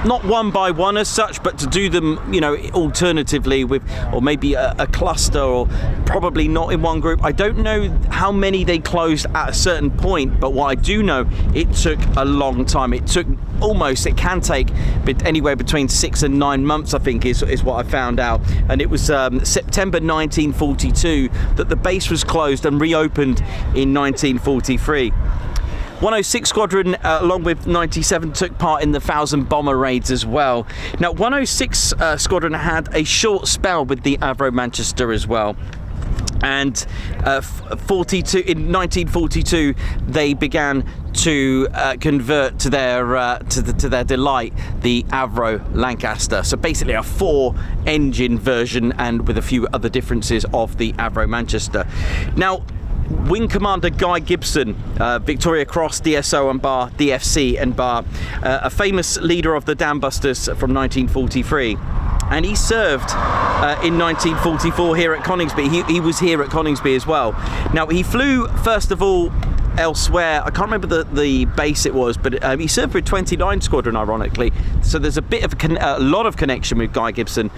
not one by one as such, but to do them, you know, alternatively with, or maybe a cluster, or probably not in one group. I don't know how many they closed at a certain point, but what I do know, it took a long time. It can take anywhere between 6 and 9 months, I think, is what I found out. And it was September 1942 that the base was closed and reopened in 1943. 106 Squadron, along with 97, took part in the 1,000 bomber raids as well. Now, 106 Squadron had a short spell with the Avro Manchester as well. And in 1942, they began to convert to their delight the Avro Lancaster. So basically a 4-engine version, and with a few other differences of the Avro Manchester. Now, Wing Commander Guy Gibson, Victoria Cross, DSO and Bar, DFC and Bar, a famous leader of the Dam Busters from 1943. And he served in 1944 here at Coningsby. He was here at Coningsby as well. Now, he flew, first of all, elsewhere. I can't remember the base it was, but he served with 29 Squadron, ironically. So there's a bit of a lot of connection with Guy Gibson.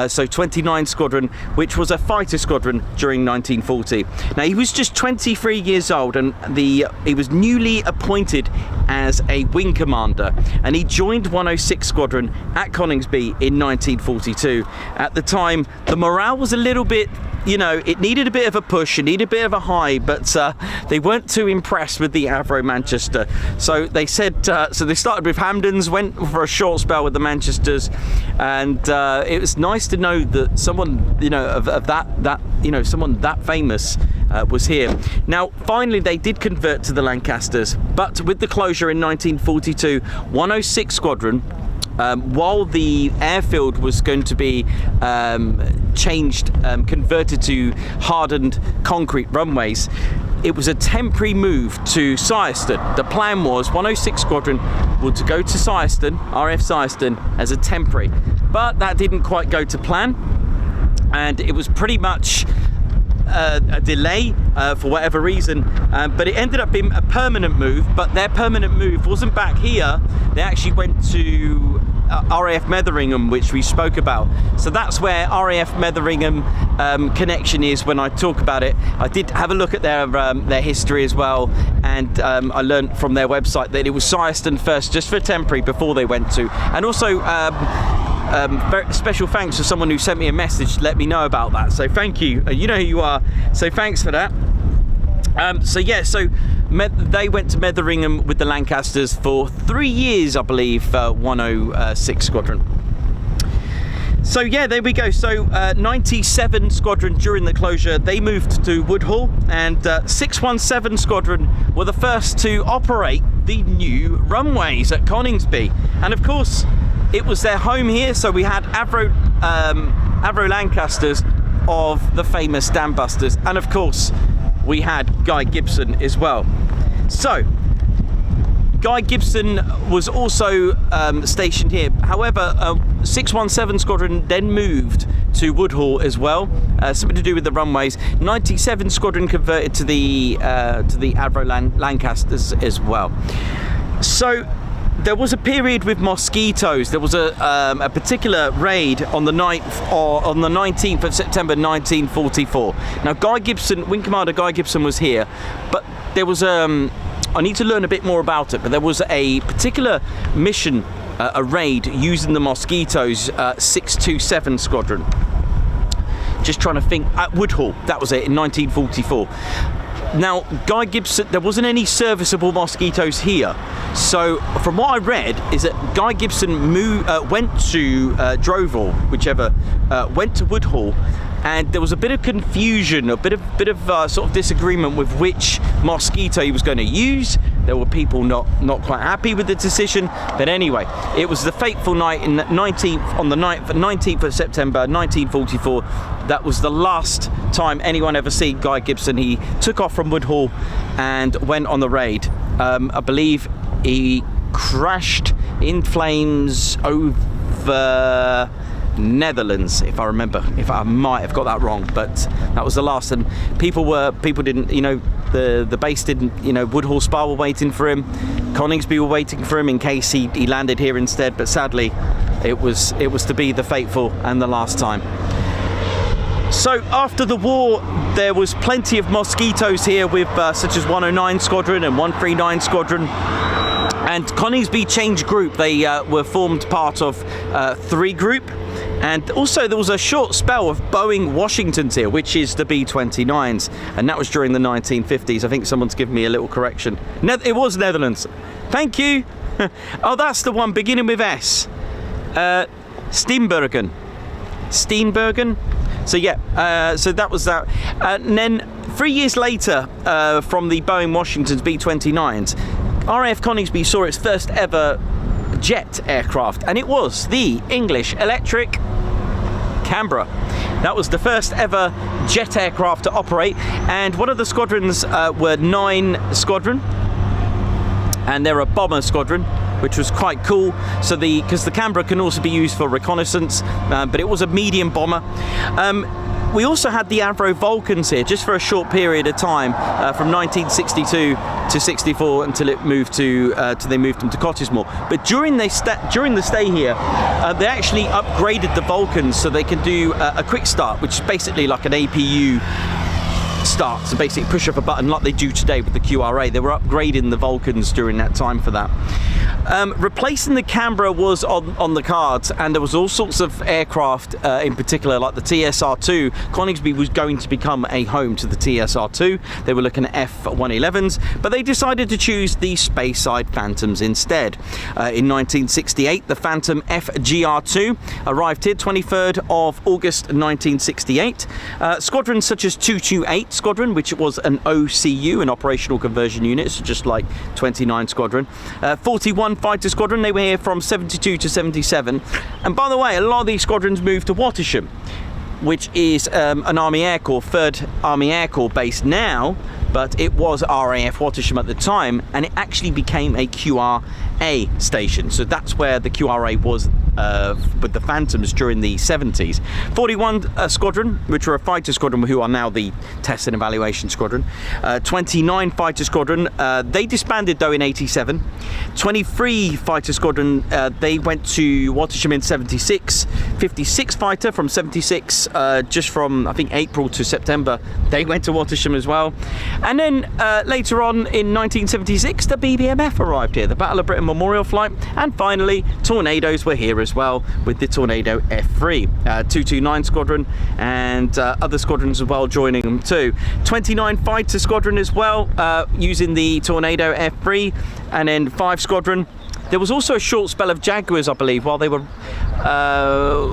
So 29 Squadron, which was a fighter squadron during 1940. Now, he was just 23 years old, and he was newly appointed as a wing commander, and he joined 106 Squadron at Coningsby in 1942. At the time, the morale was a little bit, you know, it needed a bit of a push, it needed a bit of a high, but they weren't too impressed with the Avro Manchester. So they said, so they started with Hamdens, went for a short spell with the Manchesters, and it was nice to know that someone, you know, of that you know, someone that famous was here. Now, finally, they did convert to the Lancasters, but with the closure in 1942, 106 Squadron, while the airfield was going to be converted to hardened concrete runways, it was a temporary move to Syerston. The plan was 106 Squadron would to go to Syerston, RAF Syerston, as a temporary, but that didn't quite go to plan, and it was pretty much a delay for whatever reason, but it ended up being a permanent move. But their permanent move wasn't back here. They actually went to RAF Metheringham, which we spoke about. So that's where RAF Metheringham connection is when I talk about it. I did have a look at their history as well, and I learned from their website that it was Syerston first, just for temporary, before they went to. And also very special thanks to someone who sent me a message to let me know about that, so thank you. You know who you are, so thanks for that. So yeah, so they went to Metheringham with the Lancasters for 3 years, I believe, 106 Squadron. So yeah, there we go. So 97 Squadron, during the closure, they moved to Woodhall, and 617 Squadron were the first to operate the new runways at Coningsby. And of course, it was their home here, so we had Avro Lancasters of the famous Dam Busters, and of course we had Guy Gibson as well. So Guy Gibson was also stationed here. However, 617 Squadron then moved to Woodhall as well, something to do with the runways. 97 Squadron converted to the Avro Lancasters as well. So there was a period with mosquitoes. There was a particular raid on the 19th of September 1944. Now, Wing Commander Guy Gibson was here, but there was I need to learn a bit more about it, but there was a particular mission, a raid using the mosquitoes, 627 Squadron. Just trying to think, at Woodhall, that was it, in 1944. Now, Guy Gibson, there wasn't any serviceable mosquitoes here. So, from what I read, is that Guy Gibson went to Drovall, whichever, went to Woodhall, and there was a bit of confusion, a bit of sort of disagreement with which mosquito he was going to use. There were people not quite happy with the decision, but anyway, it was the fateful night on the 19th of September 1944. That was the last time anyone ever seen Guy Gibson. He took off from Woodhall and went on the raid. I believe he crashed in flames over Netherlands, if I remember. If I might have got that wrong, but that was the last. And people didn't, you know, the base didn't, you know, Woodhall Spa were waiting for him, Coningsby were waiting for him in case he landed here instead. But sadly, it was to be the fateful and the last time. So after the war, there was plenty of mosquitoes here with such as 109 Squadron and 139 Squadron. And Coningsby changed group. They were formed part of 3 Group. And also there was a short spell of Boeing Washingtons here, which is the B-29s. And that was during the 1950s. I think someone's given me a little correction. It was Netherlands. Thank you. Oh, that's the one beginning with S. Steenbergen. So yeah, so that was that. And then 3 years later, from the Boeing Washingtons B-29s, RAF Coningsby saw its first ever jet aircraft, and it was the English Electric Canberra. That was the first ever jet aircraft to operate, and one of the squadrons were 9 Squadron, and they're a bomber squadron, which was quite cool. So because the Canberra can also be used for reconnaissance, but it was a medium bomber. We also had the Avro Vulcans here just for a short period of time, from 1962 to 64 until they moved them to Cottesmore. But during the stay here, they actually upgraded the Vulcans so they can do a quick start, which is basically like an APU start. So basically push up a button like they do today with the QRA. They were upgrading the Vulcans during that time for that. Replacing the Canberra was on the cards, and there was all sorts of aircraft, in particular like the TSR-2. Coningsby was going to become a home to the TSR-2. They were looking at F-111s, but they decided to choose the Speyside Phantoms instead. In 1968, the Phantom FGR4 arrived here, 23rd of August 1968. Squadrons such as 228 Squadron, which was an OCU, an operational conversion unit, so just like 29 Squadron. 41 Fighter Squadron, they were here from 72 to 77. And by the way, a lot of these squadrons moved to Wattisham, which is an Army Air Corps, 3rd Army Air Corps base now, but it was RAF Wattisham at the time, and it actually became a QRA station. So that's where the QRA was with the Phantoms during the 70s. 41 Squadron, which were a fighter squadron, who are now the Test and Evaluation Squadron. 29 Fighter Squadron, they disbanded though in 87. 23 Fighter Squadron, they went to Wattisham in 76. 56 Fighter from 76, just from I think April to September, they went to Wattisham as well. And then later on in 1976, the BBMF arrived here, the Battle of Britain Memorial Flight, and finally Tornadoes were here as well with the Tornado F3. 229 Squadron and other squadrons as well joining them too. 29 Fighter Squadron as well, using the Tornado F3, and then 5 Squadron. There was also a short spell of Jaguars, I believe, while they were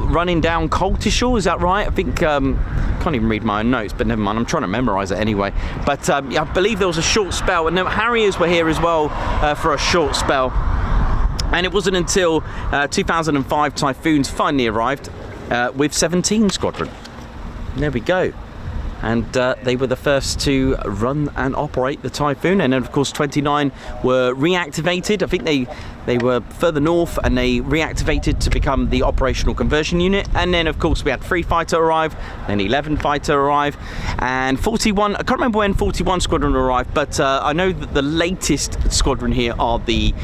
running down Coltishall, is that right? I think, can't even read my own notes, but never mind, I'm trying to memorise it anyway. But I believe there was a short spell, and then Harriers were here as well for a short spell. And it wasn't until 2005 Typhoons finally arrived with 17 Squadron. There we go. And they were the first to run and operate the Typhoon, and then of course 29 were reactivated. I think they were further north and they reactivated to become the operational conversion unit. And then of course we had 3 Fighter arrive, then 11 Fighter arrive, and 41, I can't remember when 41 Squadron arrived, but I know that the latest squadron here are the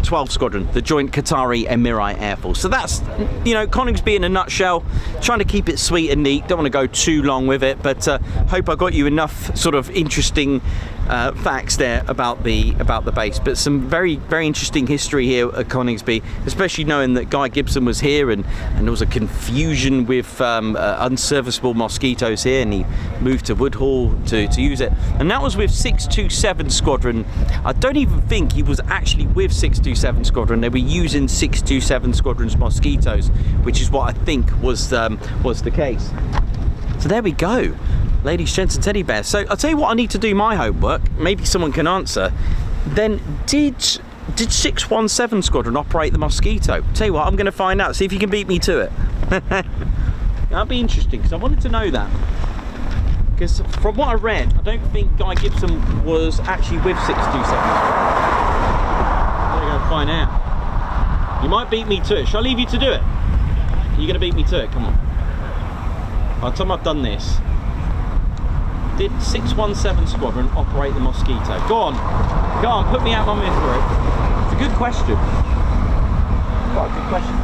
12 Squadron, the Joint Qatari Emirati Air Force. So that's, you know, Coningsby in a nutshell. Trying to keep it sweet and neat. Don't want to go too long with it, but hope I got you enough sort of interesting facts there about the base. But some very, very interesting history here at Coningsby, especially knowing that Guy Gibson was here, and there was a confusion with unserviceable mosquitoes here, and he moved to Woodhall to use it. And that was with 627 Squadron. I don't even think he was actually with 627 Squadron. They were using 627 Squadron's mosquitoes, which is what I think was the case. So there we go, ladies, gents and teddy bears. So I'll tell you what, I need to do my homework. Maybe someone can answer. Then did 617 Squadron operate the Mosquito? Tell you what, I'm going to find out. See if you can beat me to it. That'll be interesting, because I wanted to know that. Because from what I read, I don't think Guy Gibson was actually with 627. I'm going to go find out. You might beat me to it. Shall I leave you to do it? Are you going to beat me to it? Come on. By the time I've done this, did 617 Squadron operate the Mosquito? Go on, put me out my misery. It's a good question. Quite a good question.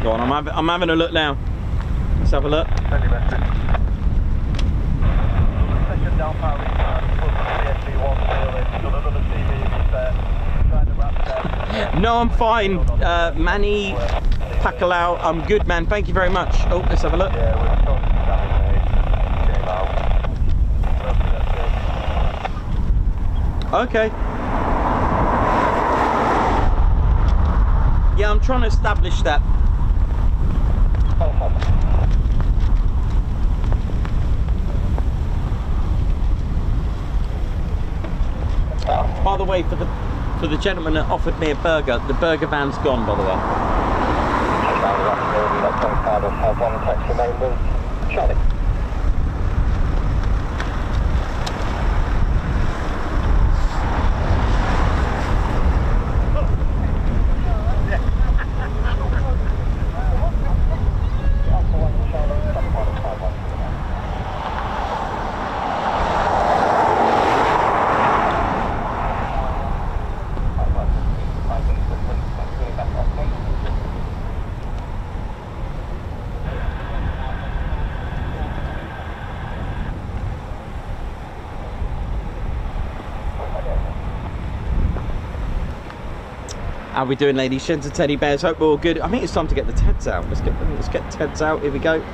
Go on, I'm having a look now. Let's have a look. No, I'm fine. Manny Pakalau, I'm good, man. Thank you very much. Oh, let's have a look. Okay. Yeah, I'm trying to establish that. By the way, for the gentleman that offered me a burger, the burger van's gone, by the way. Charlie. How we doing, ladies, gents and teddy bears? Hope we're all good. I think it's time to get the Teds out. Let's get the Teds out. Here we go. So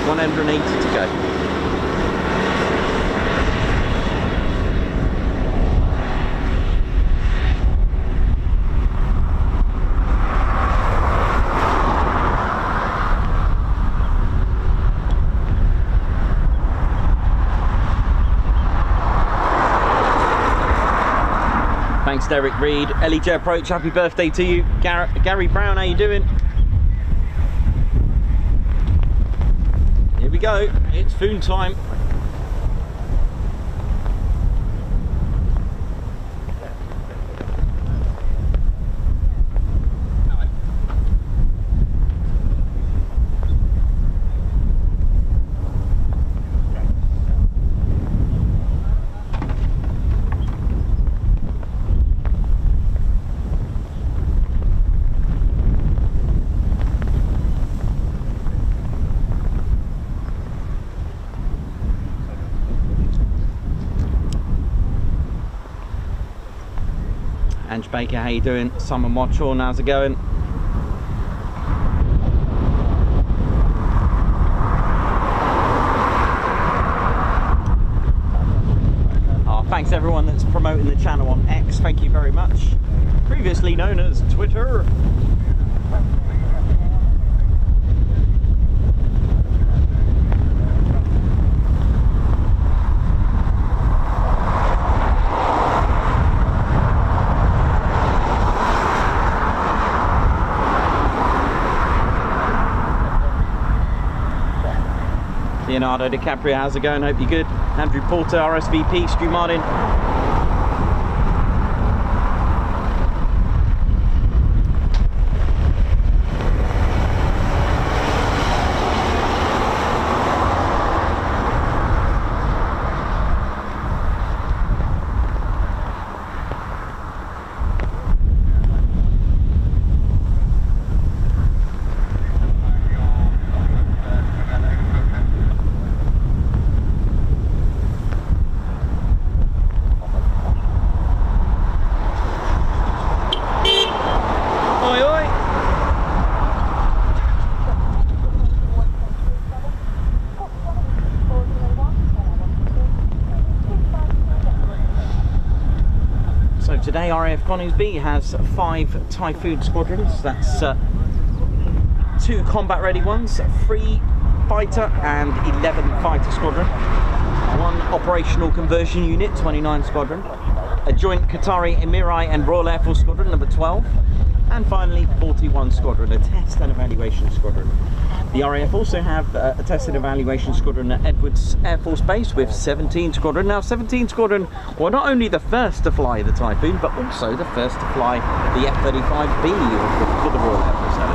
180 to go. Thanks, Derek Reed. LEJ Approach, happy birthday to you. Gary Brown, how you doing? Here we go, it's food time. Ange Baker, how you doing? Summer Mochorn, how's it going? Oh, thanks everyone that's promoting the channel on X, thank you very much. Previously known as Twitter. Leonardo DiCaprio, how's it going? Hope you're good. Andrew Porter, RSVP, Stu Martin. Today RAF Coningsby has 5 Typhoon squadrons. That's 2 combat ready ones, 3 fighter and 11 fighter squadron, 1 operational conversion unit, 29 squadron, a joint Qatari, Emiri and Royal Air Force squadron number 12, and finally 41 squadron, a test and evaluation squadron. The RAF also have a test and evaluation squadron at Edwards Air Force Base with 17 squadron. Now 17 squadron were not only the first to fly the Typhoon, but also the first to fly the F-35B for the Royal Air Force, that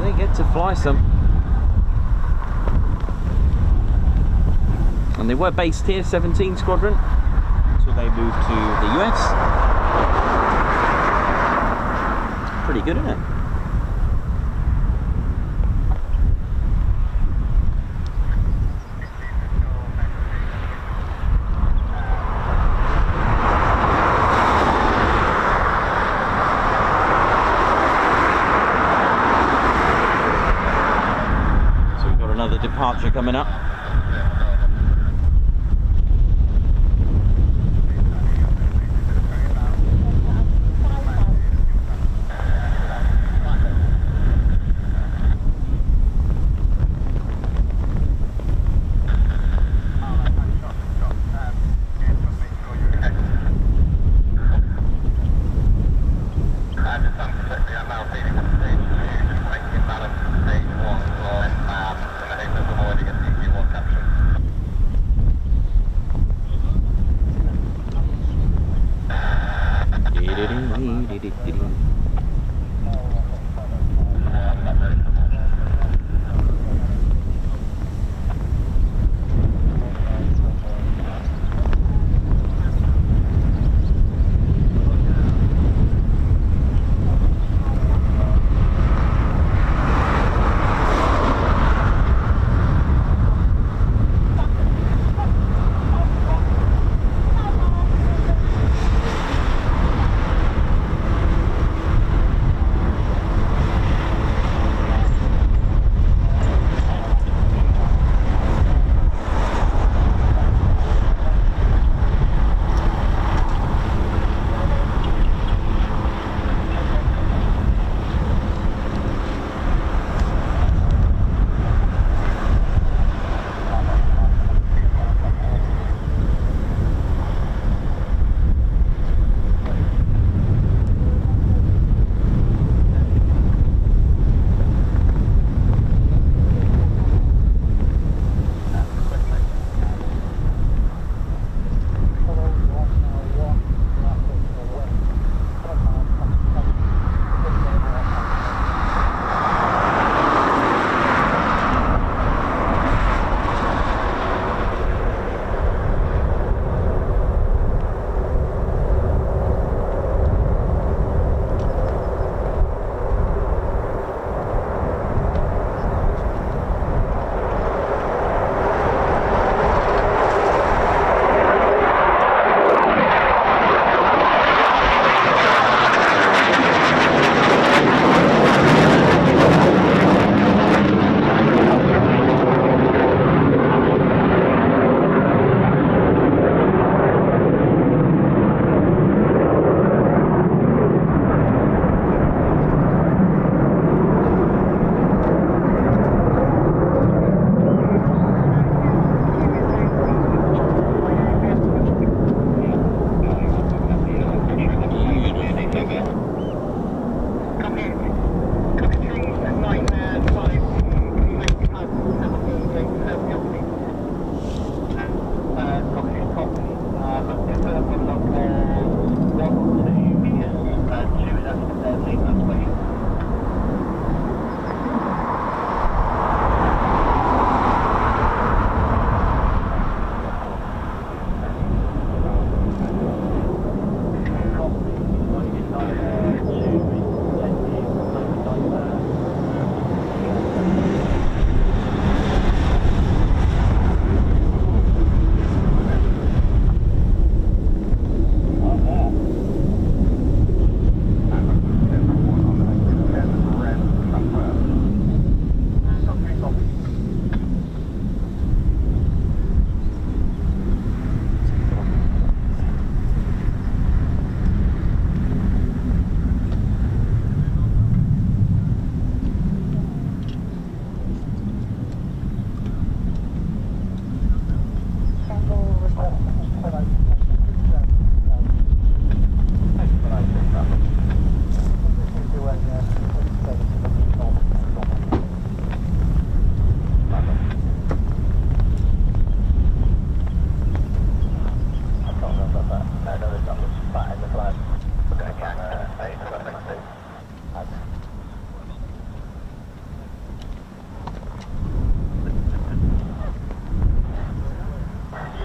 is. They get to fly some. And they were based here, 17 squadron, until they moved to the US. Pretty good, isn't it? Departure coming up.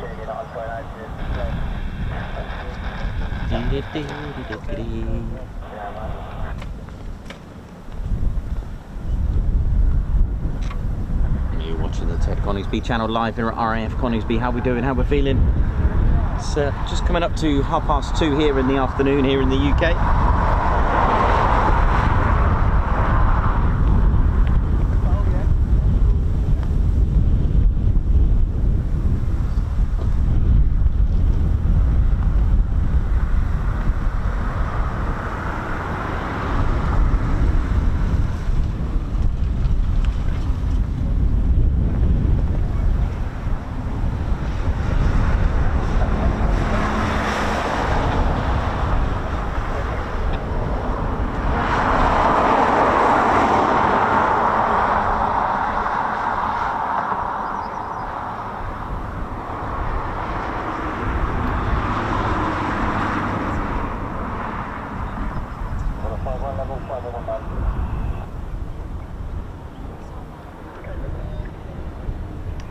You're watching the Ted Coningsby channel live here at RAF Coningsby. How we doing? How we're feeling? It's just coming up to 2:30 here in the afternoon here in the UK.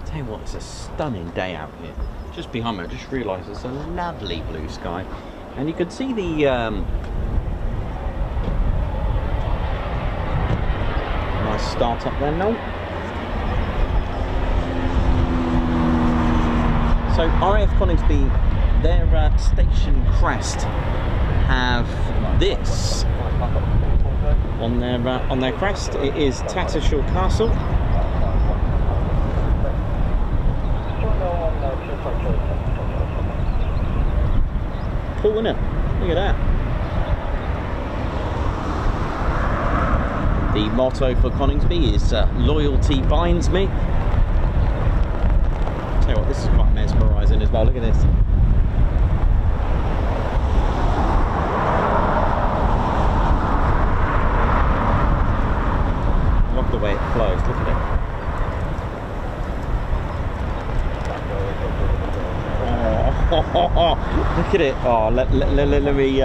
Tell you what, it's a stunning day out here. Just behind me, I just realised it's a lovely blue sky, and you can see the nice start up there now. So RAF Coningsby, their station crest have this on their crest. It is Tattershall Castle. Cool, isn't it? Look at that. The motto for Coningsby is loyalty binds me. Tell you what, this is quite mesmerising as well. Look at this. Look the way it flows. Look at it. Look at it. Oh, let me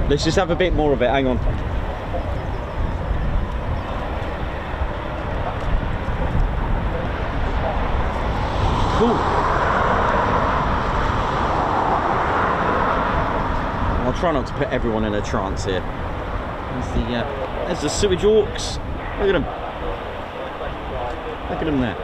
let's just have a bit more of it. Hang on. Cool. I'll try not to put everyone in a trance here. There's the sewage orcs. Look at them. Look at them there.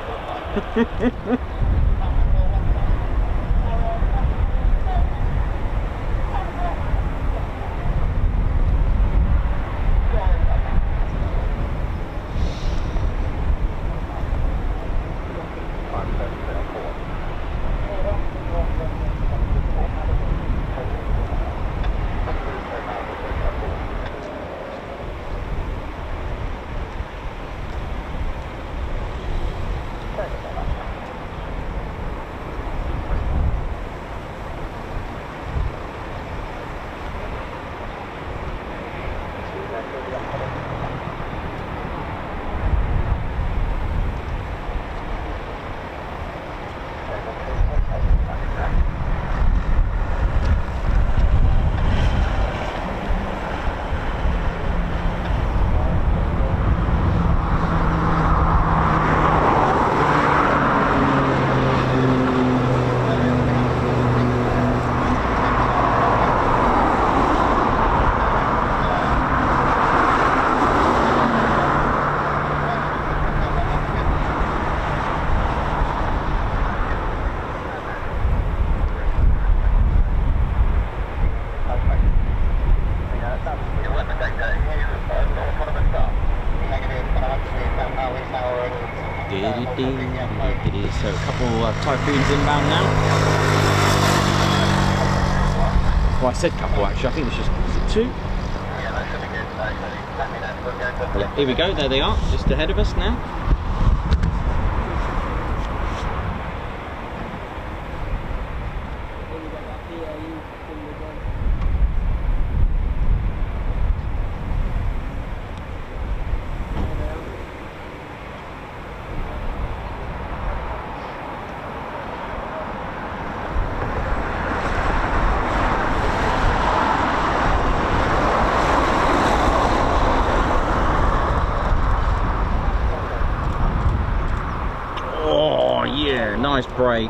So a couple Typhoons inbound now. Well, I said couple actually, I think it's just, is it two? Here we go, there they are, just ahead of us now. Nice break.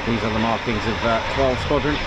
These are the markings of 12 Squadron.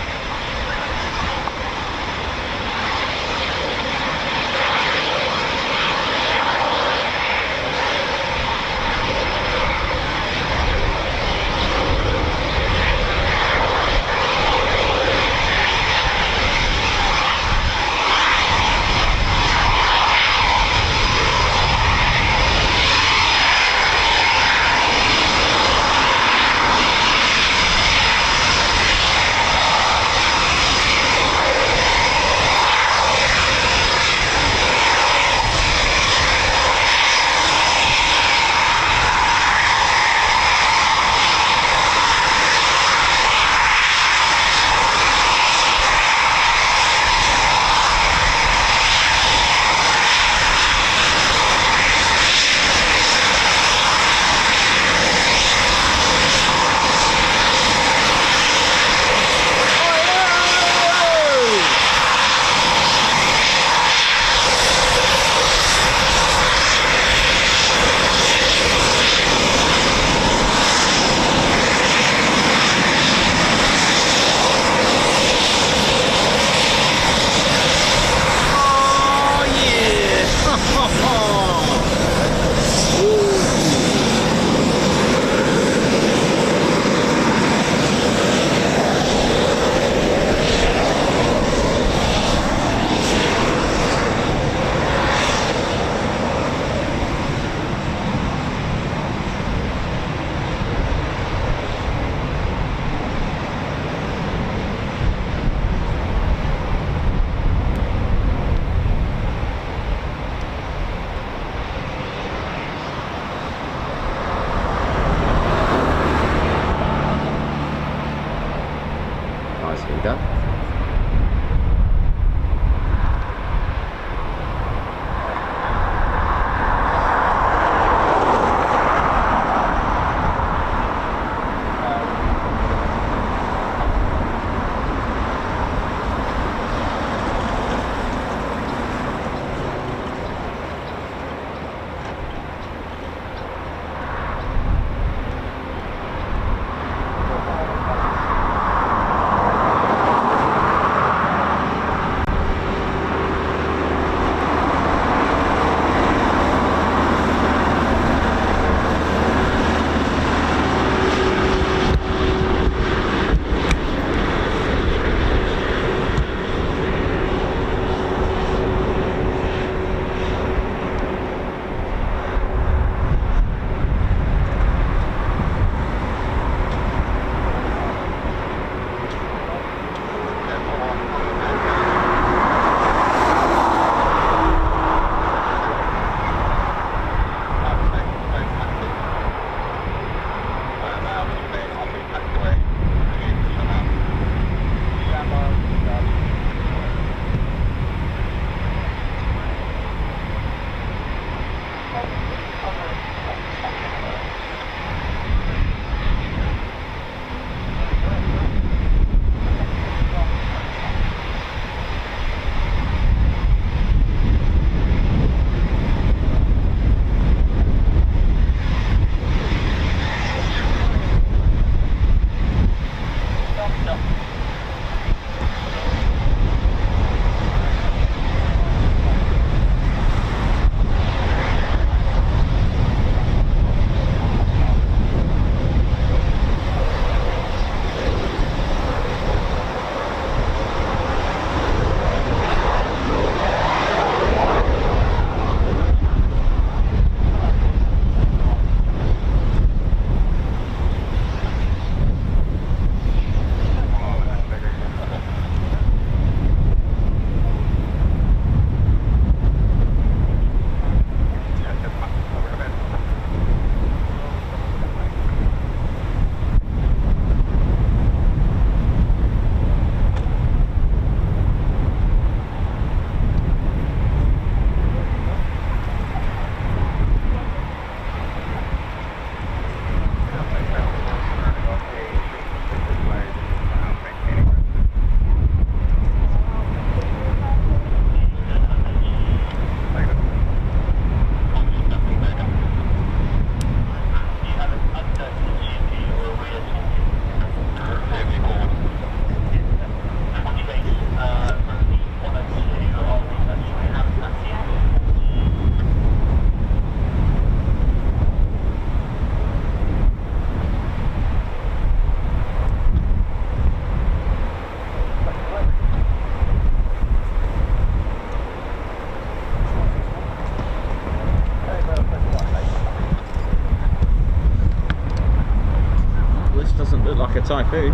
America Typhoon.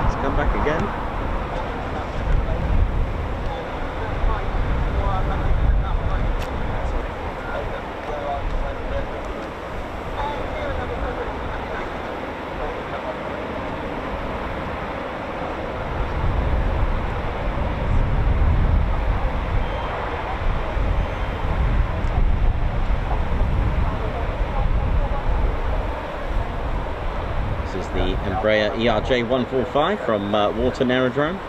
Let's come back again. The Embraer ERJ145 from Warton Aerodrome.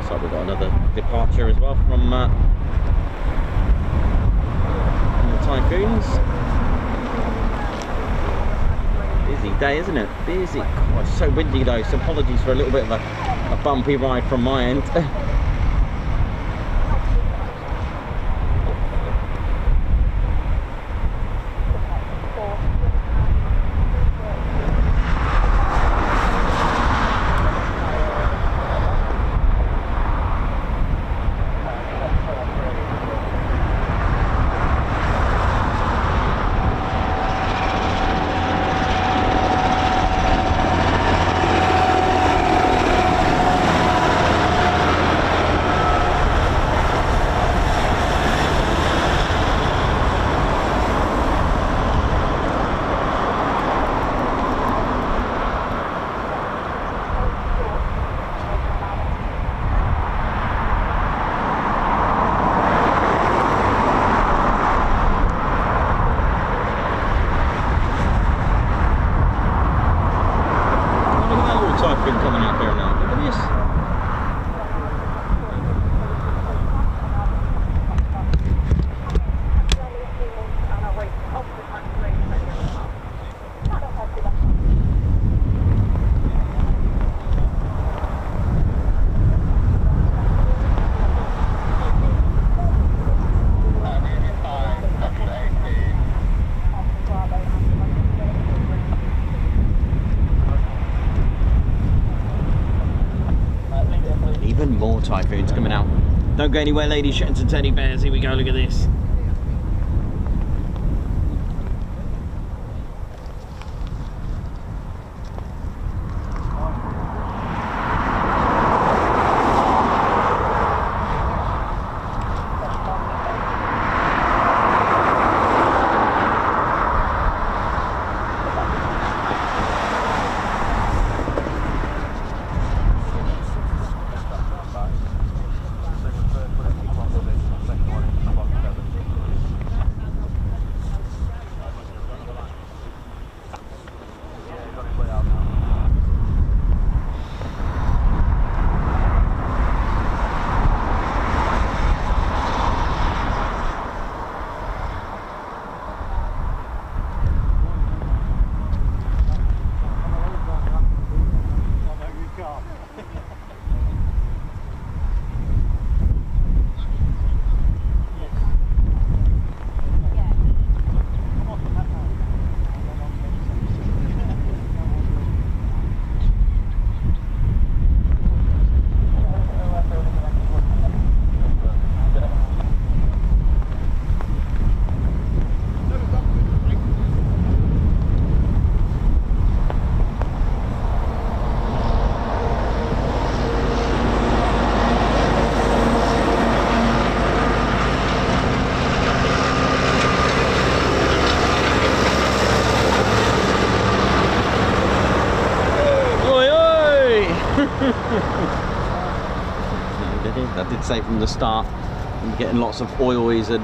So we've got another departure as well from the Typhoons. Busy day, isn't it? Busy. Oh, it's so windy though, so apologies for a little bit of a bumpy ride from my end. Coming out there now. Look at this. More Typhoons coming out. Don't go anywhere, ladies, gents and teddy bears. Here we go, look at this. I did say from the start, I'm getting lots of oilies and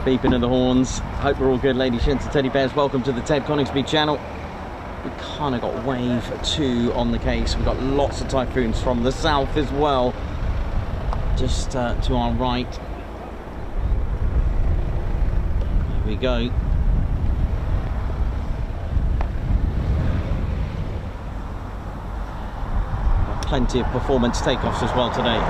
beeping of the horns. Hope we're all good, ladies, gents and teddy bears. Welcome to the Ted Coningsby channel. We kind of got wave 2 on the case. We've got lots of Typhoons from the south as well, just to our right. There we go. Plenty of performance takeoffs as well today.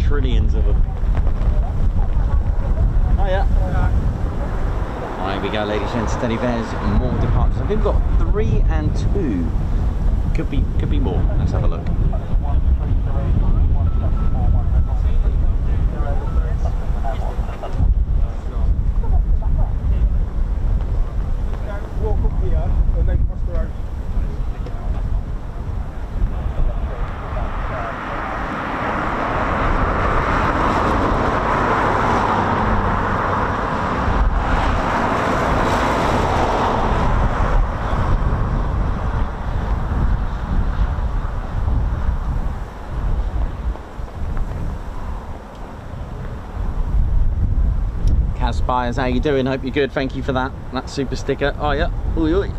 Trillions of them. Oh yeah. Here we go, ladies and gentlemen, there's more departures. I think we've got 3 and 2. Could be more. Let's have a look. Walk up here and then cross the road. Spires, how you doing? Hope you're good. Thank you for that super sticker. Oh yeah. Oi, oi.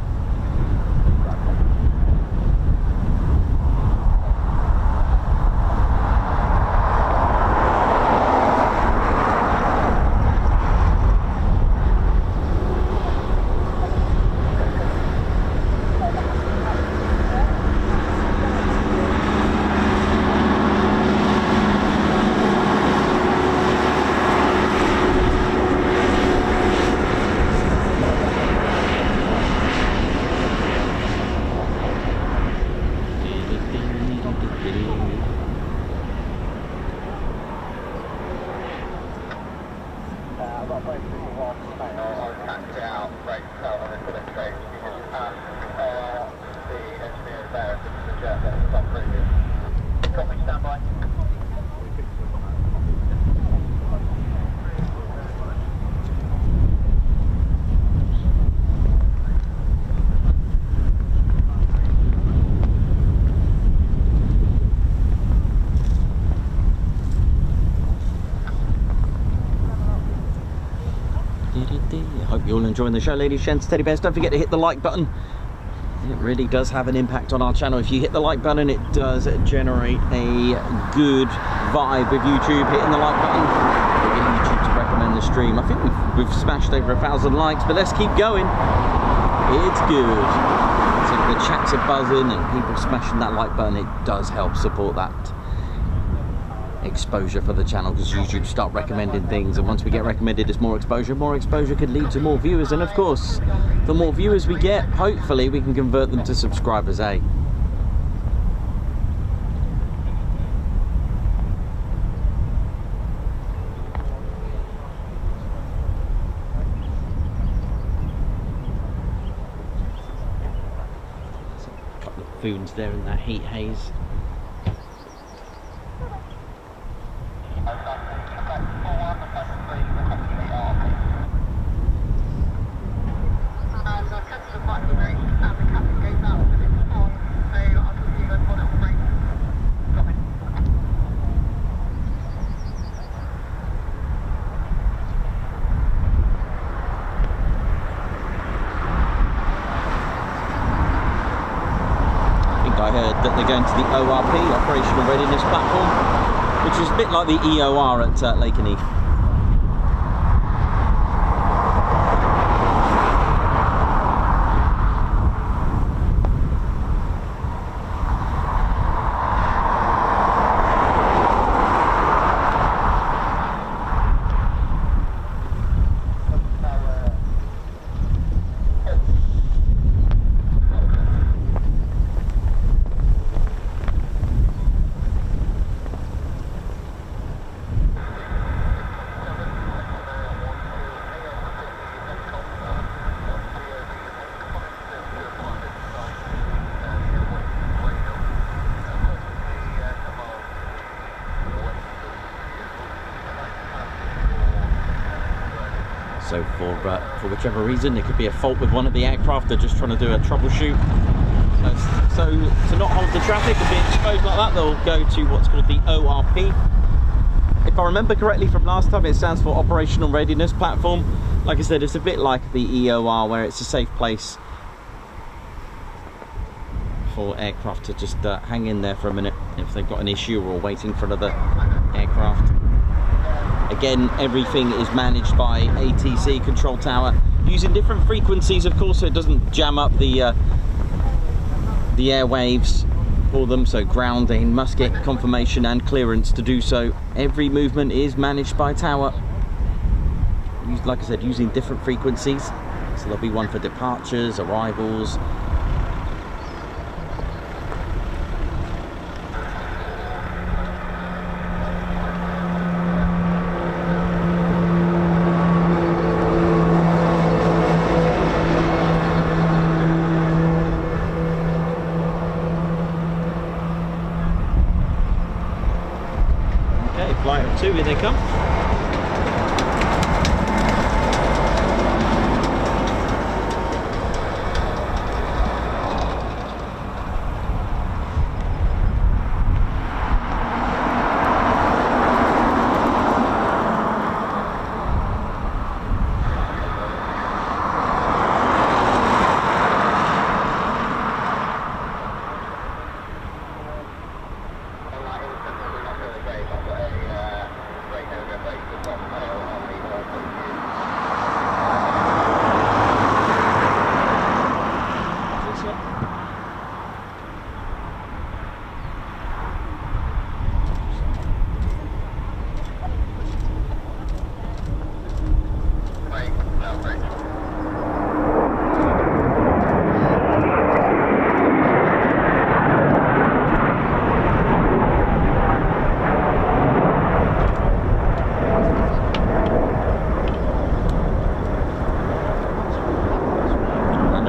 Hope you're all enjoying the show, ladies, gents, teddy bears. Don't forget to hit the like button. It really does have an impact on our channel. If you hit the like button, it does generate a good vibe with YouTube. Hitting the like button will get YouTube to recommend the stream. I think we've smashed over 1,000 likes, but let's keep going. It's good. So the chats are buzzing and people smashing that like button. It does help support that exposure for the channel, because YouTube start recommending things, and once we get recommended, it's more exposure. More exposure could lead to more viewers, and of course, the more viewers we get, hopefully we can convert them to subscribers, eh? There's a couple of foons there in that heat haze. That they're going to the ORP, Operational Readiness Platform, which is a bit like the EOR at Lakenheath. So for whichever reason, there could be a fault with one of the aircraft. They're just trying to do a troubleshoot. So to not hold the traffic and be exposed like that, they'll go to what's called the ORP. If I remember correctly from last time, it stands for Operational Readiness Platform. Like I said, it's a bit like the EOR, where it's a safe place for aircraft to just hang in there for a minute if they've got an issue or waiting for another aircraft. Again, everything is managed by ATC control tower, using different frequencies, of course, so it doesn't jam up the airwaves for them. So grounding must get confirmation and clearance to do so. Every movement is managed by tower, like I said, using different frequencies. So there'll be one for departures, arrivals. Flight of 2, here they come.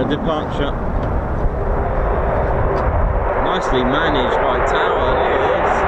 Departure. Nicely managed by tower, look at this.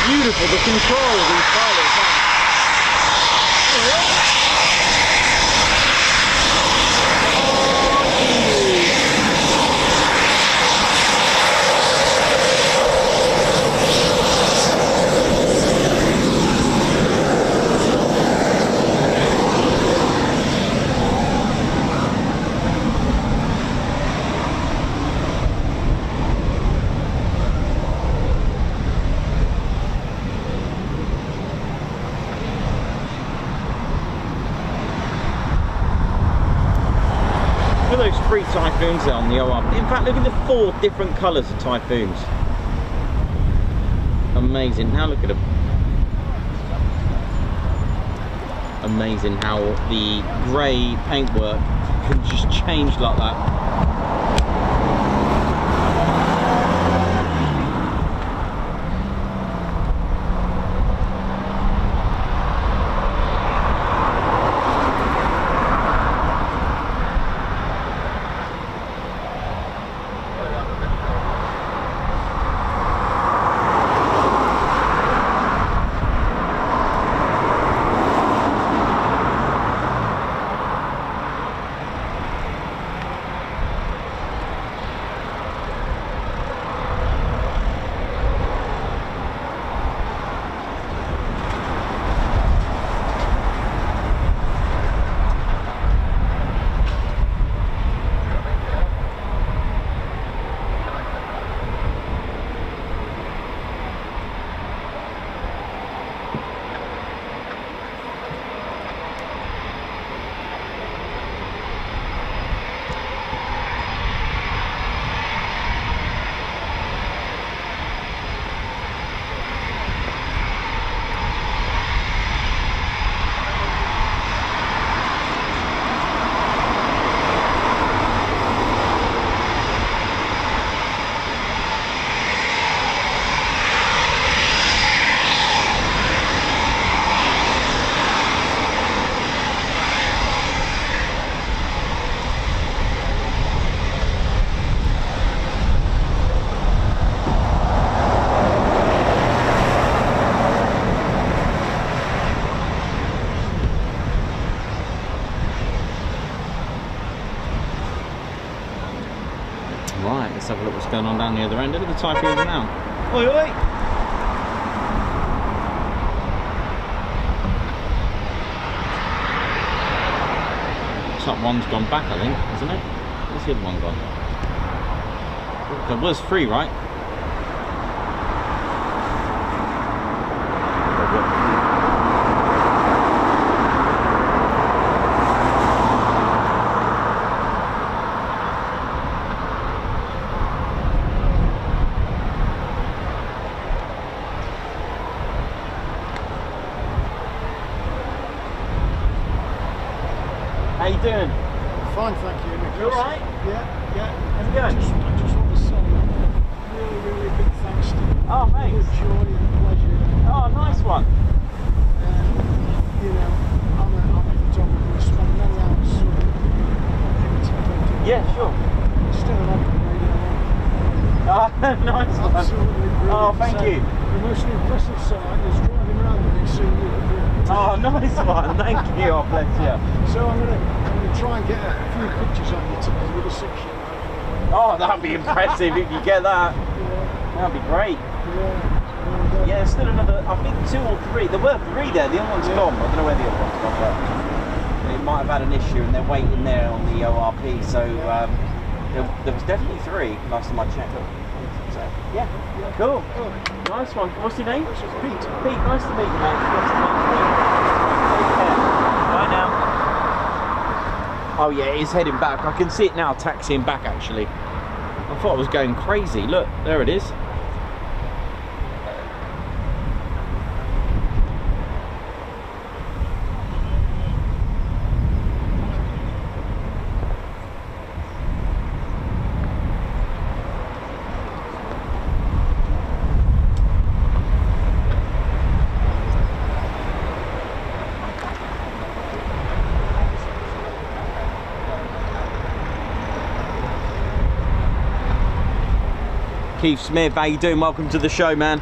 beautiful, the control of these pilots. Look at those 3 Typhoons there on the OR. In fact, look at the 4 different colours of Typhoons. Amazing. Now look at them. Amazing how the grey paintwork can just change like that. Right, let's have a look what's going on down the other end. Look at the Typhoons now. Oi, oi! Looks like one's gone back, I think, isn't it? Where's the other one gone? There was 3, right? How you doing? Fine, thank you, Nicholas. You alright? Yeah. How's it going? I just want to say really big thanks to you. Oh, mate. Good joy and pleasure. Oh, nice one. You know, I'm a photographer who spent many hours sort of editing. Yeah, sure. Still on the radio. Oh, nice one. Absolutely brilliant. Oh, thank So, you. The most impressive sight is driving around and seeing you. Oh, nice one. Thank you. Oh, bless you. So I'm gonna try and get a few pictures on you today with a 6-year. Oh, that'd be impressive if you get that. That'd be great. Yeah, there's still another, I think 2 or 3. There were 3 there, the other one's gone. I don't know where the other one's gone, but they might have had an issue and they're waiting there on the ORP. So there was definitely 3 last time I checked. So, yeah, cool. Nice one. What's your name? Pete. Pete, nice to meet you, mate. Nice to meet you. Take care. Bye now. Oh yeah, he's heading back. I can see it now, taxiing back actually. I thought I was going crazy. Look, there it is. Keith Smith, how you doing? Welcome to the show, man.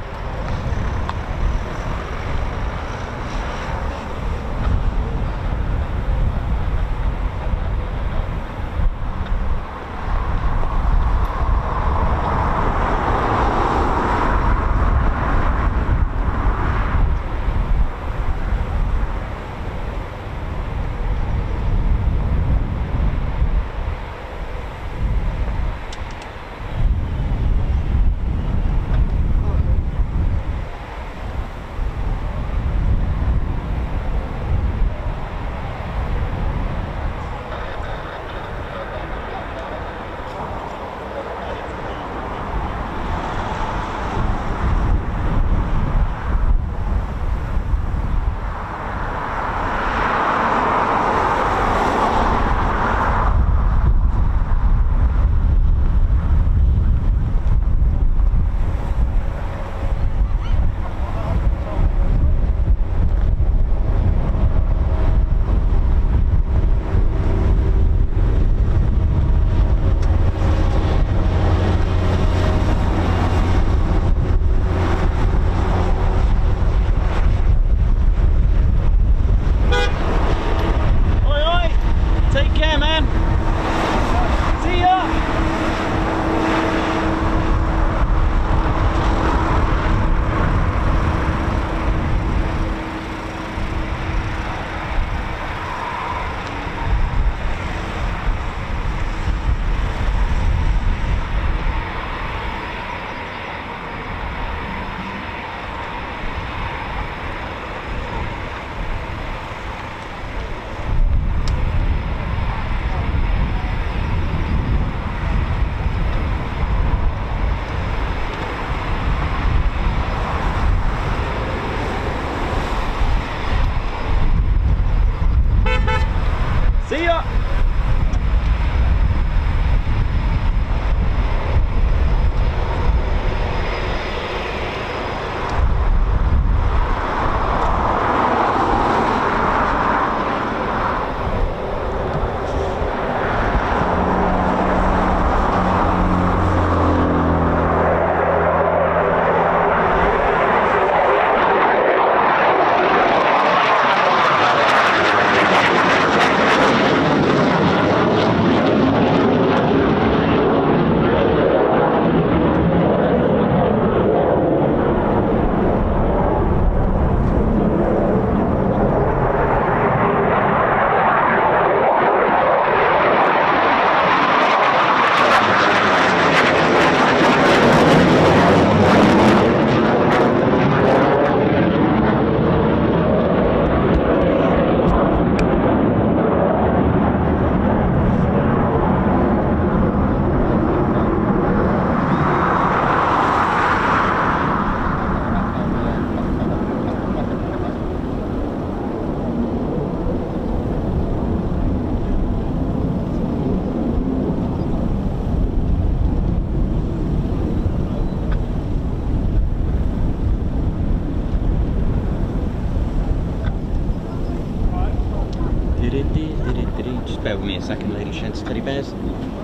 bear with me a second, ladies, gents, teddy bears.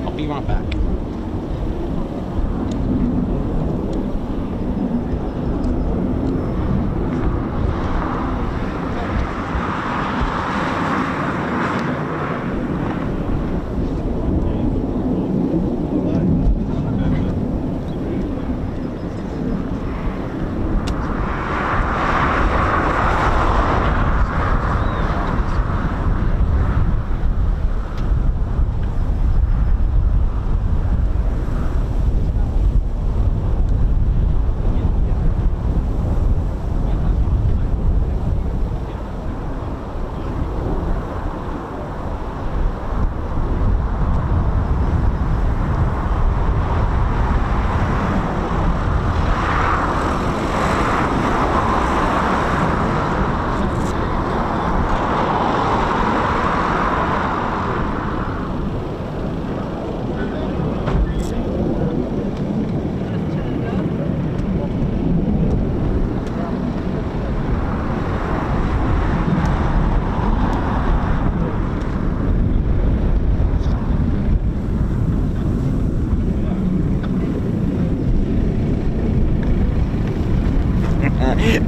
I'll be right back.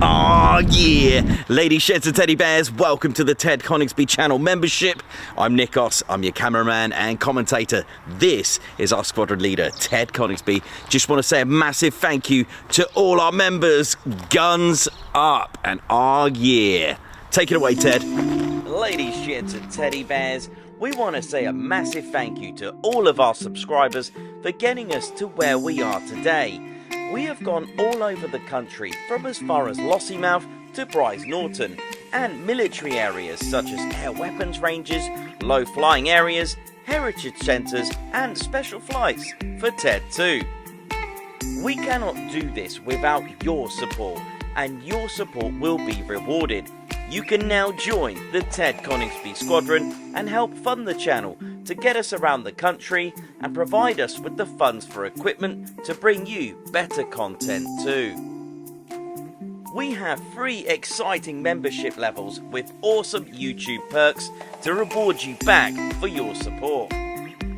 Oh yeah, ladies, sheds and teddy bears, welcome to the Ted Coningsby channel membership. I'm Nikos, I'm your cameraman and commentator. This is our squadron leader, Ted Coningsby. Just want to say a massive thank you to all our members. Guns up and oh yeah. Take it away, Ted. Ladies, sheds and teddy bears, we want to say a massive thank you to all of our subscribers for getting us to where we are today. We have gone all over the country, from as far as Lossiemouth to Bryce Norton, and military areas such as air weapons ranges, low flying areas, heritage centres and special flights for TED 2. We cannot do this without your support, and your support will be rewarded. You can now join the Ted Coningsby Squadron and help fund the channel to get us around the country and provide us with the funds for equipment to bring you better content too. We have 3 exciting membership levels with awesome YouTube perks to reward you back for your support.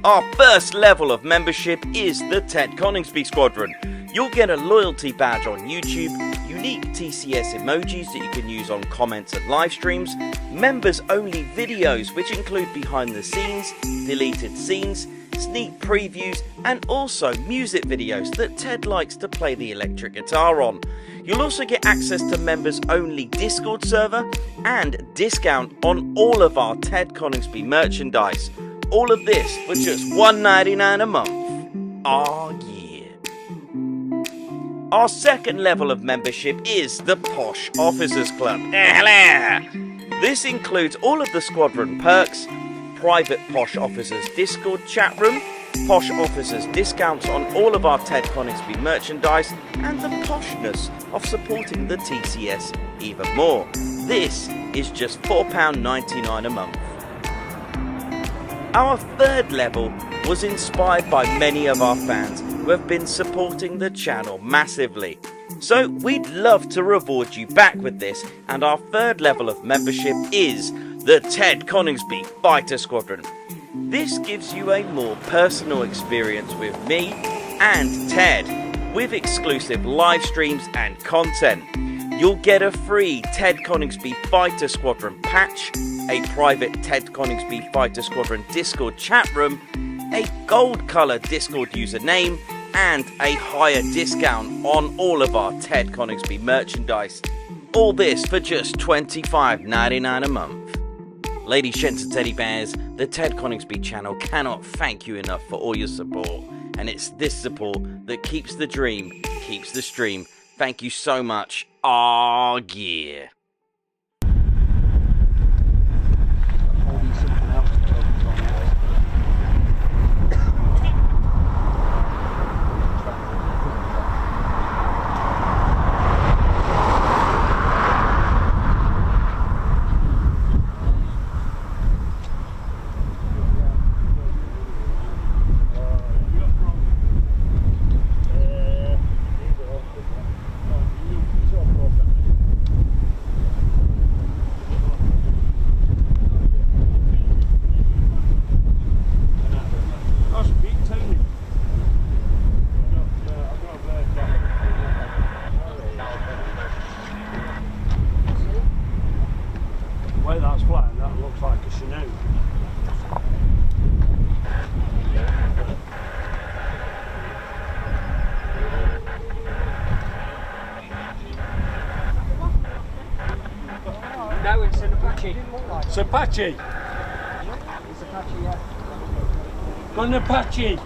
Our first level of membership is the Ted Coningsby Squadron. You'll get a loyalty badge on YouTube, unique TCS emojis that you can use on comments and live streams, members only videos which include behind the scenes, deleted scenes, sneak previews and also music videos that Ted likes to play the electric guitar on. You'll also get access to members only Discord server and discount on all of our Ted Coningsby merchandise. All of this for just $1.99 a month. Oh yeah. Our second level of membership is the Posh Officers Club. This includes all of the squadron perks, private Posh Officers Discord chat room, Posh Officers discounts on all of our Ted Coningsby merchandise, and the poshness of supporting the TCS even more. This is just £4.99 a month. Our third level was inspired by many of our fans who have been supporting the channel massively. So we'd love to reward you back with this, and our third level of membership is the Ted Coningsby Fighter Squadron. This gives you a more personal experience with me and Ted, with exclusive live streams and content. You'll get a free Ted Coningsby Fighter Squadron patch, a private Ted Coningsby Fighter Squadron Discord chat room, a gold colour Discord username, and a higher discount on all of our Ted Coningsby merchandise. All this for just $25.99 a month. Ladies, gents and teddy bears, the Ted Coningsby channel cannot thank you enough for all your support, and it's this support that keeps the dream, keeps the stream. Thank you so much. Oh yeah. Apache. It's Apache. Got an Apache.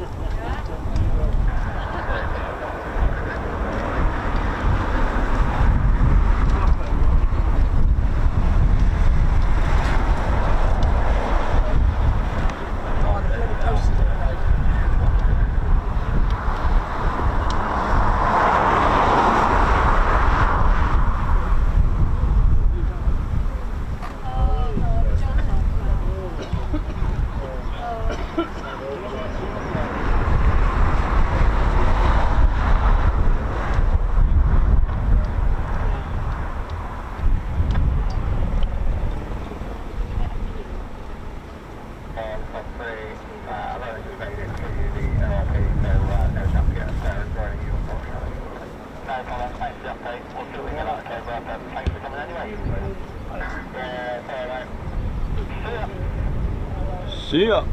See ya.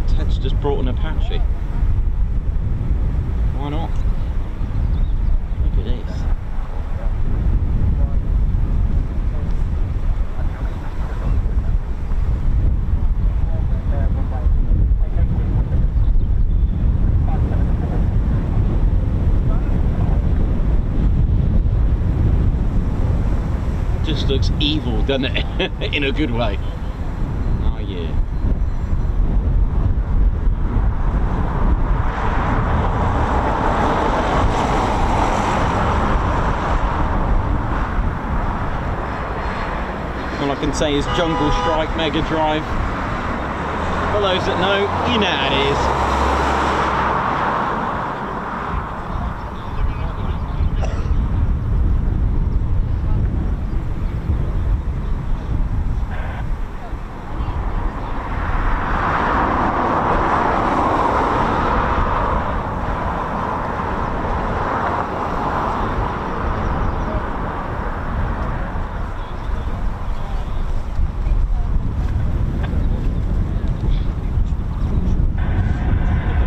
Ted's just brought an Apache. Why not? Look at this. Just looks evil, doesn't it? In a good way. Oh yeah. All I can say is Jungle Strike Mega Drive. For those that know, you know how it is.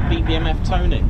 BBMF Tony.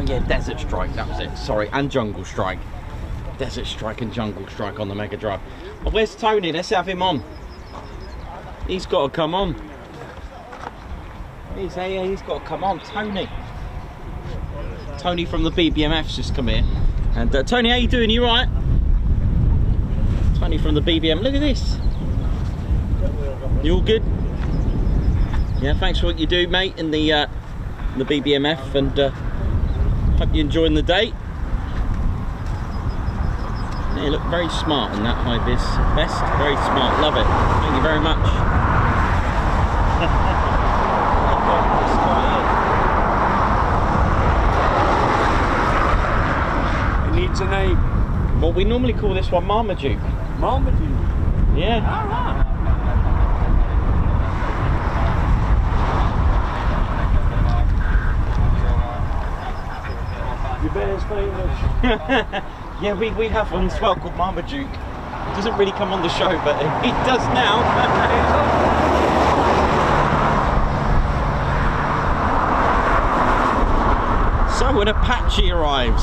Yeah, Desert Strike, that was it. Sorry, and Jungle Strike. Desert Strike and Jungle Strike on the Mega Drive. Oh, where's Tony? Let's have him on. He's got to come on. He's got to come on. Tony. Tony from the BBMF's just come here. And Tony, how you doing? You right? Tony from the BBM. Look at this. You all good? Yeah, thanks for what you do, mate, in the BBMF, and hope you're enjoying the day. Yeah, you look very smart in that high-vis vest. Very smart. Love it. Thank you very much. It needs a name. Well, we normally call this one Marmaduke. Marmaduke? Yeah. All right. Bears famous. Yeah, we have one as well called Marmaduke. It doesn't really come on the show, but it does now. So when Apache arrives.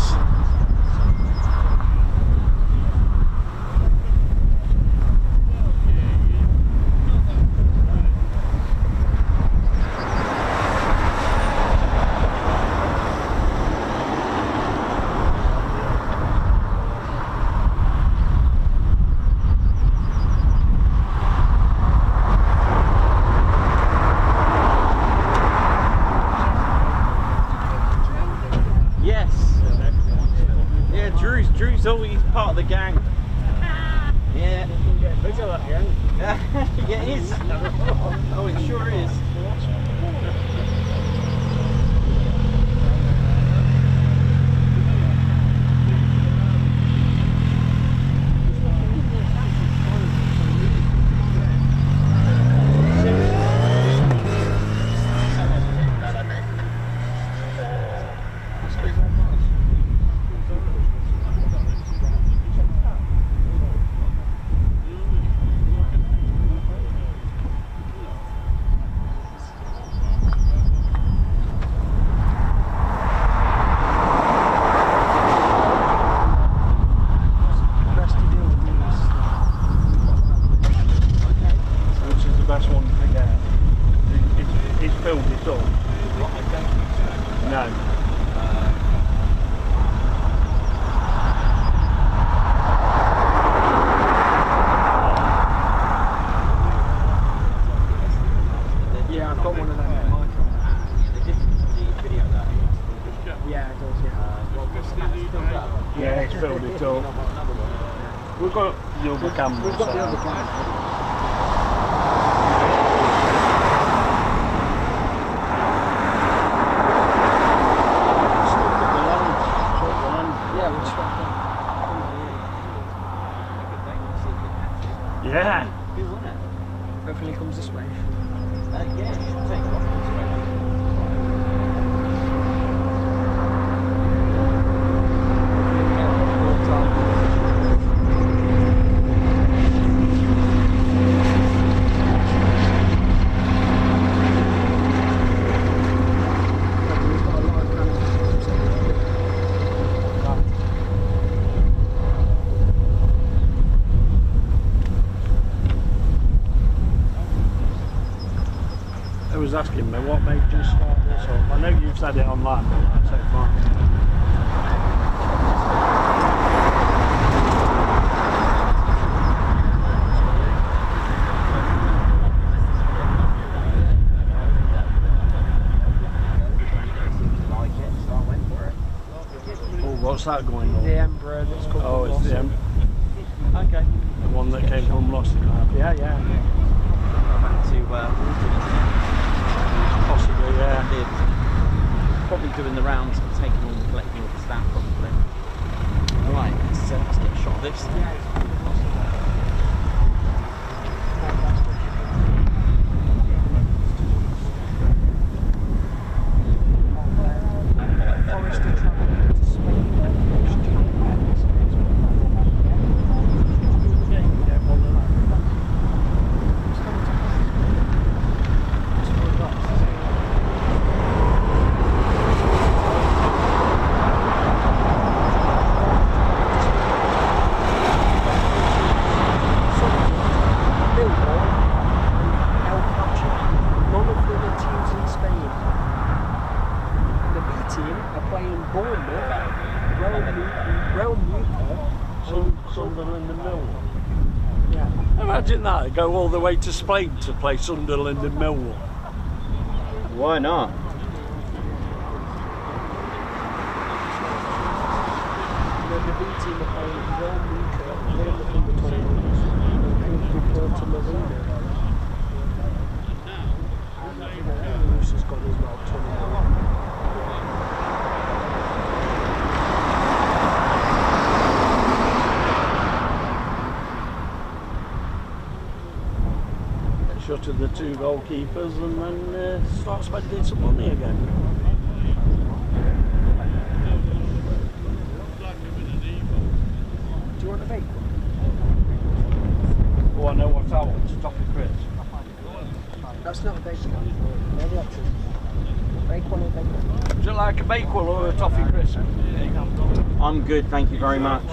Drew's always part of the gang. Yeah. Bigger that gang. Yeah, it is. Oh, it sure is. Yeah, it's filled it up. We've got the other cameras. We've got the other camera. Yeah. Hopefully it comes this way. Yeah, it should take off this way. Was asking me what made you start this up. I know you've said it online, but I said mine. Oh, what's that going on? The Emperor that's called. Oh, it's the Emperor. Okay. The one that came from Lost in Half. Yeah, yeah. Go back to Possibly, yeah. Probably doing the rounds and taking all the collecting of the staff probably. Alright, let's get a shot of this. Imagine that, go all the way to Spain to play Sunderland and Millwall. Why not? The B team are playing Marmaduke, one of the under-21s, and Porto Marina. Bruce has got his well 21. Shut of the two goalkeepers and then start spending some money again. Do you want a vape? Oh, I know what I want, Toffee Crisp. That's not a vape. They're the options. Would you like a Bakewell or a toffee crisp? I'm good, thank you very much.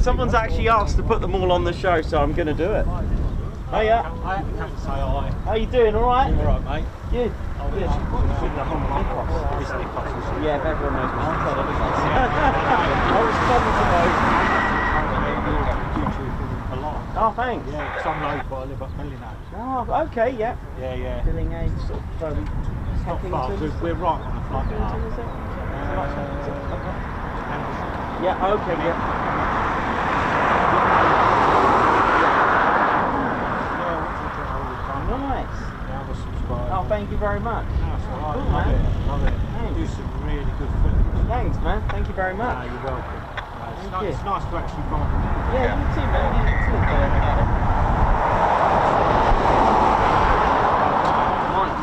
Someone's actually asked to put them all on the show, so I'm going to do it. Oh yeah. I have to say hi. How you doing? All right? All right, mate. Good. Good. Yeah, but everyone knows me. I was fun to know. A lot. Oh, thanks. Yeah, because I'm local. I live up Millingage. Oh, okay. Yeah. Yeah, yeah. Millingage, sort of. It's not far. We're right on the front line. Yeah. Okay. Yeah. Nice. Oh, thank you very much. That's all right. Cool, Love man. it. Love it. Thanks. You do some really good footage. Thanks, man. Thank you very much. You're welcome. Thank you. It's nice to actually find you. Yeah, you too, man. Yeah, you too.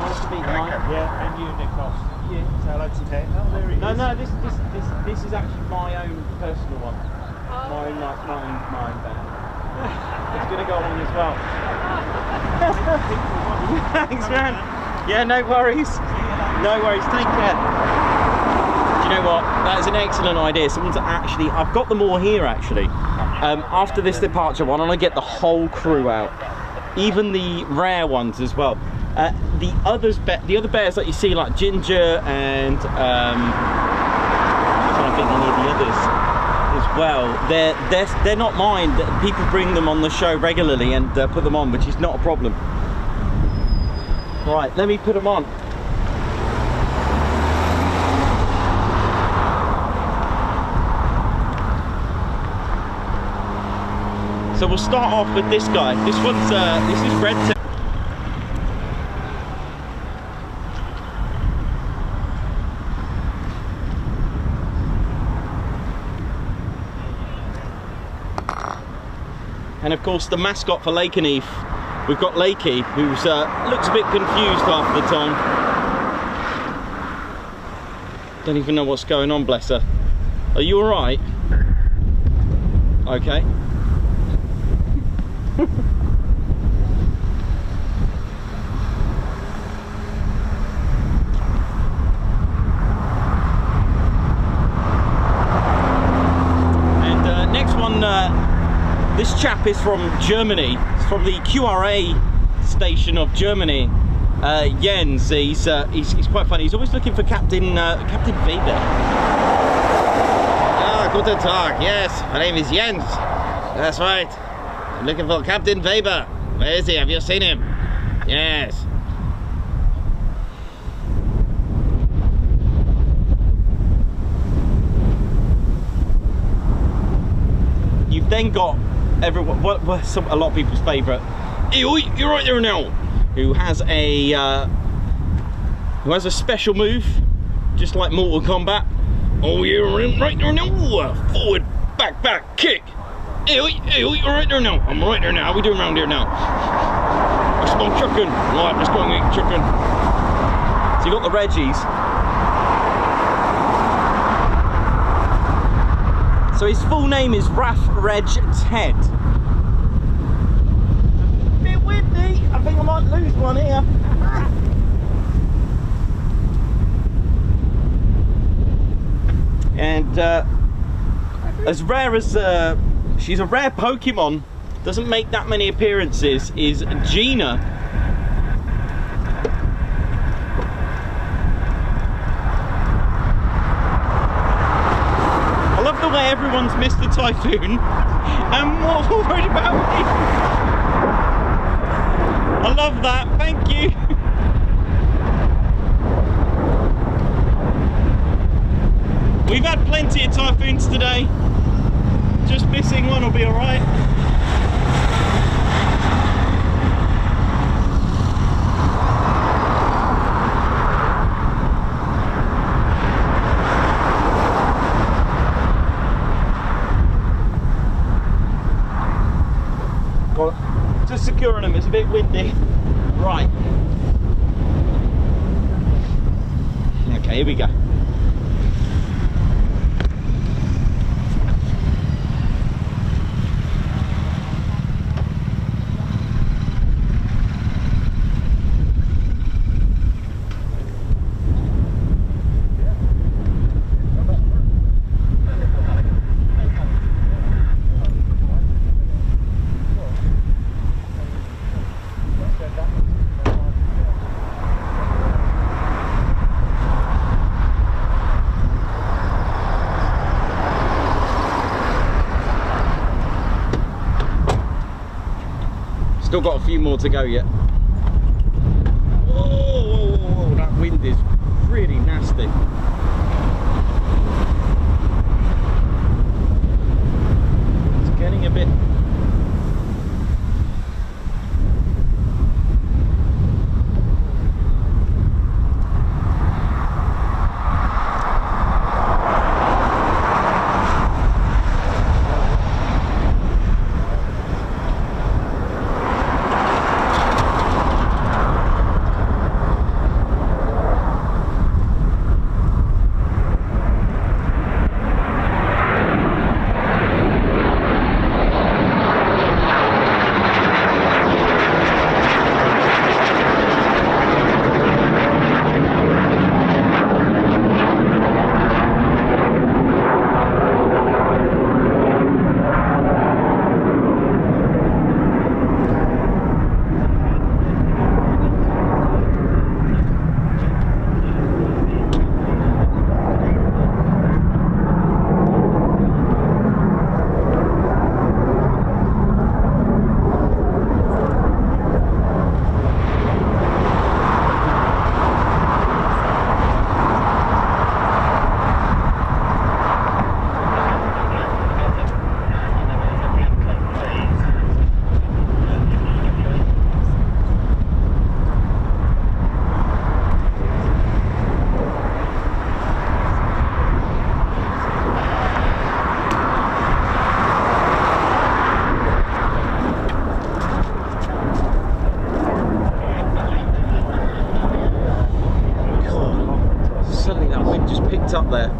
Nice to meet you, Mike. Yeah, and you, Nikos. Yeah. Say hello to Ted. Oh, there he is. No, this is actually my own personal one. My own band. It's gonna go on as well. Thanks, man. Yeah, no worries. No worries. Take care. Do you know what? That is an excellent idea. Someone's actually, I've got them all here actually. After this departure, why don't I get the whole crew out, even the rare ones as well. The other bears that you see, like Ginger and I'm trying to think any of the others as well. They're not mine. People bring them on the show regularly and put them on, which is not a problem. Right, let me put them on. So we'll start off with this guy. This one's this is Red. And of course the mascot for Lakenheath, we've got Lakey, who's looks a bit confused half the time. Don't even know what's going on, bless her. Are you alright? Okay. And next one, this chap is from Germany. It's from the QRA station of Germany. Jens, he's quite funny. He's always looking for Captain Weber. Ah, guten Tag. Yes, my name is Jens. That's right. I'm looking for Captain Weber. Where is he? Have you seen him? Yes. You've then got everyone. What's a lot of people's favourite? Hey, oi, you're right there now. Who has a special move, just like Mortal Kombat. Oh, you're right there now. Forward, back, kick. Hey, oi, you're right there now. I'm right there now. How we doing around here now? I smell chicken. Right, let's go and eat chicken. So you got the Reggies. So his full name is RAF Reg Ted. A bit windy. I think I might lose one here. And as rare as she's a rare Pokemon, doesn't make that many appearances, is Gina. I love the way everyone's missed the Typhoon and more worried about me. I love that, thank you. We've had plenty of Typhoons today. Just missing one will be alright. Just securing them, it's a bit windy. Right. Okay, here we go. Still got a few more to go yet. Whoa, that wind is really nasty. It's getting a bit... Up there.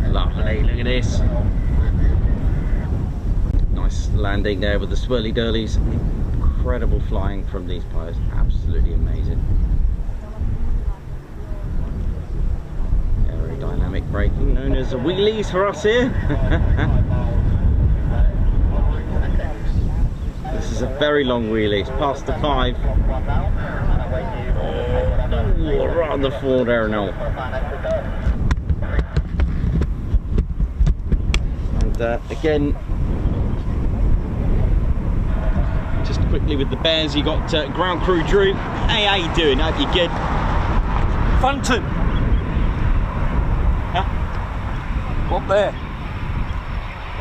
Lovely, look at this. Nice landing there with the swirly dirlies. Incredible flying from these pilots, absolutely amazing. Aerodynamic braking, known as wheelies for us here. This is a very long wheelie, it's past the 5. Oh, right on the 4 there now. And again, just quickly with the bears, you got ground crew Drew. Hey, how you doing? Hope you're good. Phantom. Huh? Up there.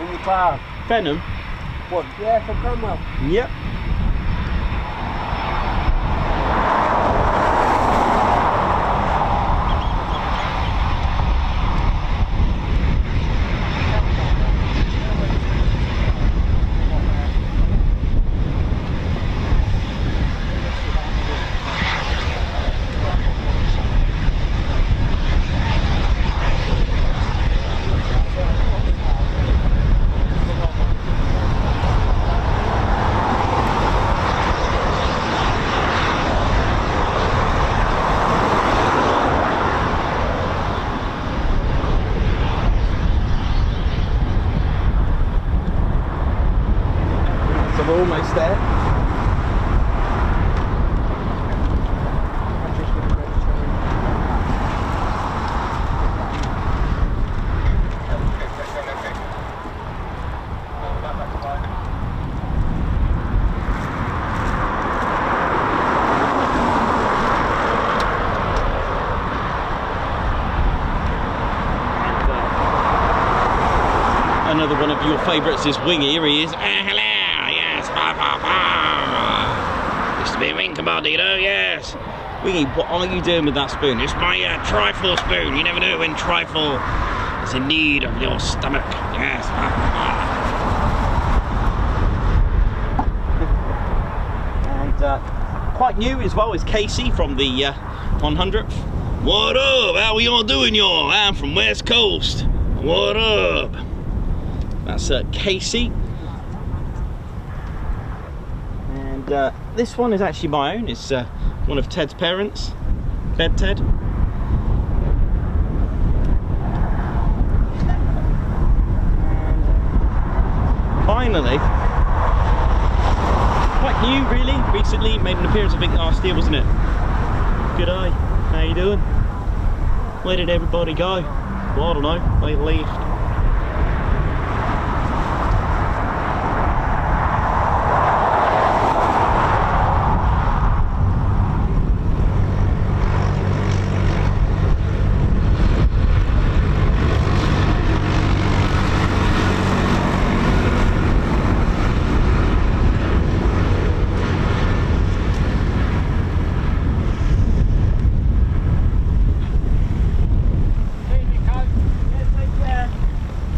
In the cloud. Venom? What? Yeah, from Cromwell. Yep. We're almost there. Another one of your favourites is Wingy. Here he is. Hello. Used to be a wing commander, you know, yes. Wingy, what are you doing with that spoon? It's my trifle spoon. You never know when trifle is in need of your stomach. Yes. And quite new as well is Casey from the 100th. What up? How we all doing, y'all? I'm from West Coast. What up? That's Casey. This one is actually my own. It's one of Ted's parents, Bed Ted. Finally, quite new really, recently made an appearance I think last year, wasn't it? Good eye, how you doing? Where did everybody go? Well, I don't know, they left.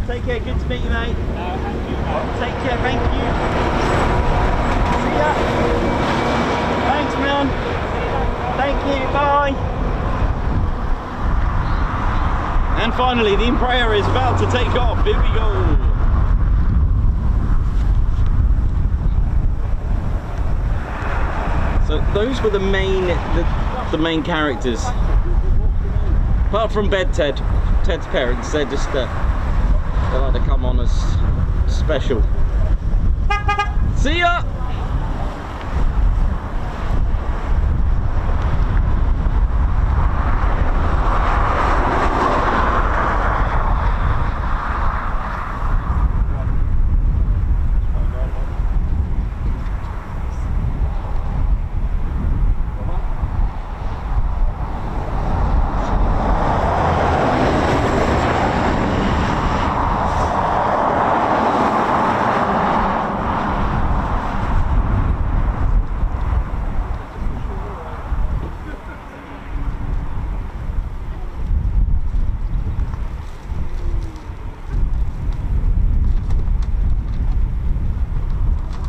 Take care, good to meet you, mate. Take care, thank you. See ya. Thanks, man. Thank you, bye. And finally, the Embraer is about to take off. Here we go. So those were the main characters. Apart from Bed Ted, Ted's parents, they're just they like to come on as special. See ya!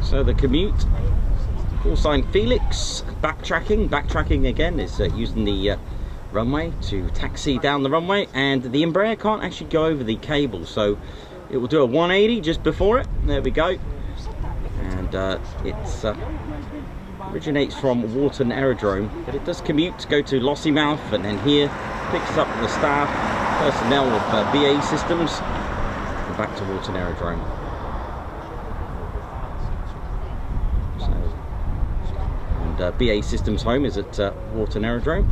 So the commute, call sign Felix, backtracking again is using the runway to taxi down the runway, and the Embraer can't actually go over the cable, so it will do a 180 just before it. There we go. And it's originates from Warton Aerodrome, but it does commute to go to Lossiemouth, and then here picks up the staff, personnel of BA Systems, and back to Warton Aerodrome. So, and BA Systems home is at Warton Aerodrome.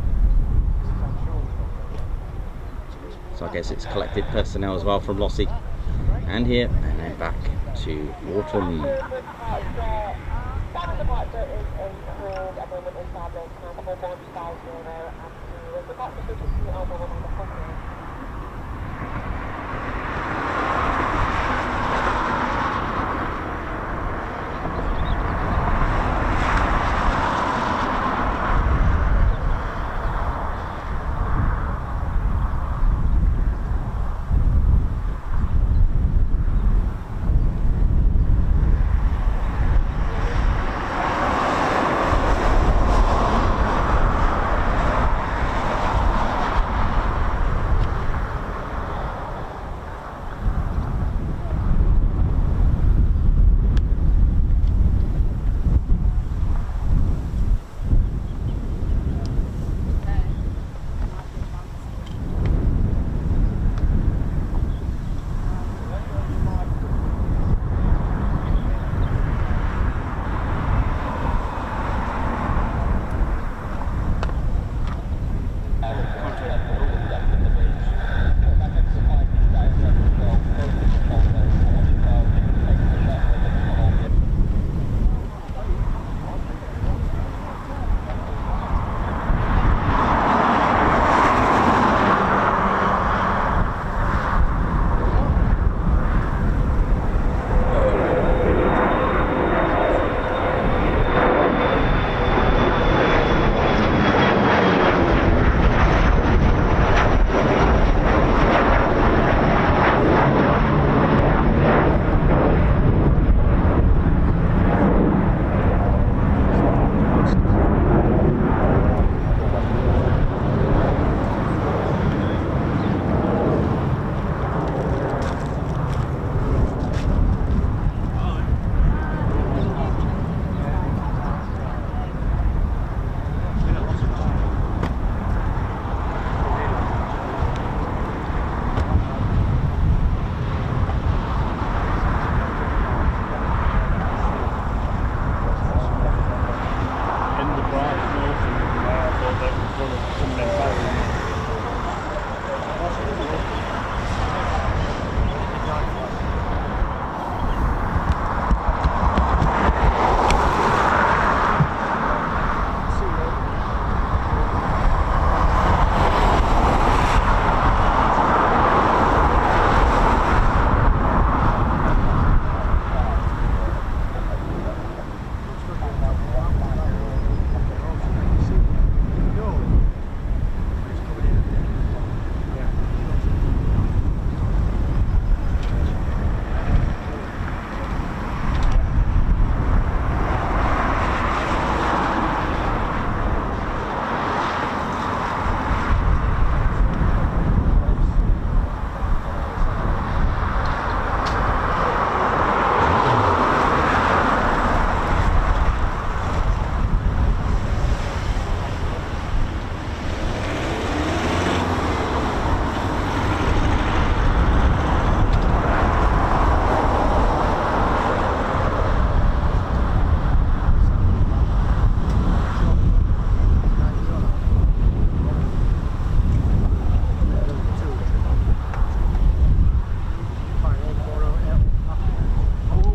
So I guess it's collected personnel as well from Lossie, and here, and then back to Warton.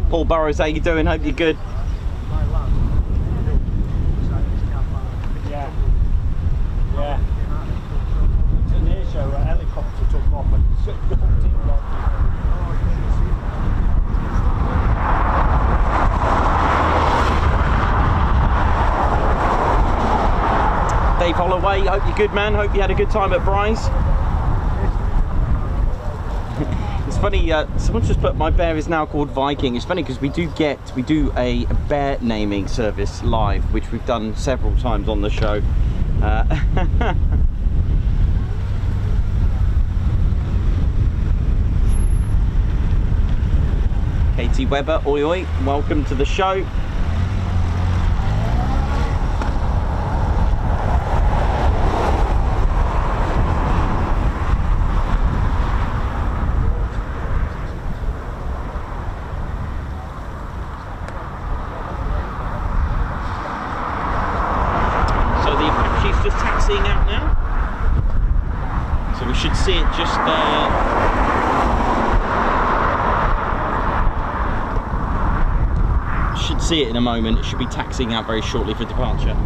Paul Burrows, how you doing? Hope you're good. Yeah. It's an air show, a helicopter took off and dumped it like Dave Holloway, hope you're good, man. Hope you had a good time at Bryce. It's funny. Someone's just put my bear is now called Viking. It's funny because we do a bear naming service live, which we've done several times on the show. Katie Webber, oi oi, welcome to the show. Out now, so we should see it just should see it in a moment. It should be taxiing out very shortly for departure.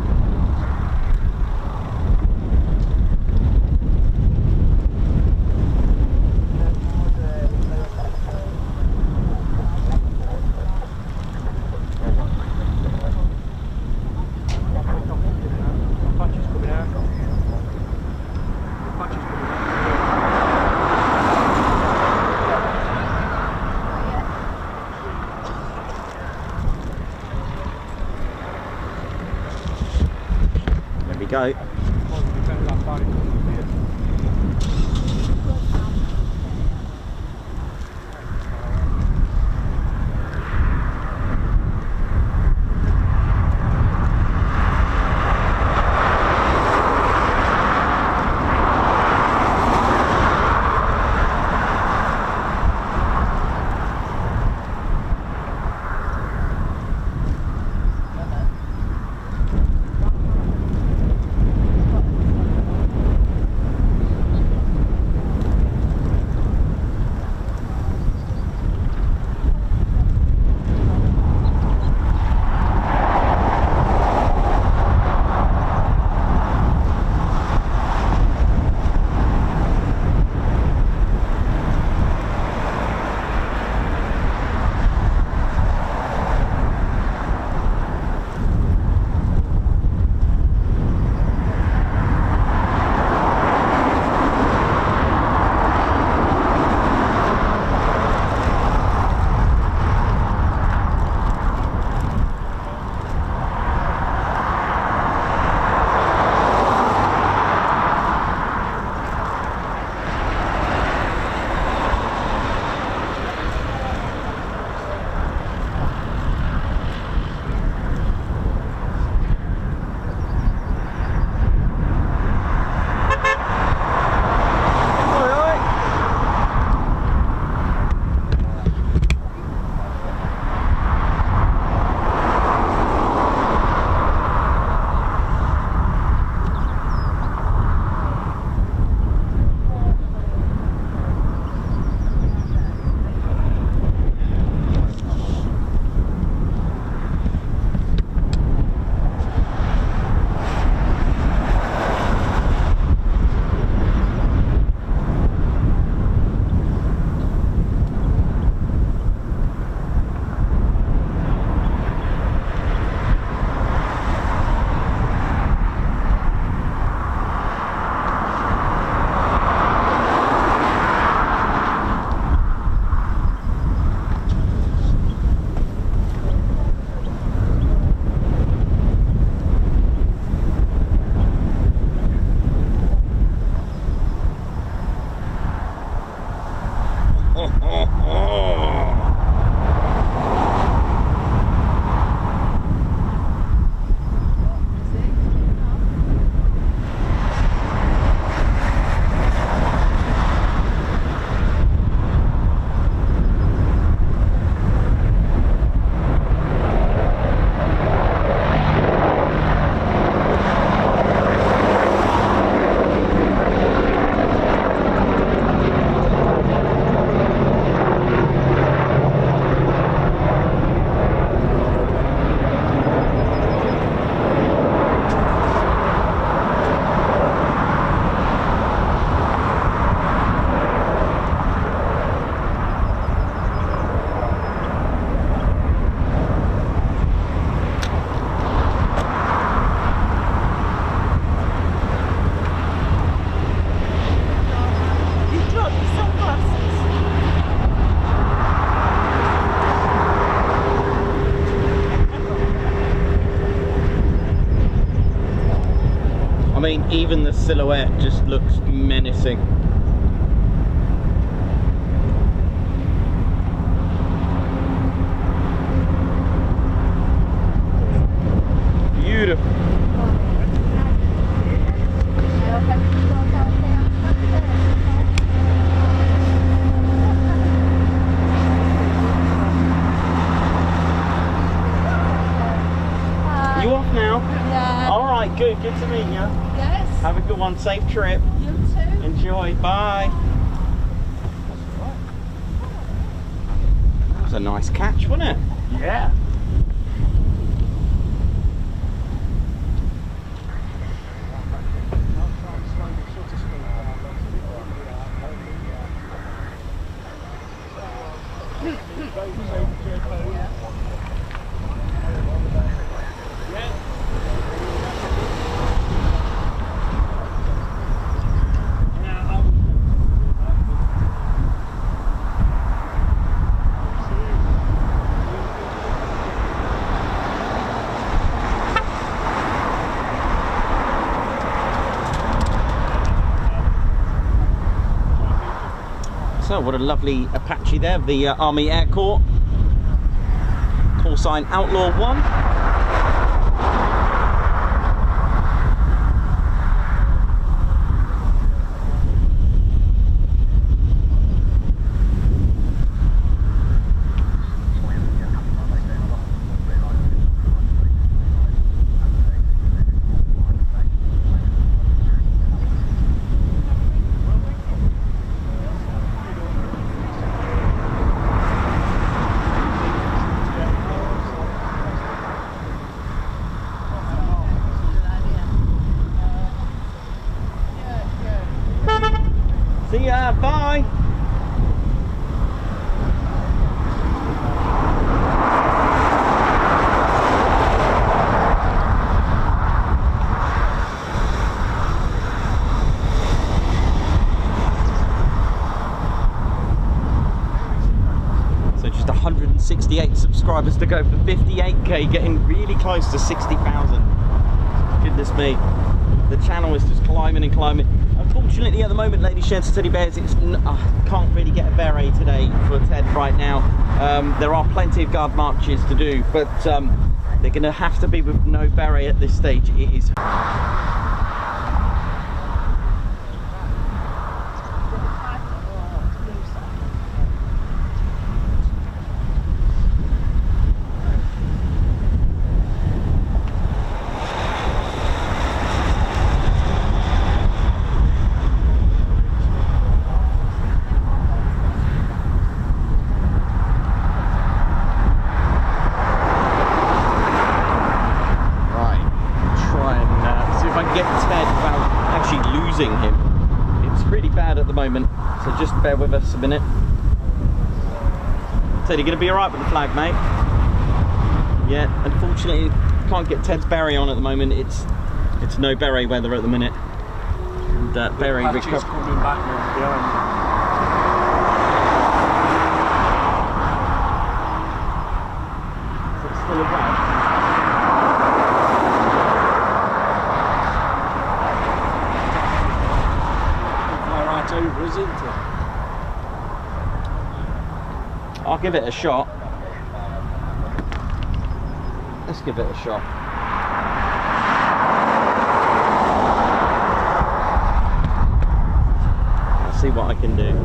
Go. Even the silhouette just looks menacing. Beautiful. You off now? Yeah. All right, good to meet you. Yes. Have a good one, safe trip. You too. Enjoy, bye. That was a nice catch, wasn't it? Yeah. So what a lovely Apache there, the Army Air Corps. Call sign Outlaw 1. See ya, bye. So just 168 subscribers to go for 58k, getting really close to 60,000. Goodness me, the channel is just climbing and climbing. Unfortunately, at the moment, ladies, gents, and teddy bears, it's can't really get a beret today for Ted right now. There are plenty of guard marches to do, but they're going to have to be with no beret at this stage. It is. Him. It's pretty bad at the moment, so just bear with us a minute. Ted, you gonna be alright with the flag, mate? Yeah, unfortunately can't get Ted's beret on at the moment. It's no beret weather at the minute. And beret recovery coming back now behind. It's still a Over, isn't it? I'll give it a shot. Let's give it a shot. Let's see what I can do.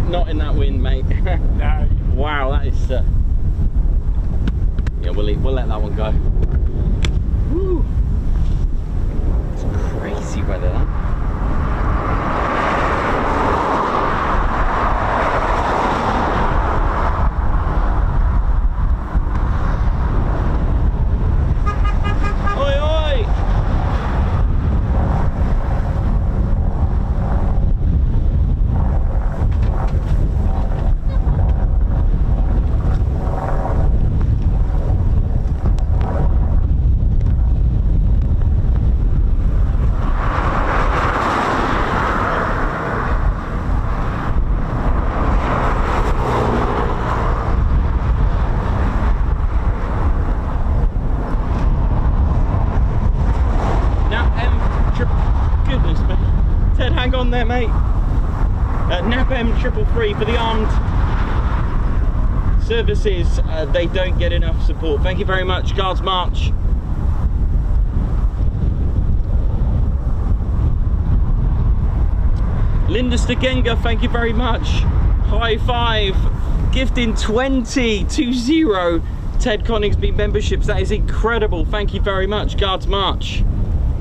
Not in that wind, mate. No. Wow, that is. Yeah, we'll let that one go. Woo. It's crazy weather, that. mate. NAPM 333 for the armed services. They don't get enough support. Thank you very much, Guards March. Linda Stegenga, thank you very much. High five. Gifting 20 Ted Coningsby memberships. That is incredible. Thank you very much, Guards March.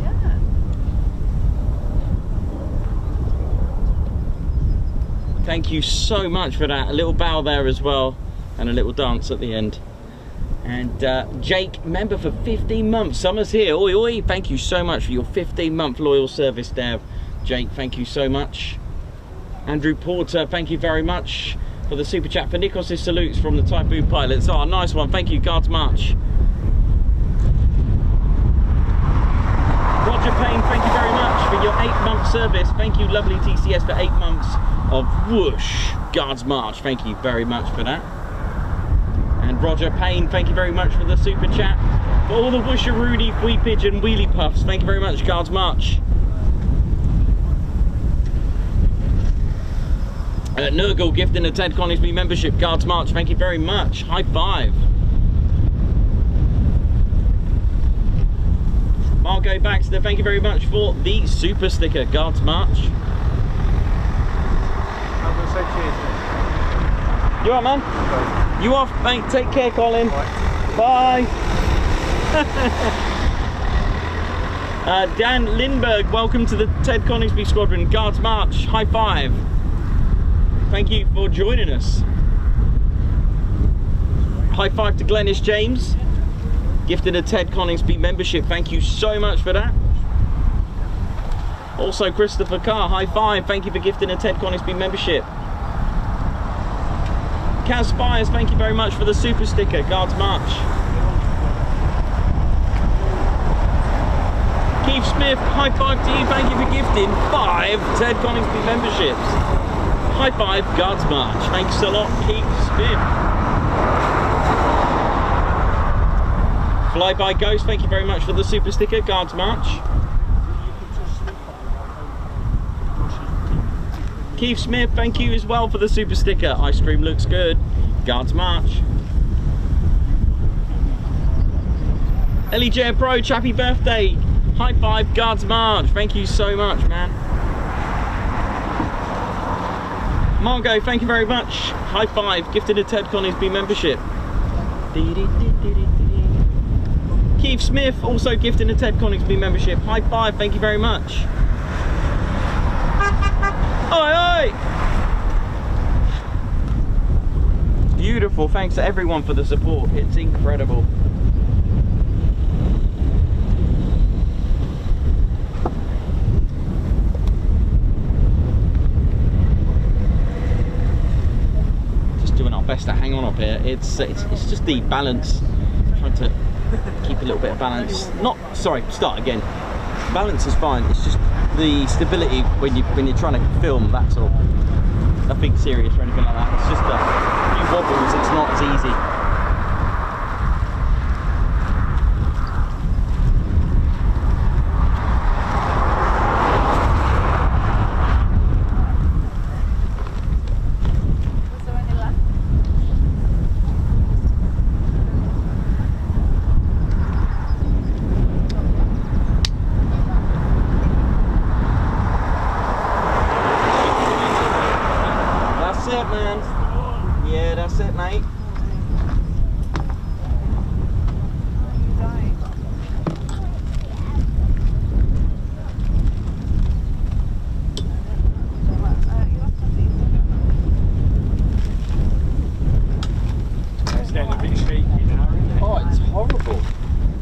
Yeah. Thank you so much for that. A little bow there as well, and a little dance at the end. And Jake, member for 15 months. Summer's here. Oi, oi. Thank you so much for your 15-month loyal service, Dev. Jake, thank you so much. Andrew Porter, thank you very much for the super chat. For Nikos' salutes from the Typhoon pilots. Oh, nice one. Thank you, Guards March. Roger Payne, thank you very much for your 8-month service. Thank you, lovely TCS, for 8 months of whoosh. Guards March, thank you very much for that. And Roger Payne, thank you very much for the super chat. For all the whoosharoonie, wee pigeon, wheelie puffs, thank you very much, Guards March. Nurgle gifting a Ted Coningsby membership. Guards March, thank you very much. High five. Margot Baxter, thank you very much for the super sticker. Guards March. I'm going to say cheers. You alright, man? Okay. You off, mate. Take care, Colin. Bye. Dan Lindberg, welcome to the Ted Coningsby Squadron. Guards March. High five. Thank you for joining us. High five to Glennis James, gifting a Ted Coningsby membership. Thank you so much for that. Also Christopher Carr, high five. Thank you for gifting a Ted Coningsby membership. Kaz Spires, thank you very much for the super sticker. Guards March. Keith Smith, high five to you. Thank you for gifting 5 Ted Coningsby memberships. High five, Guards March. Thanks a lot, Keith Smith. Flyby Ghost, thank you very much for the super sticker. Guards March. Keith Smith, thank you as well for the super sticker. Ice cream looks good. Guards March. Ellie J Pro, happy birthday. High five, Guards March. Thank you so much, man. Margot, thank you very much. High five, gifted a Ted Coningsby membership. Keith Smith, also gifting a Ted Coningsby membership. High five, thank you very much. Oi, oi! Beautiful, thanks to everyone for the support. It's incredible. Best to hang on up here. It's just the balance. Trying to keep a little bit of balance. Start again. Balance is fine. It's just the stability when you're trying to film. That's all. Nothing serious or anything like that. It's just a few wobbles. It's not as easy.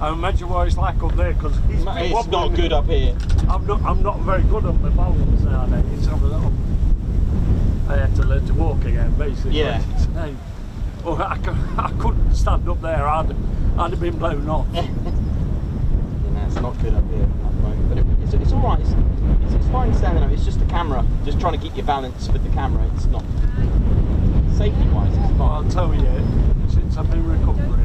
Imagine what it's like up there, because it's not good up here. I'm not very good on my balance nowadays. I had to learn to walk again, basically. Yeah. Well, I couldn't stand up there. I'd have been blown off. Yeah, it's not good up here at the moment, but it's all right. It's fine standing up. It's just the camera. Just trying to keep your balance with the camera. It's not safety-wise. It's fine. I'll tell you, since I've been recovering,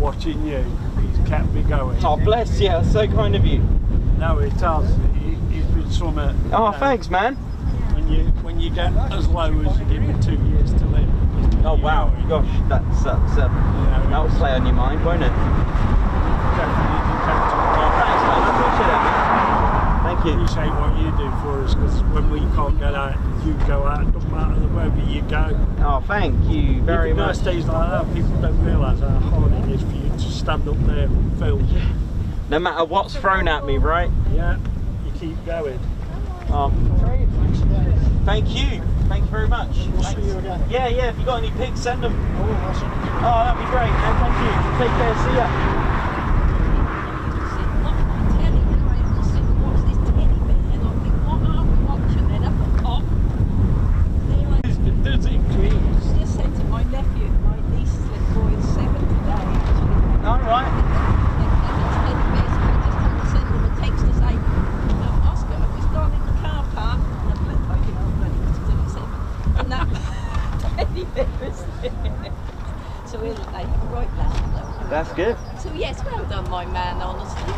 watching you, he's kept me going. Oh, bless you, that's so kind of you. No, it has. He's been something. Oh, thanks, man. When you get as low as you give me 2 years to live. Oh wow, gosh, that'll play on your mind, won't it? Definitely depends on Oh, thanks, man. I appreciate that, man. Thank you. appreciate what you do for us, because when we can't get out, you go out. It doesn't matter wherever you go. Oh, thank you very Even much. days like that, people don't realise how hard it is for you to stand up there and film. No matter what's thrown at me, right? Yeah, you keep going. Oh, thank you. Thank you very much. We'll see you again. Yeah, if you got any pics, send them. Oh, that'd be great. No, thank you. Take care. See ya. Does it increase? Just said to my nephew, my niece's little boy is 7 today. All right. Send them a text to say, Oscar, I've just gone in the car park. And I went, oh, you know, bloody, because he's only 7. And that teddy bear was there. So they have a right laugh. That's good. So yes, well done, my man, honestly. So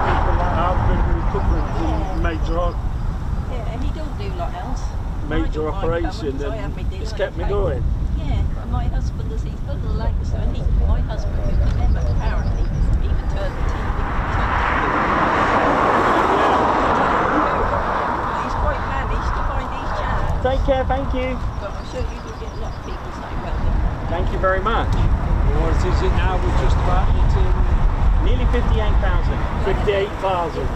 people like have been recovering from major Yeah, and he don't do lot else. major operation, and it's kept me going. Yeah, and my husband, as he's got a leg, so and my husband, who can never apparently even turn the TV. He's quite managed to find these channels. Take care. Thank you. But I'm sure you will get a lot of people saying, well done. Thank you very much. What is it now? We're just about hitting Nearly 58,000. 58,000.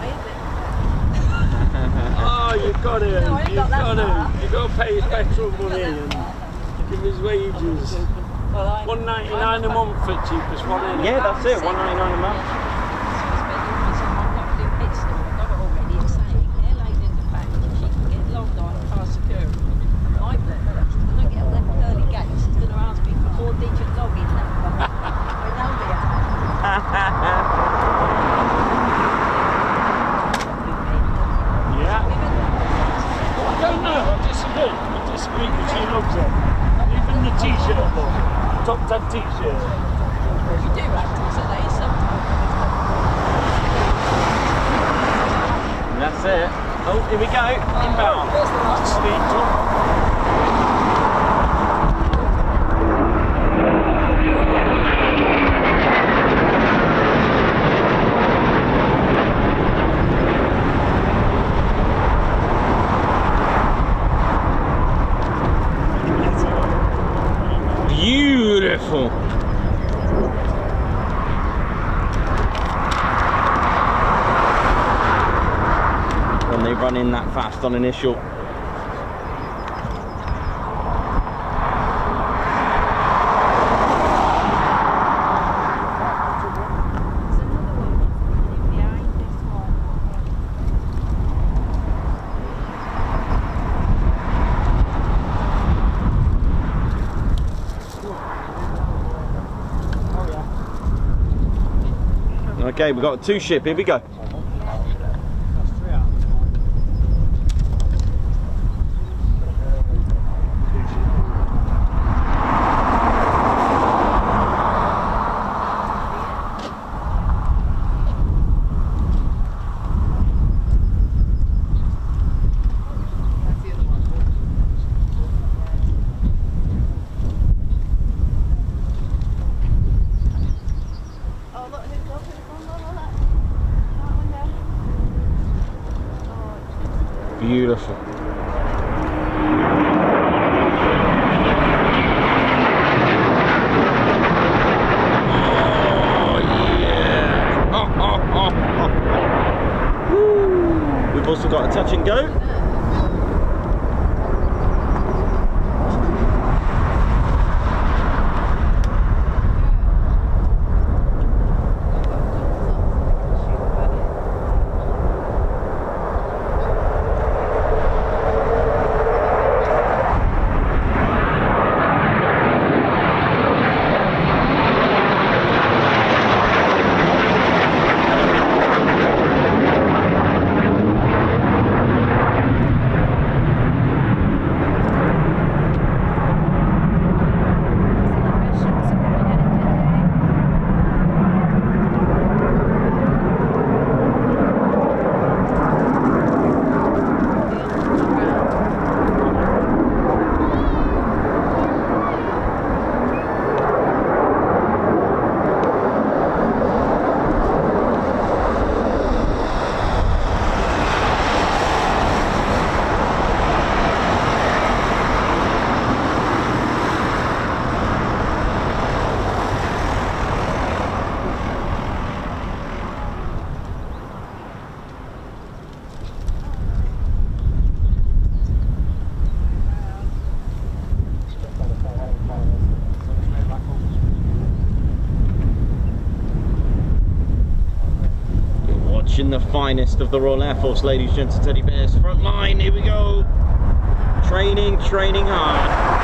Oh, you've got to, No, I ain't got that far. you've got to pay his petrol money and give his wages. Well, I'm $1.99 a month for the cheapest one, isn't it? Yeah, that's it. $1.99 a month. I'm not doing pit store. I've got it already. It's saying, Elaine in the pack, she can get logged on past security. My blood, when I get left early gates, she's going to ask me for 4-digit login number. I know they are. Yeah. I don't know, I disagree. I disagree because she loves it. Even the t-shirt look. Top 10 t-shirt. You do actors, are they? Sometimes. That's it. Oh, here we go. Inbound. There's the last one. Speed top. Beautiful. When they run in that fast on initial. Okay, we've got a 2-ship, here we go. Beautiful. Oh yeah. Woo. We've also got a touch and go. aviation, the finest of the Royal Air Force, ladies, gents and teddy bears. Front line, here we go. Training hard.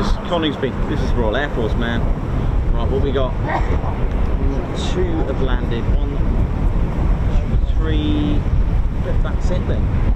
this is Coningsby. This is Royal Air Force, man. Right, what we got? 2 have landed. 1, 2, 3. That's it then.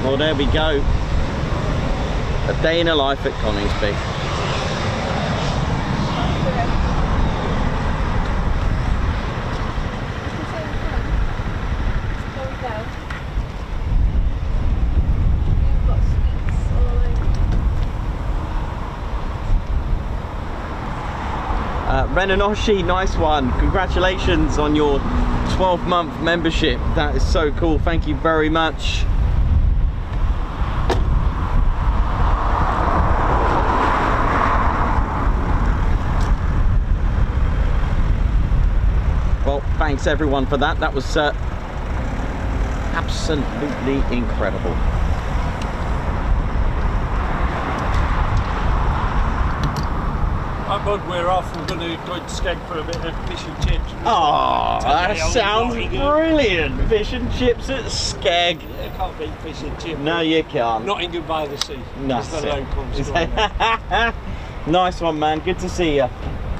Well, there we go. A day in a life at Coningsby. Renanoshi, nice one. Congratulations on your 12-month membership. That is so cool. Thank you very much. thanks everyone for that. That was absolutely incredible. Right, bud, we're off. We're going to go to Skeg for a bit of fish and chips. Oh, that sounds brilliant. Fish and chips at Skeg. You can't beat fish and chips. No, you can't. Nottingham by the sea. No. It's the local Nice one, man. Good to see you.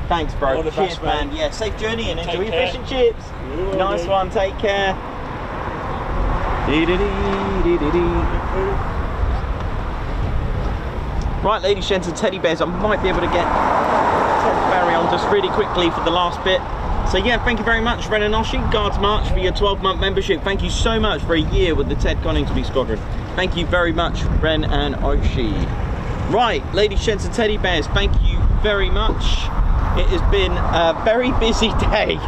Thanks, bro. All the Cheers, best, man. mate. Yeah, safe journey and enjoy Take your care. fish and chips. Nice one. Take care. Right, ladies, gents, and teddy bears, I might be able to get Ted Barry on just really quickly for the last bit. So yeah, thank you very much, Ren and Oshi, Guards March, for your 12-month membership. Thank you so much for a year with the Ted Coningsby Squadron. Thank you very much, Ren and Oshi. Right, ladies, gents, and teddy bears, thank you very much. It has been a very busy day.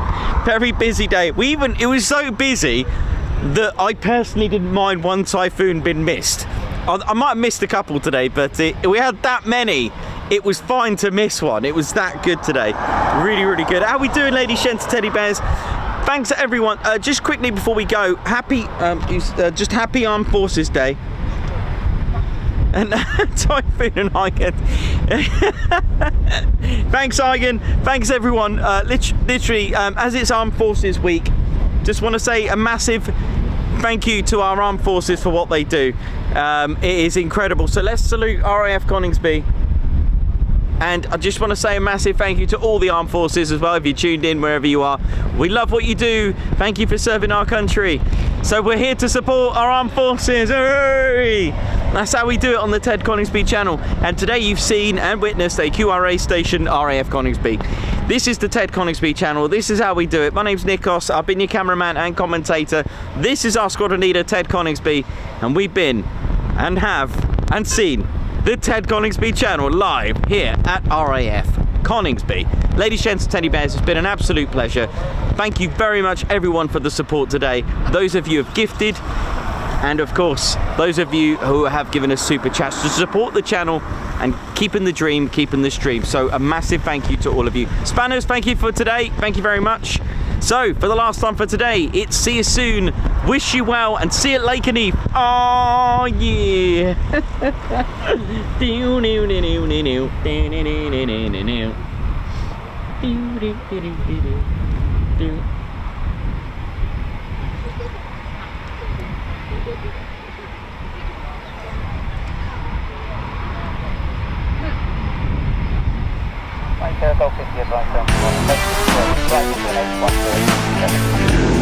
Very busy day. It was so busy that I personally didn't mind one Typhoon being missed. I might have missed a couple today, but we had that many. It was fine to miss one. It was that good today. Really, really good. How we doing, ladies, gents, and teddy bears? Thanks to everyone. Just quickly before we go, happy Armed Forces Day. And Typhoon and Eigen. Thanks, Eigen. Thanks, everyone. Literally, as it's Armed Forces Week, just want to say a massive thank you to our armed forces for what they do. It is incredible. So let's salute RAF Coningsby. And I just want to say a massive thank you to all the armed forces as well, if you tuned in wherever you are. We love what you do. Thank you for serving our country. So we're here to support our armed forces. Hooray! That's how we do it on the Ted Coningsby channel. And today you've seen and witnessed a QRA station, RAF Coningsby. This is the Ted Coningsby channel. This is how we do it. My name's Nikos. I've been your cameraman and commentator. This is our squadron leader, Ted Coningsby. And we've been and have and seen the Ted Coningsby channel live here at RAF Coningsby. Ladies, gents, and teddy bears, it's been an absolute pleasure. Thank you very much, everyone, for the support today. Those of you who have gifted, and of course, those of you who have given us super chats to support the channel and keeping the dream, keeping the stream. So a massive thank you to all of you. Spanners, thank you for today. Thank you very much. So, for the last time for today, it's see you soon, wish you well, and see you at Lake Aneath. Oh yeah. Right, Golf 50 advice on 1, right, 1, 8, 1, 4, 7.